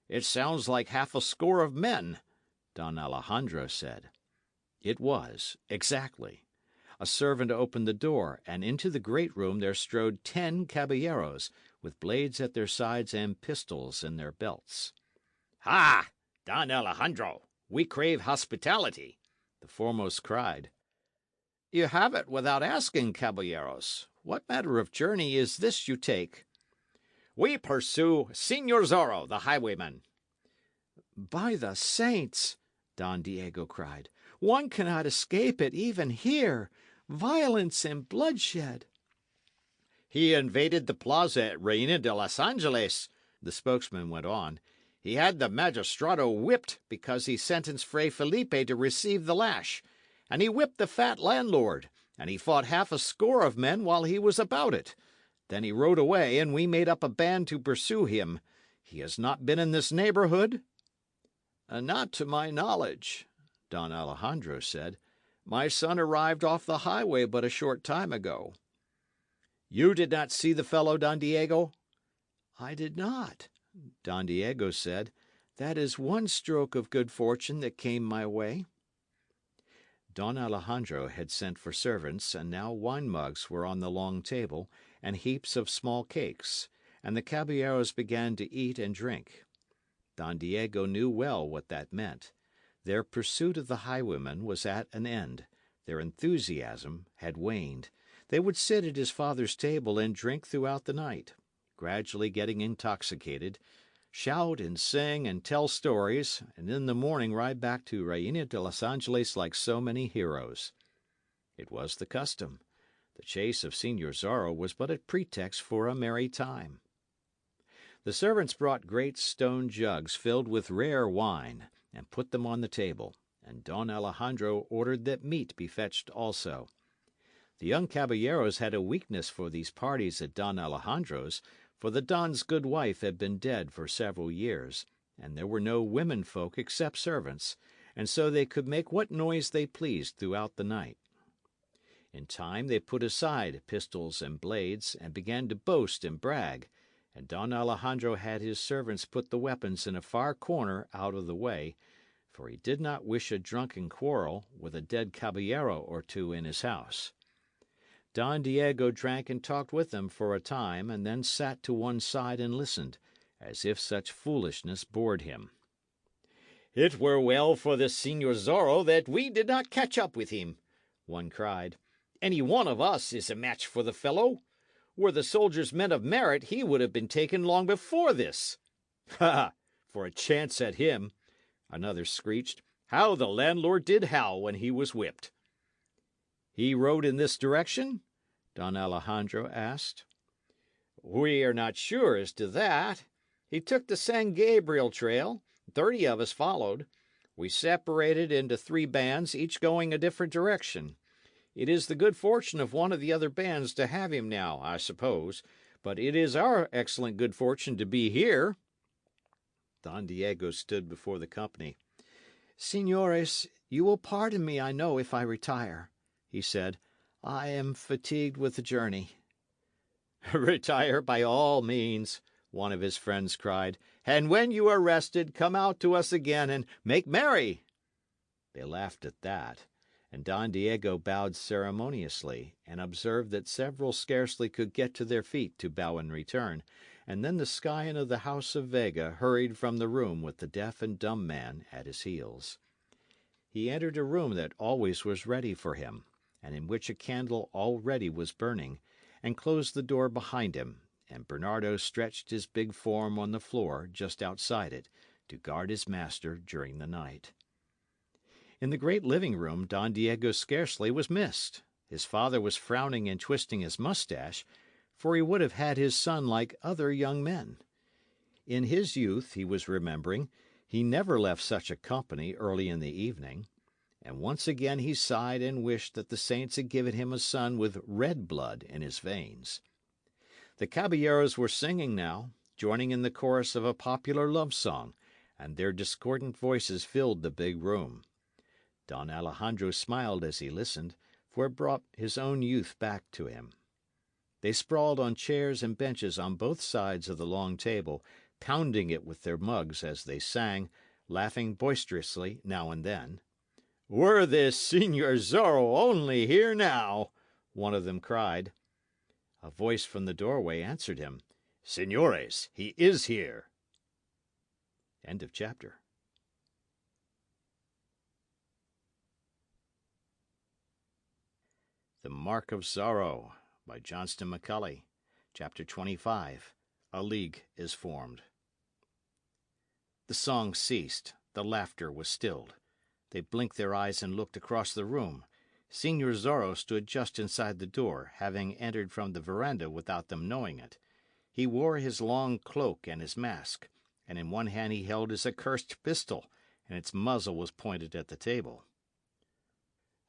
It sounds like half a score of men, Don Alejandro said. It was, exactly. A servant opened the door, and into the great room there strode 10 caballeros, with blades at their sides and pistols in their belts. Ha! Don Alejandro, we crave hospitality, the foremost cried. You have it without asking, caballeros. What manner of journey is this you take? We pursue Señor Zorro, the highwayman. By the saints, Don Diego cried, one cannot escape it even here. Violence and bloodshed. He invaded the plaza at Reina de los Angeles, the spokesman went on. He had the magistrado whipped because he sentenced Fray Felipe to receive the lash, and he whipped the fat landlord, and he fought half a score of men while he was about it. Then he rode away, and we made up a band to pursue him. He has not been in this neighbourhood? Not to my knowledge, Don Alejandro said. My son arrived off the highway but a short time ago. You did not see the fellow, Don Diego? I did not, Don Diego said. That is one stroke of good fortune that came my way. Don Alejandro had sent for servants, and now wine mugs were on the long table, and heaps of small cakes, and the caballeros began to eat and drink. Don Diego knew well what that meant. Their pursuit of the highwayman was at an end. Their enthusiasm had waned. They would sit at his father's table and drink throughout the night, gradually getting intoxicated, shout and sing and tell stories, and in the morning ride back to Reina de los Angeles like so many heroes. It was the custom. The chase of Señor Zorro was but a pretext for a merry time. The servants brought great stone jugs filled with rare wine, and put them on the table, and Don Alejandro ordered that meat be fetched also. The young caballeros had a weakness for these parties at Don Alejandro's, for the Don's good wife had been dead for several years, and there were no women folk except servants, and so they could make what noise they pleased throughout the night. In time they put aside pistols and blades, and began to boast and brag, and Don Alejandro had his servants put the weapons in a far corner out of the way, for he did not wish a drunken quarrel with a dead caballero or two in his house. Don Diego drank and talked with them for a time, and then sat to one side and listened, as if such foolishness bored him. It were well for the Señor Zorro that we did not catch up with him, one cried. Any one of us is a match for the fellow. Were the soldiers men of merit, he would have been taken long before this. Ha! For a chance at him, another screeched. How the landlord did howl when he was whipped. He rode in this direction? Don Alejandro asked. We are not sure as to that. He took the San Gabriel trail. 30 of us followed. We separated into 3 bands, each going a different direction. It is the good fortune of one of the other bands to have him now, I suppose, but it is our excellent good fortune to be here. Don Diego stood before the company. Signores, you will pardon me, I know, if I retire, he said. I am fatigued with the journey. Retire by all means, one of his friends cried, and when you are rested, come out to us again and make merry. They laughed at that, and Don Diego bowed ceremoniously, and observed that several scarcely could get to their feet to bow in return, and then the scion of the house of Vega hurried from the room with the deaf and dumb man at his heels. He entered a room that always was ready for him, and in which a candle already was burning, and closed the door behind him, and Bernardo stretched his big form on the floor just outside it, to guard his master during the night. In the great living room Don Diego scarcely was missed. His father was frowning and twisting his moustache, for he would have had his son like other young men. In his youth, he was remembering, he never left such a company early in the evening, and once again he sighed and wished that the saints had given him a son with red blood in his veins. The caballeros were singing now, joining in the chorus of a popular love song, and their discordant voices filled the big room. Don Alejandro smiled as he listened, for it brought his own youth back to him. They sprawled on chairs and benches on both sides of the long table, pounding it with their mugs as they sang, laughing boisterously now and then. Were this Signor Zorro only here now, one of them cried. A voice from the doorway answered him. Signores, he is here. End of chapter. The Mark of Zorro by Johnston McCulley. Chapter 25. A League is Formed. The song ceased. The laughter was stilled. They blinked their eyes and looked across the room. Signor Zorro stood just inside the door, having entered from the veranda without them knowing it. He wore his long cloak and his mask, and in one hand he held his accursed pistol, and its muzzle was pointed at the table.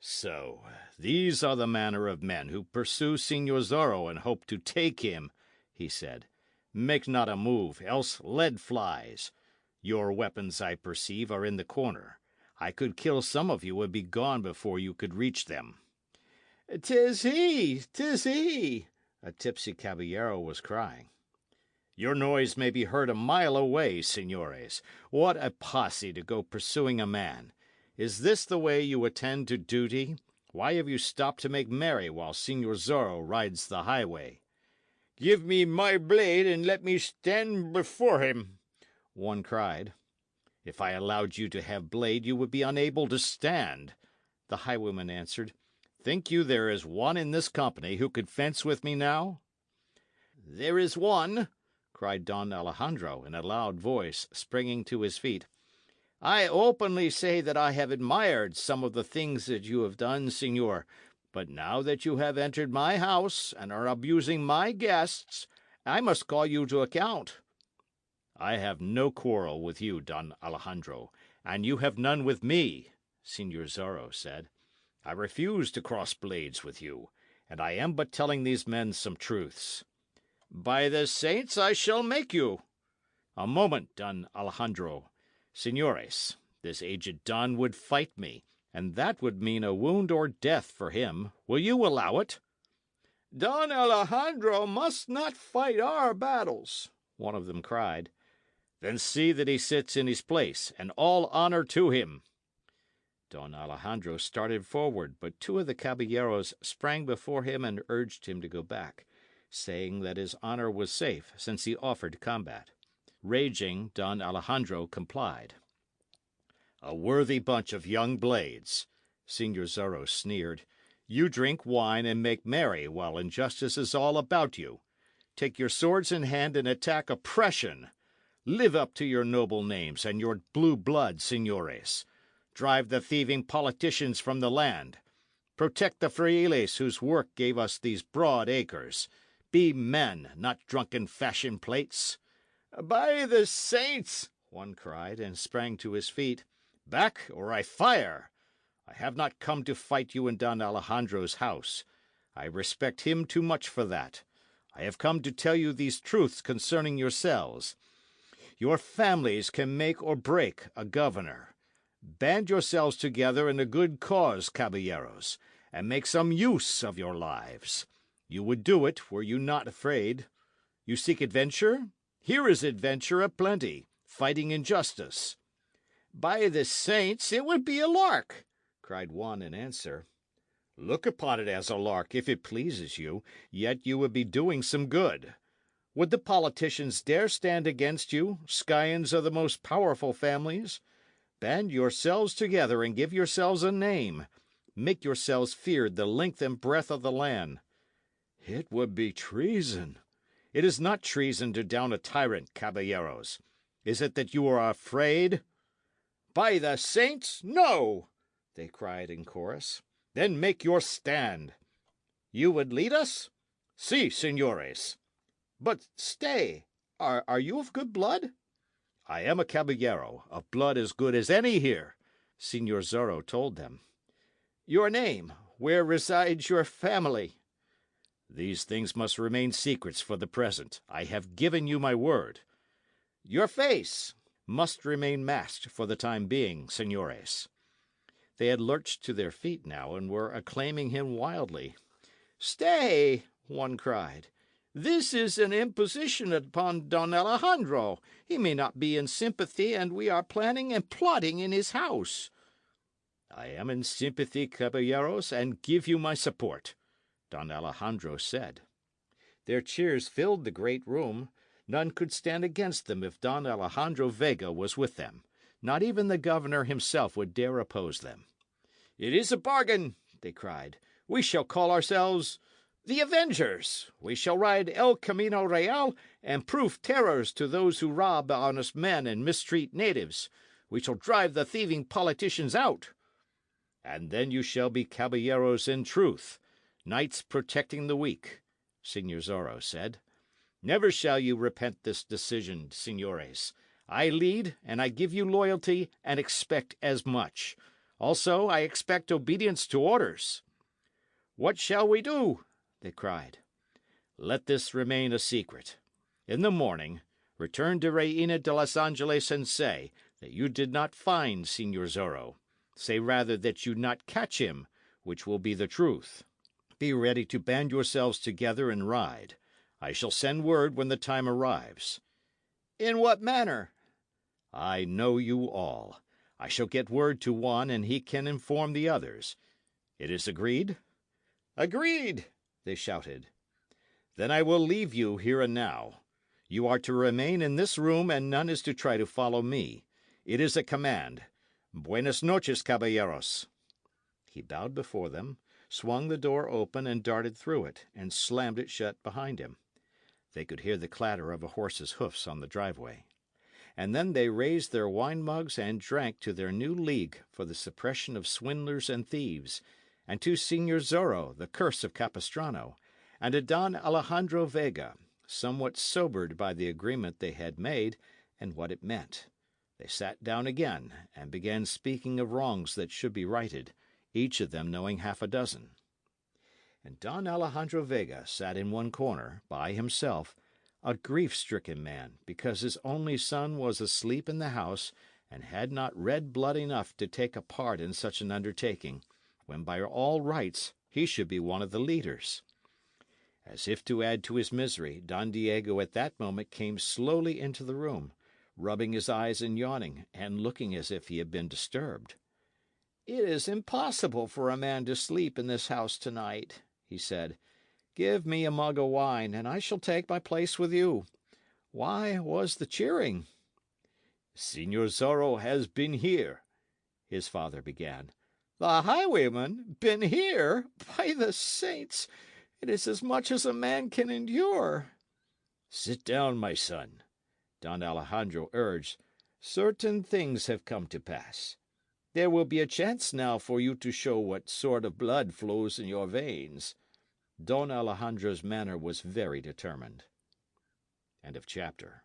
So, these are the manner of men who pursue Signor Zorro and hope to take him, he said. Make not a move, else lead flies. Your weapons, I perceive, are in the corner. I could kill some of you and be gone before you could reach them. "'Tis he! 'Tis he!" a tipsy caballero was crying. Your noise may be heard a mile away, signores. What a posse to go pursuing a man! Is this the way you attend to duty? Why have you stopped to make merry while Signor Zorro rides the highway? Give me my blade and let me stand before him, one cried. If I allowed you to have blade, you would be unable to stand, the highwayman answered. Think you there is one in this company who could fence with me now? There is one, cried Don Alejandro in a loud voice, springing to his feet. I openly say that I have admired some of the things that you have done, signor, but now that you have entered my house and are abusing my guests, I must call you to account. I have no quarrel with you, Don Alejandro, and you have none with me, Signor Zorro said. I refuse to cross blades with you, and I am but telling these men some truths. By the saints, I shall make you. A moment, Don Alejandro. Signores, this aged Don would fight me, and that would mean a wound or death for him. Will you allow it? Don Alejandro must not fight our battles, one of them cried. Then see that he sits in his place, and all honour to him. Don Alejandro started forward, but two of the caballeros sprang before him and urged him to go back, saying that his honour was safe, since he offered combat. Raging, Don Alejandro complied. A worthy bunch of young blades, Signor Zorro sneered. You drink wine and make merry while injustice is all about you. Take your swords in hand and attack oppression. Live up to your noble names and your blue blood, signores. Drive the thieving politicians from the land. Protect the frailes whose work gave us these broad acres. Be men, not drunken fashion plates. By the saints, one cried, and sprang to his feet. Back, or I fire! I have not come to fight you in Don Alejandro's house. I respect him too much for that. I have come to tell you these truths concerning yourselves. Your families can make or break a governor. Band yourselves together in a good cause, caballeros, and make some use of your lives. You would do it were you not afraid. You seek adventure? Here is adventure aplenty, fighting injustice. By the saints, it would be a lark, cried one in answer. Look upon it as a lark, if it pleases you, yet you would be doing some good. Would the politicians dare stand against you, scions of the most powerful families? Band yourselves together and give yourselves a name. Make yourselves feared the length and breadth of the land. It would be treason. It is not treason to down a tyrant, caballeros. Is it that you are afraid? By the saints, no, they cried in chorus. Then make your stand. You would lead us? Si, signores. But stay, are you of good blood? I am a caballero, of blood as good as any here, Signor Zorro told them. Your name, where resides your family? These things must remain secrets for the present. I have given you my word. Your face must remain masked for the time being, signores. They had lurched to their feet now and were acclaiming him wildly. Stay, one cried. This is an imposition upon Don Alejandro. He may not be in sympathy, and we are planning and plotting in his house. I am in sympathy, caballeros, and give you my support, Don Alejandro said. Their cheers filled the great room. None could stand against them if Don Alejandro Vega was with them. Not even the governor himself would dare oppose them. It is a bargain, they cried. We shall call ourselves the Avengers. We shall ride El Camino Real and prove terrors to those who rob honest men and mistreat natives. We shall drive the thieving politicians out. And then you shall be caballeros in truth, knights protecting the weak, Señor Zorro said. Never shall you repent this decision, señores. I lead, and I give you loyalty, and expect as much. Also, I expect obedience to orders. What shall we do? They cried. Let this remain a secret. In the morning, return to Reina de los Angeles and say that you did not find Señor Zorro. Say rather that you not catch him, which will be the truth. Be ready to band yourselves together and ride. I shall send word when the time arrives. In what manner? I know you all. I shall get word to one, and he can inform the others. It is agreed? Agreed, they shouted. Then I will leave you here and now. You are to remain in this room, and none is to try to follow me. It is a command. Buenas noches, caballeros. He bowed before them, swung the door open and darted through it, and slammed it shut behind him. They could hear the clatter of a horse's hoofs on the driveway. And then they raised their wine mugs and drank to their new league for the suppression of swindlers and thieves, and to Señor Zorro, the curse of Capistrano, and to Don Alejandro Vega, somewhat sobered by the agreement they had made and what it meant. They sat down again, and began speaking of wrongs that should be righted, each of them knowing half a dozen. And Don Alejandro Vega sat in one corner, by himself, a grief-stricken man, because his only son was asleep in the house, and had not red blood enough to take a part in such an undertaking, when by all rights he should be one of the leaders. As if to add to his misery, Don Diego at that moment came slowly into the room, rubbing his eyes and yawning, and looking as if he had been disturbed. It is impossible for a man to sleep in this house tonight, he said. Give me a mug of wine, and I shall take my place with you. Why was the cheering? Señor Zorro has been here, his father began. The highwayman been here? By the saints, it is as much as a man can endure. Sit down, my son, Don Alejandro urged. Certain things have come to pass. There will be a chance now for you to show what sort of blood flows in your veins. Don Alejandro's manner was very determined. End of chapter.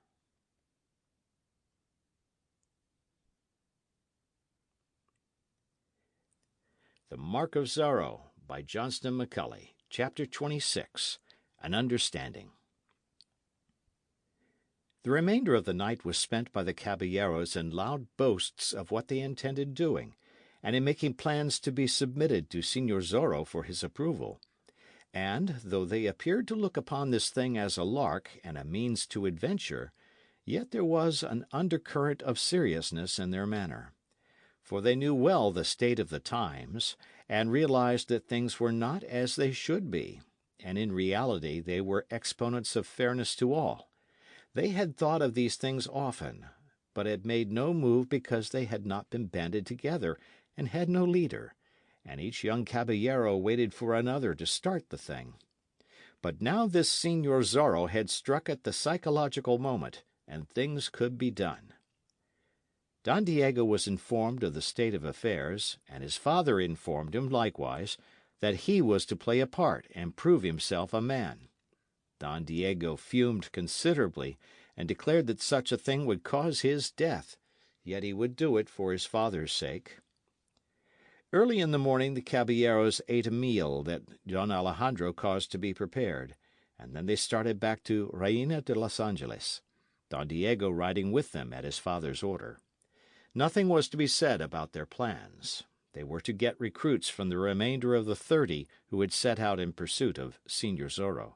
The Mark of Zorro by Johnston McCulley. Chapter 26. An Understanding. The remainder of the night was spent by the caballeros in loud boasts of what they intended doing, and in making plans to be submitted to Señor Zorro for his approval. And, though they appeared to look upon this thing as a lark and a means to adventure, yet there was an undercurrent of seriousness in their manner. For they knew well the state of the times, and realized that things were not as they should be, and in reality they were exponents of fairness to all. They had thought of these things often, but had made no move because they had not been banded together, and had no leader, and each young caballero waited for another to start the thing. But now this Señor Zorro had struck at the psychological moment, and things could be done. Don Diego was informed of the state of affairs, and his father informed him likewise that he was to play a part and prove himself a man. Don Diego fumed considerably, and declared that such a thing would cause his death, yet he would do it for his father's sake. Early in the morning the caballeros ate a meal that Don Alejandro caused to be prepared, and then they started back to Reina de los Angeles, Don Diego riding with them at his father's order. Nothing was to be said about their plans. They were to get recruits from the remainder of the 30 who had set out in pursuit of Señor Zorro.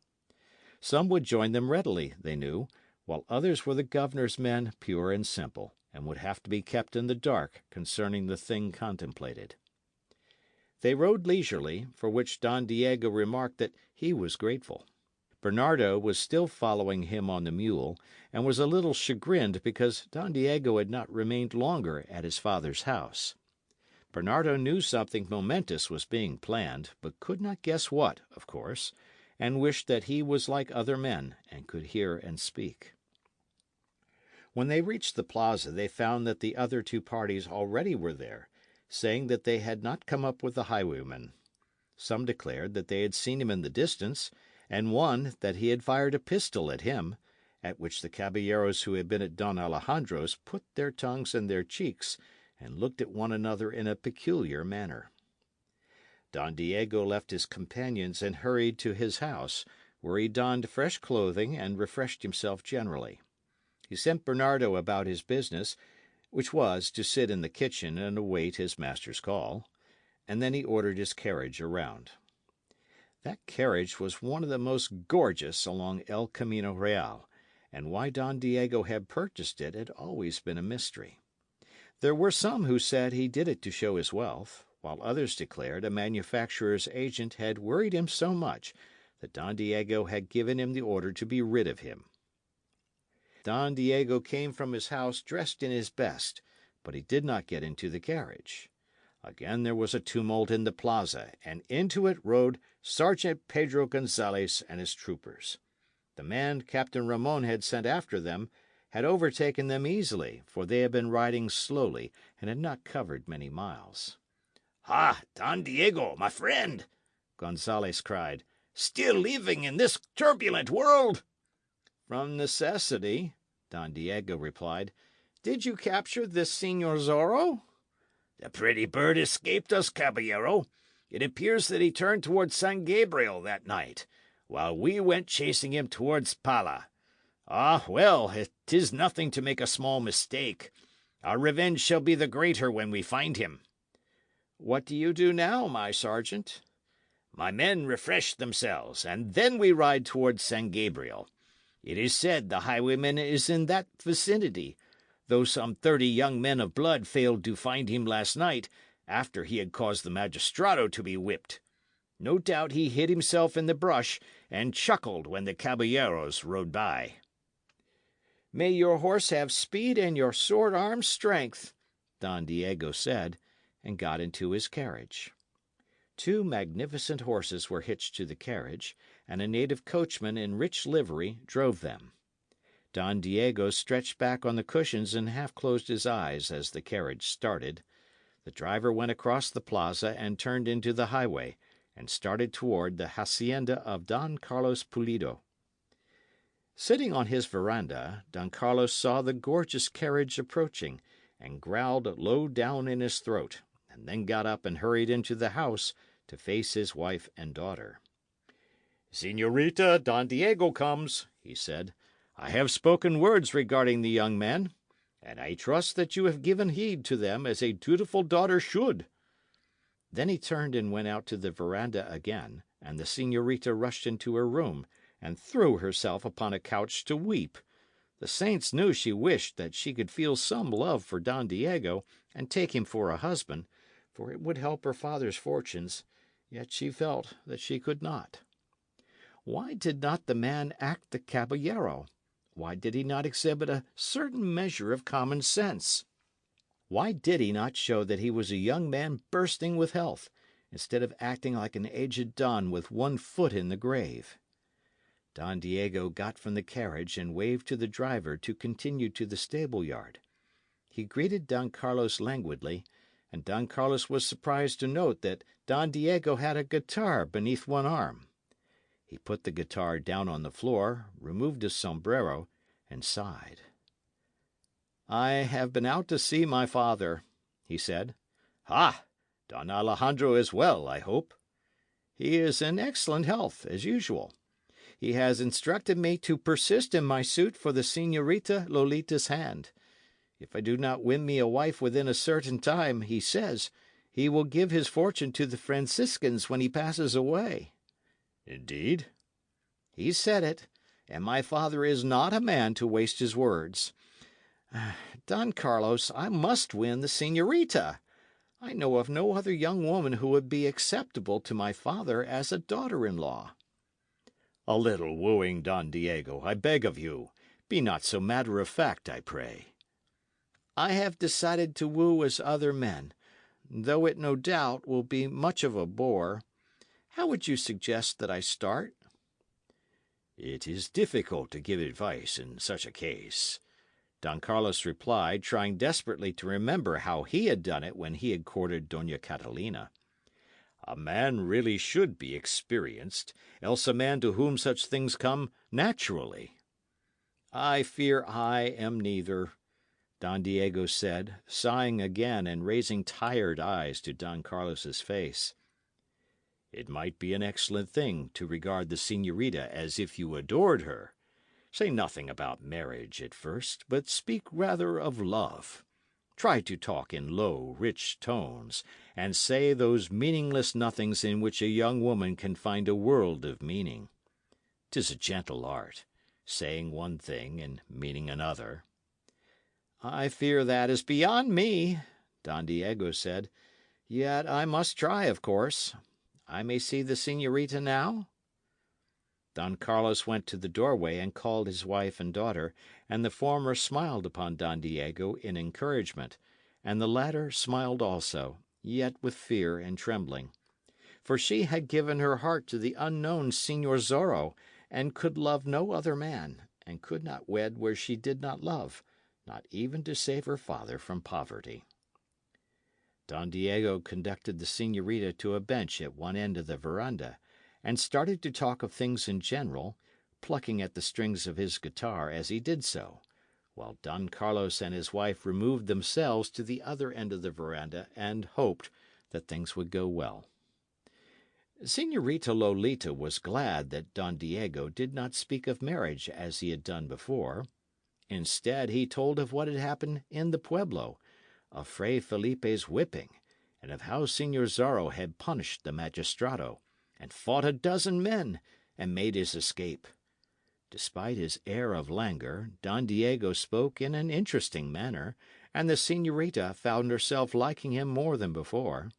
Some would join them readily, they knew, while others were the governor's men, pure and simple, and would have to be kept in the dark concerning the thing contemplated. They rode leisurely, for which Don Diego remarked that he was grateful. Bernardo was still following him on the mule, and was a little chagrined because Don Diego had not remained longer at his father's house. Bernardo knew something momentous was being planned, but could not guess what, of course, and wished that he was like other men, and could hear and speak. When they reached the plaza, they found that the other two parties already were there, saying that they had not come up with the highwayman. Some declared that they had seen him in the distance, and one that he had fired a pistol at him, at which the caballeros who had been at Don Alejandro's put their tongues in their cheeks and looked at one another in a peculiar manner. Don Diego left his companions and hurried to his house, where he donned fresh clothing and refreshed himself generally. He sent Bernardo about his business, which was to sit in the kitchen and await his master's call, and then he ordered his carriage around. That carriage was one of the most gorgeous along El Camino Real, and why Don Diego had purchased it had always been a mystery. There were some who said he did it to show his wealth, while others declared a manufacturer's agent had worried him so much that Don Diego had given him the order to be rid of him. Don Diego came from his house dressed in his best, but he did not get into the carriage. Again there was a tumult in the plaza, and into it rode Sergeant Pedro Gonzalez and his troopers. The man Captain Ramon had sent after them had overtaken them easily, for they had been riding slowly and had not covered many miles. "Ah, Don Diego, my friend!" Gonzalez cried. "Still living in this turbulent world?" "From necessity," Don Diego replied. "Did you capture this Señor Zorro?" "The pretty bird escaped us, caballero. It appears that he turned towards San Gabriel that night, while we went chasing him towards Pala. Ah, well, it is nothing to make a small mistake. Our revenge shall be the greater when we find him." "What do you do now, my sergeant?" "My men refresh themselves, and then we ride towards San Gabriel. It is said the highwayman is in that vicinity, though some 30 young men of blood failed to find him last night, after he had caused the magistrado to be whipped. No doubt he hid himself in the brush, and chuckled when the caballeros rode by." "May your horse have speed and your sword arm strength," Don Diego said, and got into his carriage. 2 magnificent horses were hitched to the carriage, and a native coachman in rich livery drove them. Don Diego stretched back on the cushions and half closed his eyes as the carriage started. The driver went across the plaza and turned into the highway, and started toward the hacienda of Don Carlos Pulido. Sitting on his veranda, Don Carlos saw the gorgeous carriage approaching, and growled low down in his throat, and then got up and hurried into the house to face his wife and daughter. "Señorita, Don Diego comes," he said. "I have spoken words regarding the young man, and I trust that you have given heed to them as a dutiful daughter should." Then he turned and went out to the veranda again, and the señorita rushed into her room, and threw herself upon a couch to weep. The saints knew she wished that she could feel some love for Don Diego, and take him for a husband, for it would help her father's fortunes, yet she felt that she could not. Why did not the man act the caballero? Why did he not exhibit a certain measure of common sense? Why did he not show that he was a young man bursting with health, instead of acting like an aged don with one foot in the grave? Don Diego got from the carriage and waved to the driver to continue to the stable yard. He greeted Don Carlos languidly, and Don Carlos was surprised to note that Don Diego had a guitar beneath one arm. He put the guitar down on the floor, removed his sombrero, and sighed. "I have been out to see my father," he said. "Ah, Don Alejandro is well, I hope." "He is in excellent health, as usual. He has instructed me to persist in my suit for the Señorita Lolita's hand. If I do not win me a wife within a certain time, he says, he will give his fortune to the Franciscans when he passes away." "Indeed?" "He said it, and my father is not a man to waste his words. Don Carlos, I must win the señorita. I know of no other young woman who would be acceptable to my father as a daughter-in-law." "A little wooing, Don Diego, I beg of you. Be not so matter-of-fact, I pray." "I have decided to woo as other men, though it no doubt will be much of a bore. How would you suggest that I start?" "It is difficult to give advice in such a case," Don Carlos replied, trying desperately to remember how he had done it when he had courted Dona Catalina. "A man really should be experienced, else a man to whom such things come naturally." "I fear I am neither," Don Diego said, sighing again and raising tired eyes to Don Carlos's face. "It might be an excellent thing to regard the señorita as if you adored her. Say nothing about marriage at first, but speak rather of love. Try to talk in low, rich tones, and say those meaningless nothings in which a young woman can find a world of meaning. 'Tis a gentle art, saying one thing and meaning another." "I fear that is beyond me," Don Diego said. "Yet I must try, of course. I may see the señorita now?" Don Carlos went to the doorway and called his wife and daughter, and the former smiled upon Don Diego in encouragement, and the latter smiled also, yet with fear and trembling. For she had given her heart to the unknown Señor Zorro, and could love no other man, and could not wed where she did not love, not even to save her father from poverty. Don Diego conducted the señorita to a bench at one end of the veranda, and started to talk of things in general, plucking at the strings of his guitar as he did so, while Don Carlos and his wife removed themselves to the other end of the veranda and hoped that things would go well. Señorita Lolita was glad that Don Diego did not speak of marriage as he had done before. Instead, he told of what had happened in the pueblo, of Fray Felipe's whipping, and of how Señor Zorro had punished the magistrado, and fought a dozen men, and made his escape. Despite his air of languor, Don Diego spoke in an interesting manner, and the señorita found herself liking him more than before.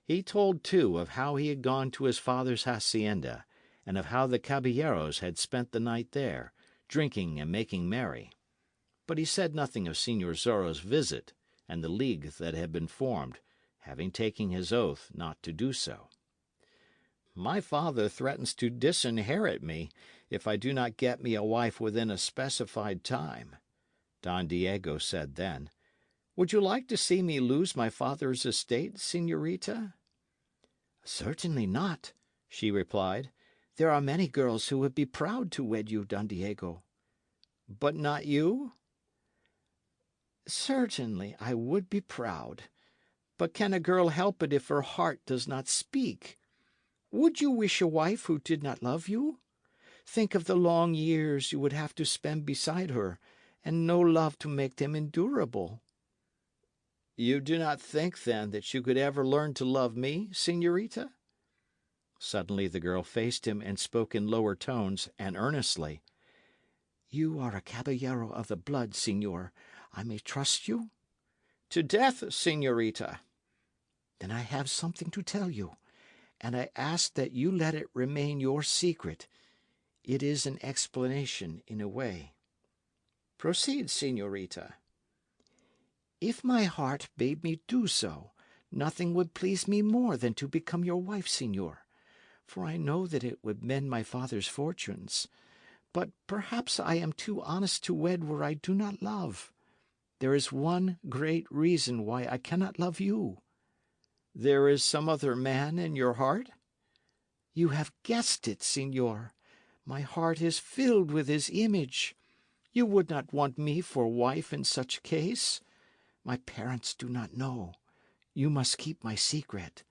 He told, too, of how he had gone to his father's hacienda, and of how the caballeros had spent the night there, drinking and making merry. But he said nothing of Señor Zorro's visit, and the league that had been formed, having taken his oath not to do so. "My father threatens to disinherit me if I do not get me a wife within a specified time," Don Diego said then. "Would you like to see me lose my father's estate, señorita?" "Certainly not," she replied. "There are many girls who would be proud to wed you, Don Diego." "But not you?" "Certainly I would be proud. But can a girl help it if her heart does not speak? Would you wish a wife who did not love you? Think of the long years you would have to spend beside her, and no love to make them endurable." "You do not think, then, that you could ever learn to love me, señorita?" Suddenly the girl faced him and spoke in lower tones and earnestly. "You are a caballero of the blood, señor. I may trust you?" "To death, señorita." "Then I have something to tell you, and I ask that you let it remain your secret. It is an explanation, in a way." "Proceed, señorita." "If my heart bade me do so, nothing would please me more than to become your wife, señor, for I know that it would mend my father's fortunes. But perhaps I am too honest to wed where I do not love. There is one great reason why I cannot love you." "There is some other man in your heart?" "You have guessed it, señor. My heart is filled with his image. You would not want me for wife in such a case. My parents do not know. You must keep my secret.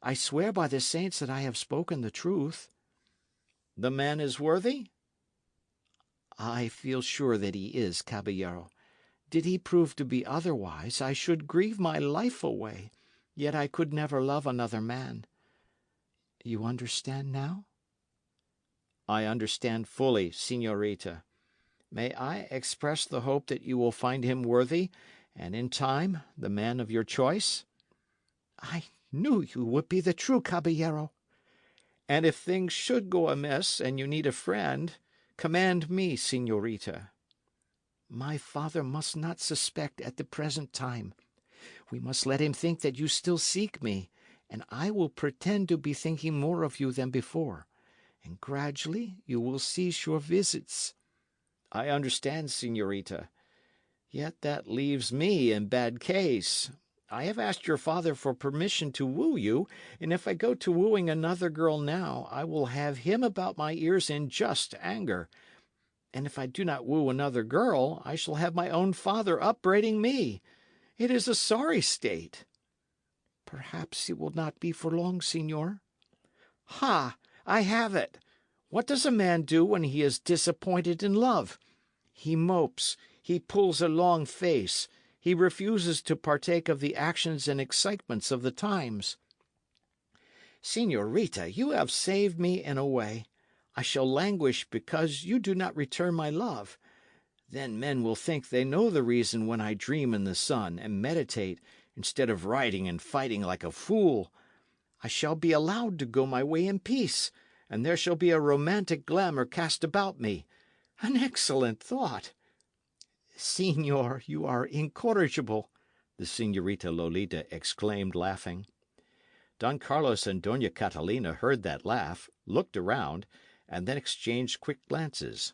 I swear by the saints that I have spoken the truth." "The man is worthy?" "I feel sure that he is, caballero. Did he prove to be otherwise, I should grieve my life away, yet I could never love another man. You understand now?" "I understand fully, señorita. May I express the hope that you will find him worthy, and in time the man of your choice?" I knew you would be the true caballero. And if things should go amiss and you need a friend, command me, señorita. My father must not suspect at the present time. We must let him think that you still seek me, and I will pretend to be thinking more of you than before, and gradually you will cease your visits. I understand, señorita. Yet that leaves me in bad case. I have asked your father for permission to woo you, and if I go to wooing another girl now, I will have him about my ears in just anger. And if I do not woo another girl, I shall have my own father upbraiding me. It is a sorry state. Perhaps it will not be for long, señor. Ha! I have it. What does a man do when he is disappointed in love? He mopes, he pulls a long face, he refuses to partake of the actions and excitements of the times. Señorita, you have saved me in a way. I shall languish because you do not return my love. Then men will think they know the reason when I dream in the sun and meditate instead of riding and fighting like a fool. I shall be allowed to go my way in peace, and there shall be a romantic glamour cast about me. An excellent thought. Señor, you are incorrigible, the Señorita Lolita exclaimed, laughing. Don Carlos and Doña Catalina heard that laugh, looked around, and then exchanged quick glances.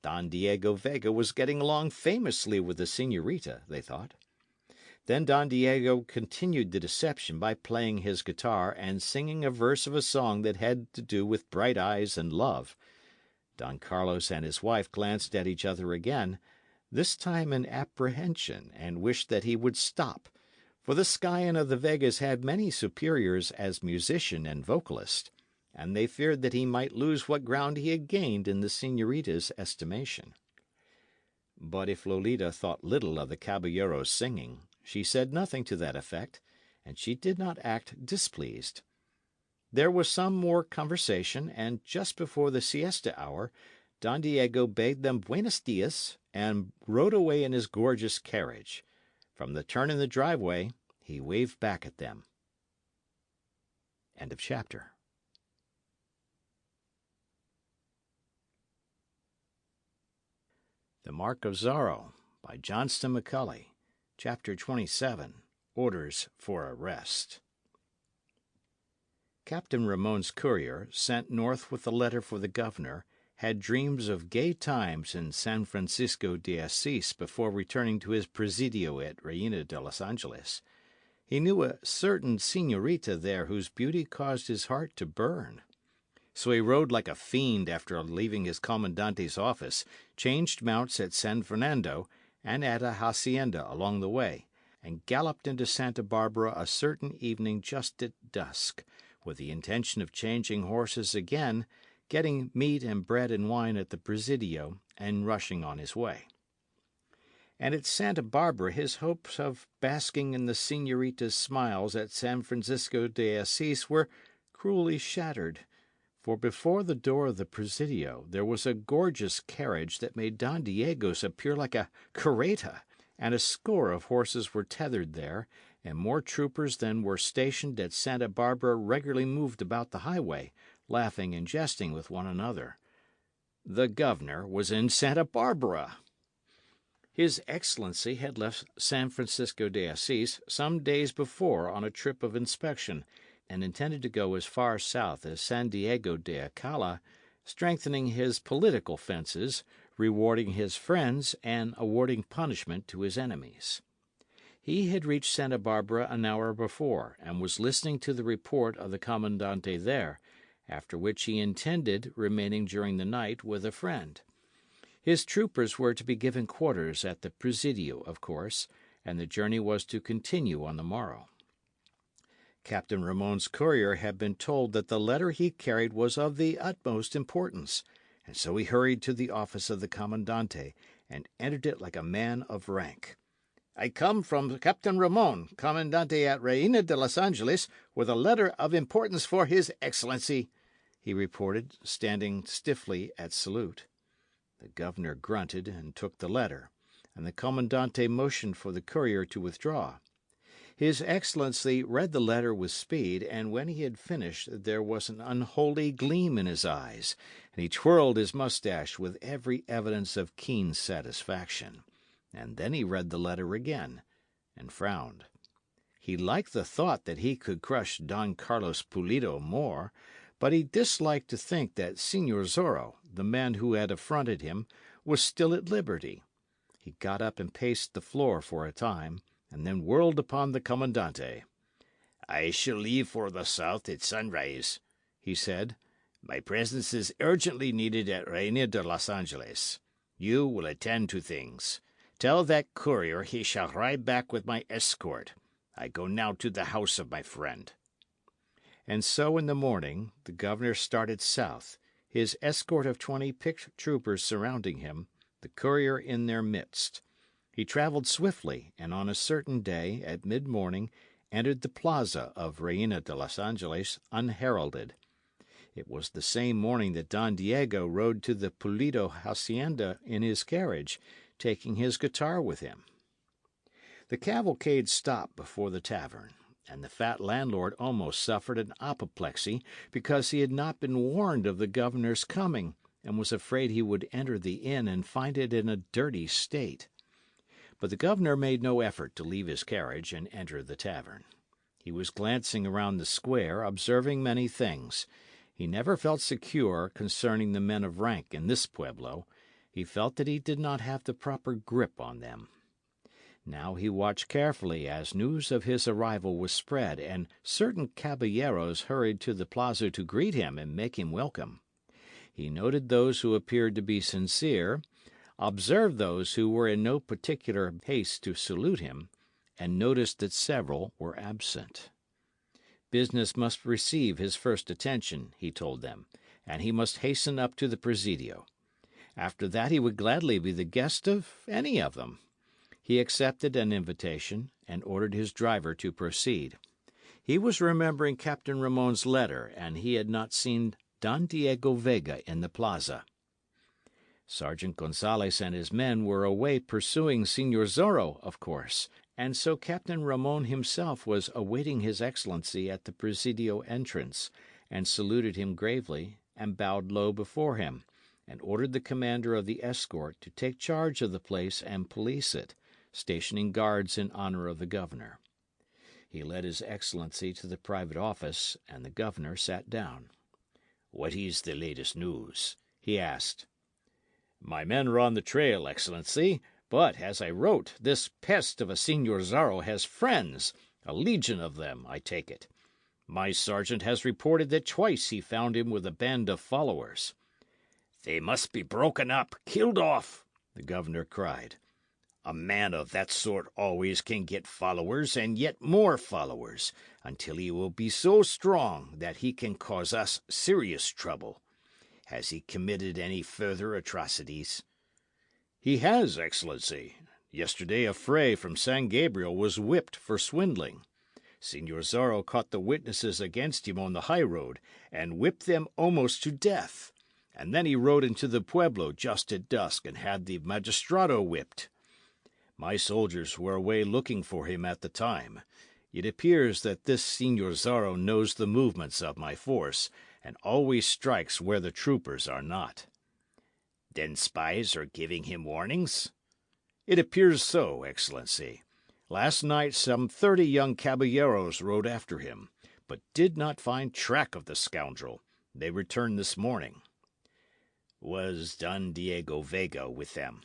Don Diego Vega was getting along famously with the señorita, they thought. Then Don Diego continued the deception by playing his guitar and singing a verse of a song that had to do with bright eyes and love. Don Carlos and his wife glanced at each other again, this time in apprehension, and wished that he would stop, for the scion of the Vegas had many superiors as musician and vocalist, and they feared that he might lose what ground he had gained in the señorita's estimation. But if Lolita thought little of the caballero's singing, she said nothing to that effect, and she did not act displeased. There was some more conversation, and just before the siesta hour, Don Diego bade them buenos dias and rode away in his gorgeous carriage. From the turn in the driveway, he waved back at them. End of chapter. The Mark of Zorro by Johnston McCulley. Chapter 27. Orders for Arrest. Captain Ramon's courier, sent north with a letter for the governor, had dreams of gay times in San Francisco de Asís before returning to his presidio at Reina de los Angeles. He knew a certain señorita there whose beauty caused his heart to burn. So he rode like a fiend after leaving his comandante's office, changed mounts at San Fernando and at a hacienda along the way, and galloped into Santa Barbara a certain evening just at dusk, with the intention of changing horses again, getting meat and bread and wine at the presidio, and rushing on his way. And at Santa Barbara his hopes of basking in the señorita's smiles at San Francisco de Asís were cruelly shattered, for before the door of the presidio there was a gorgeous carriage that made Don Diego's appear like a carreta, and a score of horses were tethered there, and more troopers than were stationed at Santa Barbara regularly moved about the highway, laughing and jesting with one another. The governor was in Santa Barbara. His Excellency had left San Francisco de Asís some days before on a trip of inspection, and intended to go as far south as San Diego de Acala, strengthening his political fences, rewarding his friends, and awarding punishment to his enemies. He had reached Santa Barbara an hour before, and was listening to the report of the commandante there, after which he intended remaining during the night with a friend. His troopers were to be given quarters at the presidio, of course, and the journey was to continue on the morrow. Captain Ramon's courier had been told that the letter he carried was of the utmost importance, and so he hurried to the office of the commandante, and entered it like a man of rank. "I come from Captain Ramon, commandante at Reina de los Angeles, with a letter of importance for his Excellency," he reported, standing stiffly at salute. The governor grunted and took the letter, and the commandante motioned for the courier to withdraw. His Excellency read the letter with speed, and when he had finished there was an unholy gleam in his eyes, and he twirled his moustache with every evidence of keen satisfaction. And then he read the letter again, and frowned. He liked the thought that he could crush Don Carlos Pulido more, but he disliked to think that Señor Zorro, the man who had affronted him, was still at liberty. He got up and paced the floor for a time, and then whirled upon the Commandante. "I shall leave for the south at sunrise," he said. "My presence is urgently needed at Reina de Los Angeles. You will attend to things. Tell that courier he shall ride back with my escort. I go now to the house of my friend." And so in the morning the governor started south, his escort of 20 picked troopers surrounding him, the courier in their midst. He travelled swiftly, and on a certain day, at mid-morning, entered the plaza of Reina de Los Angeles unheralded. It was the same morning that Don Diego rode to the Pulido hacienda in his carriage, taking his guitar with him. The cavalcade stopped before the tavern, and the fat landlord almost suffered an apoplexy because he had not been warned of the governor's coming, and was afraid he would enter the inn and find it in a dirty state. But the governor made no effort to leave his carriage and enter the tavern. He was glancing around the square, observing many things. He never felt secure concerning the men of rank in this pueblo. He felt that he did not have the proper grip on them. Now he watched carefully as news of his arrival was spread, and certain caballeros hurried to the plaza to greet him and make him welcome. He noted those who appeared to be sincere, observed those who were in no particular haste to salute him, and noticed that several were absent. Business must receive his first attention, he told them, and he must hasten up to the Presidio. After that he would gladly be the guest of any of them. He accepted an invitation, and ordered his driver to proceed. He was remembering Captain Ramon's letter, and he had not seen Don Diego Vega in the plaza. Sergeant Gonzales and his men were away pursuing Señor Zorro, of course, and so Captain Ramon himself was awaiting his Excellency at the Presidio entrance, and saluted him gravely, and bowed low before him, and ordered the commander of the escort to take charge of the place and police it, stationing guards in honour of the governor. He led his Excellency to the private office, and the governor sat down. "What is the latest news?" he asked. "My men are on the trail, Excellency, but, as I wrote, this pest of a Señor Zorro has friends, a legion of them, I take it. My sergeant has reported that twice he found him with a band of followers." "They must be broken up, killed off," the governor cried. "A man of that sort always can get followers and yet more followers, until he will be so strong that he can cause us serious trouble. Has he committed any further atrocities?" "He has, Excellency. Yesterday a Fray from San Gabriel was whipped for swindling. Señor Zorro caught the witnesses against him on the high road, and whipped them almost to death. And then he rode into the pueblo just at dusk and had the magistrado whipped. My soldiers were away looking for him at the time. It appears that this Señor Zorro knows the movements of my force, and always strikes where the troopers are not." "Then spies are giving him warnings?" "It appears so, Excellency. Last night some 30 young caballeros rode after him, but did not find track of the scoundrel. They returned this morning." "Was Don Diego Vega with them?"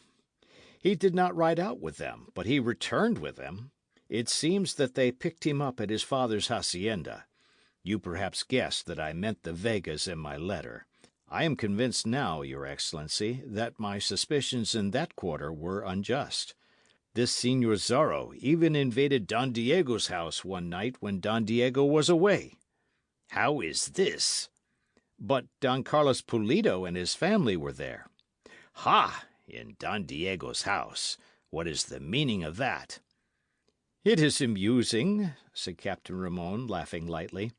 "He did not ride out with them, but he returned with them. It seems that they picked him up at his father's hacienda. You perhaps guessed that I meant the Vegas in my letter. I am convinced now, Your Excellency, that my suspicions in that quarter were unjust. This Señor Zorro even invaded Don Diego's house one night when Don Diego was away." "How is this?" "But Don Carlos Pulido and his family were there." "Ha! In Don Diego's house. What is the meaning of that?" "It is amusing," said Captain Ramon, laughing lightly.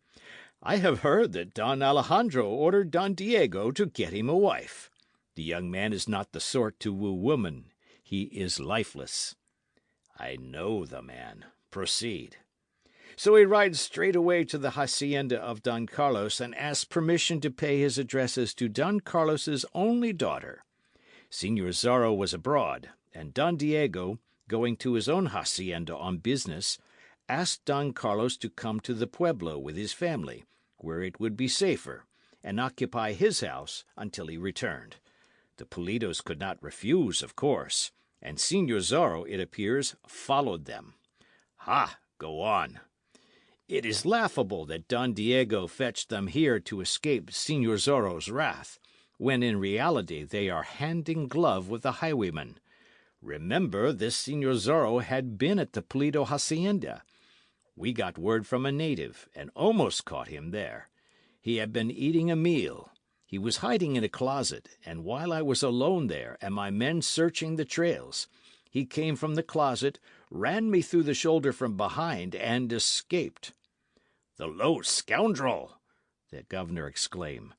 "I have heard that Don Alejandro ordered Don Diego to get him a wife. The young man is not the sort to woo woman. He is lifeless." "I know the man. Proceed." So he rides straight away to the hacienda of Don Carlos and asks permission to pay his addresses to Don Carlos's only daughter. Señor Zorro was abroad, and Don Diego, going to his own hacienda on business, asked Don Carlos to come to the pueblo with his family, where it would be safer, and occupy his house until he returned. The Pulidos could not refuse, of course, and Señor Zorro, it appears, followed them. Ha! Go on. It is laughable that Don Diego fetched them here to escape Señor Zorro's wrath, when in reality they are hand in glove with the highwayman. Remember, this Señor Zorro had been at the Pulido hacienda. We got word from a native, and almost caught him there. He had been eating a meal. He was hiding in a closet, and while I was alone there and my men searching the trails, he came from the closet, ran me through the shoulder from behind, and escaped. "The low scoundrel!" the governor exclaimed.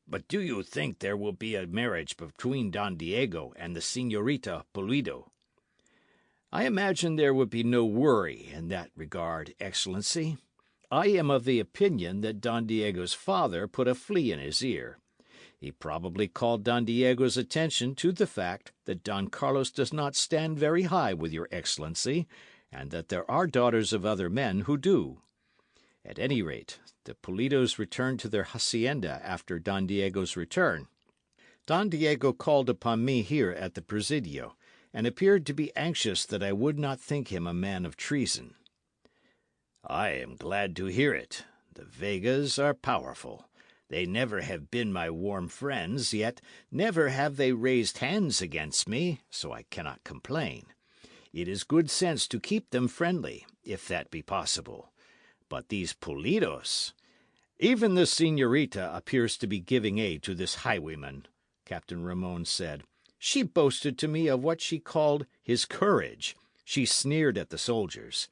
"But do you think there will be a marriage between Don Diego and the Señorita Pulido?" "I imagine there would be no worry in that regard, Excellency. I am of the opinion that Don Diego's father put a flea in his ear. He probably called Don Diego's attention to the fact that Don Carlos does not stand very high with your Excellency, and that there are daughters of other men who do. At any rate, the Pulidos returned to their hacienda after Don Diego's return. Don Diego called upon me here at the Presidio, and appeared to be anxious that I would not think him a man of treason." "I am glad to hear it. The Vegas are powerful. They never have been my warm friends, yet never have they raised hands against me, so I cannot complain. It is good sense to keep them friendly, if that be possible. But these Pulidos—" "Even the Señorita appears to be giving aid to this highwayman," Captain Ramon said. "She boasted to me of what she called his courage. She sneered at the soldiers.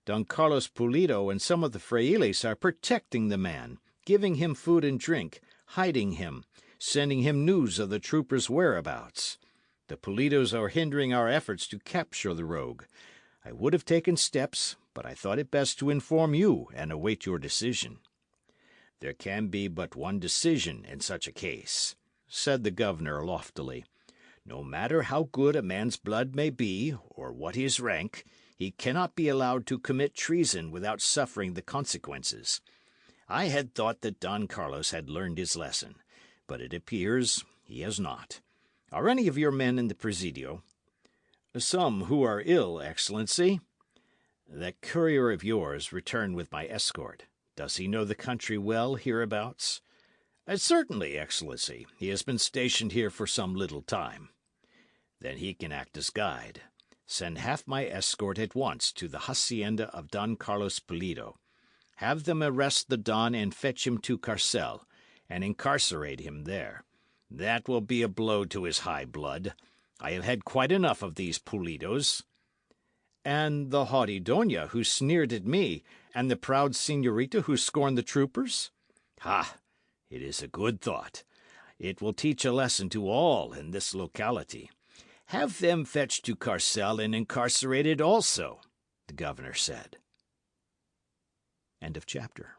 Don Carlos Pulido and some of the frailes are protecting the man, giving him food and drink, hiding him, sending him news of the troopers' whereabouts. The Pulidos are hindering our efforts to capture the rogue. I would have taken steps, but I thought it best to inform you and await your decision." "There can be but one decision in such a case," said the governor loftily. "No matter how good a man's blood may be, or what his rank, he cannot be allowed to commit treason without suffering the consequences. I had thought that Don Carlos had learned his lesson, but it appears he has not. Are any of your men in the Presidio?" "Some who are ill, Excellency." "That courier of yours returned with my escort. Does he know the country well hereabouts?" "Certainly, Excellency. He has been stationed here for some little time." "Then he can act as guide. Send half my escort at once to the hacienda of Don Carlos Pulido. Have them arrest the Don and fetch him to Carcel, and incarcerate him there. That will be a blow to his high blood. I have had quite enough of these Pulidos." "And the haughty Doña who sneered at me, and the proud Señorita who scorned the troopers?" "Ha! It is a good thought. It will teach a lesson to all in this locality. Have them fetched to Carcel and incarcerated also," the governor said. End of chapter.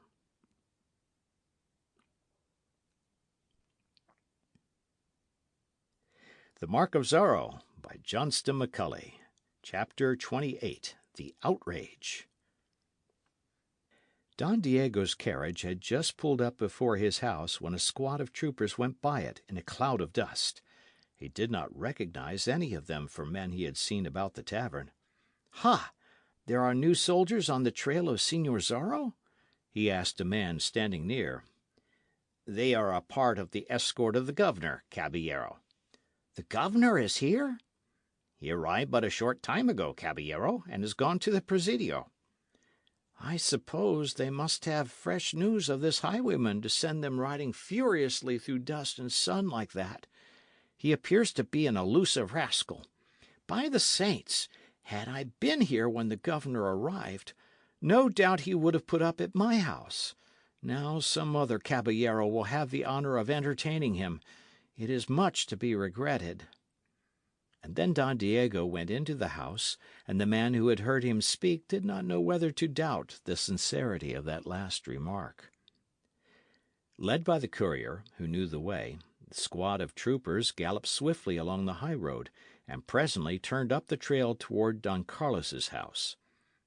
The Mark of Zorro by Johnston McCulley. Chapter 28. The Outrage. Don Diego's carriage had just pulled up before his house when a squad of troopers went by it in a cloud of dust. He did not recognize any of them for men he had seen about the tavern. "Ha! There are new soldiers on the trail of Señor Zorro?" he asked a man standing near. "They are a part of the escort of the governor, caballero." "The governor is here?" "He arrived but a short time ago, caballero, and has gone to the Presidio." "I suppose they must have fresh news of this highwayman to send them riding furiously through dust and sun like that. He appears to be an elusive rascal. By the saints, had I been here when the governor arrived, no doubt he would have put up at my house. Now some other caballero will have the honour of entertaining him. It is much to be regretted." And then Don Diego went into the house, and the man who had heard him speak did not know whether to doubt the sincerity of that last remark. Led by the courier, who knew the way, the squad of troopers galloped swiftly along the high road, and presently turned up the trail toward Don Carlos's house.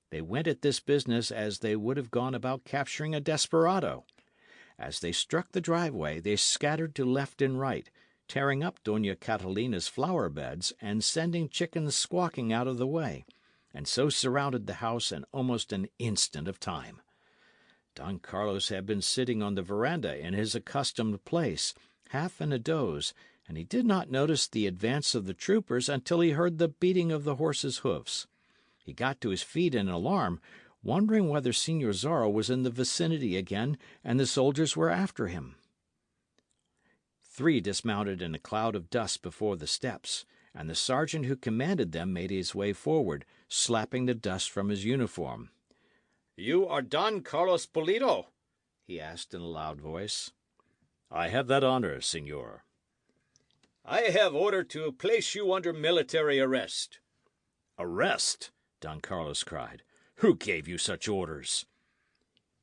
They went at this business as they would have gone about capturing a desperado. As they struck the driveway, they scattered to left and right, tearing up Doña Catalina's flower beds and sending chickens squawking out of the way, and so surrounded the house in almost an instant of time. Don Carlos had been sitting on the veranda in his accustomed place, half in a doze, and he did not notice the advance of the troopers until he heard the beating of the horses' hoofs. He got to his feet in alarm, wondering whether Señor Zorro was in the vicinity again and the soldiers were after him. 3 dismounted in a cloud of dust before the steps, and the sergeant who commanded them made his way forward, slapping the dust from his uniform. "You are Don Carlos Pulido?" he asked in a loud voice. "I have that honor, señor." "I have order to place you under military arrest." "Arrest?" Don Carlos cried. "Who gave you such orders?"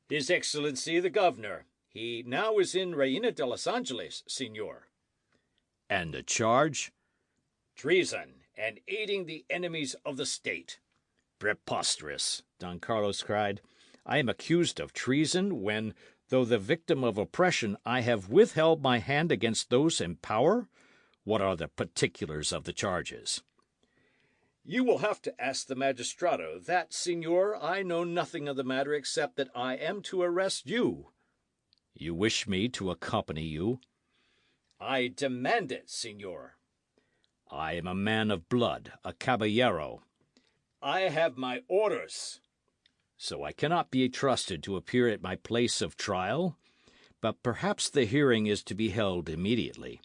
"His Excellency the Governor. He now is in Reina de los Angeles, señor." "And the charge?" "Treason and aiding the enemies of the state." "Preposterous!" Don Carlos cried. "I am accused of treason when, though the victim of oppression, I have withheld my hand against those in power? What are the particulars of the charges?" "You will have to ask the magistrado. That, señor, I know nothing of the matter except that I am to arrest you." "You wish me to accompany you?" "I demand it, señor." "I am a man of blood, a caballero." "I have my orders." "So I cannot be trusted to appear at my place of trial? But perhaps the hearing is to be held immediately.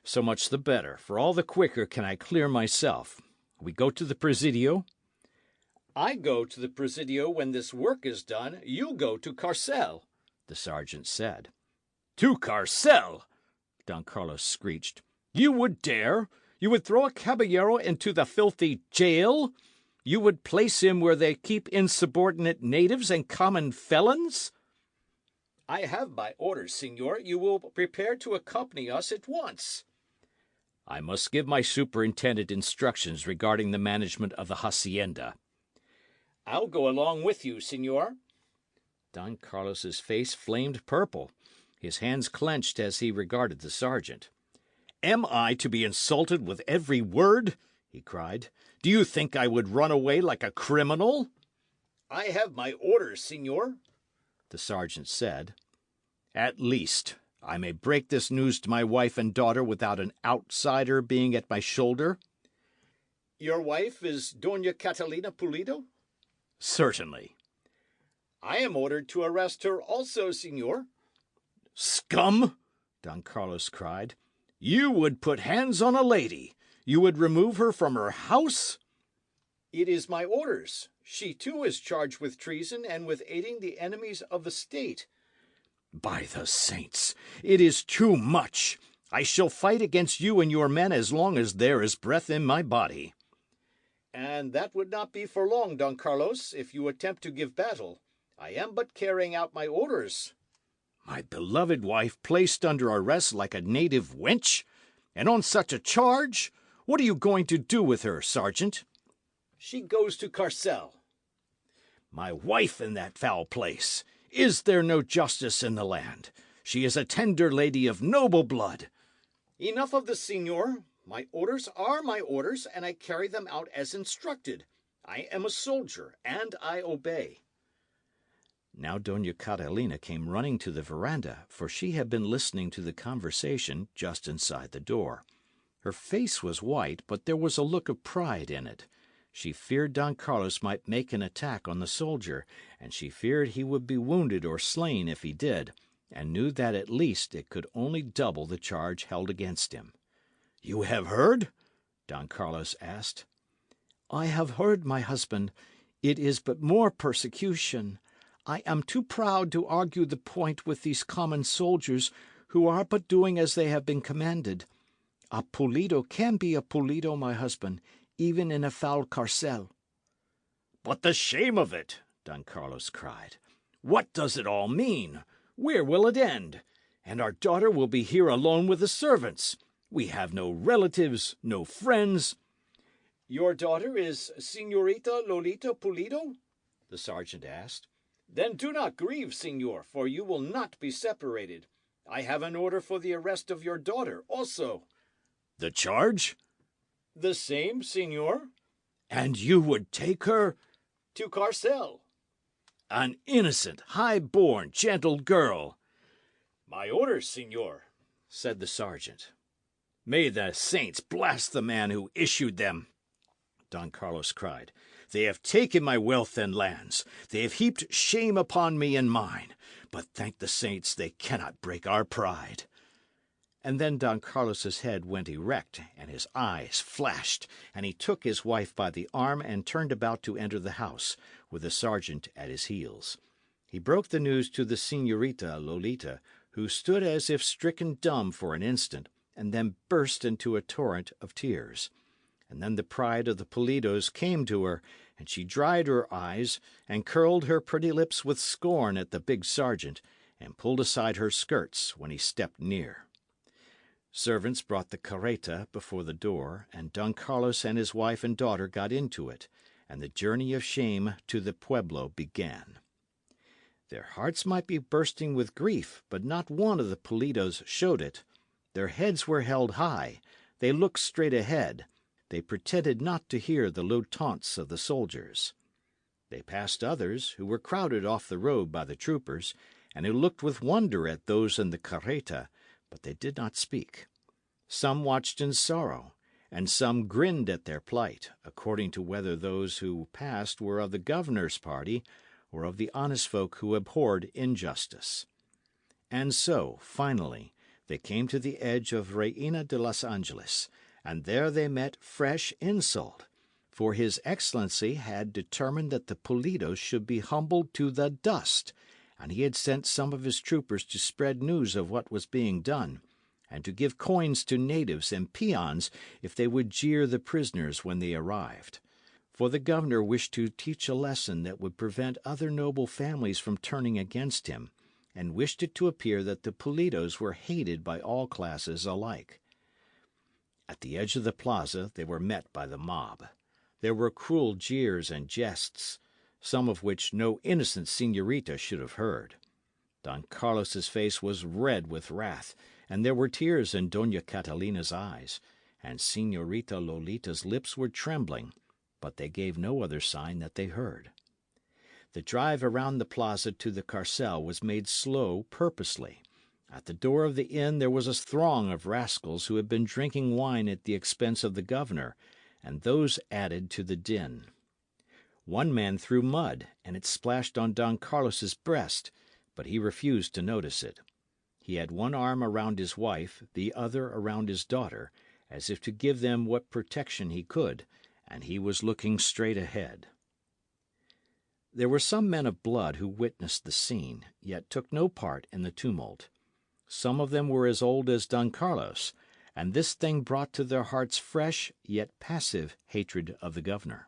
So much the better, for all the quicker can I clear myself. We go to the Presidio?" "I go to the Presidio when this work is done. You go to Carcel," the sergeant said. "To Carcel!" Don Carlos screeched. "You would dare? You would throw a caballero into the filthy jail? You would place him where they keep insubordinate natives and common felons?" "I have my orders, señor. You will prepare to accompany us at once." "I must give my superintendent instructions regarding the management of the hacienda." "I'll go along with you, señor." Don Carlos's face flamed purple. His hands clenched as he regarded the sergeant. "Am I to be insulted with every word?" he cried. "Do you think I would run away like a criminal?" "I have my orders, señor," the sergeant said. "At least, I may break this news to my wife and daughter without an outsider being at my shoulder?" "Your wife is Doña Catalina Pulido?" "Certainly." "I am ordered to arrest her also, señor." "Scum!" Don Carlos cried. "You would put hands on a lady! You would remove her from her house?" "It is my orders. She too is charged with treason and with aiding the enemies of the state." "By the saints, it is too much! I shall fight against you and your men as long as there is breath in my body." "And that would not be for long, Don Carlos, if you attempt to give battle. I am but carrying out my orders." "My beloved wife placed under arrest like a native wench? And on such a charge? What are you going to do with her, sergeant?" "She goes to Carcel." "My wife in that foul place! Is there no justice in the land? She is a tender lady of noble blood." "Enough of this, señor. My orders are my orders, and I carry them out as instructed. I am a soldier, and I obey." Now Doña Catalina came running to the veranda, for she had been listening to the conversation just inside the door. Her face was white, but there was a look of pride in it. She feared Don Carlos might make an attack on the soldier, and she feared he would be wounded or slain if he did, and knew that at least it could only double the charge held against him. "You have heard?" Don Carlos asked. "I have heard, my husband. It is but more persecution. I am too proud to argue the point with these common soldiers, who are but doing as they have been commanded. A pulido can be a pulido, my husband, even in a foul carcel. But the shame of it, Don Carlos cried. What does it all mean? Where will it end? And our daughter will be here alone with the servants. We have no relatives, no friends. Your daughter is Señorita Lolita Pulido? The sergeant asked. Then do not grieve, señor, for you will not be separated. I have an order for the arrest of your daughter also. The charge? The same, señor. And you would take her? To Carcel. An innocent, high-born, gentle girl. My orders, señor, said the sergeant. May the saints blast the man who issued them, Don Carlos cried. They have taken my wealth and lands. They have heaped shame upon me and mine. But thank the saints they cannot break our pride. And then Don Carlos's head went erect, and his eyes flashed, and he took his wife by the arm and turned about to enter the house, with the sergeant at his heels. He broke the news to the Señorita Lolita, who stood as if stricken dumb for an instant, and then burst into a torrent of tears. And then the pride of the Pulidos came to her, and she dried her eyes, and curled her pretty lips with scorn at the big sergeant, and pulled aside her skirts when he stepped near. Servants brought the carreta before the door, and Don Carlos and his wife and daughter got into it, and the journey of shame to the pueblo began. Their hearts might be bursting with grief, but not one of the Pulidos showed it. Their heads were held high, they looked straight ahead, they pretended not to hear the low taunts of the soldiers. They passed others, who were crowded off the road by the troopers, and who looked with wonder at those in the carreta, but they did not speak. Some watched in sorrow, and some grinned at their plight, according to whether those who passed were of the governor's party or of the honest folk who abhorred injustice. And so, finally, they came to the edge of Reina de los Angeles, and there they met fresh insult, for His Excellency had determined that the Pulidos should be humbled to the dust, and he had sent some of his troopers to spread news of what was being done, and to give coins to natives and peons if they would jeer the prisoners when they arrived. For the governor wished to teach a lesson that would prevent other noble families from turning against him, and wished it to appear that the Pulidos were hated by all classes alike. At the edge of the plaza they were met by the mob. There were cruel jeers and jests, some of which no innocent señorita should have heard. Don Carlos's face was red with wrath, and there were tears in Doña Catalina's eyes, and Señorita Lolita's lips were trembling, but they gave no other sign that they heard. The drive around the plaza to the carcel was made slow purposely. At the door of the inn there was a throng of rascals who had been drinking wine at the expense of the governor, and those added to the din. One man threw mud, and it splashed on Don Carlos's breast, but he refused to notice it. He had one arm around his wife, the other around his daughter, as if to give them what protection he could, and he was looking straight ahead. There were some men of blood who witnessed the scene, yet took no part in the tumult. Some of them were as old as Don Carlos, and this thing brought to their hearts fresh, yet passive, hatred of the governor.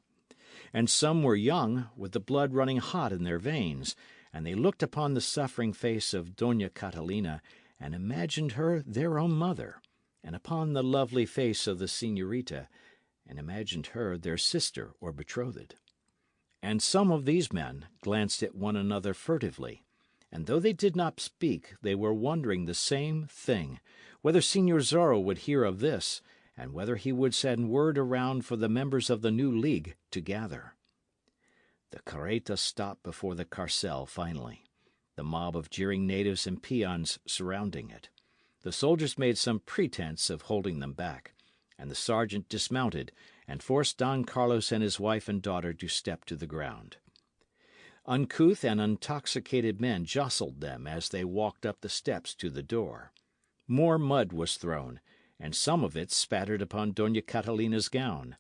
And some were young, with the blood running hot in their veins, and they looked upon the suffering face of Doña Catalina and imagined her their own mother, and upon the lovely face of the señorita, and imagined her their sister or betrothed. And some of these men glanced at one another furtively, and though they did not speak, they were wondering the same thing, whether Señor Zorro would hear of this, and whether he would send word around for the members of the new league to gather. The carreta stopped before the carcel finally, the mob of jeering natives and peons surrounding it. The soldiers made some pretence of holding them back, and the sergeant dismounted and forced Don Carlos and his wife and daughter to step to the ground. Uncouth and intoxicated men jostled them as they walked up the steps to the door. More mud was thrown, and some of it spattered upon Doña Catalina's gown.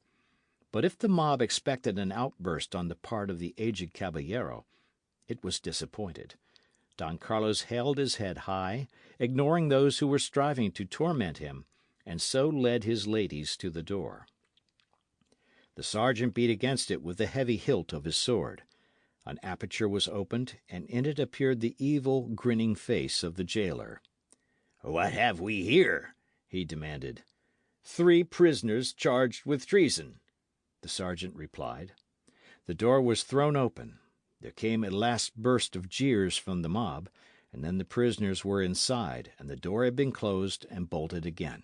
But if the mob expected an outburst on the part of the aged caballero, it was disappointed. Don Carlos held his head high, ignoring those who were striving to torment him, and so led his ladies to the door. The sergeant beat against it with the heavy hilt of his sword. An aperture was opened, and in it appeared the evil, grinning face of the jailer. "What have we here?" he demanded. "3 prisoners charged with treason," the sergeant replied. The door was thrown open. There came a last burst of jeers from the mob, and then the prisoners were inside, and the door had been closed and bolted again.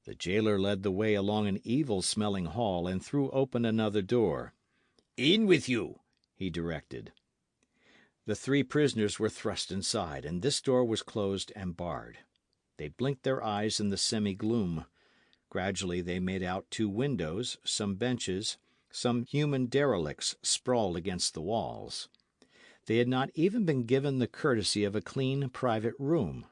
The jailer led the way along an evil-smelling hall and threw open another door. "In with you," he directed. The 3 prisoners were thrust inside, and this door was closed and barred. They blinked their eyes in the semi-gloom. Gradually they made out 2 windows, some benches, some human derelicts sprawled against the walls. They had not even been given the courtesy of a clean private room.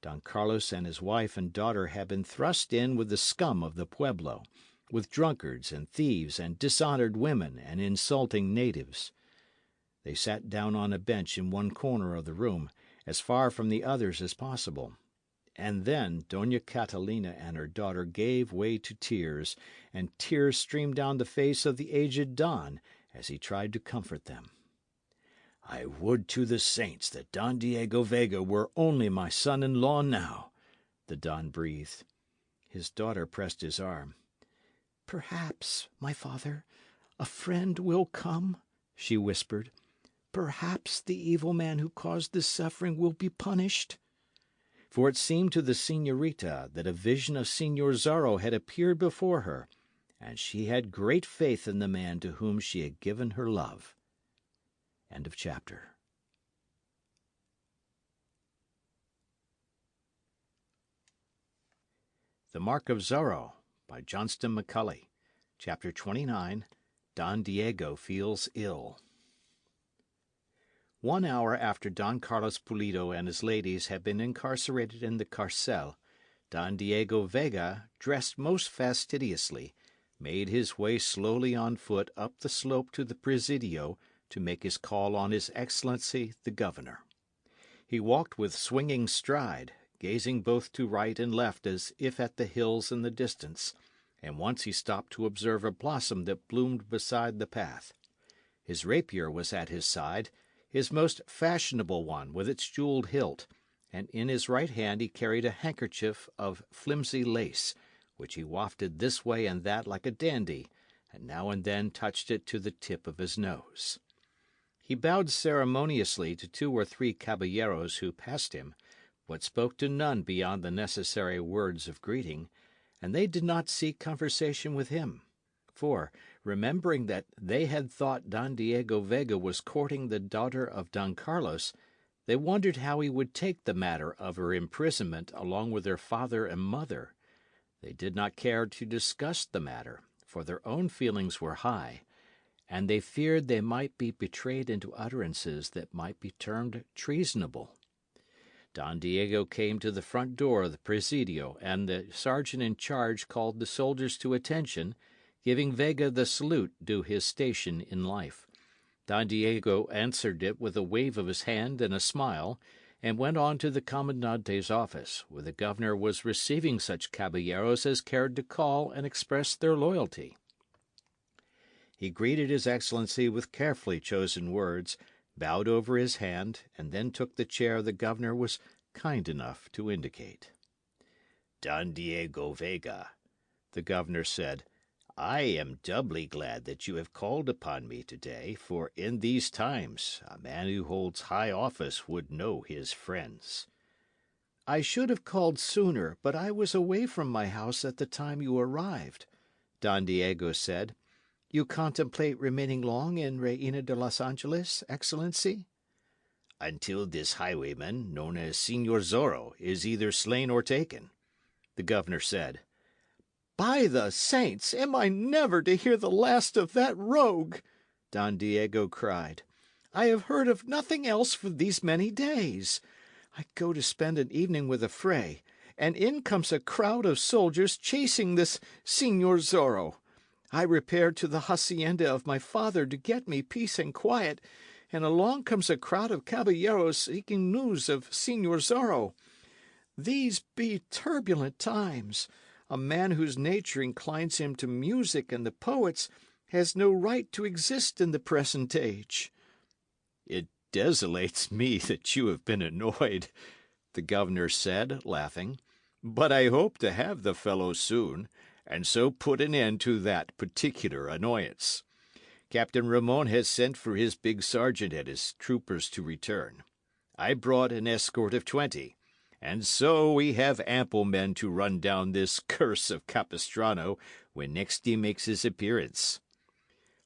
Don Carlos and his wife and daughter had been thrust in with the scum of the pueblo, with drunkards and thieves and dishonoured women and insulting natives. They sat down on a bench in one corner of the room, as far from the others as possible. And then Dona Catalina and her daughter gave way to tears, and tears streamed down the face of the aged Don as he tried to comfort them. "I would to the saints that Don Diego Vega were only my son-in-law now," the Don breathed. His daughter pressed his arm. "Perhaps, my father, a friend will come," she whispered. "Perhaps the evil man who caused this suffering will be punished." For it seemed to the señorita that a vision of Señor Zorro had appeared before her, and she had great faith in the man to whom she had given her love. End of chapter. The Mark of Zorro, by Johnston McCulley. Chapter 29. Don Diego Feels Ill. 1 hour after Don Carlos Pulido and his ladies had been incarcerated in the carcel, Don Diego Vega, dressed most fastidiously, made his way slowly on foot up the slope to the Presidio to make his call on His Excellency the Governor. He walked with swinging stride, gazing both to right and left as if at the hills in the distance, and once he stopped to observe a blossom that bloomed beside the path. His rapier was at his side, his most fashionable one with its jewelled hilt, and in his right hand he carried a handkerchief of flimsy lace, which he wafted this way and that like a dandy, and now and then touched it to the tip of his nose. He bowed ceremoniously to 2 or 3 caballeros who passed him, but spoke to none beyond the necessary words of greeting, and they did not seek conversation with him. For, remembering that they had thought Don Diego Vega was courting the daughter of Don Carlos, they wondered how he would take the matter of her imprisonment along with her father and mother. They did not care to discuss the matter, for their own feelings were high, and they feared they might be betrayed into utterances that might be termed treasonable. Don Diego came to the front door of the Presidio, and the sergeant in charge called the soldiers to attention, giving Vega the salute due his station in life. Don Diego answered it with a wave of his hand and a smile, and went on to the commandante's office, where the governor was receiving such caballeros as cared to call and express their loyalty. He greeted His Excellency with carefully chosen words, bowed over his hand, and then took the chair the governor was kind enough to indicate. "Don Diego Vega," the governor said, "I am doubly glad that you have called upon me today, for in these times a man who holds high office would know his friends." "I should have called sooner, but I was away from my house at the time you arrived," Don Diego said. "You contemplate remaining long in Reina de los Angeles, Excellency?" "Until this highwayman, known as Señor Zorro, is either slain or taken," the governor said. "By the saints, am I never to hear the last of that rogue?" Don Diego cried. "I have heard of nothing else for these many days. I go to spend an evening with a fray, and in comes a crowd of soldiers chasing this Señor Zorro. I repair to the hacienda of my father to get me peace and quiet, and along comes a crowd of caballeros seeking news of Señor Zorro. These be turbulent times. A man whose nature inclines him to music and the poets has no right to exist in the present age." "It desolates me that you have been annoyed," the governor said, laughing. "But I hope to have the fellow soon, and so put an end to that particular annoyance. Captain Ramon has sent for his big sergeant and his troopers to return. I brought an escort of 20, and so we have ample men to run down this curse of Capistrano when next he makes his appearance."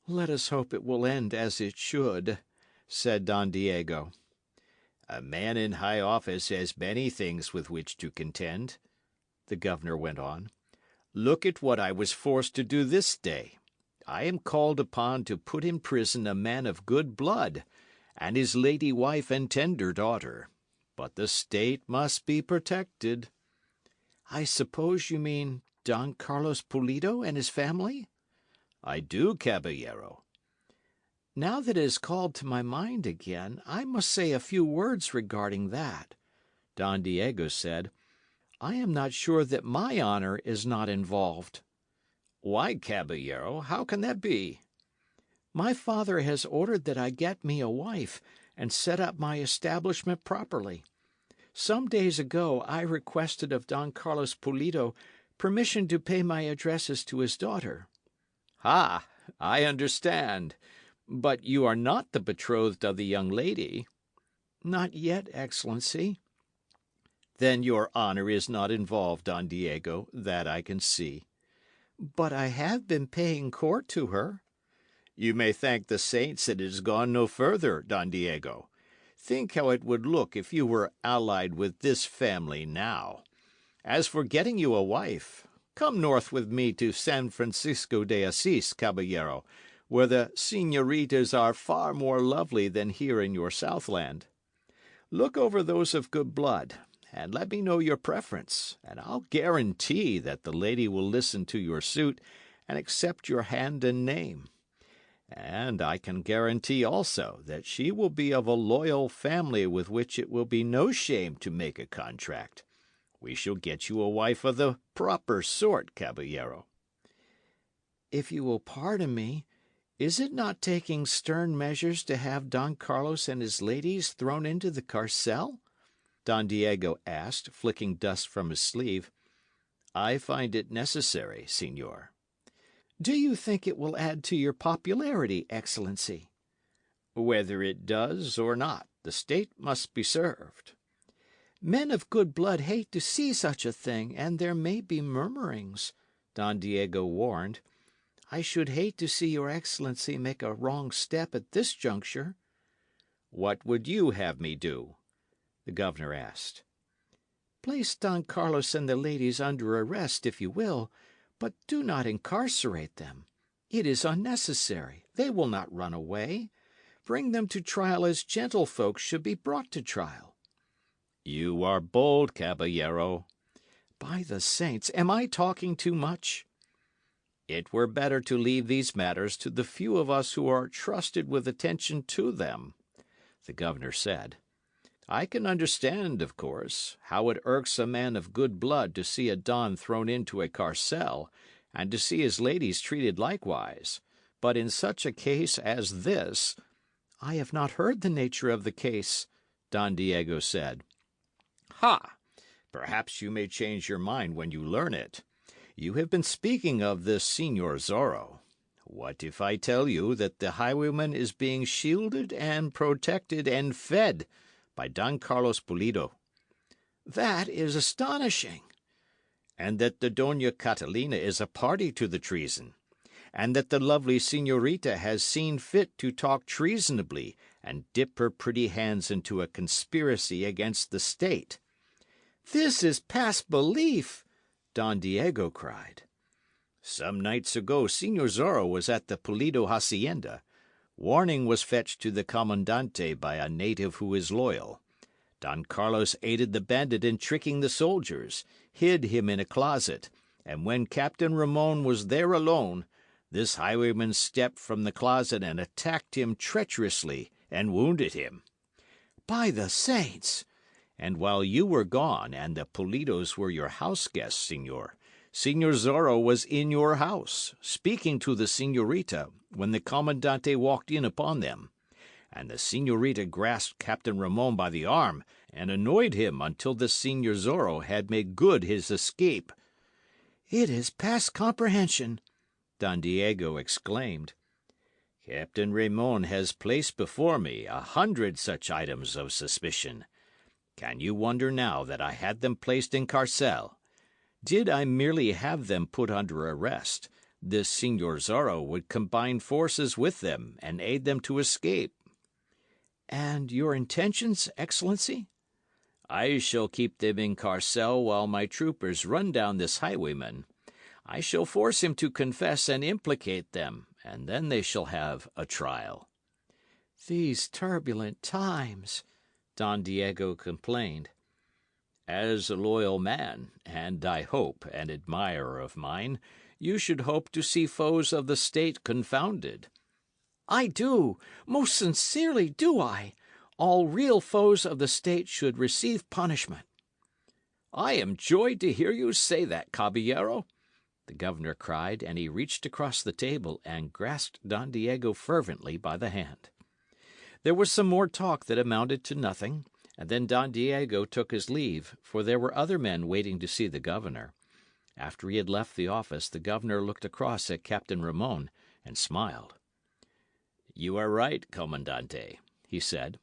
"Let us hope it will end as it should," said Don Diego. "A man in high office has many things with which to contend," the governor went on. "Look at what I was forced to do this day. I am called upon to put in prison a man of good blood, and his lady wife and tender daughter. But the state must be protected." "I suppose you mean Don Carlos Pulido and his family?" "I do, caballero." "Now that it is called to my mind again, I must say a few words regarding that," Don Diego said. "I am not sure that my honour is not involved." "Why, caballero, how can that be?" "My father has ordered that I get me a wife and set up my establishment properly. Some days ago I requested of Don Carlos Pulido permission to pay my addresses to his daughter." "Ha! I understand. But you are not the betrothed of the young lady?" "Not yet, Excellency." "Then your honour is not involved, Don Diego, that I can see." "But I have been paying court to her." "You may thank the saints that it has gone no further, Don Diego. Think how it would look if you were allied with this family now. As for getting you a wife, come north with me to San Francisco de Assis, caballero, where the señoritas are far more lovely than here in your Southland. Look over those of good blood, and let me know your preference, and I'll guarantee that the lady will listen to your suit and accept your hand and name. And I can guarantee also that she will be of a loyal family with which it will be no shame to make a contract. We shall get you a wife of the proper sort, caballero." "If you will pardon me, is it not taking stern measures to have Don Carlos and his ladies thrown into the carcel?" Don Diego asked, flicking dust from his sleeve. "I find it necessary, señor." "Do you think it will add to your popularity, Excellency?" "Whether it does or not, the state must be served." "Men of good blood hate to see such a thing, and there may be murmurings," Don Diego warned. "I should hate to see your Excellency make a wrong step at this juncture." "What would you have me do?" the governor asked. "Place Don Carlos and the ladies under arrest, if you will, but do not incarcerate them. It is unnecessary. They will not run away. Bring them to trial as gentlefolk should be brought to trial." "You are bold, caballero." "By the saints, am I talking too much?" "It were better to leave these matters to the few of us who are trusted with attention to them," the governor said. "I can understand, of course, how it irks a man of good blood to see a don thrown into a carcel, and to see his ladies treated likewise. But in such a case as this—" "I have not heard the nature of the case," Don Diego said. "Ha! Perhaps you may change your mind when you learn it. You have been speaking of this Señor Zorro. What if I tell you that the highwayman is being shielded and protected and fed by Don Carlos Pulido?" "That is astonishing." "And that the Doña Catalina is a party to the treason, and that the lovely señorita has seen fit to talk treasonably and dip her pretty hands into a conspiracy against the state." "This is past belief," Don Diego cried. "Some nights ago Señor Zorro was at the Pulido hacienda. Warning was fetched to the comandante by a native who is loyal. Don Carlos aided the bandit in tricking the soldiers, hid him in a closet, and when Captain Ramon was there alone, this highwayman stepped from the closet and attacked him treacherously and wounded him." "By the saints! And while you were gone and the Pulidos were your house guests, Signor, Signor Zorro was in your house, speaking to the Signorita when the Commandante walked in upon them. And the Signorita grasped Captain Ramon by the arm and annoyed him until the Signor Zorro had made good his escape." "It is past comprehension," Don Diego exclaimed. "Captain Ramon has placed before me 100 such items of suspicion. Can you wonder now that I had them placed in carcel? Did I merely have them put under arrest, this Signor Zorro would combine forces with them and aid them to escape." "And your intentions, Excellency?" "I shall keep them in carcel while my troopers run down this highwayman. I shall force him to confess and implicate them, and then they shall have a trial." "These turbulent times," Don Diego complained. "As a loyal man, and I hope an admirer of mine, you should hope to see foes of the state confounded." "I do, most sincerely do I. All real foes of the state should receive punishment." "I am joyed to hear you say that, caballero," the governor cried, and he reached across the table and grasped Don Diego fervently by the hand. There was some more talk that amounted to nothing, and then Don Diego took his leave, for there were other men waiting to see the governor. After he had left the office, the governor looked across at Captain Ramon and smiled. "You are right, Commandante," he said.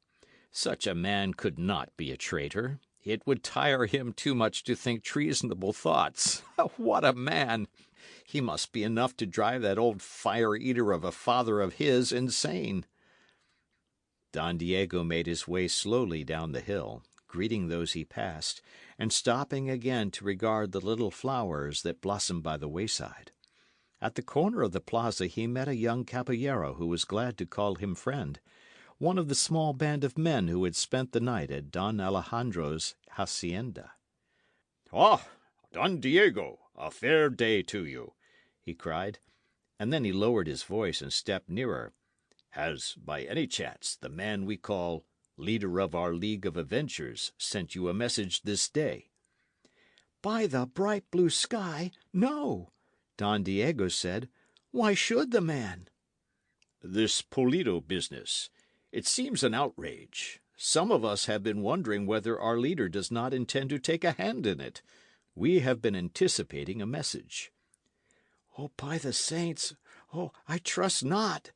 "Such a man could not be a traitor. It would tire him too much to think treasonable thoughts. What a man! He must be enough to drive that old fire-eater of a father of his insane." Don Diego made his way slowly down the hill, greeting those he passed, and stopping again to regard the little flowers that blossomed by the wayside. At the corner of the plaza he met a young caballero who was glad to call him friend, one of the small band of men who had spent the night at Don Alejandro's hacienda. "Ah, Don Diego, a fair day to you," he cried, and then he lowered his voice and stepped nearer. "Has, by any chance, the man we call leader of our League of Adventures sent you a message this day?" "By the bright blue sky, no," Don Diego said. "Why should the man?" "This Pulido business. It seems an outrage. Some of us have been wondering whether our leader does not intend to take a hand in it. We have been anticipating a message." "Oh, by the saints, oh, I trust not,"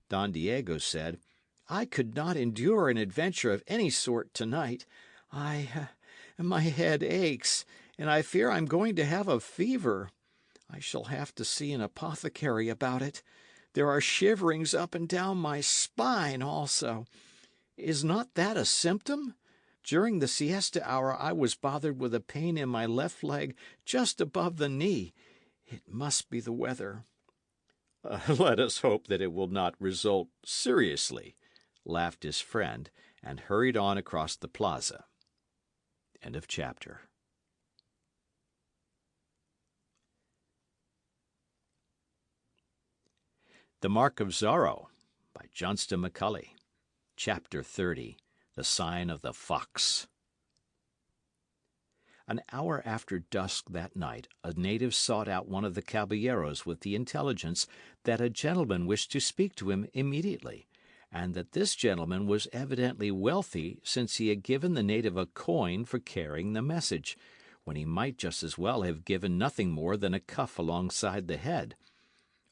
Don Diego said. "I could not endure an adventure of any sort tonight. My head aches, and I fear I'm going to have a fever. I shall have to see an apothecary about it. There are shiverings up and down my spine also. Is not that a symptom? During the siesta hour I was bothered with a pain in my left leg just above the knee. It must be the weather." "Let us hope that it will not result seriously," laughed his friend, and hurried on across the plaza. End of chapter. The Mark of Zorro, by Johnston McCulley. Chapter 30. The Sign of the Fox. An hour after dusk that night, a native sought out one of the caballeros with the intelligence that a gentleman wished to speak to him immediately, and that this gentleman was evidently wealthy, since he had given the native a coin for carrying the message, when he might just as well have given nothing more than a cuff alongside the head.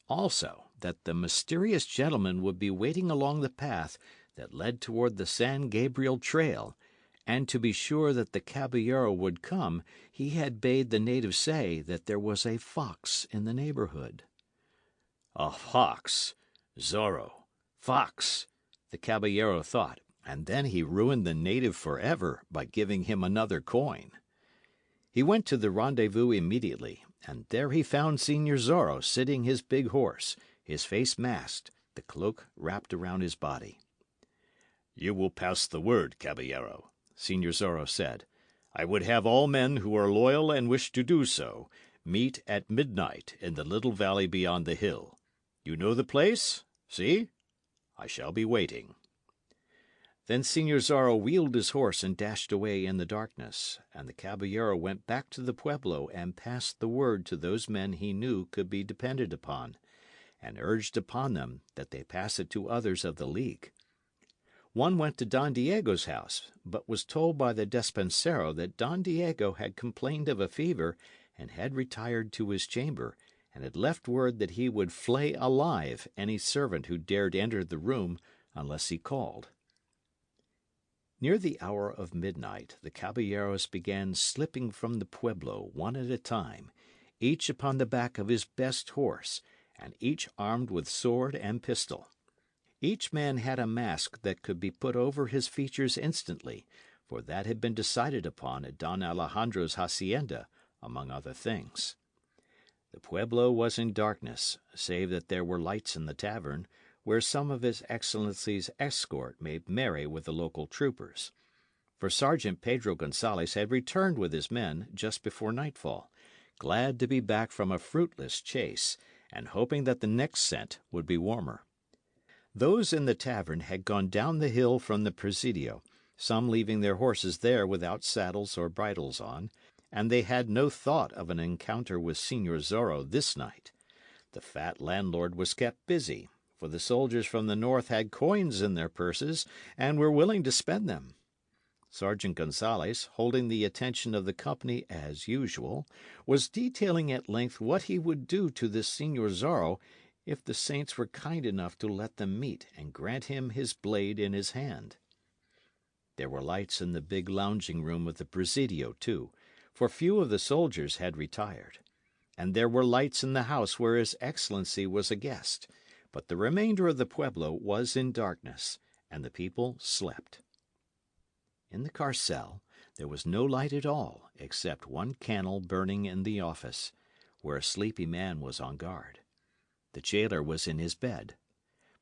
Also, that the mysterious gentleman would be waiting along the path that led toward the San Gabriel trail, and to be sure that the caballero would come, he had bade the native say that there was a fox in the neighbourhood. A fox! Zorro! Fox! The caballero thought, and then he ruined the native forever by giving him another coin. He went to the rendezvous immediately, and there he found Signor Zorro sitting his big horse, his face masked, the cloak wrapped around his body. "You will pass the word, caballero," Signor Zorro said. "I would have all men who are loyal and wish to do so meet at midnight in the little valley beyond the hill. You know the place? See? I shall be waiting." Then Señor Zorro wheeled his horse and dashed away in the darkness, and the caballero went back to the pueblo and passed the word to those men he knew could be depended upon, and urged upon them that they pass it to others of the League. One went to Don Diego's house, but was told by the despensero that Don Diego had complained of a fever and had retired to his chamber, and had left word that he would flay alive any servant who dared enter the room unless he called. Near the hour of midnight, the caballeros began slipping from the pueblo one at a time, each upon the back of his best horse, and each armed with sword and pistol. Each man had a mask that could be put over his features instantly, for that had been decided upon at Don Alejandro's hacienda, among other things. The pueblo was in darkness, save that there were lights in the tavern, where some of His Excellency's escort made merry with the local troopers. For Sergeant Pedro Gonzalez had returned with his men just before nightfall, glad to be back from a fruitless chase, and hoping that the next scent would be warmer. Those in the tavern had gone down the hill from the Presidio, some leaving their horses there without saddles or bridles on, and they had no thought of an encounter with Señor Zorro this night. The fat landlord was kept busy, for the soldiers from the north had coins in their purses and were willing to spend them. Sergeant Gonzalez, holding the attention of the company as usual, was detailing at length what he would do to this Señor Zorro if the saints were kind enough to let them meet and grant him his blade in his hand. There were lights in the big lounging room of the Presidio, too, for few of the soldiers had retired. And there were lights in the house where His Excellency was a guest, but the remainder of the pueblo was in darkness, and the people slept. In the carcel there was no light at all, except one candle burning in the office, where a sleepy man was on guard. The jailer was in his bed.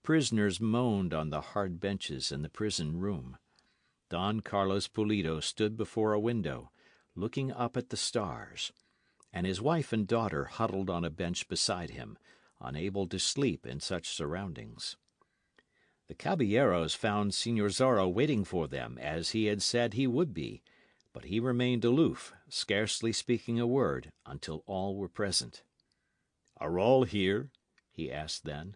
Prisoners moaned on the hard benches in the prison room. Don Carlos Pulido stood before a window, looking up at the stars, and his wife and daughter huddled on a bench beside him, unable to sleep in such surroundings. The caballeros found Señor Zorro waiting for them, as he had said he would be, but he remained aloof, scarcely speaking a word, until all were present. "Are all here?" he asked then.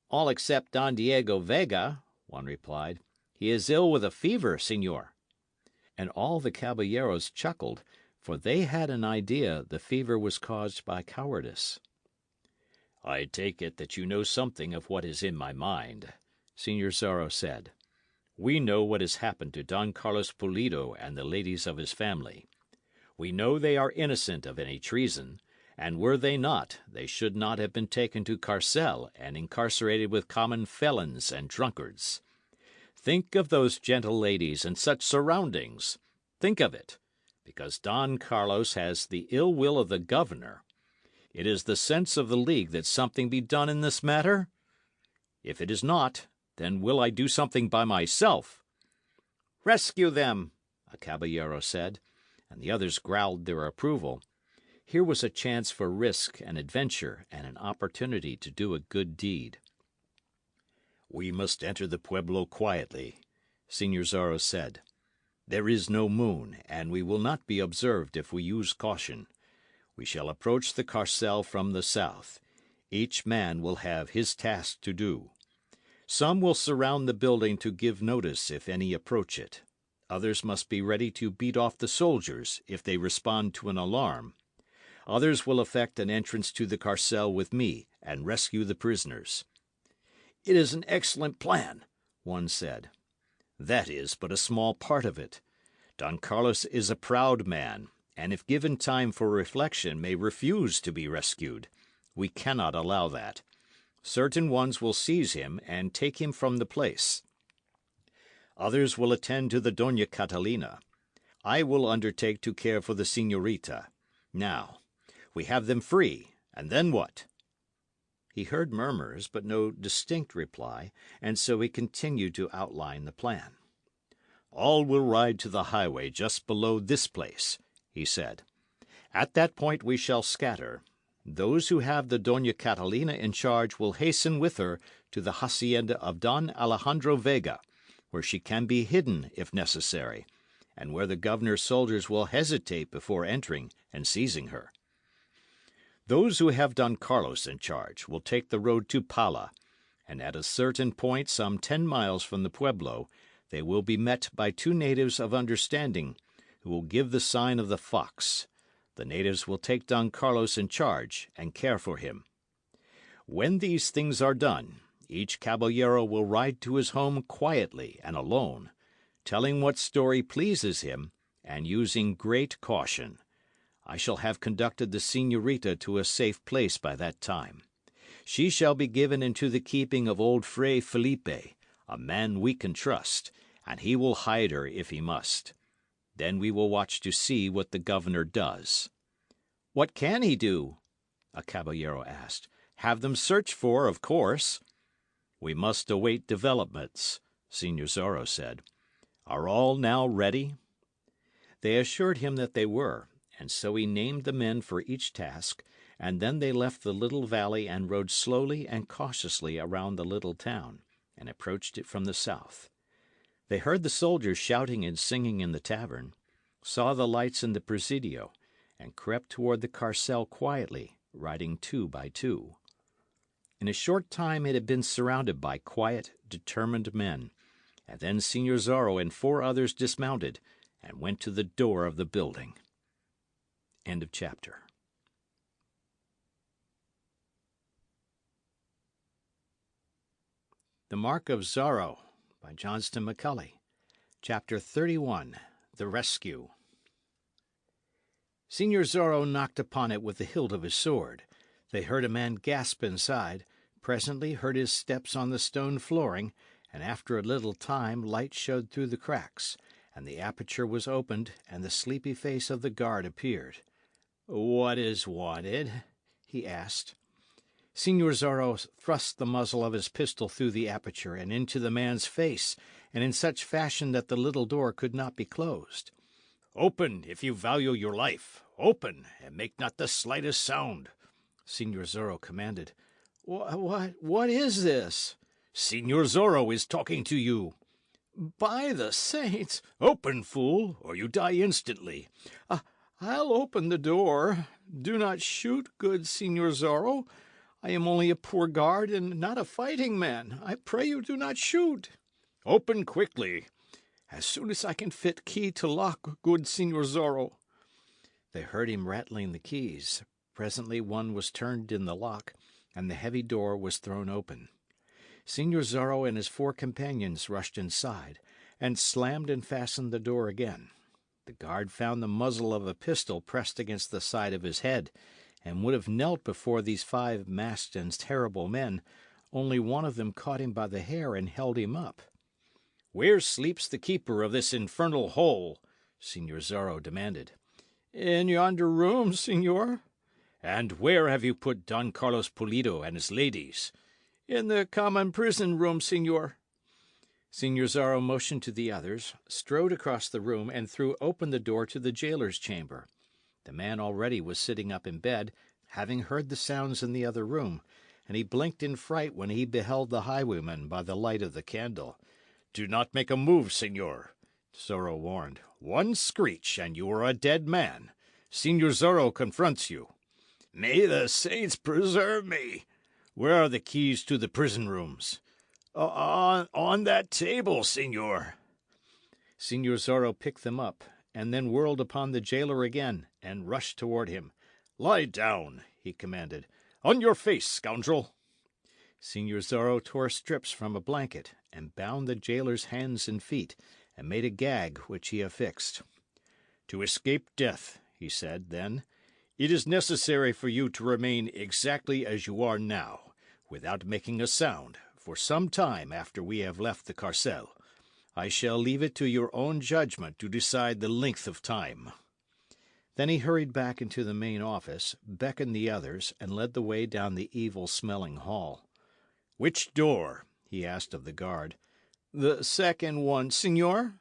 "All except Don Diego Vega," one replied. "He is ill with a fever, señor." And all the caballeros chuckled, for they had an idea the fever was caused by cowardice. "I take it that you know something of what is in my mind," Señor Zorro said. "We know what has happened to Don Carlos Pulido and the ladies of his family. We know they are innocent of any treason, and were they not, they should not have been taken to Carcel and incarcerated with common felons and drunkards. Think of those gentle ladies in such surroundings. Think of it, because Don Carlos has the ill will of the governor. It is the sense of the League that something be done in this matter? If it is not, then will I do something by myself." "Rescue them," a caballero said, and the others growled their approval. Here was a chance for risk and adventure, and an opportunity to do a good deed. "We must enter the pueblo quietly," Señor Zorro said. "There is no moon, and we will not be observed if we use caution. We shall approach the carcel from the south. Each man will have his task to do. Some will surround the building to give notice if any approach it. Others must be ready to beat off the soldiers if they respond to an alarm. Others will effect an entrance to the carcel with me and rescue the prisoners." "It is an excellent plan," one said. "That is but a small part of it. Don Carlos is a proud man, and if given time for reflection may refuse to be rescued. We cannot allow that. Certain ones will seize him and take him from the place. Others will attend to the Doña Catalina. I will undertake to care for the señorita. Now, we have them free, and then what?" He heard murmurs, but no distinct reply, and so he continued to outline the plan. "All will ride to the highway just below this place," he said. "At that point we shall scatter. Those who have the Doña Catalina in charge will hasten with her to the hacienda of Don Alejandro Vega, where she can be hidden if necessary, and where the governor's soldiers will hesitate before entering and seizing her. Those who have Don Carlos in charge will take the road to Pala, and at a certain point some 10 miles from the pueblo they will be met by 2 natives of understanding, who will give the sign of the fox. The natives will take Don Carlos in charge and care for him. When these things are done, each caballero will ride to his home quietly and alone, telling what story pleases him and using great caution. I shall have conducted the señorita to a safe place by that time. She shall be given into the keeping of old Fray Felipe, a man we can trust, and he will hide her if he must. Then we will watch to see what the governor does." "What can he do?" a caballero asked. "Have them searched for, of course." "We must await developments," Señor Zorro said. "Are all now ready?" They assured him that they were, and so he named the men for each task, and then they left the little valley and rode slowly and cautiously around the little town, and approached it from the south. They heard the soldiers shouting and singing in the tavern, saw the lights in the presidio, and crept toward the carcel quietly, riding 2 by 2. In a short time it had been surrounded by quiet, determined men, and then Señor Zorro and 4 others dismounted and went to the door of the building. End of chapter. The Mark of Zorro by Johnston McCulley. Chapter 31. The Rescue. Señor Zorro knocked upon it with the hilt of his sword. They heard a man gasp inside, presently heard his steps on the stone flooring, and after a little time light showed through the cracks, and the aperture was opened, and the sleepy face of the guard appeared. "What is wanted?" he asked. Señor Zorro thrust the muzzle of his pistol through the aperture and into the man's face, and in such fashion that the little door could not be closed. "Open, if you value your life. Open, and make not the slightest sound," Señor Zorro commanded. What is this?" "Señor Zorro is talking to you." "By the saints!" "Open, fool, or you die instantly." "I'll open the door. Do not shoot, good Señor Zorro. I am only a poor guard and not a fighting man. I pray you do not shoot." "Open quickly." "As soon as I can fit key to lock, good Señor Zorro." They heard him rattling the keys. Presently one was turned in the lock, and the heavy door was thrown open. Señor Zorro and his 4 companions rushed inside, and slammed and fastened the door again. The guard found the muzzle of a pistol pressed against the side of his head, and would have knelt before these 5 masked and terrible men, only one of them caught him by the hair and held him up. "Where sleeps the keeper of this infernal hole?" Señor Zorro demanded. "In yonder room, señor." "And where have you put Don Carlos Pulido and his ladies?" "In the common prison room, señor." Señor Zorro motioned to the others, strode across the room, and threw open the door to the jailer's chamber. The man already was sitting up in bed, having heard the sounds in the other room, and he blinked in fright when he beheld the highwayman by the light of the candle. "Do not make a move, señor," Zorro warned. "One screech, and you are a dead man. Señor Zorro confronts you." "May the saints preserve me!" "Where are the keys to the prison rooms?" On that table, señor." Señor Zorro picked them up, and then whirled upon the jailer again, and rushed toward him. "Lie down," he commanded. "On your face, scoundrel." Señor Zorro tore strips from a blanket, and bound the jailer's hands and feet, and made a gag which he affixed. "To escape death," he said, then, "it is necessary for you to remain exactly as you are now, without making a sound, for some time after we have left the carcel. I shall leave it to your own judgment to decide the length of time." Then he hurried back into the main office, beckoned the others, and led the way down the evil-smelling hall. "Which door?" he asked of the guard. "The second one, señor."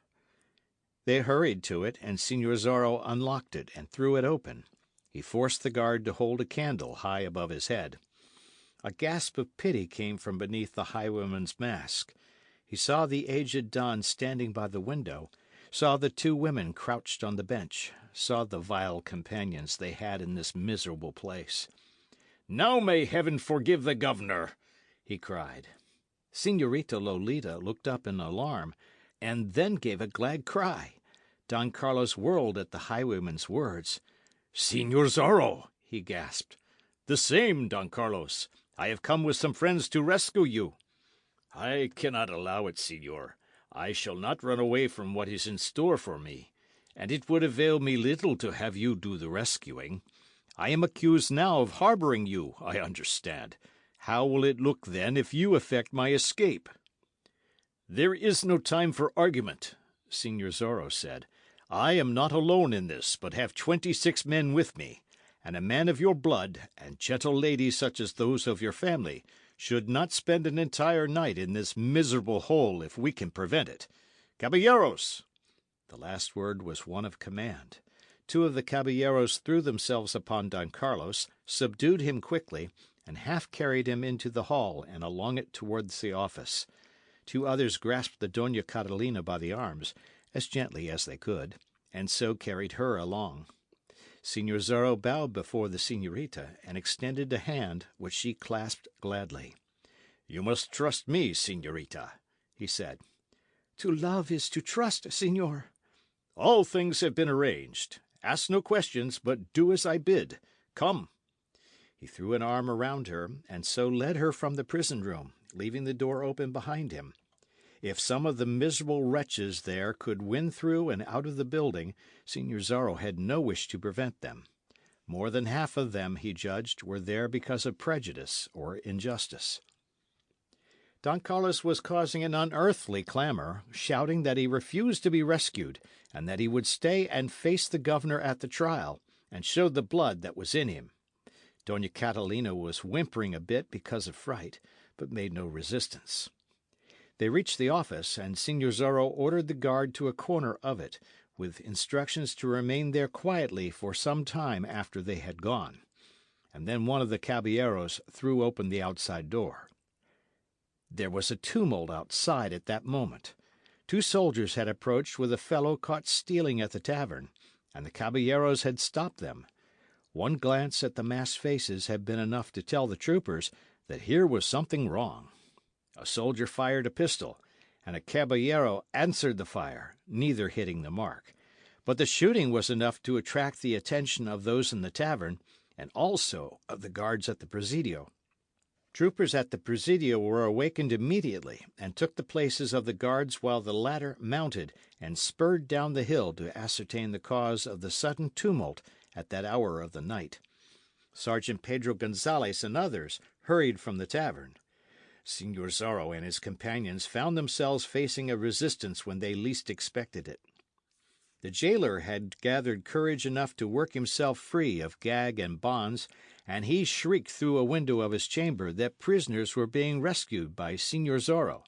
They hurried to it, and Señor Zorro unlocked it and threw it open. He forced the guard to hold a candle high above his head. A gasp of pity came from beneath the highwayman's mask. He saw the aged Don standing by the window, saw the two women crouched on the bench, saw the vile companions they had in this miserable place. "Now may heaven forgive the governor!" he cried. Señorita Lolita looked up in alarm, and then gave a glad cry. Don Carlos whirled at the highwayman's words. "Señor Zorro!" he gasped. "The same, Don Carlos. I have come with some friends to rescue you." "I cannot allow it, señor. I shall not run away from what is in store for me, and it would avail me little to have you do the rescuing. I am accused now of harbouring you, I understand. How will it look, then, if you effect my escape?" "There is no time for argument," Señor Zorro said. "I am not alone in this, but have 26 men with me, and a man of your blood, and gentle ladies such as those of your family, should not spend an entire night in this miserable hole if we can prevent it. Caballeros!" The last word was one of command. Two of the caballeros threw themselves upon Don Carlos, subdued him quickly, and half carried him into the hall and along it towards the office. Two others grasped the Dona Catalina by the arms, as gently as they could, and so carried her along. Señor Zorro bowed before the señorita, and extended a hand, which she clasped gladly. "You must trust me, señorita," he said. To love is to trust, señor. "All things have been arranged. Ask no questions, but do as I bid. Come." He threw an arm around her, and so led her from the prison room, leaving the door open behind him. If some of the miserable wretches there could win through and out of the building, Señor Zorro had no wish to prevent them. More than half of them, he judged, were there because of prejudice or injustice. Don Carlos was causing an unearthly clamour, shouting that he refused to be rescued, and that he would stay and face the governor at the trial, and show the blood that was in him. Dona Catalina was whimpering a bit because of fright, but made no resistance. They reached the office, and Señor Zorro ordered the guard to a corner of it, with instructions to remain there quietly for some time after they had gone. And then one of the caballeros threw open the outside door. There was a tumult outside at that moment. Two soldiers had approached with a fellow caught stealing at the tavern, and the caballeros had stopped them. One glance at the masked faces had been enough to tell the troopers that here was something wrong. A soldier fired a pistol, and a caballero answered the fire, neither hitting the mark. But the shooting was enough to attract the attention of those in the tavern, and also of the guards at the Presidio. Troopers at the Presidio were awakened immediately, and took the places of the guards while the latter mounted and spurred down the hill to ascertain the cause of the sudden tumult at that hour of the night. Sergeant Pedro Gonzalez and others hurried from the tavern. Señor Zorro and his companions found themselves facing a resistance when they least expected it. The jailer had gathered courage enough to work himself free of gag and bonds, and he shrieked through a window of his chamber that prisoners were being rescued by Señor Zorro.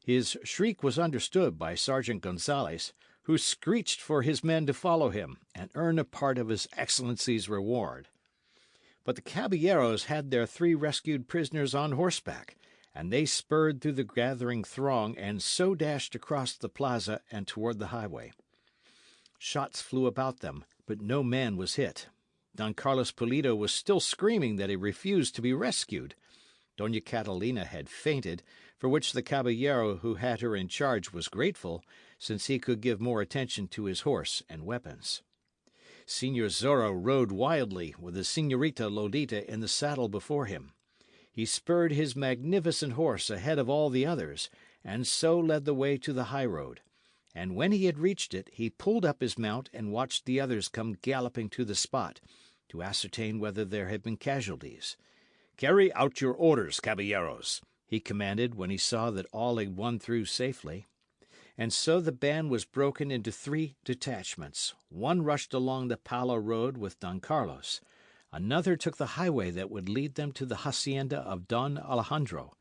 His shriek was understood by Sergeant Gonzalez, who screeched for his men to follow him and earn a part of his Excellency's reward. But the caballeros had their 3 rescued prisoners on horseback, and they spurred through the gathering throng and so dashed across the plaza and toward the highway. Shots flew about them, but no man was hit. Don Carlos Pulido was still screaming that he refused to be rescued. Dona Catalina had fainted, for which the caballero who had her in charge was grateful, since he could give more attention to his horse and weapons. Señor Zorro rode wildly, with the Señorita Lolita in the saddle before him. He spurred his magnificent horse ahead of all the others, and so led the way to the high road. And when he had reached it, he pulled up his mount and watched the others come galloping to the spot, to ascertain whether there had been casualties. "Carry out your orders, caballeros," he commanded when he saw that all had won through safely. And so the band was broken into 3 detachments. One rushed along the Palo road with Don Carlos. Another took the highway that would lead them to the hacienda of Don Alejandro.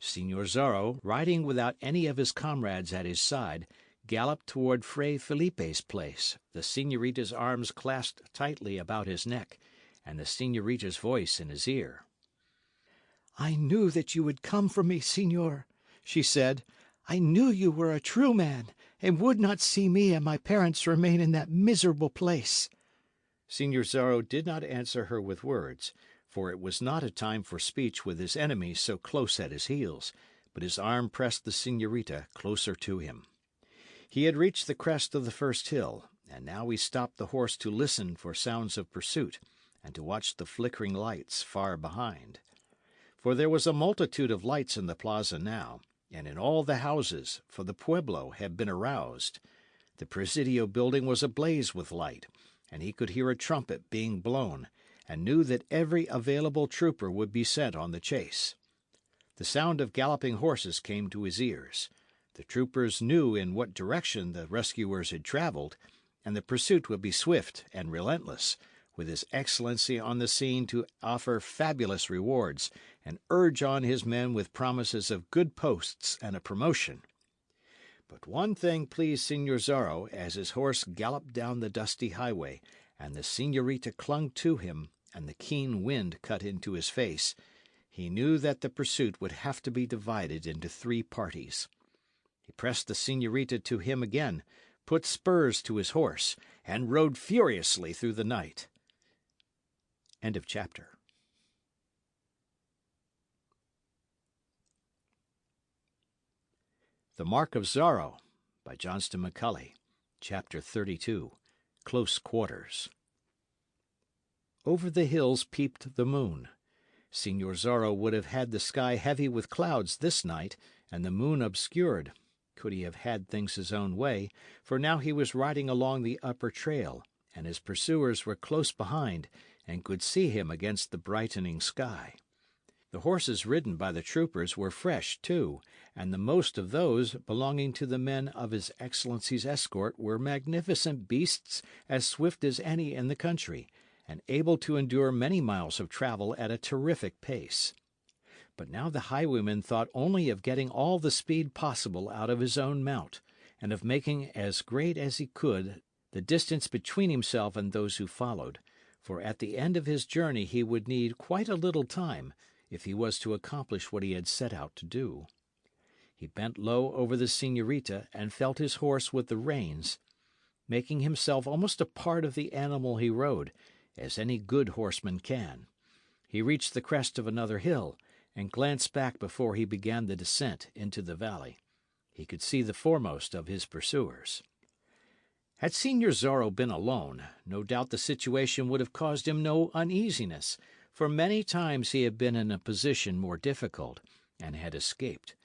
Señor Zorro, riding without any of his comrades at his side, galloped toward Fray Felipe's place, the señorita's arms clasped tightly about his neck, and the señorita's voice in his ear. I knew that you would come for me, señor. she said. "I knew you were a true man, and would not see me and my parents remain in that miserable place." Signor Zorro did not answer her with words, for it was not a time for speech with his enemy so close at his heels, but his arm pressed the señorita closer to him. He had reached the crest of the first hill, and now he stopped the horse to listen for sounds of pursuit, and to watch the flickering lights far behind. For there was a multitude of lights in the plaza now, and in all the houses, for the pueblo had been aroused. The Presidio building was ablaze with light, and he could hear a trumpet being blown, and knew that every available trooper would be sent on the chase. The sound of galloping horses came to his ears. The troopers knew in what direction the rescuers had travelled, and the pursuit would be swift and relentless, with His Excellency on the scene to offer fabulous rewards, and urge on his men with promises of good posts and a promotion. But one thing pleased Signor Zorro as his horse galloped down the dusty highway, and the señorita clung to him, and the keen wind cut into his face. He knew that the pursuit would have to be divided into three parties. He pressed the señorita to him again, put spurs to his horse, and rode furiously through the night. End of chapter. The Mark of Zorro, by Johnston McCulley, Chapter 32, Close Quarters. Over the hills peeped the moon. Signor Zorro would have had the sky heavy with clouds this night, and the moon obscured, could he have had things his own way, for now he was riding along the upper trail, and his pursuers were close behind, and could see him against the brightening sky. The horses ridden by the troopers were fresh, too, and the most of those belonging to the men of His Excellency's escort were magnificent beasts as swift as any in the country, and able to endure many miles of travel at a terrific pace. But now the highwayman thought only of getting all the speed possible out of his own mount, and of making as great as he could the distance between himself and those who followed, for at the end of his journey he would need quite a little time, if he was to accomplish what he had set out to do. He bent low over the señorita and felt his horse with the reins, making himself almost a part of the animal he rode, as any good horseman can. He reached the crest of another hill, and glanced back before he began the descent into the valley. He could see the foremost of his pursuers. Had Signor Zorro been alone, no doubt the situation would have caused him no uneasiness, for many times he had been in a position more difficult, and had escaped.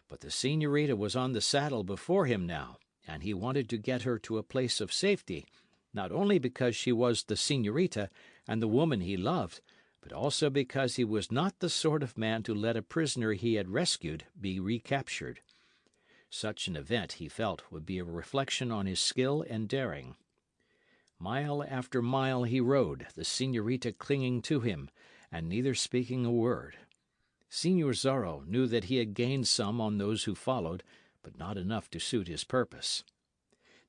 But the señorita was on the saddle before him now, and he wanted to get her to a place of safety, not only because she was the señorita and the woman he loved, but also because he was not the sort of man to let a prisoner he had rescued be recaptured. Such an event, he felt, would be a reflection on his skill and daring. Mile after mile he rode, the señorita clinging to him, and neither speaking a word. Signor Zorro knew that he had gained some on those who followed, but not enough to suit his purpose.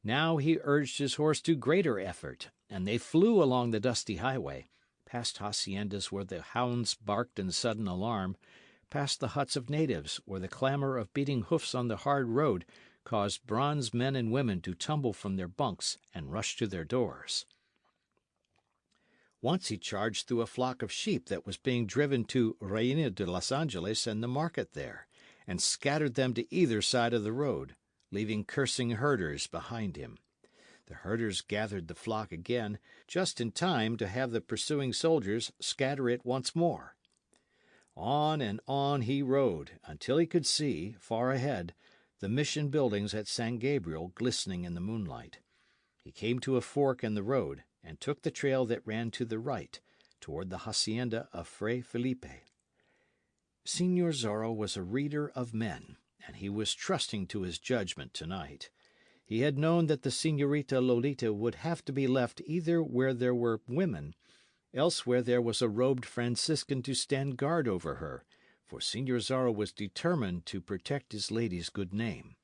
Now he urged his horse to greater effort, and they flew along the dusty highway, past haciendas where the hounds barked in sudden alarm, past the huts of natives where the clamour of beating hoofs on the hard road caused bronzed men and women to tumble from their bunks and rush to their doors. Once he charged through a flock of sheep that was being driven to Reina de los Angeles and the market there, and scattered them to either side of the road, leaving cursing herders behind him. The herders gathered the flock again, just in time to have the pursuing soldiers scatter it once more. On and on he rode, until he could see, far ahead, the mission buildings at San Gabriel glistening in the moonlight. He came to a fork in the road, and took the trail that ran to the right, toward the hacienda of Fray Felipe. Signor Zorro was a reader of men, and he was trusting to his judgment tonight. He had known that the señorita Lolita would have to be left either where there were women, else where there was a robed Franciscan to stand guard over her, for Signor Zorro was determined to protect his lady's good name.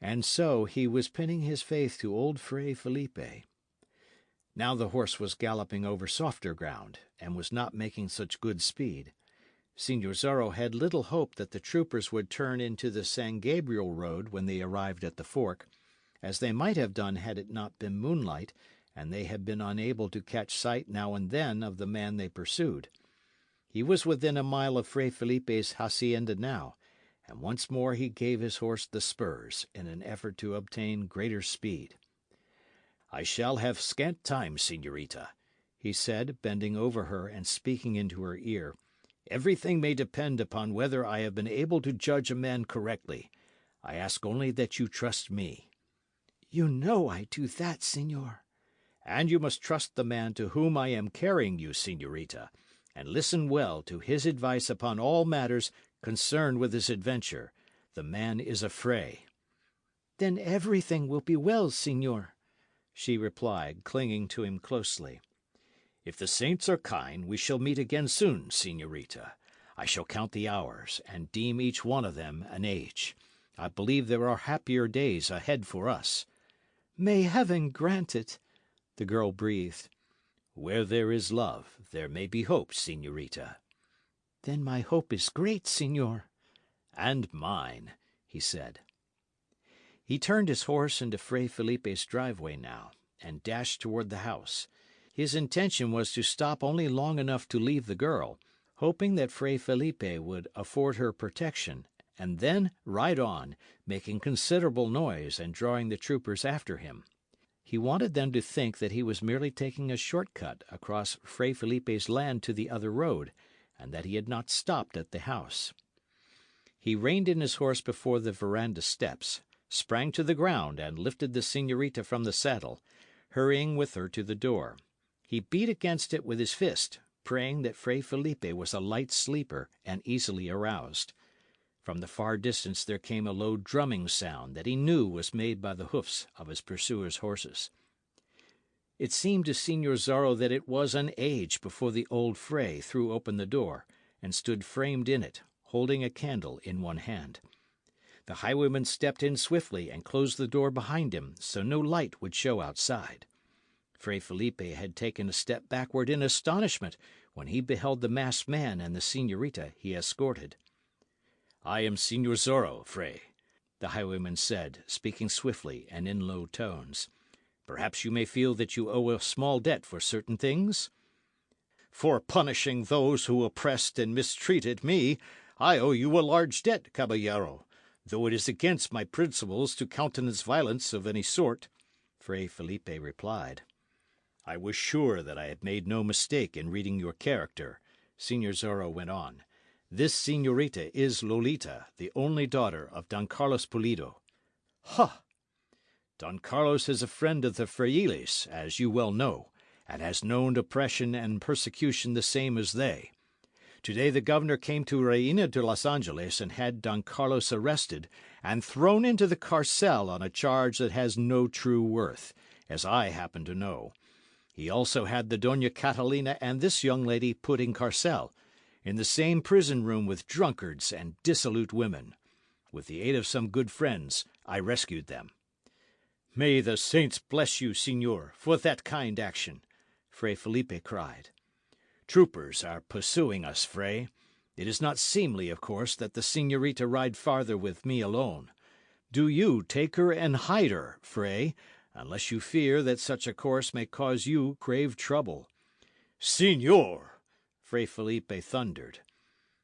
And so he was pinning his faith to old Fray Felipe. Now the horse was galloping over softer ground, and was not making such good speed. Signor Zorro had little hope that the troopers would turn into the San Gabriel road when they arrived at the fork, as they might have done had it not been moonlight, and they had been unable to catch sight now and then of the man they pursued. He was within a mile of Fray Felipe's hacienda now, and once more he gave his horse the spurs, in an effort to obtain greater speed. "I shall have scant time, señorita," he said, bending over her and speaking into her ear. "Everything may depend upon whether I have been able to judge a man correctly. I ask only that you trust me." "You know I do that, señor." "And you must trust the man to whom I am carrying you, señorita, and listen well to his advice upon all matters concerned with this adventure. The man is a Fray." "Then everything will be well, señor," she replied, clinging to him closely. "If the saints are kind, we shall meet again soon, señorita. I shall count the hours, and deem each one of them an age. I believe there are happier days ahead for us." "May Heaven grant it," the girl breathed. "Where there is love, there may be hope, señorita." "Then my hope is great, señor." "And mine," he said. He turned his horse into Fray Felipe's driveway now, and dashed toward the house. His intention was to stop only long enough to leave the girl, hoping that Fray Felipe would afford her protection, and then ride on, making considerable noise and drawing the troopers after him. He wanted them to think that he was merely taking a short cut across Fray Felipe's land to the other road, and that he had not stopped at the house. He reined in his horse before the veranda steps, sprang to the ground, and lifted the señorita from the saddle, hurrying with her to the door. He beat against it with his fist, praying that Fray Felipe was a light sleeper and easily aroused. From the far distance there came a low drumming sound that he knew was made by the hoofs of his pursuers' horses. It seemed to Signor Zorro that it was an age before the old Fray threw open the door, and stood framed in it, holding a candle in one hand. The highwayman stepped in swiftly and closed the door behind him, so no light would show outside. Fray Felipe had taken a step backward in astonishment when he beheld the masked man and the señorita he escorted. "I am Signor Zorro, Fray," the highwayman said, speaking swiftly and in low tones. "Perhaps you may feel that you owe a small debt for certain things?" For punishing those who oppressed and mistreated me, I owe you a large debt, caballero, though it is against my principles to countenance violence of any sort," Fray Felipe replied. "I was sure that I had made no mistake in reading your character," Signor Zorro went on. "This señorita is Lolita, the only daughter of Don Carlos Pulido." "Ha! Don Carlos is a friend of the frailes, as you well know, and has known oppression and persecution the same as they. Today the governor came to Reina de los Angeles and had Don Carlos arrested and thrown into the carcel on a charge that has no true worth, as I happen to know. He also had the Doña Catalina and this young lady put in carcel, in the same prison room with drunkards and dissolute women. With the aid of some good friends, I rescued them." "May the saints bless you, señor, for that kind action," Fray Felipe cried. "Troopers are pursuing us, Fray. It is not seemly, of course, that the señorita ride farther with me alone. Do you take her and hide her, Fray, unless you fear that such a course may cause you grave trouble." "Señor!" Fray Felipe thundered.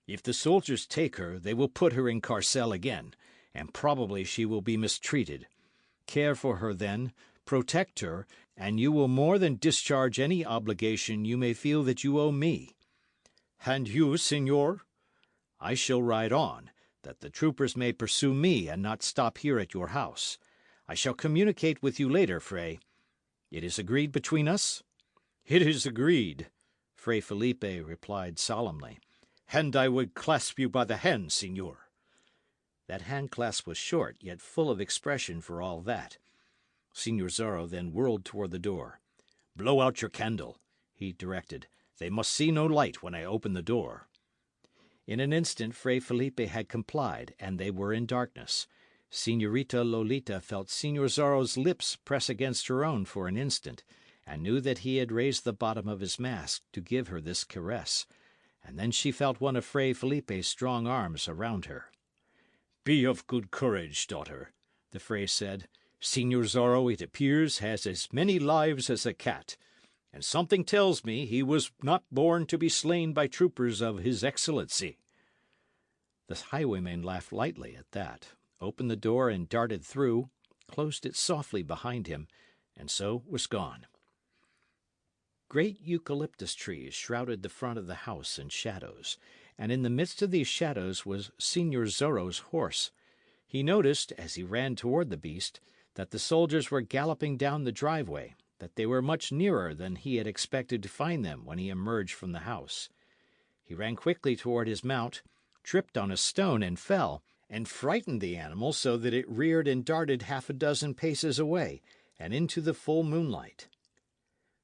"If the soldiers take her, they will put her in carcel again, and probably she will be mistreated. Care for her, then, protect her, and you will more than discharge any obligation you may feel that you owe me." "And you, señor?" "I shall ride on, that the troopers may pursue me and not stop here at your house. I shall communicate with you later, Fray. It is agreed between us?" "It is agreed," Fray Felipe replied solemnly. "And I would clasp you by the hand, señor." That handclasp was short, yet full of expression for all that. Signor Zorro then whirled toward the door. "Blow out your candle," he directed. "They must see no light when I open the door." In an instant Fray Felipe had complied, and they were in darkness. Señorita Lolita felt Signor Zorro's lips press against her own for an instant, and knew that he had raised the bottom of his mask to give her this caress, and then she felt one of Fray Felipe's strong arms around her. "Be of good courage, daughter," the Fray said. "Señor Zorro, it appears, has as many lives as a cat, and something tells me he was not born to be slain by troopers of his Excellency." The highwayman laughed lightly at that, opened the door and darted through, closed it softly behind him, and so was gone. Great eucalyptus trees shrouded the front of the house in shadows, and in the midst of these shadows was Señor Zorro's horse. He noticed, as he ran toward the beast, that the soldiers were galloping down the driveway, that they were much nearer than he had expected to find them when he emerged from the house. He ran quickly toward his mount, tripped on a stone and fell, and frightened the animal so that it reared and darted half a dozen paces away, and into the full moonlight.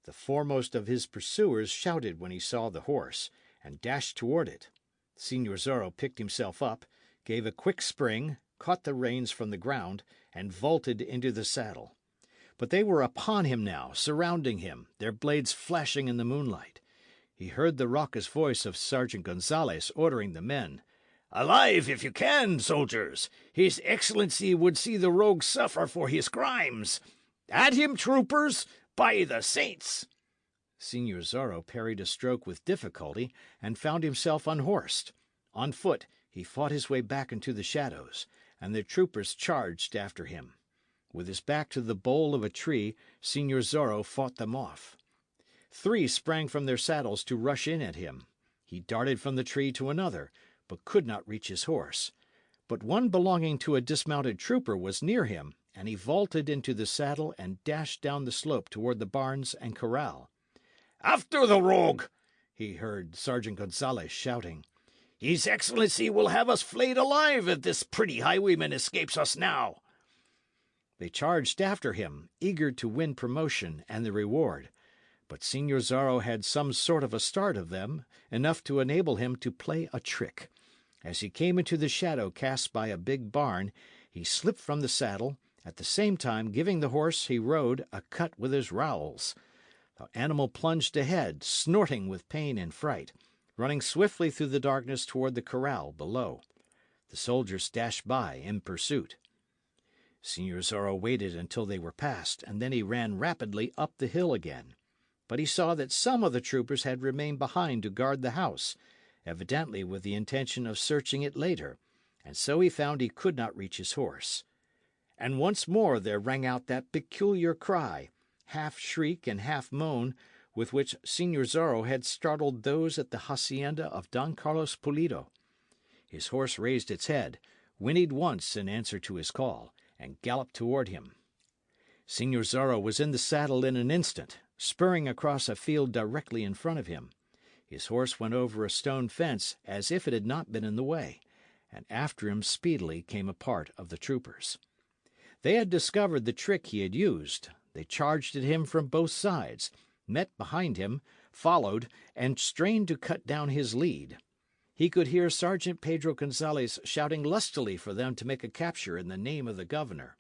The foremost of his pursuers shouted when he saw the horse, and dashed toward it. Señor Zorro picked himself up, gave a quick spring, caught the reins from the ground, and vaulted into the saddle. But they were upon him now, surrounding him, their blades flashing in the moonlight. He heard the raucous voice of Sergeant Gonzales ordering the men. "Alive, if you can, soldiers! His Excellency would see the rogue suffer for his crimes. At him, troopers! By the saints!" Señor Zorro parried a stroke with difficulty, and found himself unhorsed. On foot, he fought his way back into the shadows, and the troopers charged after him. With his back to the bole of a tree, Señor Zorro fought them off. 3 sprang from their saddles to rush in at him. He darted from the tree to another, but could not reach his horse. But one belonging to a dismounted trooper was near him, and he vaulted into the saddle and dashed down the slope toward the barns and corral. "After the rogue!" he heard Sergeant Gonzales shouting. "His Excellency will have us flayed alive if this pretty highwayman escapes us now." They charged after him, eager to win promotion and the reward. But Señor Zorro had some sort of a start of them, enough to enable him to play a trick. As he came into the shadow cast by a big barn, he slipped from the saddle, at the same time giving the horse he rode a cut with his rowels. The animal plunged ahead, snorting with pain and fright, running swiftly through the darkness toward the corral below. The soldiers dashed by in pursuit. Señor Zorro waited until they were past, and then he ran rapidly up the hill again. But he saw that some of the troopers had remained behind to guard the house, evidently with the intention of searching it later, and so he found he could not reach his horse. And once more there rang out that peculiar cry, half shriek and half moan, with which Señor Zorro had startled those at the hacienda of Don Carlos Pulido. His horse raised its head, whinnied once in answer to his call, and galloped toward him. Señor Zorro was in the saddle in an instant, spurring across a field directly in front of him. His horse went over a stone fence as if it had not been in the way, and after him speedily came a part of the troopers. They had discovered the trick he had used. They charged at him from both sides, met behind him, followed, and strained to cut down his lead. He could hear Sergeant Pedro Gonzales shouting lustily for them to make a capture in the name of the governor.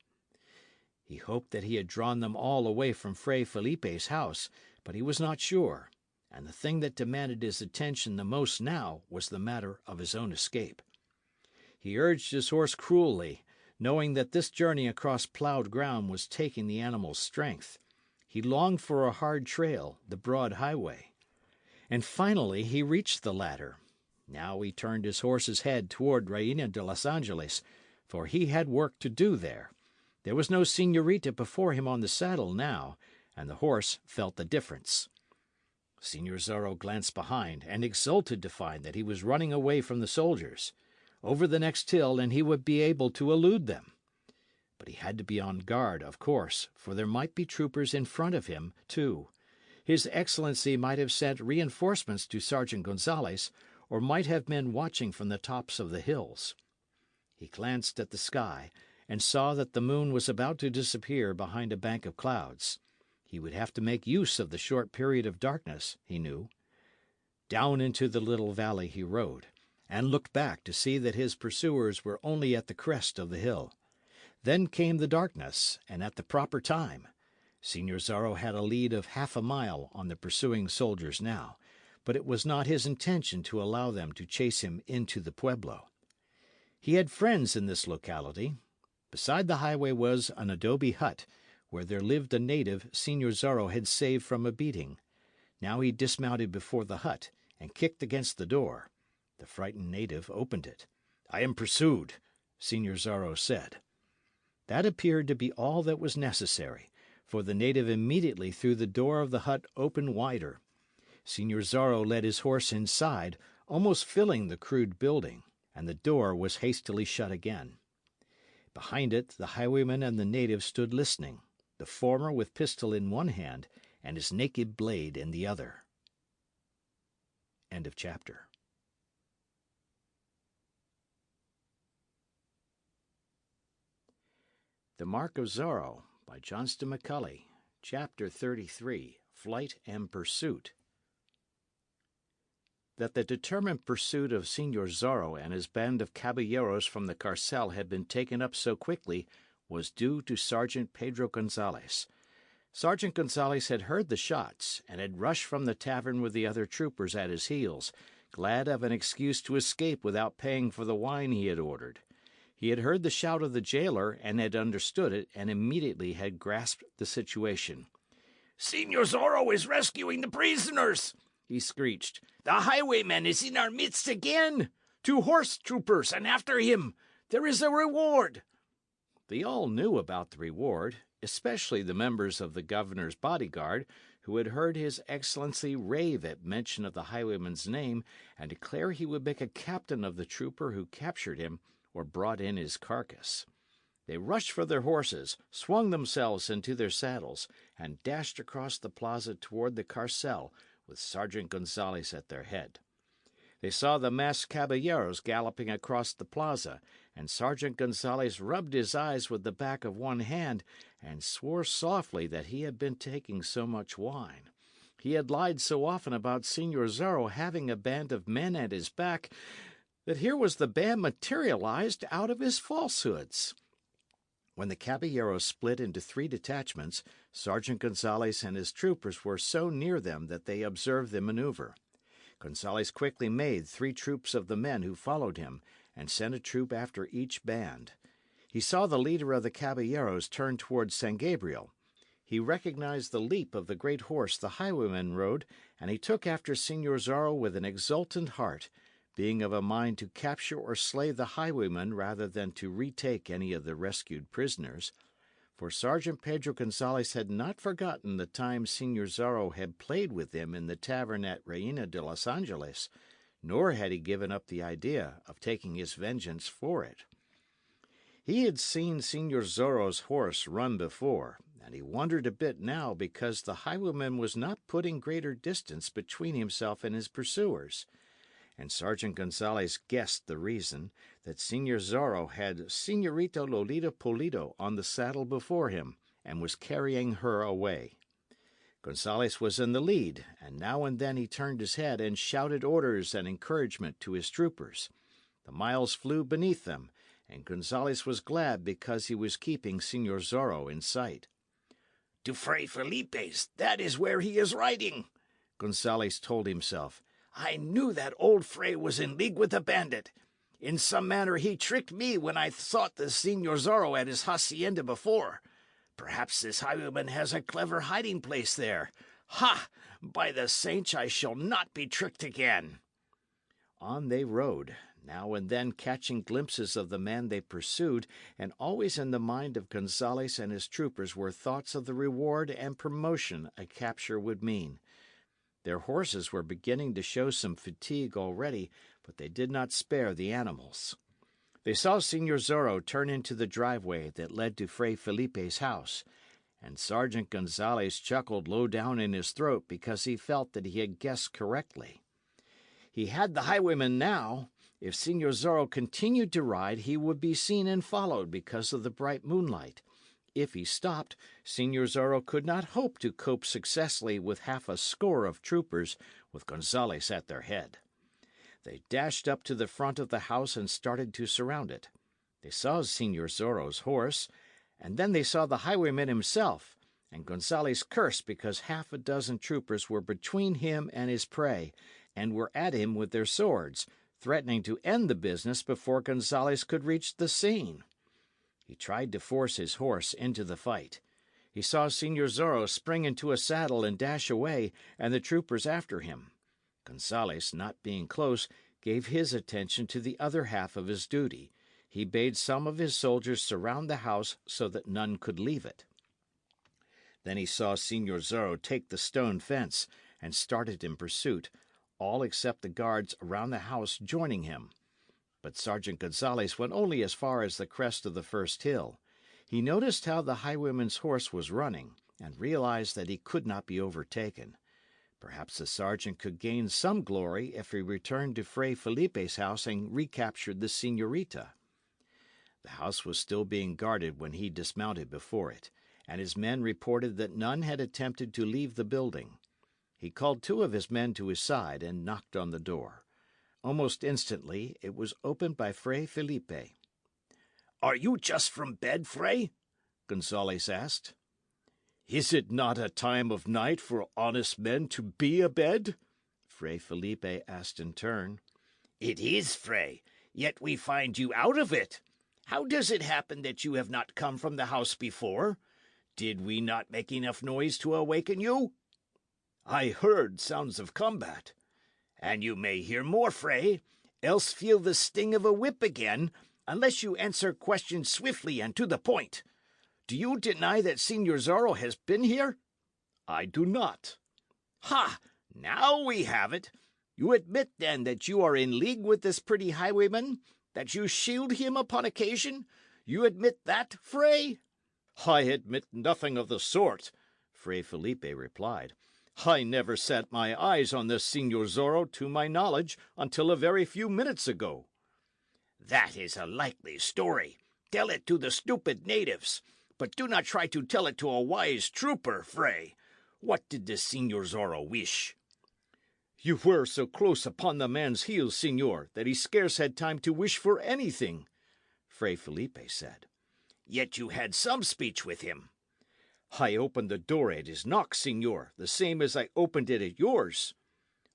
He hoped that he had drawn them all away from Fray Felipe's house, but he was not sure, and the thing that demanded his attention the most now was the matter of his own escape. He urged his horse cruelly, knowing that this journey across ploughed ground was taking the animal's strength. He longed for a hard trail, the broad highway. And finally he reached the latter. Now he turned his horse's head toward Reina de los Angeles, for he had work to do there. There was no señorita before him on the saddle now, and the horse felt the difference. Señor Zorro glanced behind, and exulted to find that he was running away from the soldiers. Over the next hill, and he would be able to elude them. But he had to be on guard, of course, for there might be troopers in front of him, too. His Excellency might have sent reinforcements to Sergeant Gonzales, or might have men watching from the tops of the hills. He glanced at the sky, and saw that the moon was about to disappear behind a bank of clouds. He would have to make use of the short period of darkness, he knew. Down into the little valley he rode, and looked back to see that his pursuers were only at the crest of the hill. Then came the darkness, and at the proper time. Señor Zorro had a lead of half a mile on the pursuing soldiers now, but it was not his intention to allow them to chase him into the pueblo. He had friends in this locality. Beside the highway was an adobe hut, where there lived a native Señor Zorro had saved from a beating. Now he dismounted before the hut and kicked against the door. The frightened native opened it. "I am pursued," Señor Zorro said. That appeared to be all that was necessary, for the native immediately threw the door of the hut open wider. Señor Zorro led his horse inside, almost filling the crude building, and the door was hastily shut again. Behind it, the highwayman and the native stood listening, the former with pistol in one hand and his naked blade in the other. End of chapter. The Mark of Zorro by Johnston McCulley, Chapter 33, Flight and Pursuit. That the determined pursuit of Señor Zorro and his band of caballeros from the carcel had been taken up so quickly was due to Sergeant Pedro Gonzalez. Sergeant Gonzalez had heard the shots, and had rushed from the tavern with the other troopers at his heels, glad of an excuse to escape without paying for the wine he had ordered. He had heard the shout of the jailer, and had understood it, and immediately had grasped the situation. "Señor Zorro is rescuing the prisoners!" he screeched. "The highwayman is in our midst again! 2 horse troopers, and after him! There is a reward!" They all knew about the reward, especially the members of the governor's bodyguard, who had heard his Excellency rave at mention of the highwayman's name, and declare he would make a captain of the trooper who captured him or brought in his carcass. They rushed for their horses, swung themselves into their saddles, and dashed across the plaza toward the carcel, with Sergeant Gonzalez at their head. They saw the masked caballeros galloping across the plaza, and Sergeant Gonzalez rubbed his eyes with the back of one hand, and swore softly that he had been taking so much wine. He had lied so often about Señor Zorro having a band of men at his back, that here was the band materialized out of his falsehoods. When the caballeros split into 3 detachments, Sergeant Gonzalez and his troopers were so near them that they observed the maneuver. Gonzalez quickly made 3 troops of the men who followed him, and sent a troop after each band. He saw the leader of the caballeros turn towards San Gabriel. He recognized the leap of the great horse the highwayman rode, and he took after Señor Zorro with an exultant heart, being of a mind to capture or slay the highwayman rather than to retake any of the rescued prisoners. For Sergeant Pedro Gonzalez had not forgotten the time Señor Zorro had played with him in the tavern at Reina de los Angeles, nor had he given up the idea of taking his vengeance for it. He had seen Señor Zorro's horse run before, and he wondered a bit now because the highwayman was not putting greater distance between himself and his pursuers. And Sergeant Gonzalez guessed the reason, that Señor Zorro had Señorita Lolita Pulido on the saddle before him, and was carrying her away. Gonzalez was in the lead, and now and then he turned his head and shouted orders and encouragement to his troopers. The miles flew beneath them, and Gonzalez was glad because he was keeping Señor Zorro in sight. "To Fray Felipe's, that is where he is riding," Gonzalez told himself. "I knew that old Fray was in league with the bandit. In some manner he tricked me when I sought the Señor Zorro at his hacienda before. Perhaps this highwayman has a clever hiding place there. Ha! By the saints, I shall not be tricked again." On they rode, now and then catching glimpses of the man they pursued, and always in the mind of Gonzalez and his troopers were thoughts of the reward and promotion a capture would mean. Their horses were beginning to show some fatigue already, but they did not spare the animals. They saw Señor Zorro turn into the driveway that led to Fray Felipe's house, and Sergeant Gonzalez chuckled low down in his throat because he felt that he had guessed correctly. He had the highwayman now. If Señor Zorro continued to ride, he would be seen and followed because of the bright moonlight. If he stopped, Señor Zorro could not hope to cope successfully with half a score of troopers, with Gonzalez at their head. They dashed up to the front of the house and started to surround it. They saw Señor Zorro's horse, and then they saw the highwayman himself, and Gonzales cursed because half a dozen troopers were between him and his prey, and were at him with their swords, threatening to end the business before Gonzales could reach the scene. He tried to force his horse into the fight. He saw Señor Zorro spring into a saddle and dash away, and the troopers after him. Gonzales, not being close, gave his attention to the other half of his duty. He bade some of his soldiers surround the house so that none could leave it. Then he saw Señor Zorro take the stone fence and started in pursuit, all except the guards around the house joining him. But Sergeant Gonzales went only as far as the crest of the first hill. He noticed how the highwayman's horse was running, and realized that he could not be overtaken. Perhaps the sergeant could gain some glory if he returned to Fray Felipe's house and recaptured the señorita. The house was still being guarded when he dismounted before it, and his men reported that none had attempted to leave the building. He called two of his men to his side and knocked on the door. Almost instantly it was opened by Fray Felipe. "Are you just from bed, Fray?" Gonzales asked. "Is it not a time of night for honest men to be abed?" Fray Felipe asked in turn. "It is, Fray, yet we find you out of it. How does it happen that you have not come from the house before? Did we not make enough noise to awaken you?" "I heard sounds of combat." "And you may hear more, Fray, else feel the sting of a whip again, unless you answer questions swiftly and to the point. Do you deny that Señor Zorro has been here?" "I do not." "Ha! Now we have it. You admit, then, that you are in league with this pretty highwayman? That you shield him upon occasion? You admit that, Fray?" "I admit nothing of the sort," Fray Felipe replied. "I never set my eyes on this Señor Zorro, to my knowledge, until a very few minutes ago." "That is a likely story. Tell it to the stupid natives. But do not try to tell it to a wise trooper, Fray. What did the Señor Zorro wish?" "You were so close upon the man's heels, señor, that he scarce had time to wish for anything," Fray Felipe said. "Yet you had some speech with him." "I opened the door at his knock, señor, the same as I opened it at yours."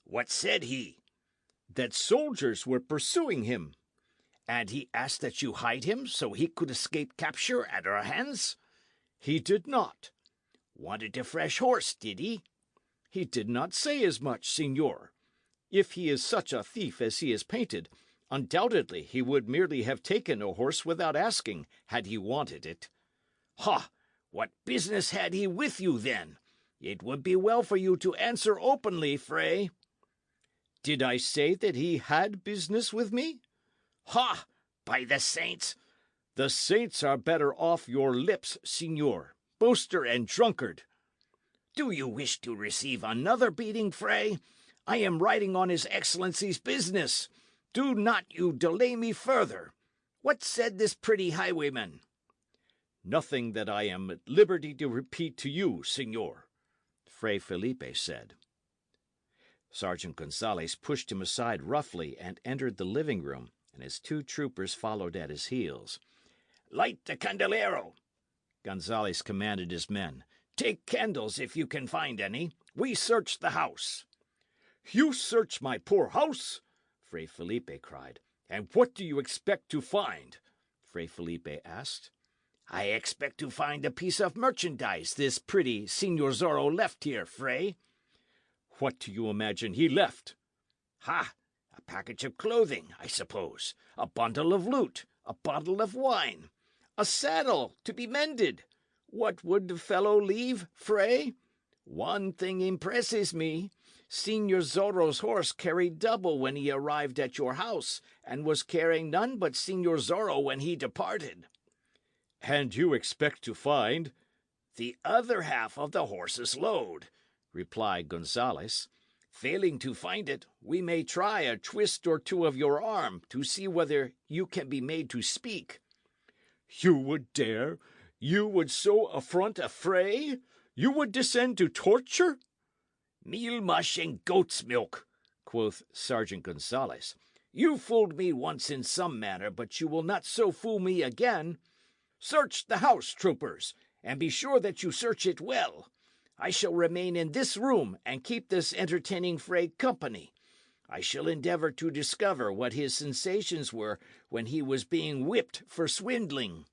"What said he?" "That soldiers were pursuing him." "And he asked that you hide him, so he could escape capture at our hands?" "He did not." "Wanted a fresh horse, did he?" "He did not say as much, señor. If he is such a thief as he is painted, undoubtedly he would merely have taken a horse without asking, had he wanted it." "Ha! What business had he with you, then? It would be well for you to answer openly, Fray." "Did I say that he had business with me?" "Ha! By the saints!" "The saints are better off your lips, señor, boaster and drunkard." "Do you wish to receive another beating, Fray? I am riding on his Excellency's business. Do not you delay me further. What said this pretty highwayman?" "Nothing that I am at liberty to repeat to you, señor," Fray Felipe said. Sergeant Gonzales pushed him aside roughly and entered the living room, and his two troopers followed at his heels. "Light the candelero," Gonzales commanded his men. "Take candles if you can find any. We search the house." "You search my poor house?" Fray Felipe cried. "And what do you expect to find?" Fray Felipe asked. "I expect to find a piece of merchandise this pretty Señor Zorro left here, Fray." "What do you imagine he left?" "Ha! A package of clothing, I suppose, a bundle of loot, a bottle of wine, a saddle to be mended. What would the fellow leave, Fray? One thing impresses me. Señor Zorro's horse carried double when he arrived at your house, and was carrying none but Señor Zorro when he departed." "And you expect to find—" "The other half of the horse's load," replied Gonzales. "Failing to find it, we may try a twist or two of your arm to see whether you can be made to speak." "You would dare? You would so affront a Fray? You would descend to torture?" "Meal mush and goat's milk," quoth Sergeant Gonzales. "You fooled me once in some manner, but you will not so fool me again. Search the house, troopers, and be sure that you search it well. I shall remain in this room and keep this entertaining fray company. I shall endeavour to discover what his sensations were when he was being whipped for swindling."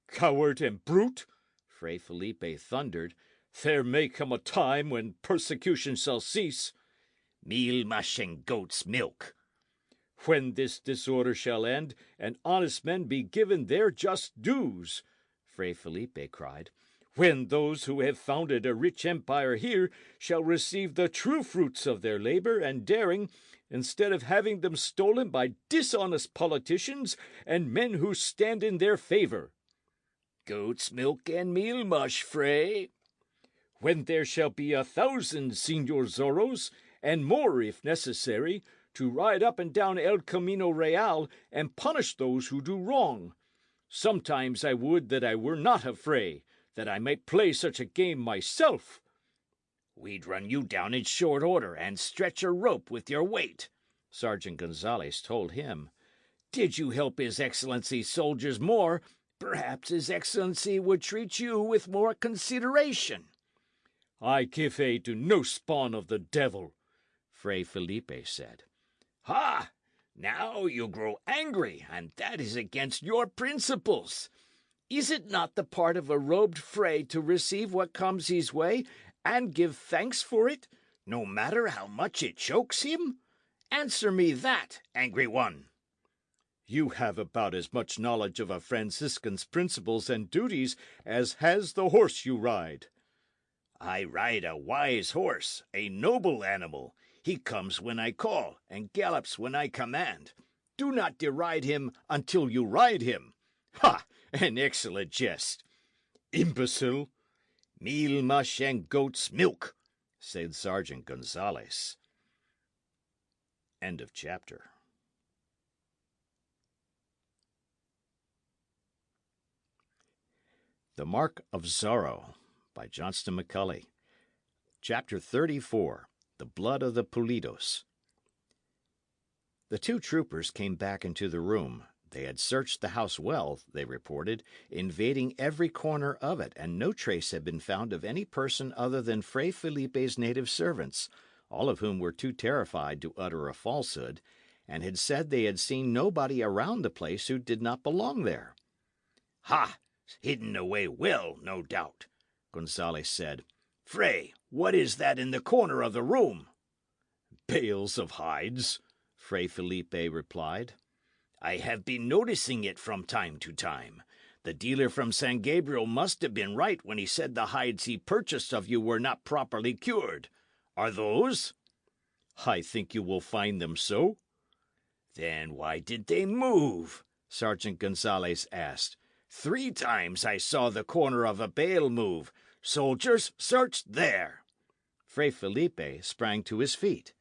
"Coward and brute!" Fray Felipe thundered. "There may come a time when persecution shall cease." "Meal mush and goat's milk." "When this disorder shall end, and honest men be given their just dues," Fray Felipe cried. "When those who have founded a rich empire here shall receive the true fruits of their labour and daring, instead of having them stolen by dishonest politicians and men who stand in their favour." "Goat's milk and meal mush, Fray." "When there shall be 1,000 Señor Zorros, and more if necessary, to ride up and down El Camino Real and punish those who do wrong. Sometimes I would that I were not a Fray, that I might play such a game myself." "We'd run you down in short order and stretch a rope with your weight," Sergeant Gonzalez told him. "Did you help His Excellency's soldiers more, perhaps His Excellency would treat you with more consideration." "I give aid to no spawn of the devil," Fray Felipe said. "Ha! Now you grow angry, and that is against your principles. Is it not the part of a robed fray to receive what comes his way and give thanks for it, no matter how much it chokes him? Answer me that, angry one." "You have about as much knowledge of a Franciscan's principles and duties as has the horse you ride." "I ride a wise horse, a noble animal. He comes when I call, and gallops when I command. Do not deride him until you ride him." "Ha! An excellent jest." "Imbecile!" "Meal mush and goat's milk," said Sergeant Gonzalez. End of chapter. The Mark of Zorro by Johnston McCulley. Chapter 34. The Blood of the Pulidos. The two troopers came back into the room. They had searched the house well, they reported, invading every corner of it, and no trace had been found of any person other than Fray Felipe's native servants, all of whom were too terrified to utter a falsehood, and had said they had seen nobody around the place who did not belong there. "Ha! Hidden away well, no doubt," Gonzalez said. "Fray, what is that in the corner of the room?" "Bales of hides," Fray Felipe replied. "I have been noticing it from time to time. The dealer from San Gabriel must have been right when he said the hides he purchased of you were not properly cured. Are those?" "I think you will find them so." "Then why did they move?" Sergeant Gonzalez asked. "3 times I saw the corner of a bale move. Soldiers, search there." Fray Felipe sprang to his feet.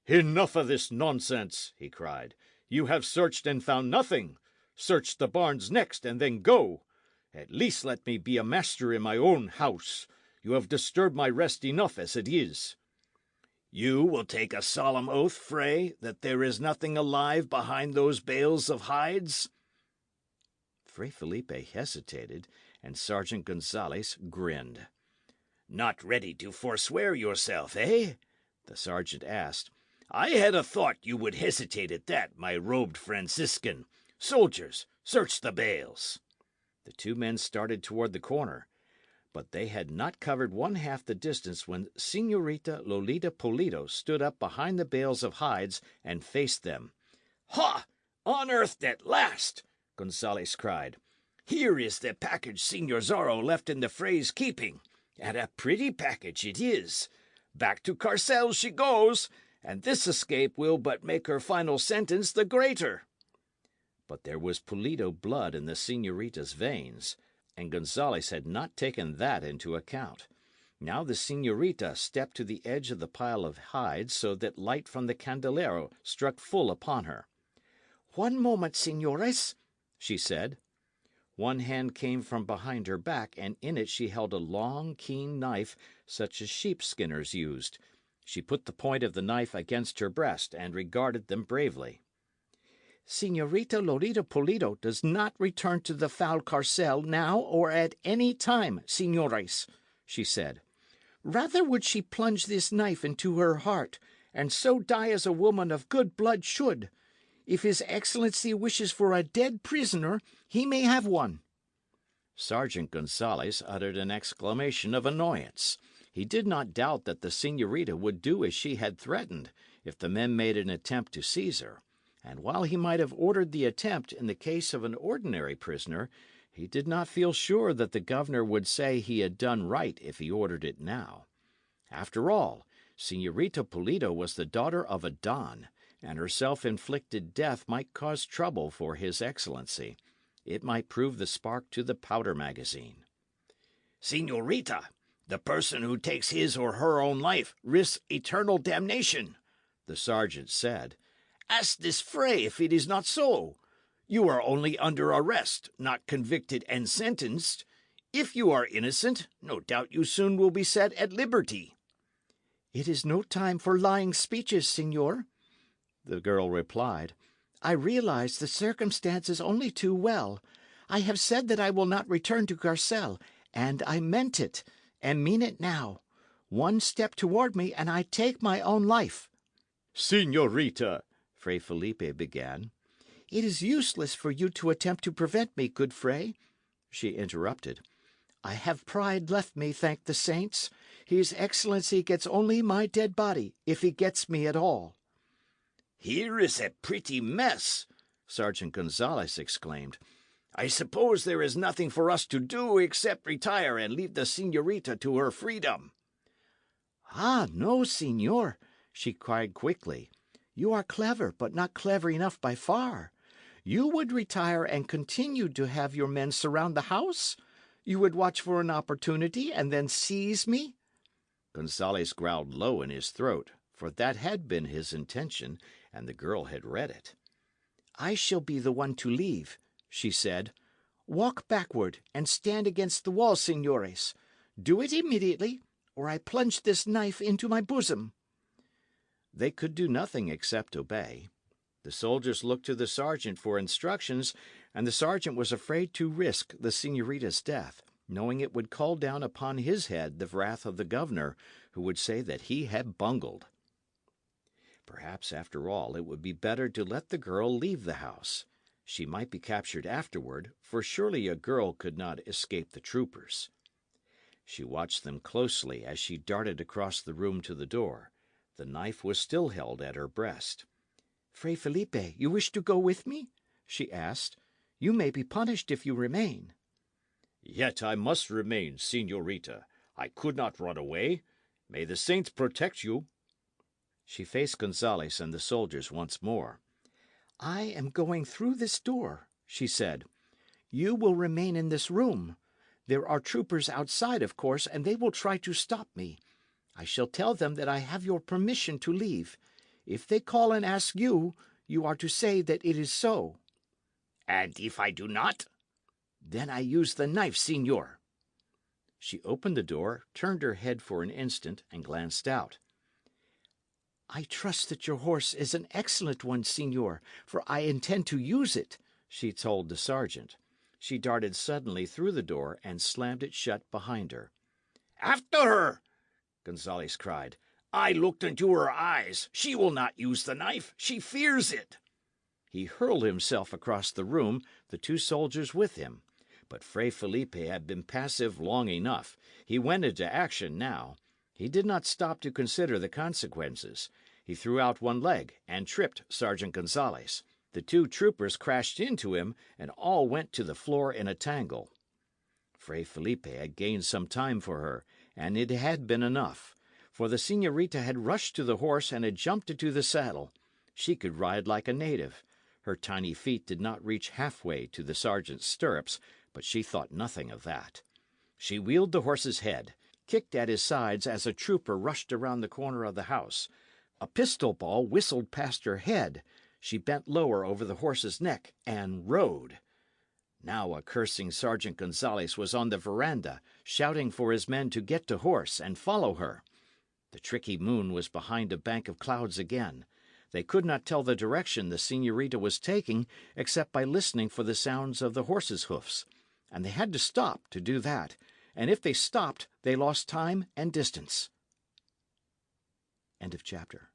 "Enough of this nonsense!" he cried. "You have searched and found nothing. Search the barns next, and then go. At least let me be a master in my own house. You have disturbed my rest enough as it is." "You will take a solemn oath, Fray, that there is nothing alive behind those bales of hides?" Fray Felipe hesitated, and Sergeant Gonzalez grinned. "Not ready to forswear yourself, eh?" the sergeant asked. "I had a thought you would hesitate at that, my robed Franciscan. Soldiers, search the bales." The two men started toward the corner, but they had not covered one half the distance when Señorita Lolita Pulido stood up behind the bales of hides and faced them. "Ha! Unearthed at last!" Gonzalez cried. "Here is the package Señor Zorro left in the Fray's keeping, and a pretty package it is. Back to Carcel she goes, and this escape will but make her final sentence the greater." But there was Pulido blood in the señorita's veins, and Gonzalez had not taken that into account. Now the señorita stepped to the edge of the pile of hides so that light from the candelero struck full upon her. "One moment, señores," she said. One hand came from behind her back, and in it she held a long, keen knife, such as sheep skinners used. She put the point of the knife against her breast, and regarded them bravely. Señorita Lolita Polito does not return to the foul carcel now or at any time, señores, she said. Rather would she plunge this knife into her heart, and so die as a woman of good blood should. If His Excellency wishes for a dead prisoner, he may have one. Sergeant Gonzalez uttered an exclamation of annoyance. He did not doubt that the señorita would do as she had threatened if the men made an attempt to seize her, and while he might have ordered the attempt in the case of an ordinary prisoner, he did not feel sure that the governor would say he had done right if he ordered it now. After all, Señorita Polito was the daughter of a don, and her self-inflicted death might cause trouble for His Excellency. It might prove the spark to the powder magazine. Señorita, the person who takes his or her own life risks eternal damnation, the sergeant said. Ask this Fray if it is not so. You are only under arrest, not convicted and sentenced. If you are innocent, no doubt you soon will be set at liberty. It is no time for lying speeches, señor, the girl replied. I realize the circumstances only too well. I have said that I will not return to Garcelle, and I meant it, and mean it now. One step toward me, and I take my own life. Señorita, Fray Felipe began. It is useless for you to attempt to prevent me, good Fray, she interrupted. I have pride left me, thank the saints. His Excellency gets only my dead body, if he gets me at all. Here is a pretty mess, Sergeant Gonzalez exclaimed. I suppose there is nothing for us to do except retire and leave the señorita to her freedom. Ah, no, señor, she cried quickly. You are clever, but not clever enough by far. You would retire and continue to have your men surround the house? You would watch for an opportunity and then seize me? Gonzalez growled low in his throat, for that had been his intention, and the girl had read it. I shall be the one to leave, she said. Walk backward and stand against the wall, señores. Do it immediately, or I plunge this knife into my bosom. They could do nothing except obey. The soldiers looked to the sergeant for instructions, and the sergeant was afraid to risk the señorita's death, knowing it would call down upon his head the wrath of the governor, who would say that he had bungled. Perhaps, after all, it would be better to let the girl leave the house. She might be captured afterward, for surely a girl could not escape the troopers. She watched them closely as she darted across the room to the door. The knife was still held at her breast. Fray Felipe, you wish to go with me? She asked. You may be punished if you remain. Yet I must remain, señorita. I could not run away. May the saints protect you. She faced Gonzalez and the soldiers once more. I am going through this door, she said. You will remain in this room. There are troopers outside, of course, and they will try to stop me. I shall tell them that I have your permission to leave. If they call and ask you, you are to say that it is so. And if I do not? Then I use the knife, señor. She opened the door, turned her head for an instant, and glanced out. I trust that your horse is an excellent one, señor, for I intend to use it, she told the sergeant. She darted suddenly through the door and slammed it shut behind her. After her! Gonzalez cried. I looked into her eyes. She will not use the knife. She fears it. He hurled himself across the room, the two soldiers with him. But Fray Felipe had been passive long enough. He went into action now. He did not stop to consider the consequences. He threw out one leg and tripped Sergeant Gonzalez. The two troopers crashed into him, and all went to the floor in a tangle. Fray Felipe had gained some time for her, and it had been enough. For the señorita had rushed to the horse and had jumped into the saddle. She could ride like a native. Her tiny feet did not reach halfway to the sergeant's stirrups, but she thought nothing of that. She wheeled the horse's head, kicked at his sides as a trooper rushed around the corner of the house. A pistol ball whistled past her head. She bent lower over the horse's neck and rode. Now a cursing Sergeant Gonzalez was on the veranda, shouting for his men to get to horse and follow her. The tricky moon was behind a bank of clouds again. They could not tell the direction the señorita was taking except by listening for the sounds of the horses' hoofs, and they had to stop to do that, and if they stopped, they lost time and distance. End of chapter.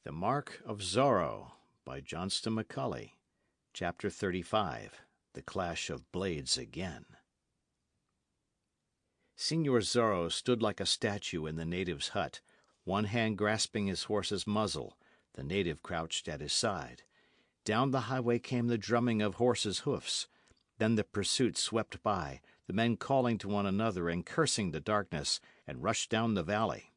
The Mark of Zorro by Johnston McCulley. Chapter 35. The Clash of Blades Again. Señor Zorro stood like a statue in the native's hut, one hand grasping his horse's muzzle, the native crouched at his side. Down the highway came the drumming of horses' hoofs. Then the pursuit swept by, the men calling to one another and cursing the darkness, and rushed down the valley.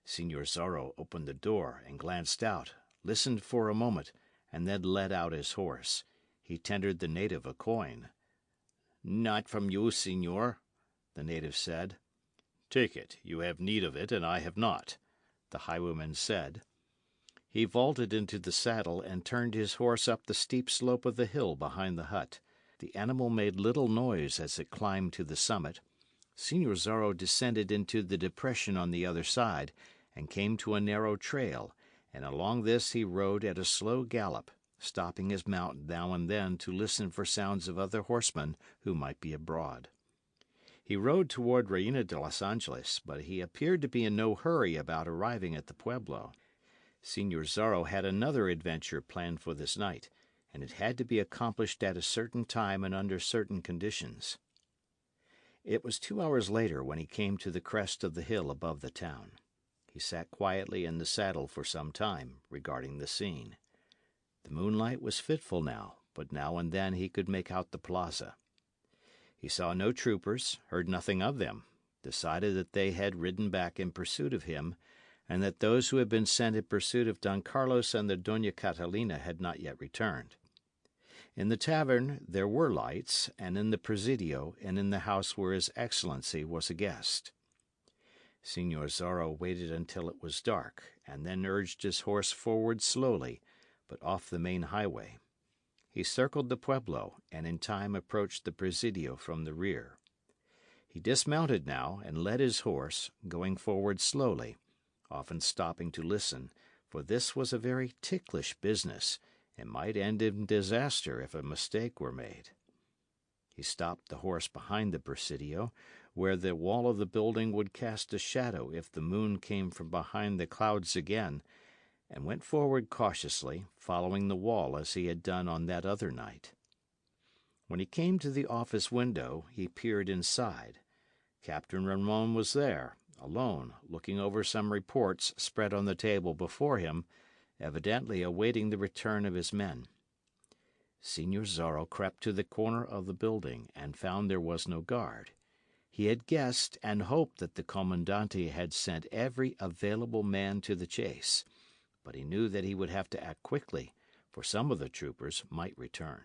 Señor Zorro opened the door and glanced out, listened for a moment, and then led out his horse. He tendered the native a coin. "Not from you, señor," the native said. "Take it. You have need of it, and I have not," the highwayman said. He vaulted into the saddle and turned his horse up the steep slope of the hill behind the hut. The animal made little noise as it climbed to the summit. Señor Zorro descended into the depression on the other side, and came to a narrow trail, and along this he rode at a slow gallop, stopping his mount now and then to listen for sounds of other horsemen who might be abroad. He rode toward Reina de los Angeles, but he appeared to be in no hurry about arriving at the pueblo. Señor Zorro had another adventure planned for this night, and it had to be accomplished at a certain time and under certain conditions. It was 2 hours later when he came to the crest of the hill above the town. He sat quietly in the saddle for some time, regarding the scene. The moonlight was fitful now, but now and then he could make out the plaza. He saw no troopers, heard nothing of them, decided that they had ridden back in pursuit of him, and that those who had been sent in pursuit of Don Carlos and the Doña Catalina had not yet returned. In the tavern there were lights, and in the presidio, and in the house where His Excellency was a guest. Señor Zorro waited until it was dark, and then urged his horse forward slowly, but off the main highway. He circled the pueblo, and in time approached the presidio from the rear. He dismounted now, and led his horse, going forward slowly, often stopping to listen, for this was a very ticklish business, and might end in disaster if a mistake were made. He stopped the horse behind the presidio, where the wall of the building would cast a shadow if the moon came from behind the clouds again, and went forward cautiously, following the wall as he had done on that other night. When he came to the office window, he peered inside. Captain Ramon was there, alone, looking over some reports spread on the table before him, evidently awaiting the return of his men. Señor Zorro crept to the corner of the building and found there was no guard. He had guessed and hoped that the Comandante had sent every available man to the chase, but he knew that he would have to act quickly, for some of the troopers might return.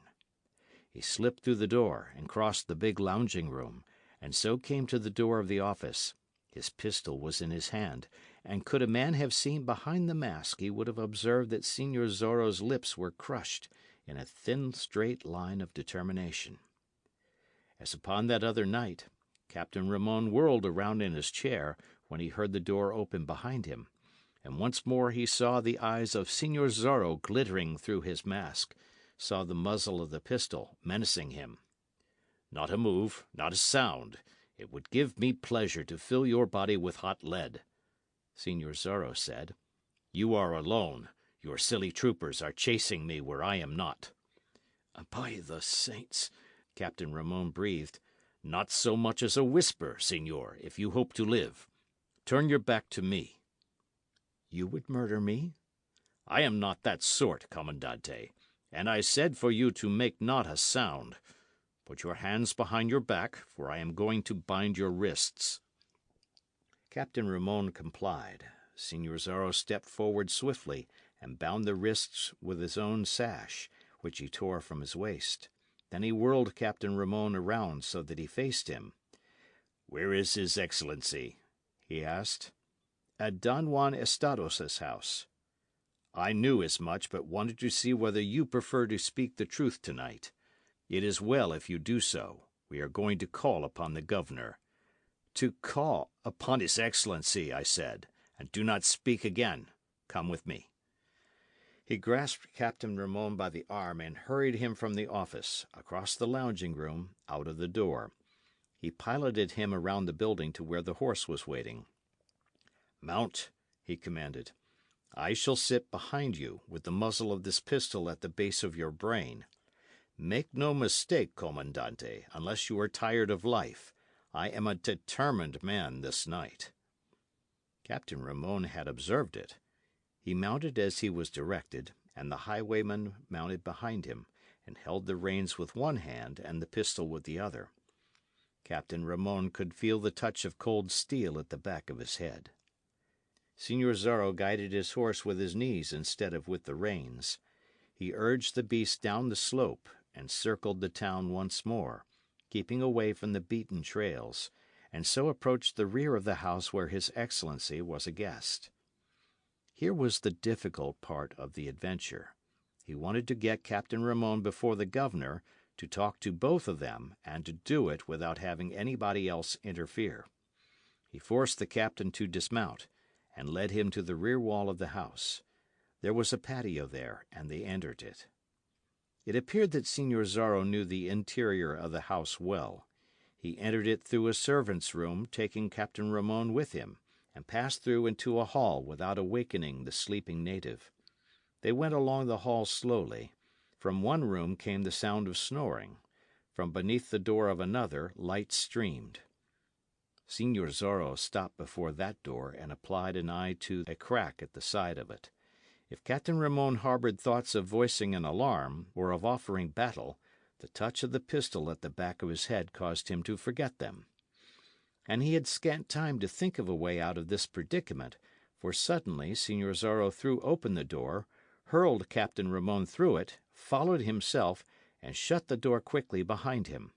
He slipped through the door and crossed the big lounging room, and so came to the door of the office. His pistol was in his hand, and could a man have seen behind the mask, he would have observed that Señor Zorro's lips were crushed in a thin, straight line of determination. As upon that other night, Captain Ramon whirled around in his chair when he heard the door open behind him, and once more he saw the eyes of Señor Zorro glittering through his mask, saw the muzzle of the pistol menacing him. "Not a move, not a sound. It would give me pleasure to fill your body with hot lead," Señor Zorro said. "You are alone. Your silly troopers are chasing me where I am not." "By the saints," Captain Ramon breathed. "Not so much as a whisper, señor, if you hope to live. Turn your back to me." "You would murder me?" "I am not that sort, Commandante, and I said for you to make not a sound. Put your hands behind your back, for I am going to bind your wrists." Captain Ramon complied. Señor Zorro stepped forward swiftly and bound the wrists with his own sash, which he tore from his waist. Then he whirled Captain Ramon around so that he faced him. "Where is His Excellency?" he asked. "At Don Juan Estados's house." "I knew as much, but wanted to see whether you prefer to speak the truth tonight. It is well if you do so. We are going to call upon the governor. To call upon his excellency, I said, and do not speak again. Come with me. He grasped Captain Ramon by the arm and hurried him from the office, across the lounging room, out of the door. He piloted him around the building to where the horse was waiting. Mount, he commanded. I shall sit behind you, with the muzzle of this pistol at the base of your brain. Make no mistake, Comandante, unless you are tired of life. I am a determined man this night. Captain Ramon had observed it. He mounted as he was directed, and the highwayman mounted behind him, and held the reins with one hand and the pistol with the other. Captain Ramon could feel the touch of cold steel at the back of his head. Señor Zorro guided his horse with his knees instead of with the reins. He urged the beast down the slope and circled the town once more, keeping away from the beaten trails, and so approached the rear of the house where His Excellency was a guest. Here was the difficult part of the adventure. He wanted to get Captain Ramon before the governor, to talk to both of them, and to do it without having anybody else interfere. He forced the captain to dismount, and led him to the rear wall of the house. There was a patio there, and they entered it. It appeared that Señor Zorro knew the interior of the house well. He entered it through a servant's room, taking Captain Ramon with him, and passed through into a hall without awakening the sleeping native. They went along the hall slowly. From one room came the sound of snoring. From beneath the door of another, light streamed. Señor Zorro stopped before that door and applied an eye to a crack at the side of it. If Captain Ramon harboured thoughts of voicing an alarm, or of offering battle, the touch of the pistol at the back of his head caused him to forget them. And he had scant time to think of a way out of this predicament, for suddenly Señor Zorro threw open the door, hurled Captain Ramon through it, followed himself, and shut the door quickly behind him.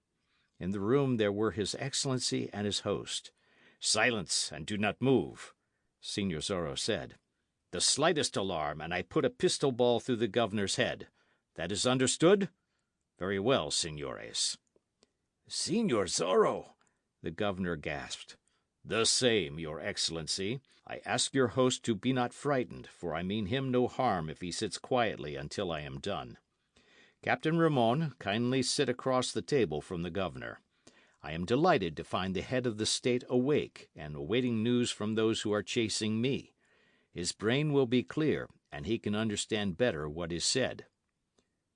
In the room there were His Excellency and his host. "Silence, and do not move," Señor Zorro said. "The slightest alarm, and I put a pistol ball through the governor's head. That is understood? Very well, señores." "Señor Zorro!" the governor gasped. "The same, your excellency. I ask your host to be not frightened, for I mean him no harm if he sits quietly until I am done. Captain Ramon, kindly sit across the table from the governor. I am delighted to find the head of the state awake and awaiting news from those who are chasing me. His brain will be clear, and he can understand better what is said."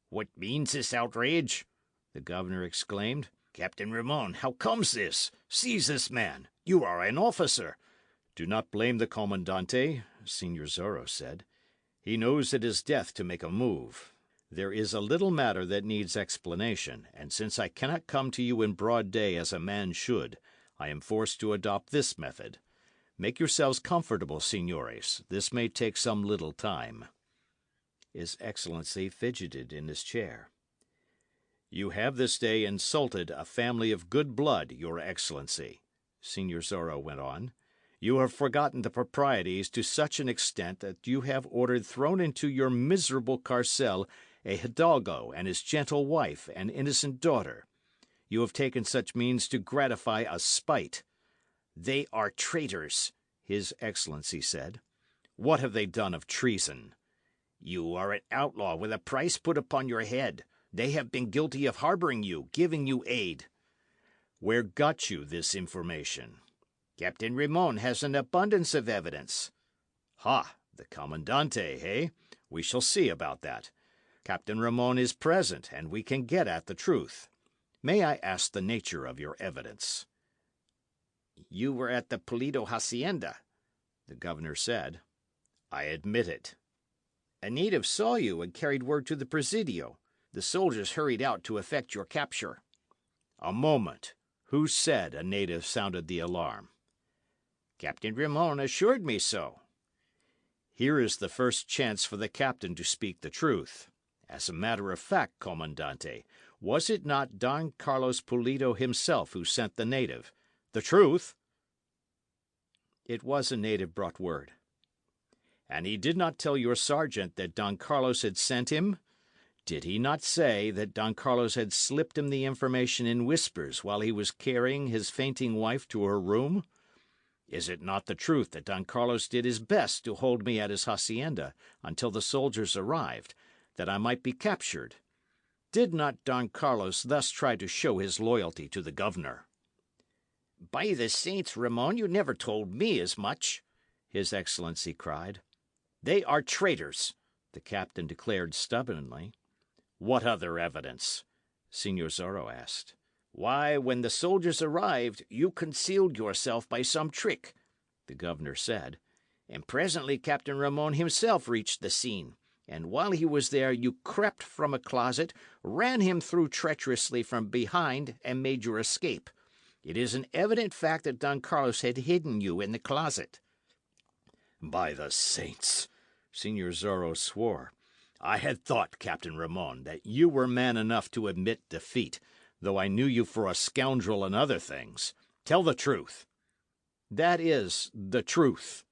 "What means this outrage?" the governor exclaimed. "Captain Ramon, how comes this? Seize this man. You are an officer." "Do not blame the Comandante," Señor Zorro said. "He knows it is death to make a move. There is a little matter that needs explanation, and since I cannot come to you in broad day as a man should, I am forced to adopt this method. Make yourselves comfortable, señores. This may take some little time." His Excellency fidgeted in his chair. "You have this day insulted a family of good blood, your Excellency," Señor Zorro went on. "You have forgotten the proprieties to such an extent that you have ordered thrown into your miserable carcel a hidalgo and his gentle wife and innocent daughter. You have taken such means to gratify a spite." "They are traitors," His Excellency said. "What have they done of treason?" "You are an outlaw with a price put upon your head. They have been guilty of harbouring you, giving you aid." "Where got you this information?" "Captain Ramon has an abundance of evidence." "Ha! The Commandante, eh? We shall see about that. Captain Ramon is present, and we can get at the truth. May I ask the nature of your evidence?" "You were at the Pulido hacienda," the governor said. "I admit it." "A native saw you and carried word to the Presidio. The soldiers hurried out to effect your capture." "A moment. Who said a native sounded the alarm?" "Captain Ramon assured me so." "Here is the first chance for the captain to speak the truth. As a matter of fact, Comandante, was it not Don Carlos Pulido himself who sent the native? The truth!" "It was a native brought word." "And he did not tell your sergeant that Don Carlos had sent him?" Did he not say that Don Carlos had slipped him the information in whispers while he was carrying his fainting wife to her room? Is it not the truth that Don Carlos did his best to hold me at his hacienda until the soldiers arrived, that I might be captured? Did not Don Carlos thus try to show his loyalty to the governor? By the saints, Ramon, you never told me as much, His Excellency cried. They are traitors, the captain declared stubbornly. What other evidence? Signor Zorro asked. Why, when the soldiers arrived, you concealed yourself by some trick, the governor said, and presently Captain Ramon himself reached the scene, and while he was there you crept from a closet, ran him through treacherously from behind, and made your escape. It is an evident fact that Don Carlos had hidden you in the closet. By the saints, Signor Zorro swore. I had thought, Captain Ramon, that you were man enough to admit defeat, though I knew you for a scoundrel and other things. Tell the truth. That is the truth.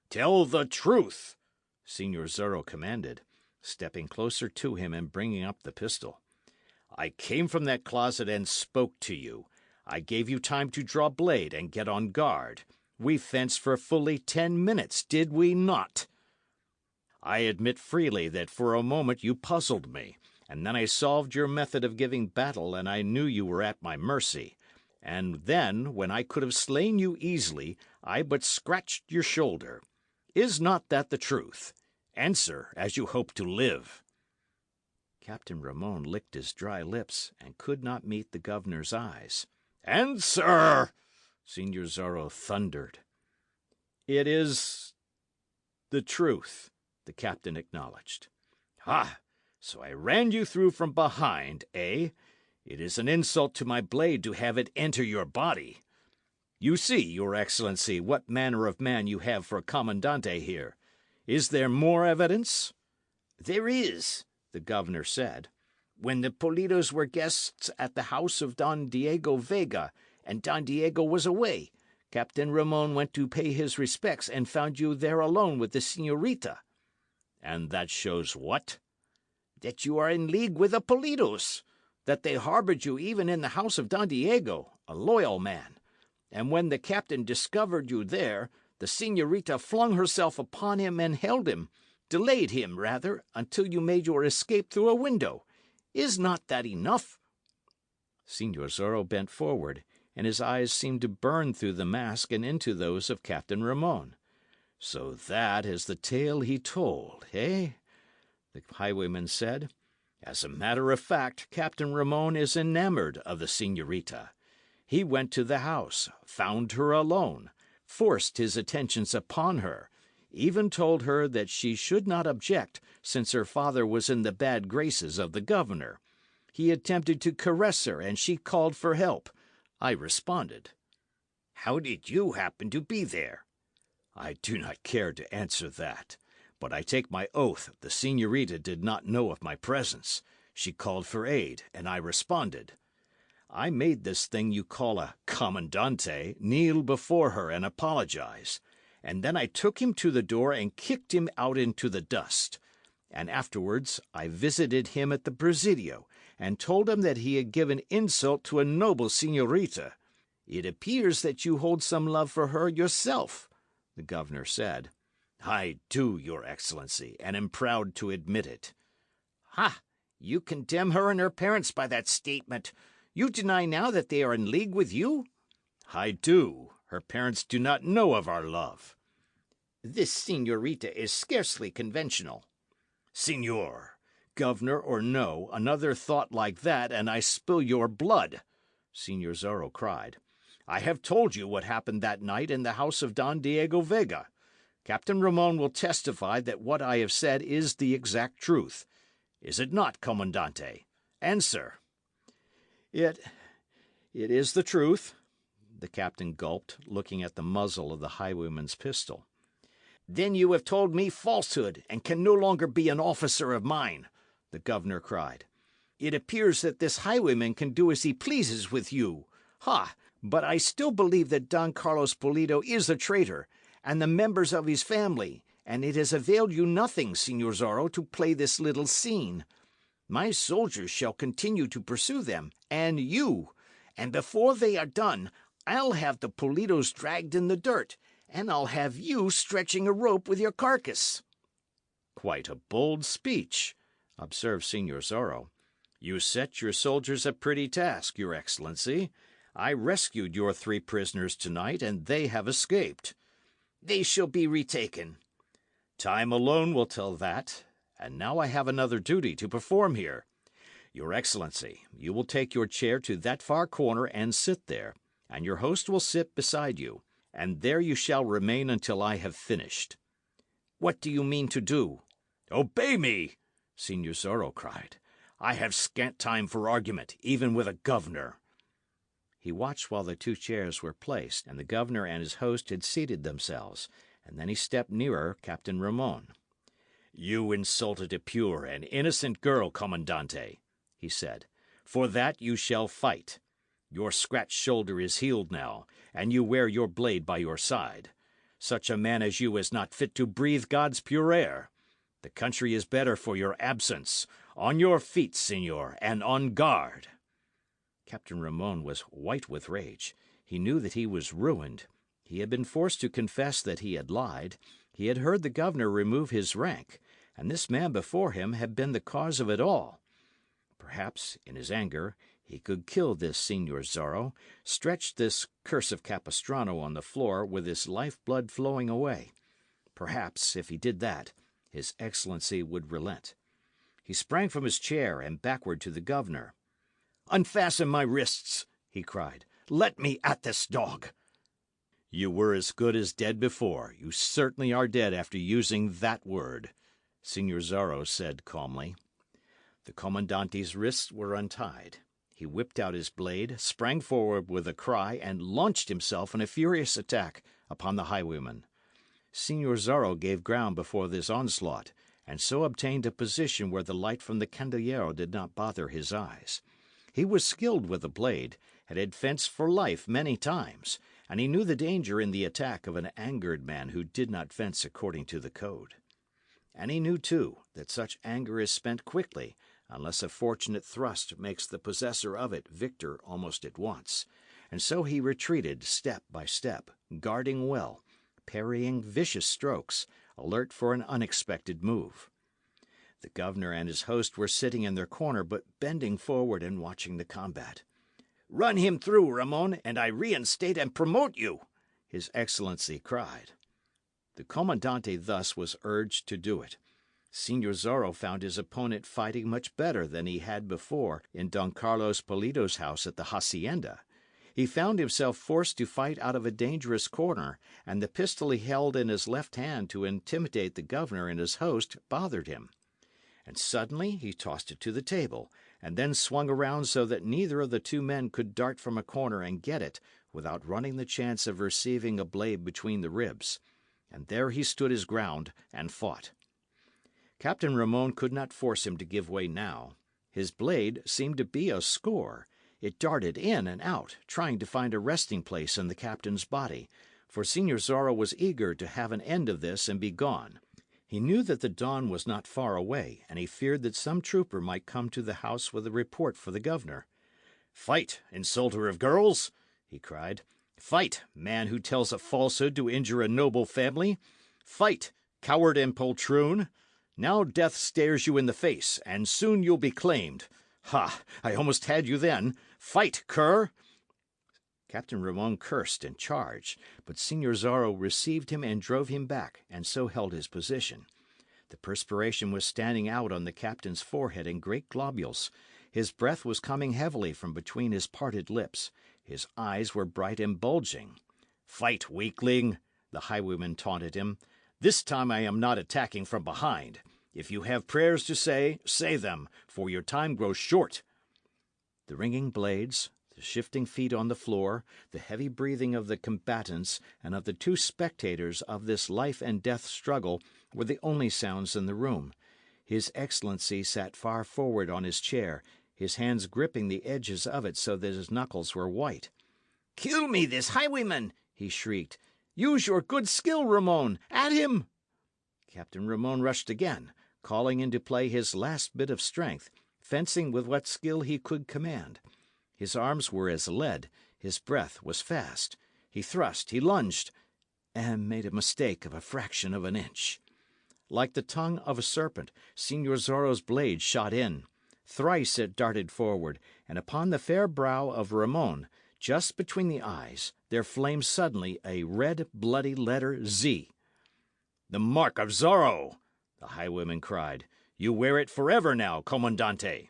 Tell the truth, Signor Zorro commanded, stepping closer to him and bringing up the pistol. I came from that closet and spoke to you. I gave you time to draw blade and get on guard. We fenced for fully 10 minutes, did we not? I admit freely that for a moment you puzzled me, and then I solved your method of giving battle, and I knew you were at my mercy. And then, when I could have slain you easily, I but scratched your shoulder. Is not that the truth? Answer, as you hope to live. Captain Ramon licked his dry lips and could not meet the governor's eyes. Answer! Signor Zorro thundered. It is the truth, the captain acknowledged. Ah, so I ran you through from behind, eh? It is an insult to my blade to have it enter your body. You see, your excellency, what manner of man you have for a commandante here. Is there more evidence? There is, the governor said. When the Politos were guests at the house of Don Diego Vega, and Don Diego was away, Captain Ramon went to pay his respects and found you there alone with the señorita. And that shows what? That you are in league with the Politos, that they harboured you even in the house of Don Diego, a loyal man. And when the captain discovered you there, the señorita flung herself upon him and held him, delayed him, rather, until you made your escape through a window. Is not that enough? Signor Zorro bent forward, and his eyes seemed to burn through the mask and into those of Captain Ramon. So that is the tale he told, eh? The highwayman said. As a matter of fact, Captain Ramon is enamoured of the señorita. He went to the house, found her alone, forced his attentions upon her, even told her that she should not object, since her father was in the bad graces of the governor. He attempted to caress her, and she called for help. I responded. How did you happen to be there? I do not care to answer that, but I take my oath the señorita did not know of my presence. She called for aid, and I responded. I made this thing you call a commandante kneel before her and apologize, and then I took him to the door and kicked him out into the dust. And afterwards I visited him at the Presidio, and told him that he had given insult to a noble señorita. It appears that you hold some love for her yourself, the governor said. I do, your excellency, and am proud to admit it. Ha! You condemn her and her parents by that statement. You deny now that they are in league with you? I do. Her parents do not know of our love. This señorita is scarcely conventional. Signor, governor or no, another thought like that, and I spill your blood, Signor Zorro cried. I have told you what happened that night in the house of Don Diego Vega. Captain Ramon will testify that what I have said is the exact truth. Is it not, Comandante? Answer. It is the truth, the captain gulped, looking at the muzzle of the highwayman's pistol. Then you have told me falsehood, and can no longer be an officer of mine, the governor cried. It appears that this highwayman can do as he pleases with you. Ha! But I still believe that Don Carlos Polito is a traitor, and the members of his family, and it has availed you nothing, Signor Zorro, to play this little scene. My soldiers shall continue to pursue them, and you. And before they are done, I'll have the Politos dragged in the dirt, and I'll have you stretching a rope with your carcass." "Quite a bold speech," observed Signor Zorro. "You set your soldiers a pretty task, your Excellency. I rescued your 3 prisoners tonight, and they have escaped." "They shall be retaken." "Time alone will tell that. And now I have another duty to perform here. Your Excellency, you will take your chair to that far corner and sit there, and your host will sit beside you, and there you shall remain until I have finished." "What do you mean to do?" "Obey me!" Signor Zorro cried. "I have scant time for argument, even with a governor." He watched while the 2 chairs were placed, and the governor and his host had seated themselves, and then he stepped nearer Captain Ramon. "You insulted a pure and innocent girl, Commandante," he said. "For that you shall fight. Your scratched shoulder is healed now, and you wear your blade by your side. Such a man as you is not fit to breathe God's pure air. The country is better for your absence. On your feet, senor, and on guard." Captain Ramon was white with rage. He knew that he was ruined. He had been forced to confess that he had lied. He had heard the governor remove his rank, and this man before him had been the cause of it all. Perhaps, in his anger, he could kill this Signor Zorro, stretch this curse of Capistrano on the floor with his life-blood flowing away. Perhaps, if he did that, his Excellency would relent. He sprang from his chair and backward to the governor. "Unfasten my wrists!" he cried. "Let me at this dog!" "You were as good as dead before. You certainly are dead after using that word," Signor Zorro said calmly. The Commandante's wrists were untied. He whipped out his blade, sprang forward with a cry, and launched himself in a furious attack upon the highwayman. Signor Zorro gave ground before this onslaught, and so obtained a position where the light from the candelero did not bother his eyes. He was skilled with the blade, and had fenced for life many times, and he knew the danger in the attack of an angered man who did not fence according to the code. And he knew, too, that such anger is spent quickly, unless a fortunate thrust makes the possessor of it victor almost at once, and so he retreated step by step, guarding well, parrying vicious strokes, alert for an unexpected move. The governor and his host were sitting in their corner, but bending forward and watching the combat. "Run him through, Ramon, and I reinstate and promote you," His Excellency cried. The Commandante thus was urged to do it. Signor Zorro found his opponent fighting much better than he had before in Don Carlos Polito's house at the hacienda. He found himself forced to fight out of a dangerous corner, and the pistol he held in his left hand to intimidate the governor and his host bothered him. And suddenly he tossed it to the table, and then swung around so that neither of the 2 men could dart from a corner and get it without running the chance of receiving a blade between the ribs. And there he stood his ground and fought. Captain Ramon could not force him to give way now. His blade seemed to be a score. It darted in and out, trying to find a resting place in the captain's body, for Signor Zorro was eager to have an end of this and be gone. He knew that the dawn was not far away, and he feared that some trooper might come to the house with a report for the governor. "Fight, insulter of girls!" he cried. "Fight, man who tells a falsehood to injure a noble family! Fight, coward and poltroon! Now death stares you in the face, and soon you'll be claimed. Ha! I almost had you then. Fight, cur!" Captain Ramon cursed and charged, but Signor Zorro received him and drove him back, and so held his position. The perspiration was standing out on the captain's forehead in great globules. His breath was coming heavily from between his parted lips. His eyes were bright and bulging. "Fight, weakling!" the highwayman taunted him. "This time I am not attacking from behind. If you have prayers to say, say them, for your time grows short." The ringing blades, the shifting feet on the floor, the heavy breathing of the combatants and of the 2 spectators of this life and death struggle were the only sounds in the room. His Excellency sat far forward on his chair, his hands gripping the edges of it so that his knuckles were white. "Kill me this highwayman!" he shrieked. "Use your good skill, Ramon! At him!" Captain Ramon rushed again, calling into play his last bit of strength, fencing with what skill he could command. His arms were as lead, his breath was fast. He thrust, he lunged, and made a mistake of a fraction of an inch. Like the tongue of a serpent, Signor Zorro's blade shot in. Thrice it darted forward, and upon the fair brow of Ramon, just between the eyes, there flamed suddenly a red, bloody letter Z. "The Mark of Zorro!" the highwayman cried. "You wear it forever now, Comandante."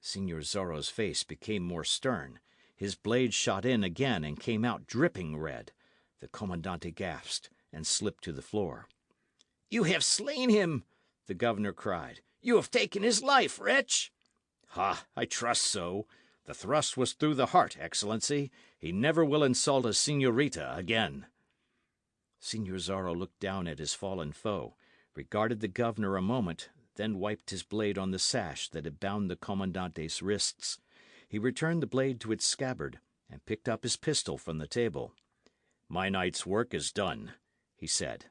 Signor Zorro's face became more stern. His blade shot in again and came out dripping red. The Commandante gasped and slipped to the floor. "You have slain him!" the governor cried. "You have taken his life, wretch!" "Ha, I trust so. The thrust was through the heart, Excellency. He never will insult a señorita again." Signor Zorro looked down at his fallen foe, regarded the governor a moment, then wiped his blade on the sash that had bound the Commandante's wrists. He returned the blade to its scabbard, and picked up his pistol from the table. "My night's work is done," he said.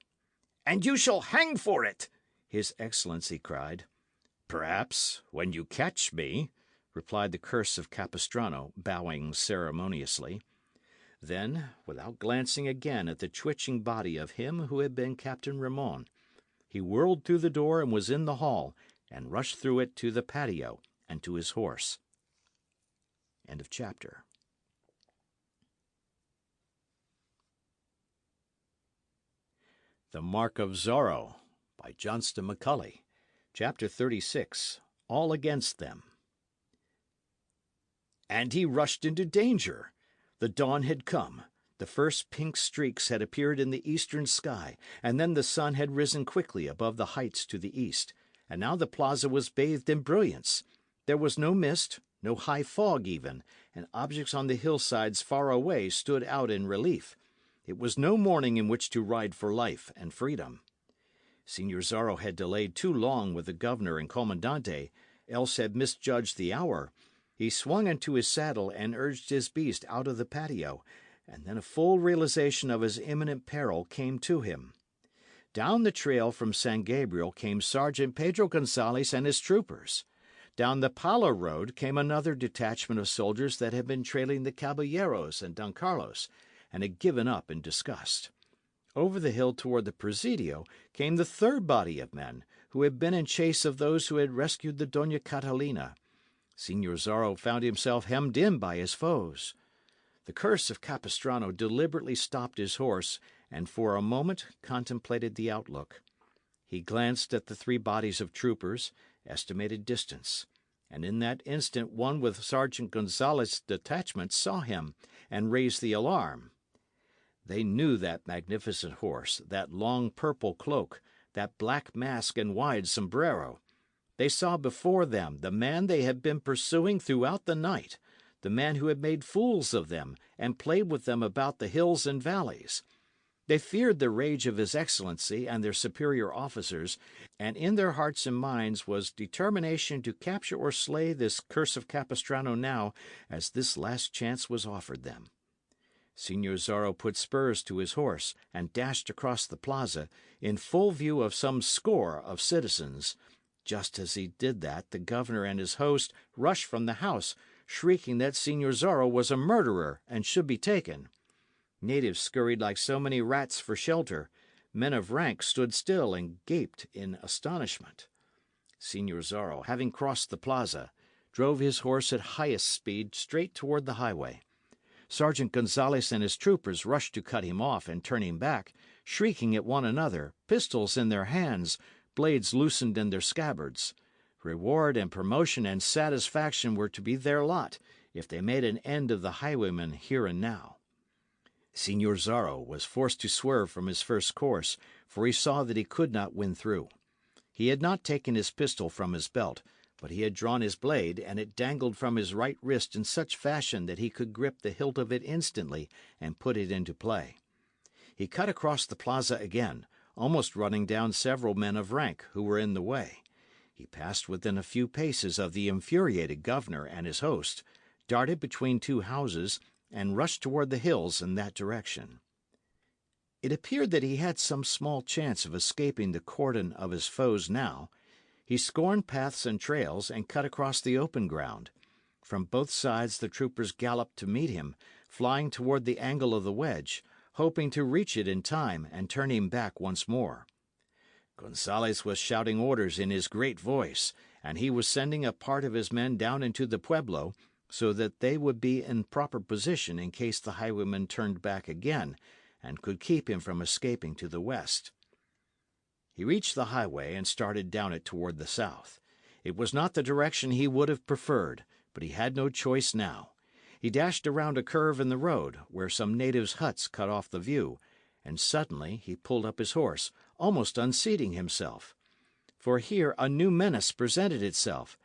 "And you shall hang for it!" His Excellency cried. "Perhaps, when you catch me," replied the curse of Capistrano, bowing ceremoniously. Then, without glancing again at the twitching body of him who had been Captain Ramon, he whirled through the door and was in the hall, and rushed through it to the patio and to his horse. End of chapter. The Mark of Zorro, by Johnston McCulley. Chapter 36. All Against Them. And he rushed into danger. The dawn had come. The first pink streaks had appeared in the eastern sky, and then the sun had risen quickly above the heights to the east, and now the plaza was bathed in brilliance. There was no mist, no high fog even, and objects on the hillsides far away stood out in relief. It was no morning in which to ride for life and freedom. Signor Zorro had delayed too long with the governor and Commandante, else had misjudged the hour. He swung into his saddle and urged his beast out of the patio, and then a full realization of his imminent peril came to him. Down the trail from San Gabriel came Sergeant Pedro Gonzalez and his troopers. Down the Palo road came another detachment of soldiers that had been trailing the Caballeros and Don Carlos, and had given up in disgust. Over the hill toward the Presidio came the third body of men, who had been in chase of those who had rescued the Dona Catalina. Signor Zorro found himself hemmed in by his foes. The curse of Capistrano deliberately stopped his horse, and for a moment contemplated the outlook. He glanced at the three bodies of troopers, estimated distance, and in that instant one with Sergeant Gonzalez's detachment saw him, and raised the alarm. They knew that magnificent horse, that long purple cloak, that black mask and wide sombrero. They saw before them the man they had been pursuing throughout the night, the man who had made fools of them and played with them about the hills and valleys. They feared the rage of his Excellency and their superior officers, and in their hearts and minds was determination to capture or slay this curse of Capistrano now, as this last chance was offered them. Signor Zorro put spurs to his horse and dashed across the plaza, in full view of some score of citizens. Just as he did that, the governor and his host rushed from the house, shrieking that Signor Zorro was a murderer and should be taken. Natives scurried like so many rats for shelter. Men of rank stood still and gaped in astonishment. Signor Zorro, having crossed the plaza, drove his horse at highest speed straight toward the highway. Sergeant Gonzalez and his troopers rushed to cut him off and turn him back, shrieking at one another, pistols in their hands, blades loosened in their scabbards. Reward and promotion and satisfaction were to be their lot, if they made an end of the highwaymen here and now. Signor Zorro was forced to swerve from his first course, for he saw that he could not win through. He had not taken his pistol from his belt, but he had drawn his blade, and it dangled from his right wrist in such fashion that he could grip the hilt of it instantly and put it into play. He cut across the plaza again, almost running down several men of rank who were in the way. He passed within a few paces of the infuriated governor and his host, darted between two houses, and rushed toward the hills in that direction. It appeared that he had some small chance of escaping the cordon of his foes now. He scorned paths and trails and cut across the open ground. From both sides the troopers galloped to meet him, flying toward the angle of the wedge, hoping to reach it in time and turn him back once more. Gonzales was shouting orders in his great voice, and he was sending a part of his men down into the pueblo, so that they would be in proper position in case the highwayman turned back again, and could keep him from escaping to the west. He reached the highway and started down it toward the south. It was not the direction he would have preferred, but he had no choice now. He dashed around a curve in the road, where some natives' huts cut off the view, and suddenly he pulled up his horse, almost unseating himself. For here a new menace presented itself.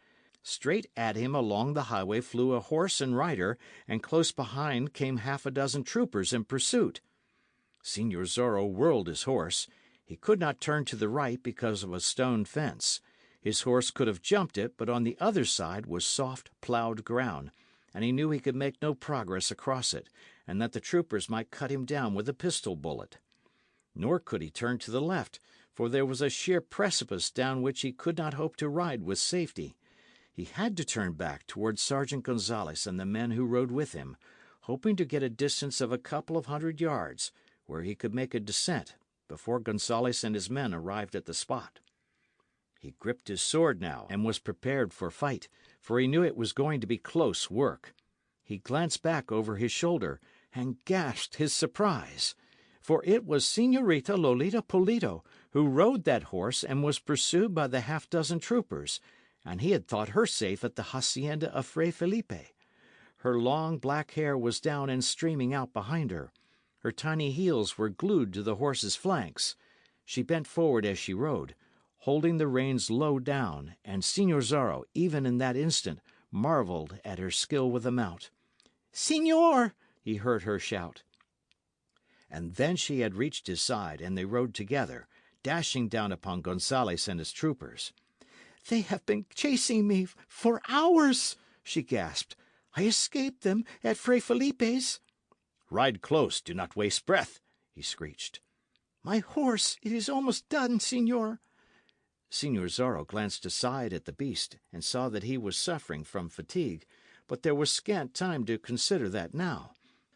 Straight at him along the highway flew a horse and rider, and close behind came half a dozen troopers in pursuit. Señor Zorro whirled his horse. He could not turn to the right because of a stone fence. His horse could have jumped it, but on the other side was soft, ploughed ground, and he knew he could make no progress across it, and that the troopers might cut him down with a pistol bullet. Nor could he turn to the left, for there was a sheer precipice down which he could not hope to ride with safety. He had to turn back towards Sergeant Gonzales and the men who rode with him, hoping to get a distance of a couple of 100 yards, where he could make a descent before Gonzales and his men arrived at the spot. He gripped his sword now, and was prepared for fight, for he knew it was going to be close work. He glanced back over his shoulder, and gasped his surprise. For it was Señorita Lolita Polito, who rode that horse and was pursued by the half-dozen troopers, and he had thought her safe at the hacienda of Fray Felipe. Her long black hair was down and streaming out behind her. Her tiny heels were glued to the horse's flanks. She bent forward as she rode, holding the reins low down, and Señor Zorro, even in that instant, marvelled at her skill with the mount. "Señor!" he heard her shout. And then she had reached his side, and they rode together, dashing down upon Gonzales and his troopers. "They have been chasing me for hours," she gasped. "I escaped them at Fray Felipe's." "Ride close, do not waste breath," he screeched. "My horse, it is almost done, señor." Señor Zorro glanced aside at the beast, and saw that he was suffering from fatigue, but there was scant time to consider that now.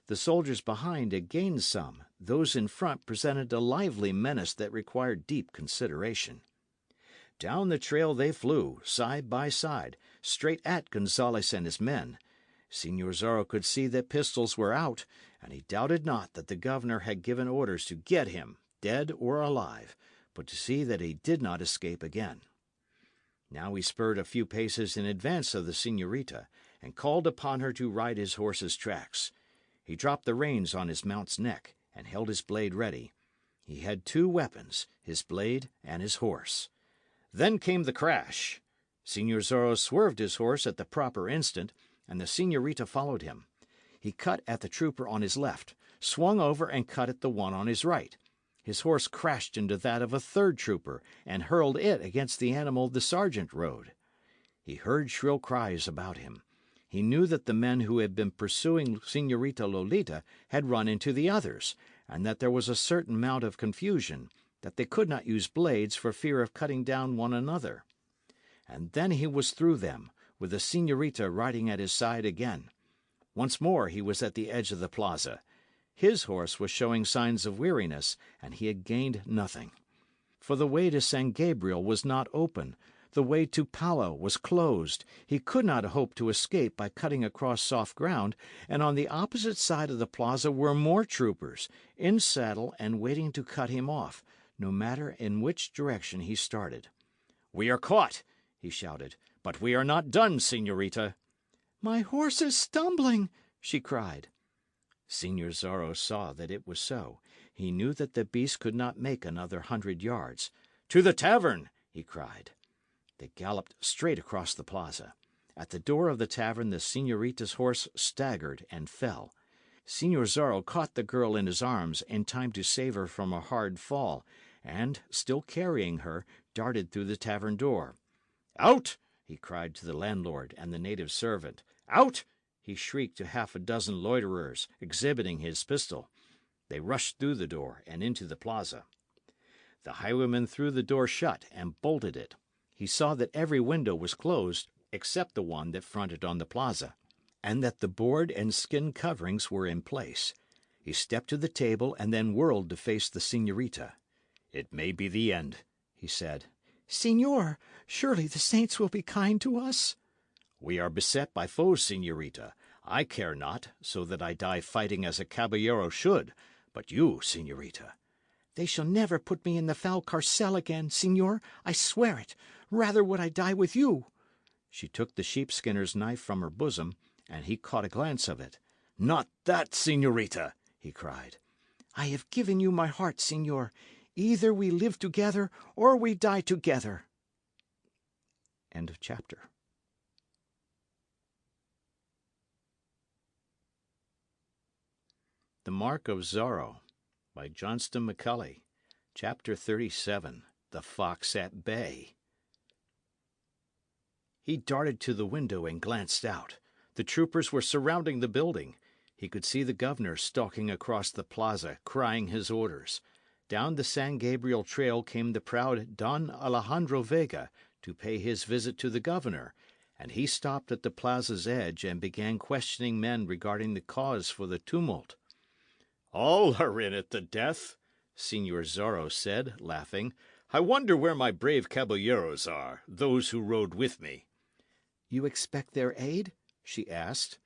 The soldiers behind had gained some; those in front presented a lively menace that required deep consideration. Down the trail they flew, side by side, straight at Gonzales and his men. Señor Zorro could see that pistols were out, and he doubted not that the governor had given orders to get him, dead or alive, but to see that he did not escape again. Now he spurred a few paces in advance of the señorita, and called upon her to ride his horse's tracks. He dropped the reins on his mount's neck, and held his blade ready. He had two weapons, his blade and his horse. Then came the crash. Señor Zorro swerved his horse at the proper instant, and the señorita followed him. He cut at the trooper on his left, swung over and cut at the one on his right. His horse crashed into that of a third trooper, and hurled it against the animal the sergeant rode. He heard shrill cries about him. He knew that the men who had been pursuing Señorita Lolita had run into the others, and that there was a certain amount of confusion, that they could not use blades for fear of cutting down one another. And then he was through them, with the señorita riding at his side again. Once more he was at the edge of the plaza. His horse was showing signs of weariness, and he had gained nothing. For the way to San Gabriel was not open. The way to Palo was closed. He could not hope to escape by cutting across soft ground, and on the opposite side of the plaza were more troopers, in saddle and waiting to cut him off, no matter in which direction he started. "We are caught," he shouted, "but we are not done, señorita." "My horse is stumbling," she cried. Señor Zorro saw that it was so. He knew that the beast could not make another 100 yards. "To the tavern!" he cried. They galloped straight across the plaza. At the door of the tavern the señorita's horse staggered and fell. Señor Zorro caught the girl in his arms in time to save her from a hard fall, and, still carrying her, darted through the tavern door. "Out!" he cried to the landlord and the native servant. "Out!" he shrieked to half a dozen loiterers, exhibiting his pistol. They rushed through the door and into the plaza. The highwayman threw the door shut and bolted it. He saw that every window was closed except the one that fronted on the plaza, and that the board and skin coverings were in place. He stepped to the table and then whirled to face the señorita. "It may be the end," he said. Señor, surely the saints will be kind to us? "We are beset by foes, señorita. I care not, so that I die fighting as a caballero should. But you, señorita—" They shall never put me in the foul carcel again, señor. I swear it. Rather would I die with you. She took the sheepskinner's knife from her bosom, and he caught a glance of it. "Not that, señorita!" he cried. I have given you my heart, señor. Either we live together, or we die together. End of chapter. The Mark of Zorro, by Johnston McCulley. Chapter 37. The Fox at Bay. He darted to the window and glanced out. The troopers were surrounding the building. He could see the governor stalking across the plaza, crying his orders. Down the San Gabriel trail came the proud Don Alejandro Vega to pay his visit to the governor, and he stopped at the plaza's edge and began questioning men regarding the cause for the tumult. "All are in at the death," Señor Zorro said, laughing. "I wonder where my brave caballeros are, those who rode with me." You expect their aid? She asked.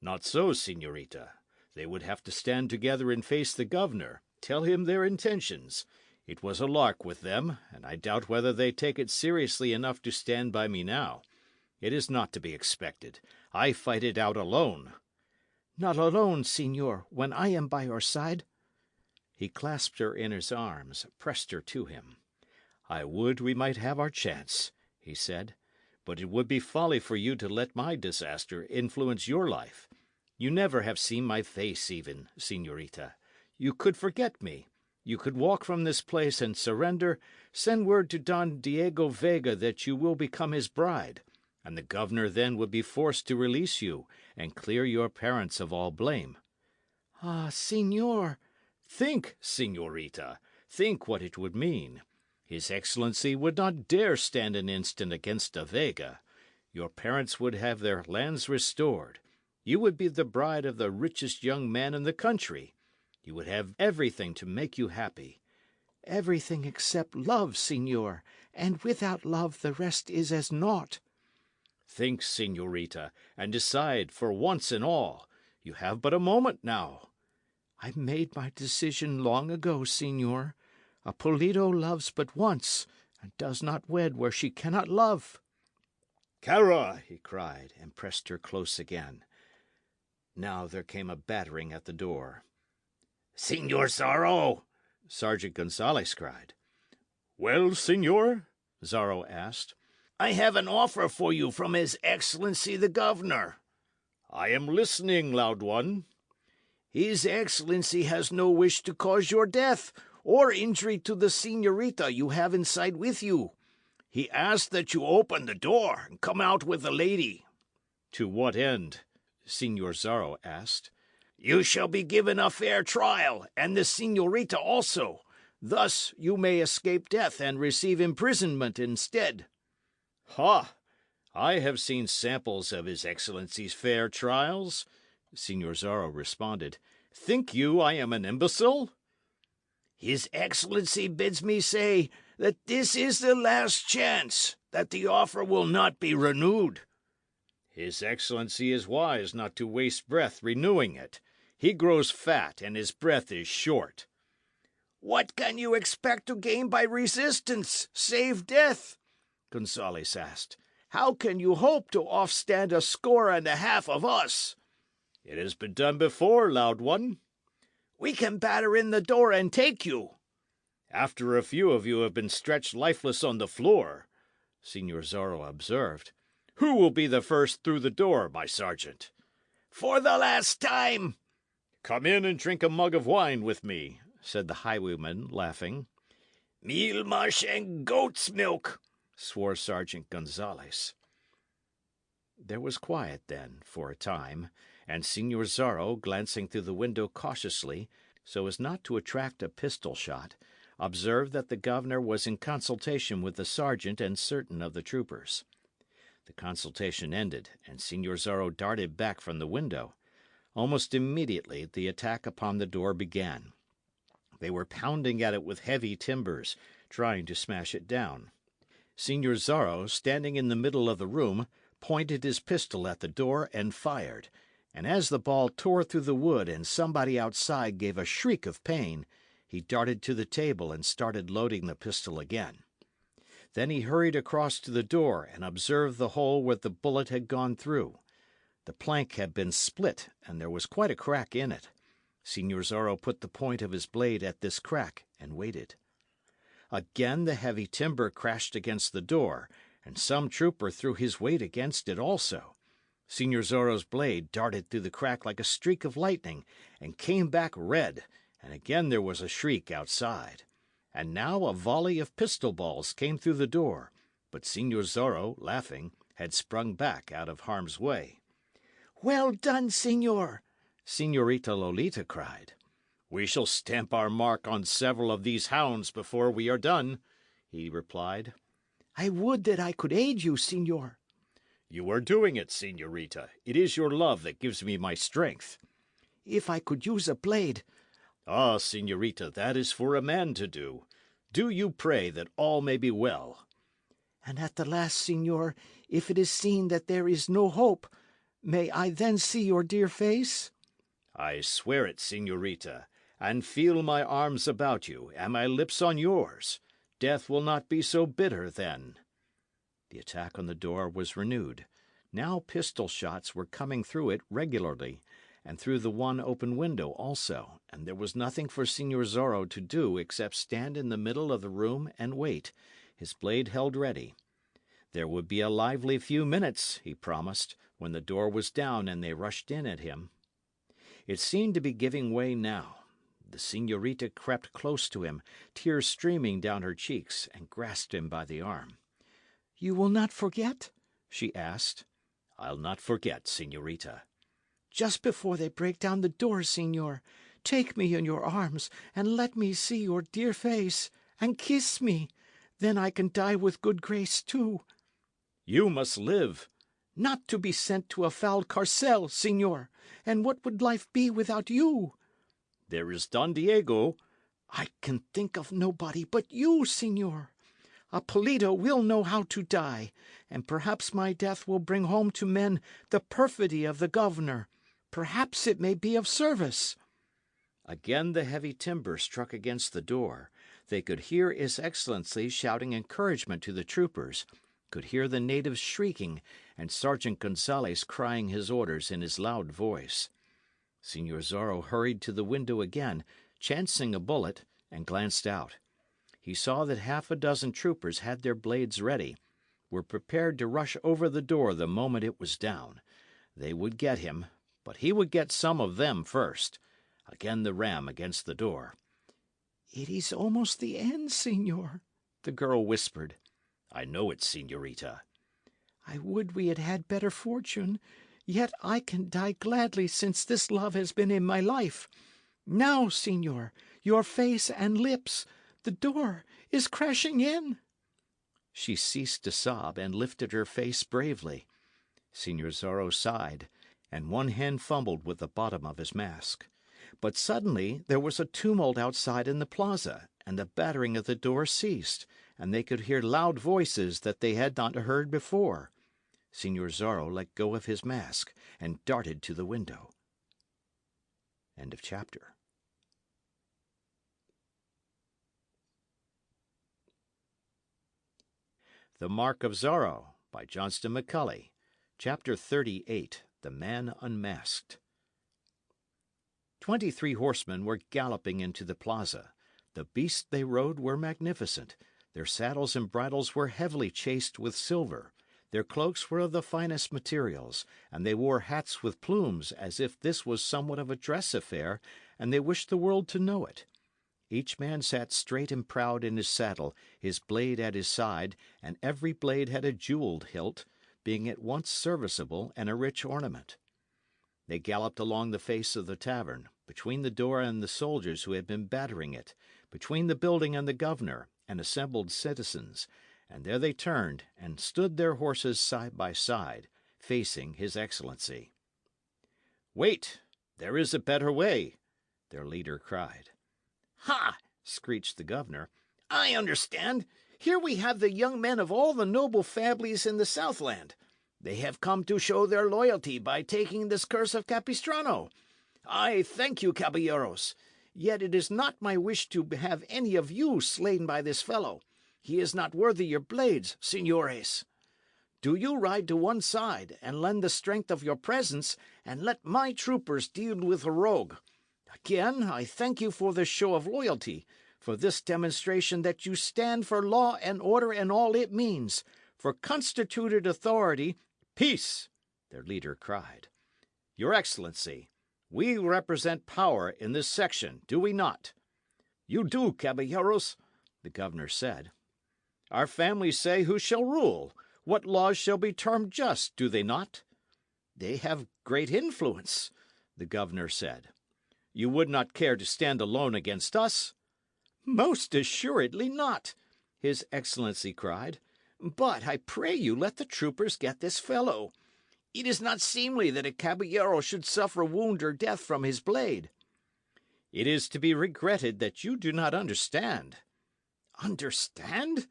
"Not so, señorita. They would have to stand together and face the governor, tell him their intentions. It was a lark with them, and I doubt whether they take it seriously enough to stand by me now. It is not to be expected. I fight it out alone." "Not alone, señor, when I am by your side." He clasped her in his arms, pressed her to him. "I would we might have our chance," he said. "But it would be folly for you to let my disaster influence your life. You never have seen my face even, señorita. You could forget me. You could walk from this place and surrender, send word to Don Diego Vega that you will become his bride, and the governor then would be forced to release you and clear your parents of all blame." "Ah, señor!" "Think, señorita, think what it would mean. His Excellency would not dare stand an instant against a Vega. Your parents would have their lands restored. You would be the bride of the richest young man in the country. You would have everything to make you happy." "Everything except love, señor, and without love the rest is as naught." "Think, señorita, and decide for once and all. You have but a moment now." "I made my decision long ago, señor. A Polito loves but once, and does not wed where she cannot love." "Cara!" he cried, and pressed her close again. Now there came a battering at the door. "Señor Zorro!" Sergeant Gonzales cried. "Well, señor?" Zorro asked. "I have an offer for you from His Excellency the Governor." "I am listening, loud one." "His Excellency has no wish to cause your death, or injury to the señorita you have inside with you. He asks that you open the door and come out with the lady." "To what end?" Señor Zorro asked. "You shall be given a fair trial, and the señorita also. Thus you may escape death and receive imprisonment instead." "Ha! I have seen samples of His Excellency's fair trials," Señor Zorro responded. "Think you I am an imbecile?" "His Excellency bids me say that this is the last chance, that the offer will not be renewed." "His Excellency is wise not to waste breath renewing it. He grows fat, and his breath is short." "What can you expect to gain by resistance, save death?" Gonzales asked. "How can you hope to offstand 1.5 score of us?" "It has been done before, loud one." "We can batter in the door and take you." "After a few of you have been stretched lifeless on the floor," Señor Zorro observed. "Who will be the first through the door, my sergeant?" "For the last time." "Come in and drink a mug of wine with me," said the highwayman, laughing. "Meal mush and goat's milk," swore Sergeant Gonzales. There was quiet then, for a time, and Señor Zorro, glancing through the window cautiously, so as not to attract a pistol shot, observed that the governor was in consultation with the sergeant and certain of the troopers. The consultation ended, and Signor Zorro darted back from the window. Almost immediately the attack upon the door began. They were pounding at it with heavy timbers, trying to smash it down. Signor Zorro, standing in the middle of the room, pointed his pistol at the door and fired, and as the ball tore through the wood and somebody outside gave a shriek of pain, he darted to the table and started loading the pistol again. Then he hurried across to the door and observed the hole where the bullet had gone through. The plank had been split, and there was quite a crack in it. Signor Zorro put the point of his blade at this crack and waited. Again the heavy timber crashed against the door, and some trooper threw his weight against it also. Signor Zorro's blade darted through the crack like a streak of lightning, and came back red, and again there was a shriek outside. And now a volley of pistol balls came through the door, but Signor Zorro, laughing, had sprung back out of harm's way. "Well done, Signor!" Signorita Lolita cried. "We shall stamp our mark on several of these hounds before we are done," he replied. "I would that I could aid you, Signor." "You are doing it, Signorita. It is your love that gives me my strength." "If I could use a blade—" "Ah, Signorita, that is for a man to do. Do you pray that all may be well." "And at the last, Signor, if it is seen that there is no hope, may I then see your dear face?" "I swear it, Signorita, and feel my arms about you, and my lips on yours. Death will not be so bitter then." The attack on the door was renewed. Now pistol shots were coming through it regularly, and through the one open window also, and there was nothing for Signor Zorro to do except stand in the middle of the room and wait, his blade held ready. There would be a lively few minutes, he promised, when the door was down and they rushed in at him. It seemed to be giving way now. The Signorita crept close to him, tears streaming down her cheeks, and grasped him by the arm. "You will not forget?" she asked. "I'll not forget, Signorita." "Just before they break down the door, Signor, take me in your arms, and let me see your dear face, and kiss me. Then I can die with good grace, too." "You must live." "Not to be sent to a foul carcel, Signor. And what would life be without you?" "There is Don Diego." "I can think of nobody but you, Signor. Apolito will know how to die, and perhaps my death will bring home to men the perfidy of the governor. Perhaps it may be of service." Again the heavy timber struck against the door. They could hear His Excellency shouting encouragement to the troopers, could hear the natives shrieking, and Sergeant Gonzales crying his orders in his loud voice. Signor Zorro hurried to the window again, chancing a bullet, and glanced out. He saw that half a dozen troopers had their blades ready, were prepared to rush over the door the moment it was down. They would get him, but he would get some of them first. Again the ram against the door. "It is almost the end, Signor," the girl whispered. "I know it, Signorita." "I would we had had better fortune. Yet I can die gladly since this love has been in my life. Now, Signor, your face and lips. The door is crashing in." She ceased to sob and lifted her face bravely. Signor Zorro sighed, and one hand fumbled with the bottom of his mask. But suddenly there was a tumult outside in the plaza, and the battering at the door ceased, and they could hear loud voices that they had not heard before. Signor Zorro let go of his mask and darted to the window. End of chapter. The Mark of Zorro, by Johnston McCulley. Chapter 38. The Man Unmasked. 23 horsemen were galloping into the plaza. The beasts they rode were magnificent. Their saddles and bridles were heavily chased with silver. Their cloaks were of the finest materials, and they wore hats with plumes as if this was somewhat of a dress affair, and they wished the world to know it. Each man sat straight and proud in his saddle, his blade at his side, and every blade had a jewelled hilt, being at once serviceable and a rich ornament. They galloped along the face of the tavern. between the door and the soldiers who had been battering it, between the building and the governor and assembled citizens, and there they turned and stood their horses side by side, facing his Excellency. "Wait, there is a better way," their leader cried. "Ha!" screeched the governor. "I understand. Here we have the young men of all the noble families in the Southland. They have come to show their loyalty by taking this curse of Capistrano. I thank you, caballeros. Yet it is not my wish to have any of you slain by this fellow. He is not worthy your blades, señores. Do you ride to one side, and lend the strength of your presence, and let my troopers deal with the rogue. Again, I thank you for this show of loyalty, for this demonstration that you stand for law and order and all it means, for constituted authority." "Peace!" their leader cried. "Your Excellency, we represent power in this section, do we not?" "You do, caballeros," the governor said. "Our families say who shall rule, what laws shall be termed just, do they not?" "They have great influence," the governor said. "You would not care to stand alone against us?" "Most assuredly not," his Excellency cried. "But I pray you let the troopers get this fellow. It is not seemly that a caballero should suffer wound or death from his blade." "It is to be regretted that you do not understand." "Understand?"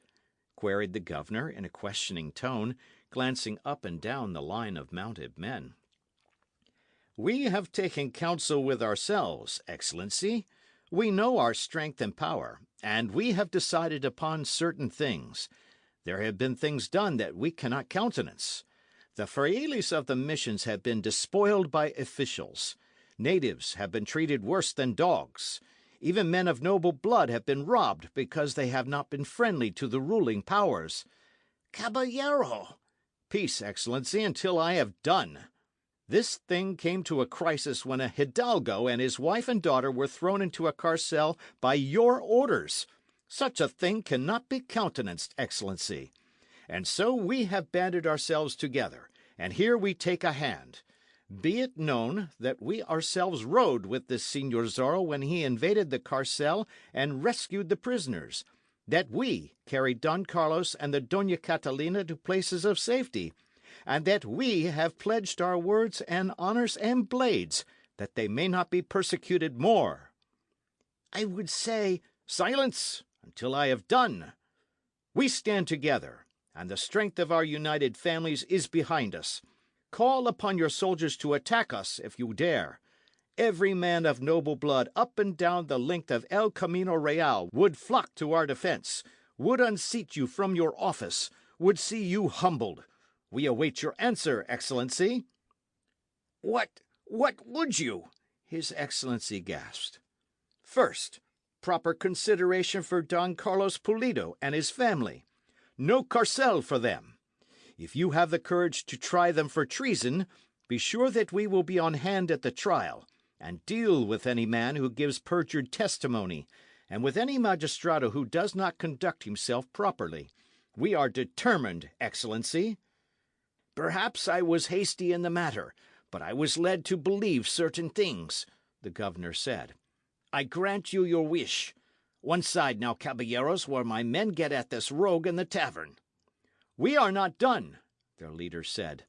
queried the governor in a questioning tone, glancing up and down the line of mounted men. "We have taken counsel with ourselves, Excellency. We know our strength and power, and we have decided upon certain things. There have been things done that we cannot countenance. The frailes of the missions have been despoiled by officials. Natives have been treated worse than dogs. Even men of noble blood have been robbed because they have not been friendly to the ruling powers." "Caballero!" "Peace, Excellency, until I have done. This thing came to a crisis when a hidalgo and his wife and daughter were thrown into a carcel by your orders. Such a thing cannot be countenanced, Excellency. And so we have banded ourselves together, and here we take a hand. Be it known that we ourselves rode with this Señor Zorro when he invaded the carcel and rescued the prisoners, that we carried Don Carlos and the Doña Catalina to places of safety, and that we have pledged our words and honours and blades, that they may not be persecuted more." "I would say—" "Silence, until I have done. We stand together, and the strength of our united families is behind us. Call upon your soldiers to attack us, if you dare. Every man of noble blood up and down the length of El Camino Real would flock to our defence, would unseat you from your office, would see you humbled. We await your answer, Excellency." What would you?" his Excellency gasped. "First, proper consideration for Don Carlos Pulido and his family. No carcel for them. If you have the courage to try them for treason, be sure that we will be on hand at the trial, and deal with any man who gives perjured testimony, and with any magistrado who does not conduct himself properly. We are determined, Excellency." "Perhaps I was hasty in the matter, but I was led to believe certain things," the governor said. "I grant you your wish. One side now, caballeros, while my men get at this rogue in the tavern." "We are not done," their leader said.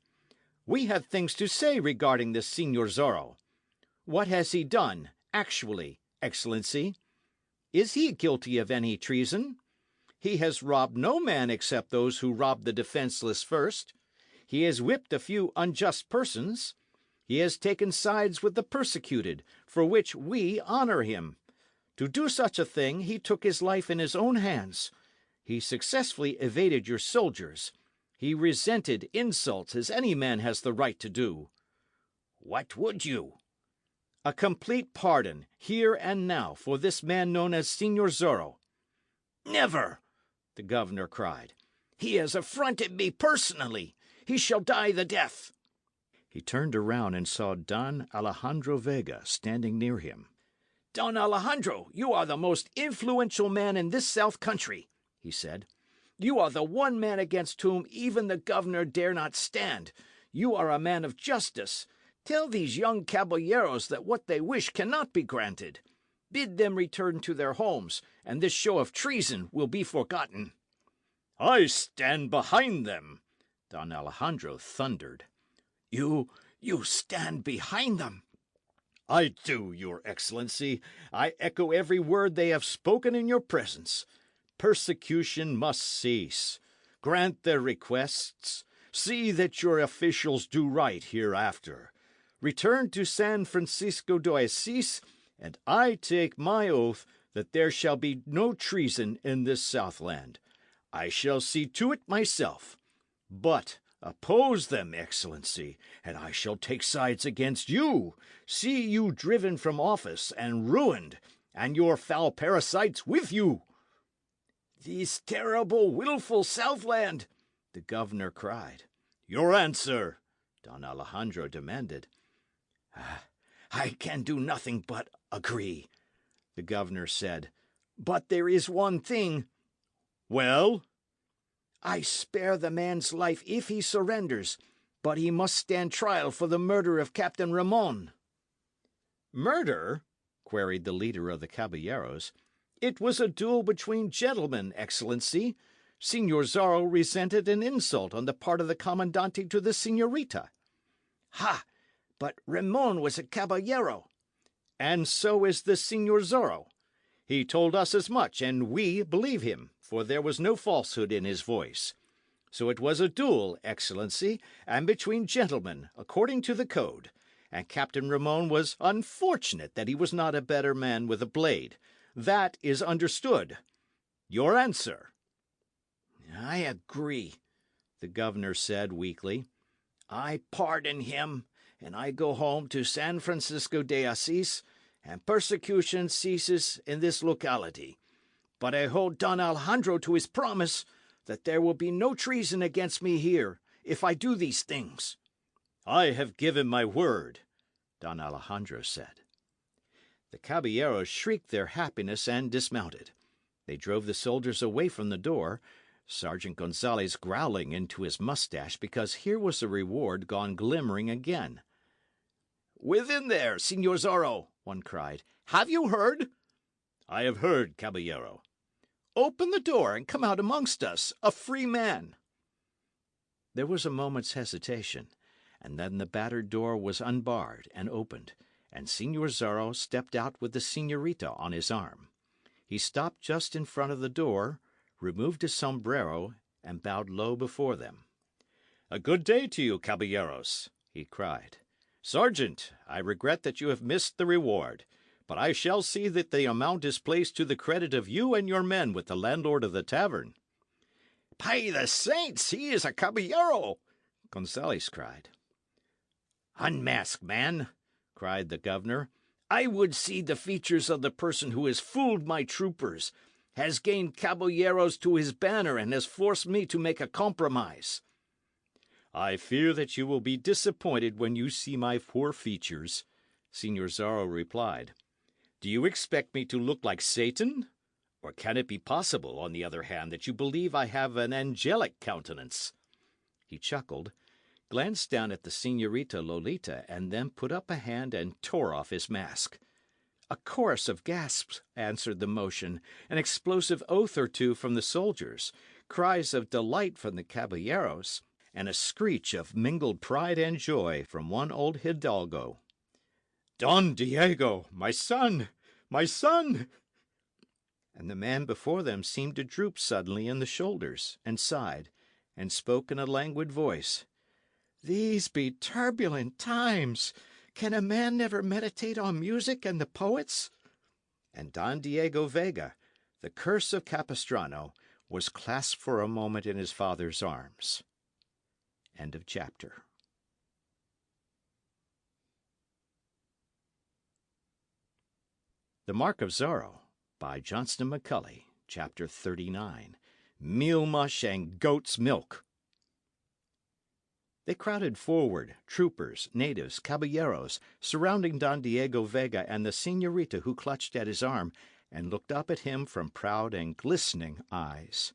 "We have things to say regarding this Señor Zorro. What has he done, actually, Excellency? Is he guilty of any treason? He has robbed no man except those who robbed the defenceless first. He has whipped a few unjust persons. He has taken sides with the persecuted, for which we honour him. To do such a thing, he took his life in his own hands. He successfully evaded your soldiers. He resented insults as any man has the right to do." "What would you?" "A complete pardon, here and now, for this man known as Señor Zorro." "Never!" the governor cried. "He has affronted me personally. He shall die the death." He turned around and saw Don Alejandro Vega standing near him. "Don Alejandro, you are the most influential man in this south country," he said. "You are the one man against whom even the governor dare not stand. You are a man of justice. Tell these young caballeros that what they wish cannot be granted. Bid them return to their homes, and this show of treason will be forgotten." "I stand behind them," Don Alejandro thundered. You stand behind them?" "I do, your Excellency. I echo every word they have spoken in your presence. Persecution must cease. Grant their requests. See that your officials do right hereafter. Return to San Francisco de Asís, and I take my oath that there shall be no treason in this Southland. I shall see to it myself. But oppose them, Excellency, and I shall take sides against you, see you driven from office and ruined, and your foul parasites with you." "This terrible, willful Southland!" the governor cried. "Your answer," Don Alejandro demanded. "I can do nothing but agree," the governor said. "But there is one thing." "Well?" "I spare the man's life if he surrenders, but he must stand trial for the murder of Captain Ramon." "Murder?" queried the leader of the caballeros. "It was a duel between gentlemen, Excellency. Signor Zorro resented an insult on the part of the commandante to the señorita." "Ha! But Ramon was a caballero." "And so is this Signor Zorro. He told us as much, and we believe him, for there was no falsehood in his voice. So it was a duel, Excellency, and between gentlemen, according to the code. And Captain Ramon was unfortunate that he was not a better man with a blade. That is understood. Your answer?" "I agree," the governor said weakly. "I pardon him, and I go home to San Francisco de Asís, and persecution ceases in this locality. But I hold Don Alejandro to his promise that there will be no treason against me here if I do these things." "I have given my word," Don Alejandro said. The caballeros shrieked their happiness and dismounted. They drove the soldiers away from the door, Sergeant Gonzalez growling into his moustache because here was a reward gone glimmering again. "Within there, Signor Zorro," one cried. "Have you heard?" "I have heard, caballero." "Open the door and come out amongst us, a free man." There was a moment's hesitation, and then the battered door was unbarred and opened, and Signor Zorro stepped out with the señorita on his arm. He stopped just in front of the door, removed his sombrero, and bowed low before them. "A good day to you, caballeros," he cried. "Sergeant, I regret that you have missed the reward, but I shall see that the amount is placed to the credit of you and your men with the landlord of the tavern." "By the saints, he is a caballero!" Gonzalez cried. "Unmask, man!" cried the governor. "I would see the features of the person who has fooled my troopers, has gained caballeros to his banner, and has forced me to make a compromise." "I fear that you will be disappointed when you see my poor features," Signor Zorro replied. "Do you expect me to look like Satan? Or can it be possible, on the other hand, that you believe I have an angelic countenance?" He chuckled, glanced down at the Señorita Lolita, and then put up a hand and tore off his mask. A chorus of gasps answered the motion, an explosive oath or two from the soldiers, cries of delight from the caballeros, and a screech of mingled pride and joy from one old hidalgo. "Don Diego, my son! My son!" And the man before them seemed to droop suddenly in the shoulders, and sighed, and spoke in a languid voice. "These be turbulent times. Can a man never meditate on music and the poets?" And Don Diego Vega, the curse of Capistrano, was clasped for a moment in his father's arms. End of chapter. The Mark of Zorro, by Johnston McCulley, Chapter 39. Meal mush and goat's milk. They crowded forward, troopers, natives, caballeros, surrounding Don Diego Vega and the señorita who clutched at his arm, and looked up at him from proud and glistening eyes.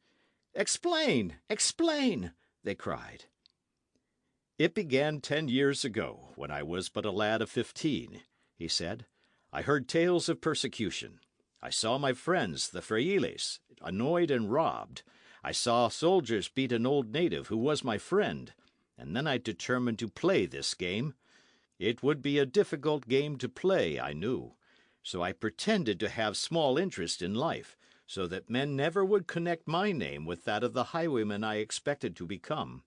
"Explain! Explain!" they cried. It began 10 years ago, when I was but a lad of 15, he said. I heard tales of persecution. I saw my friends, the frailes, annoyed and robbed. I saw soldiers beat an old native who was my friend, and then I determined to play this game. It would be a difficult game to play, I knew, so I pretended to have small interest in life, so that men never would connect my name with that of the highwayman I expected to become.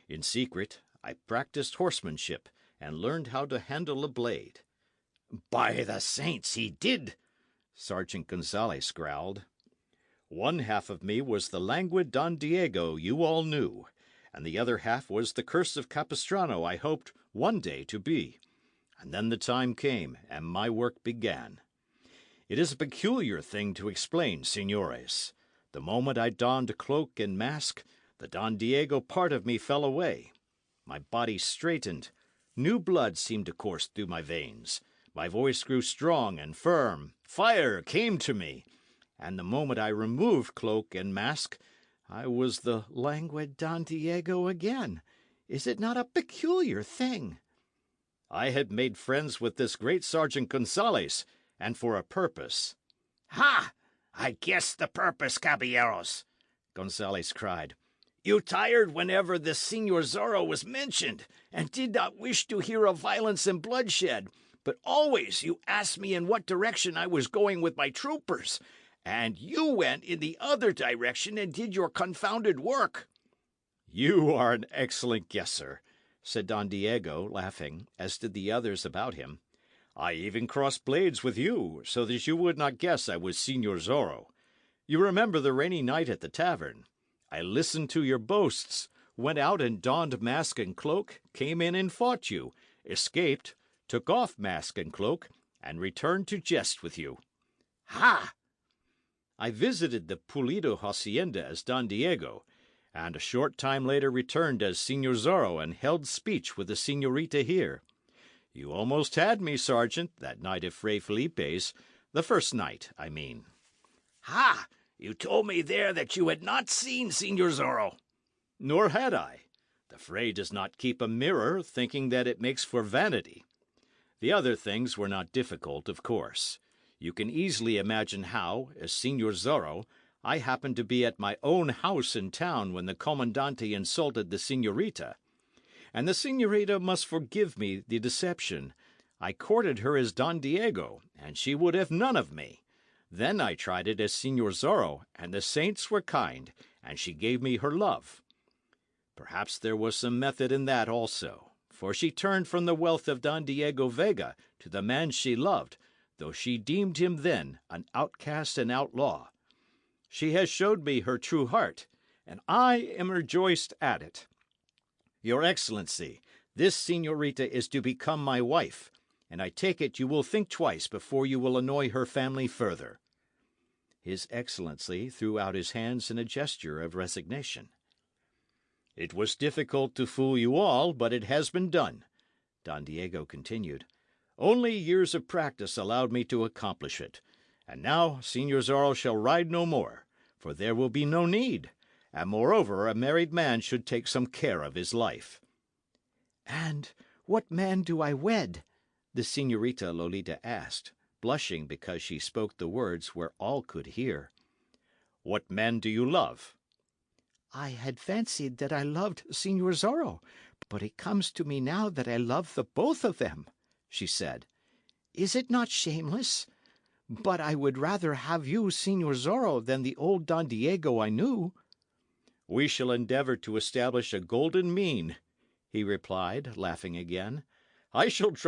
In secret, I practiced horsemanship and learned how to handle a blade. By the saints, he did, Sergeant Gonzales growled. One half of me was the languid Don Diego you all knew, and the other half was the curse of Capistrano I hoped one day to be. And then the time came, and my work began. It is a peculiar thing to explain, signores. The moment I donned cloak and mask, the Don Diego part of me fell away. My body straightened. New blood seemed to course through my veins. My voice grew strong and firm. Fire came to me. And the moment I removed cloak and mask, I was the languid Don Diego again. Is it not a peculiar thing? I had made friends with this great Sergeant Gonzales, and for a purpose. Ha! I guessed the purpose, caballeros, Gonzales cried. You tired whenever the Señor Zorro was mentioned, and did not wish to hear of violence and bloodshed, but always you asked me in what direction I was going with my troopers, and you went in the other direction and did your confounded work. You are an excellent guesser, said Don Diego, laughing, as did the others about him. I even crossed blades with you, so that you would not guess I was Señor Zorro. You remember the rainy night at the tavern. I listened to your boasts, went out and donned mask and cloak, came in and fought you, escaped, took off mask and cloak, and returned to jest with you. Ha! I visited the Pulido hacienda as Don Diego, and a short time later returned as Señor Zorro and held speech with the señorita here. You almost had me, Sergeant, that night at Fray Felipe's, the first night, I mean. Ha! You told me there that you had not seen Señor Zorro. Nor had I. The Fray does not keep a mirror, thinking that it makes for vanity. The other things were not difficult, of course. You can easily imagine how, as Señor Zorro, I happened to be at my own house in town when the comandante insulted the señorita. And the señorita must forgive me the deception. I courted her as Don Diego, and she would have none of me. Then I tried it as Señor Zorro, and the saints were kind, and she gave me her love. Perhaps there was some method in that also, for she turned from the wealth of Don Diego Vega to the man she loved, though she deemed him then an outcast and outlaw. She has showed me her true heart, and I am rejoiced at it. Your Excellency, this señorita is to become my wife, and I take it you will think twice before you will annoy her family further. His Excellency threw out his hands in a gesture of resignation. It was difficult to fool you all, but it has been done, Don Diego continued. Only years of practice allowed me to accomplish it. And now Señor Zorro shall ride no more, for there will be no need, and moreover a married man should take some care of his life. And what man do I wed? The señorita Lolita asked, blushing because she spoke the words where all could hear. What man do you love? I had fancied that I loved Señor Zorro, but it comes to me now that I love the both of them, she said. Is it not shameless? But I would rather have you, Señor Zorro, than the old Don Diego I knew. We shall endeavour to establish a golden mean, he replied, laughing again. I shall drop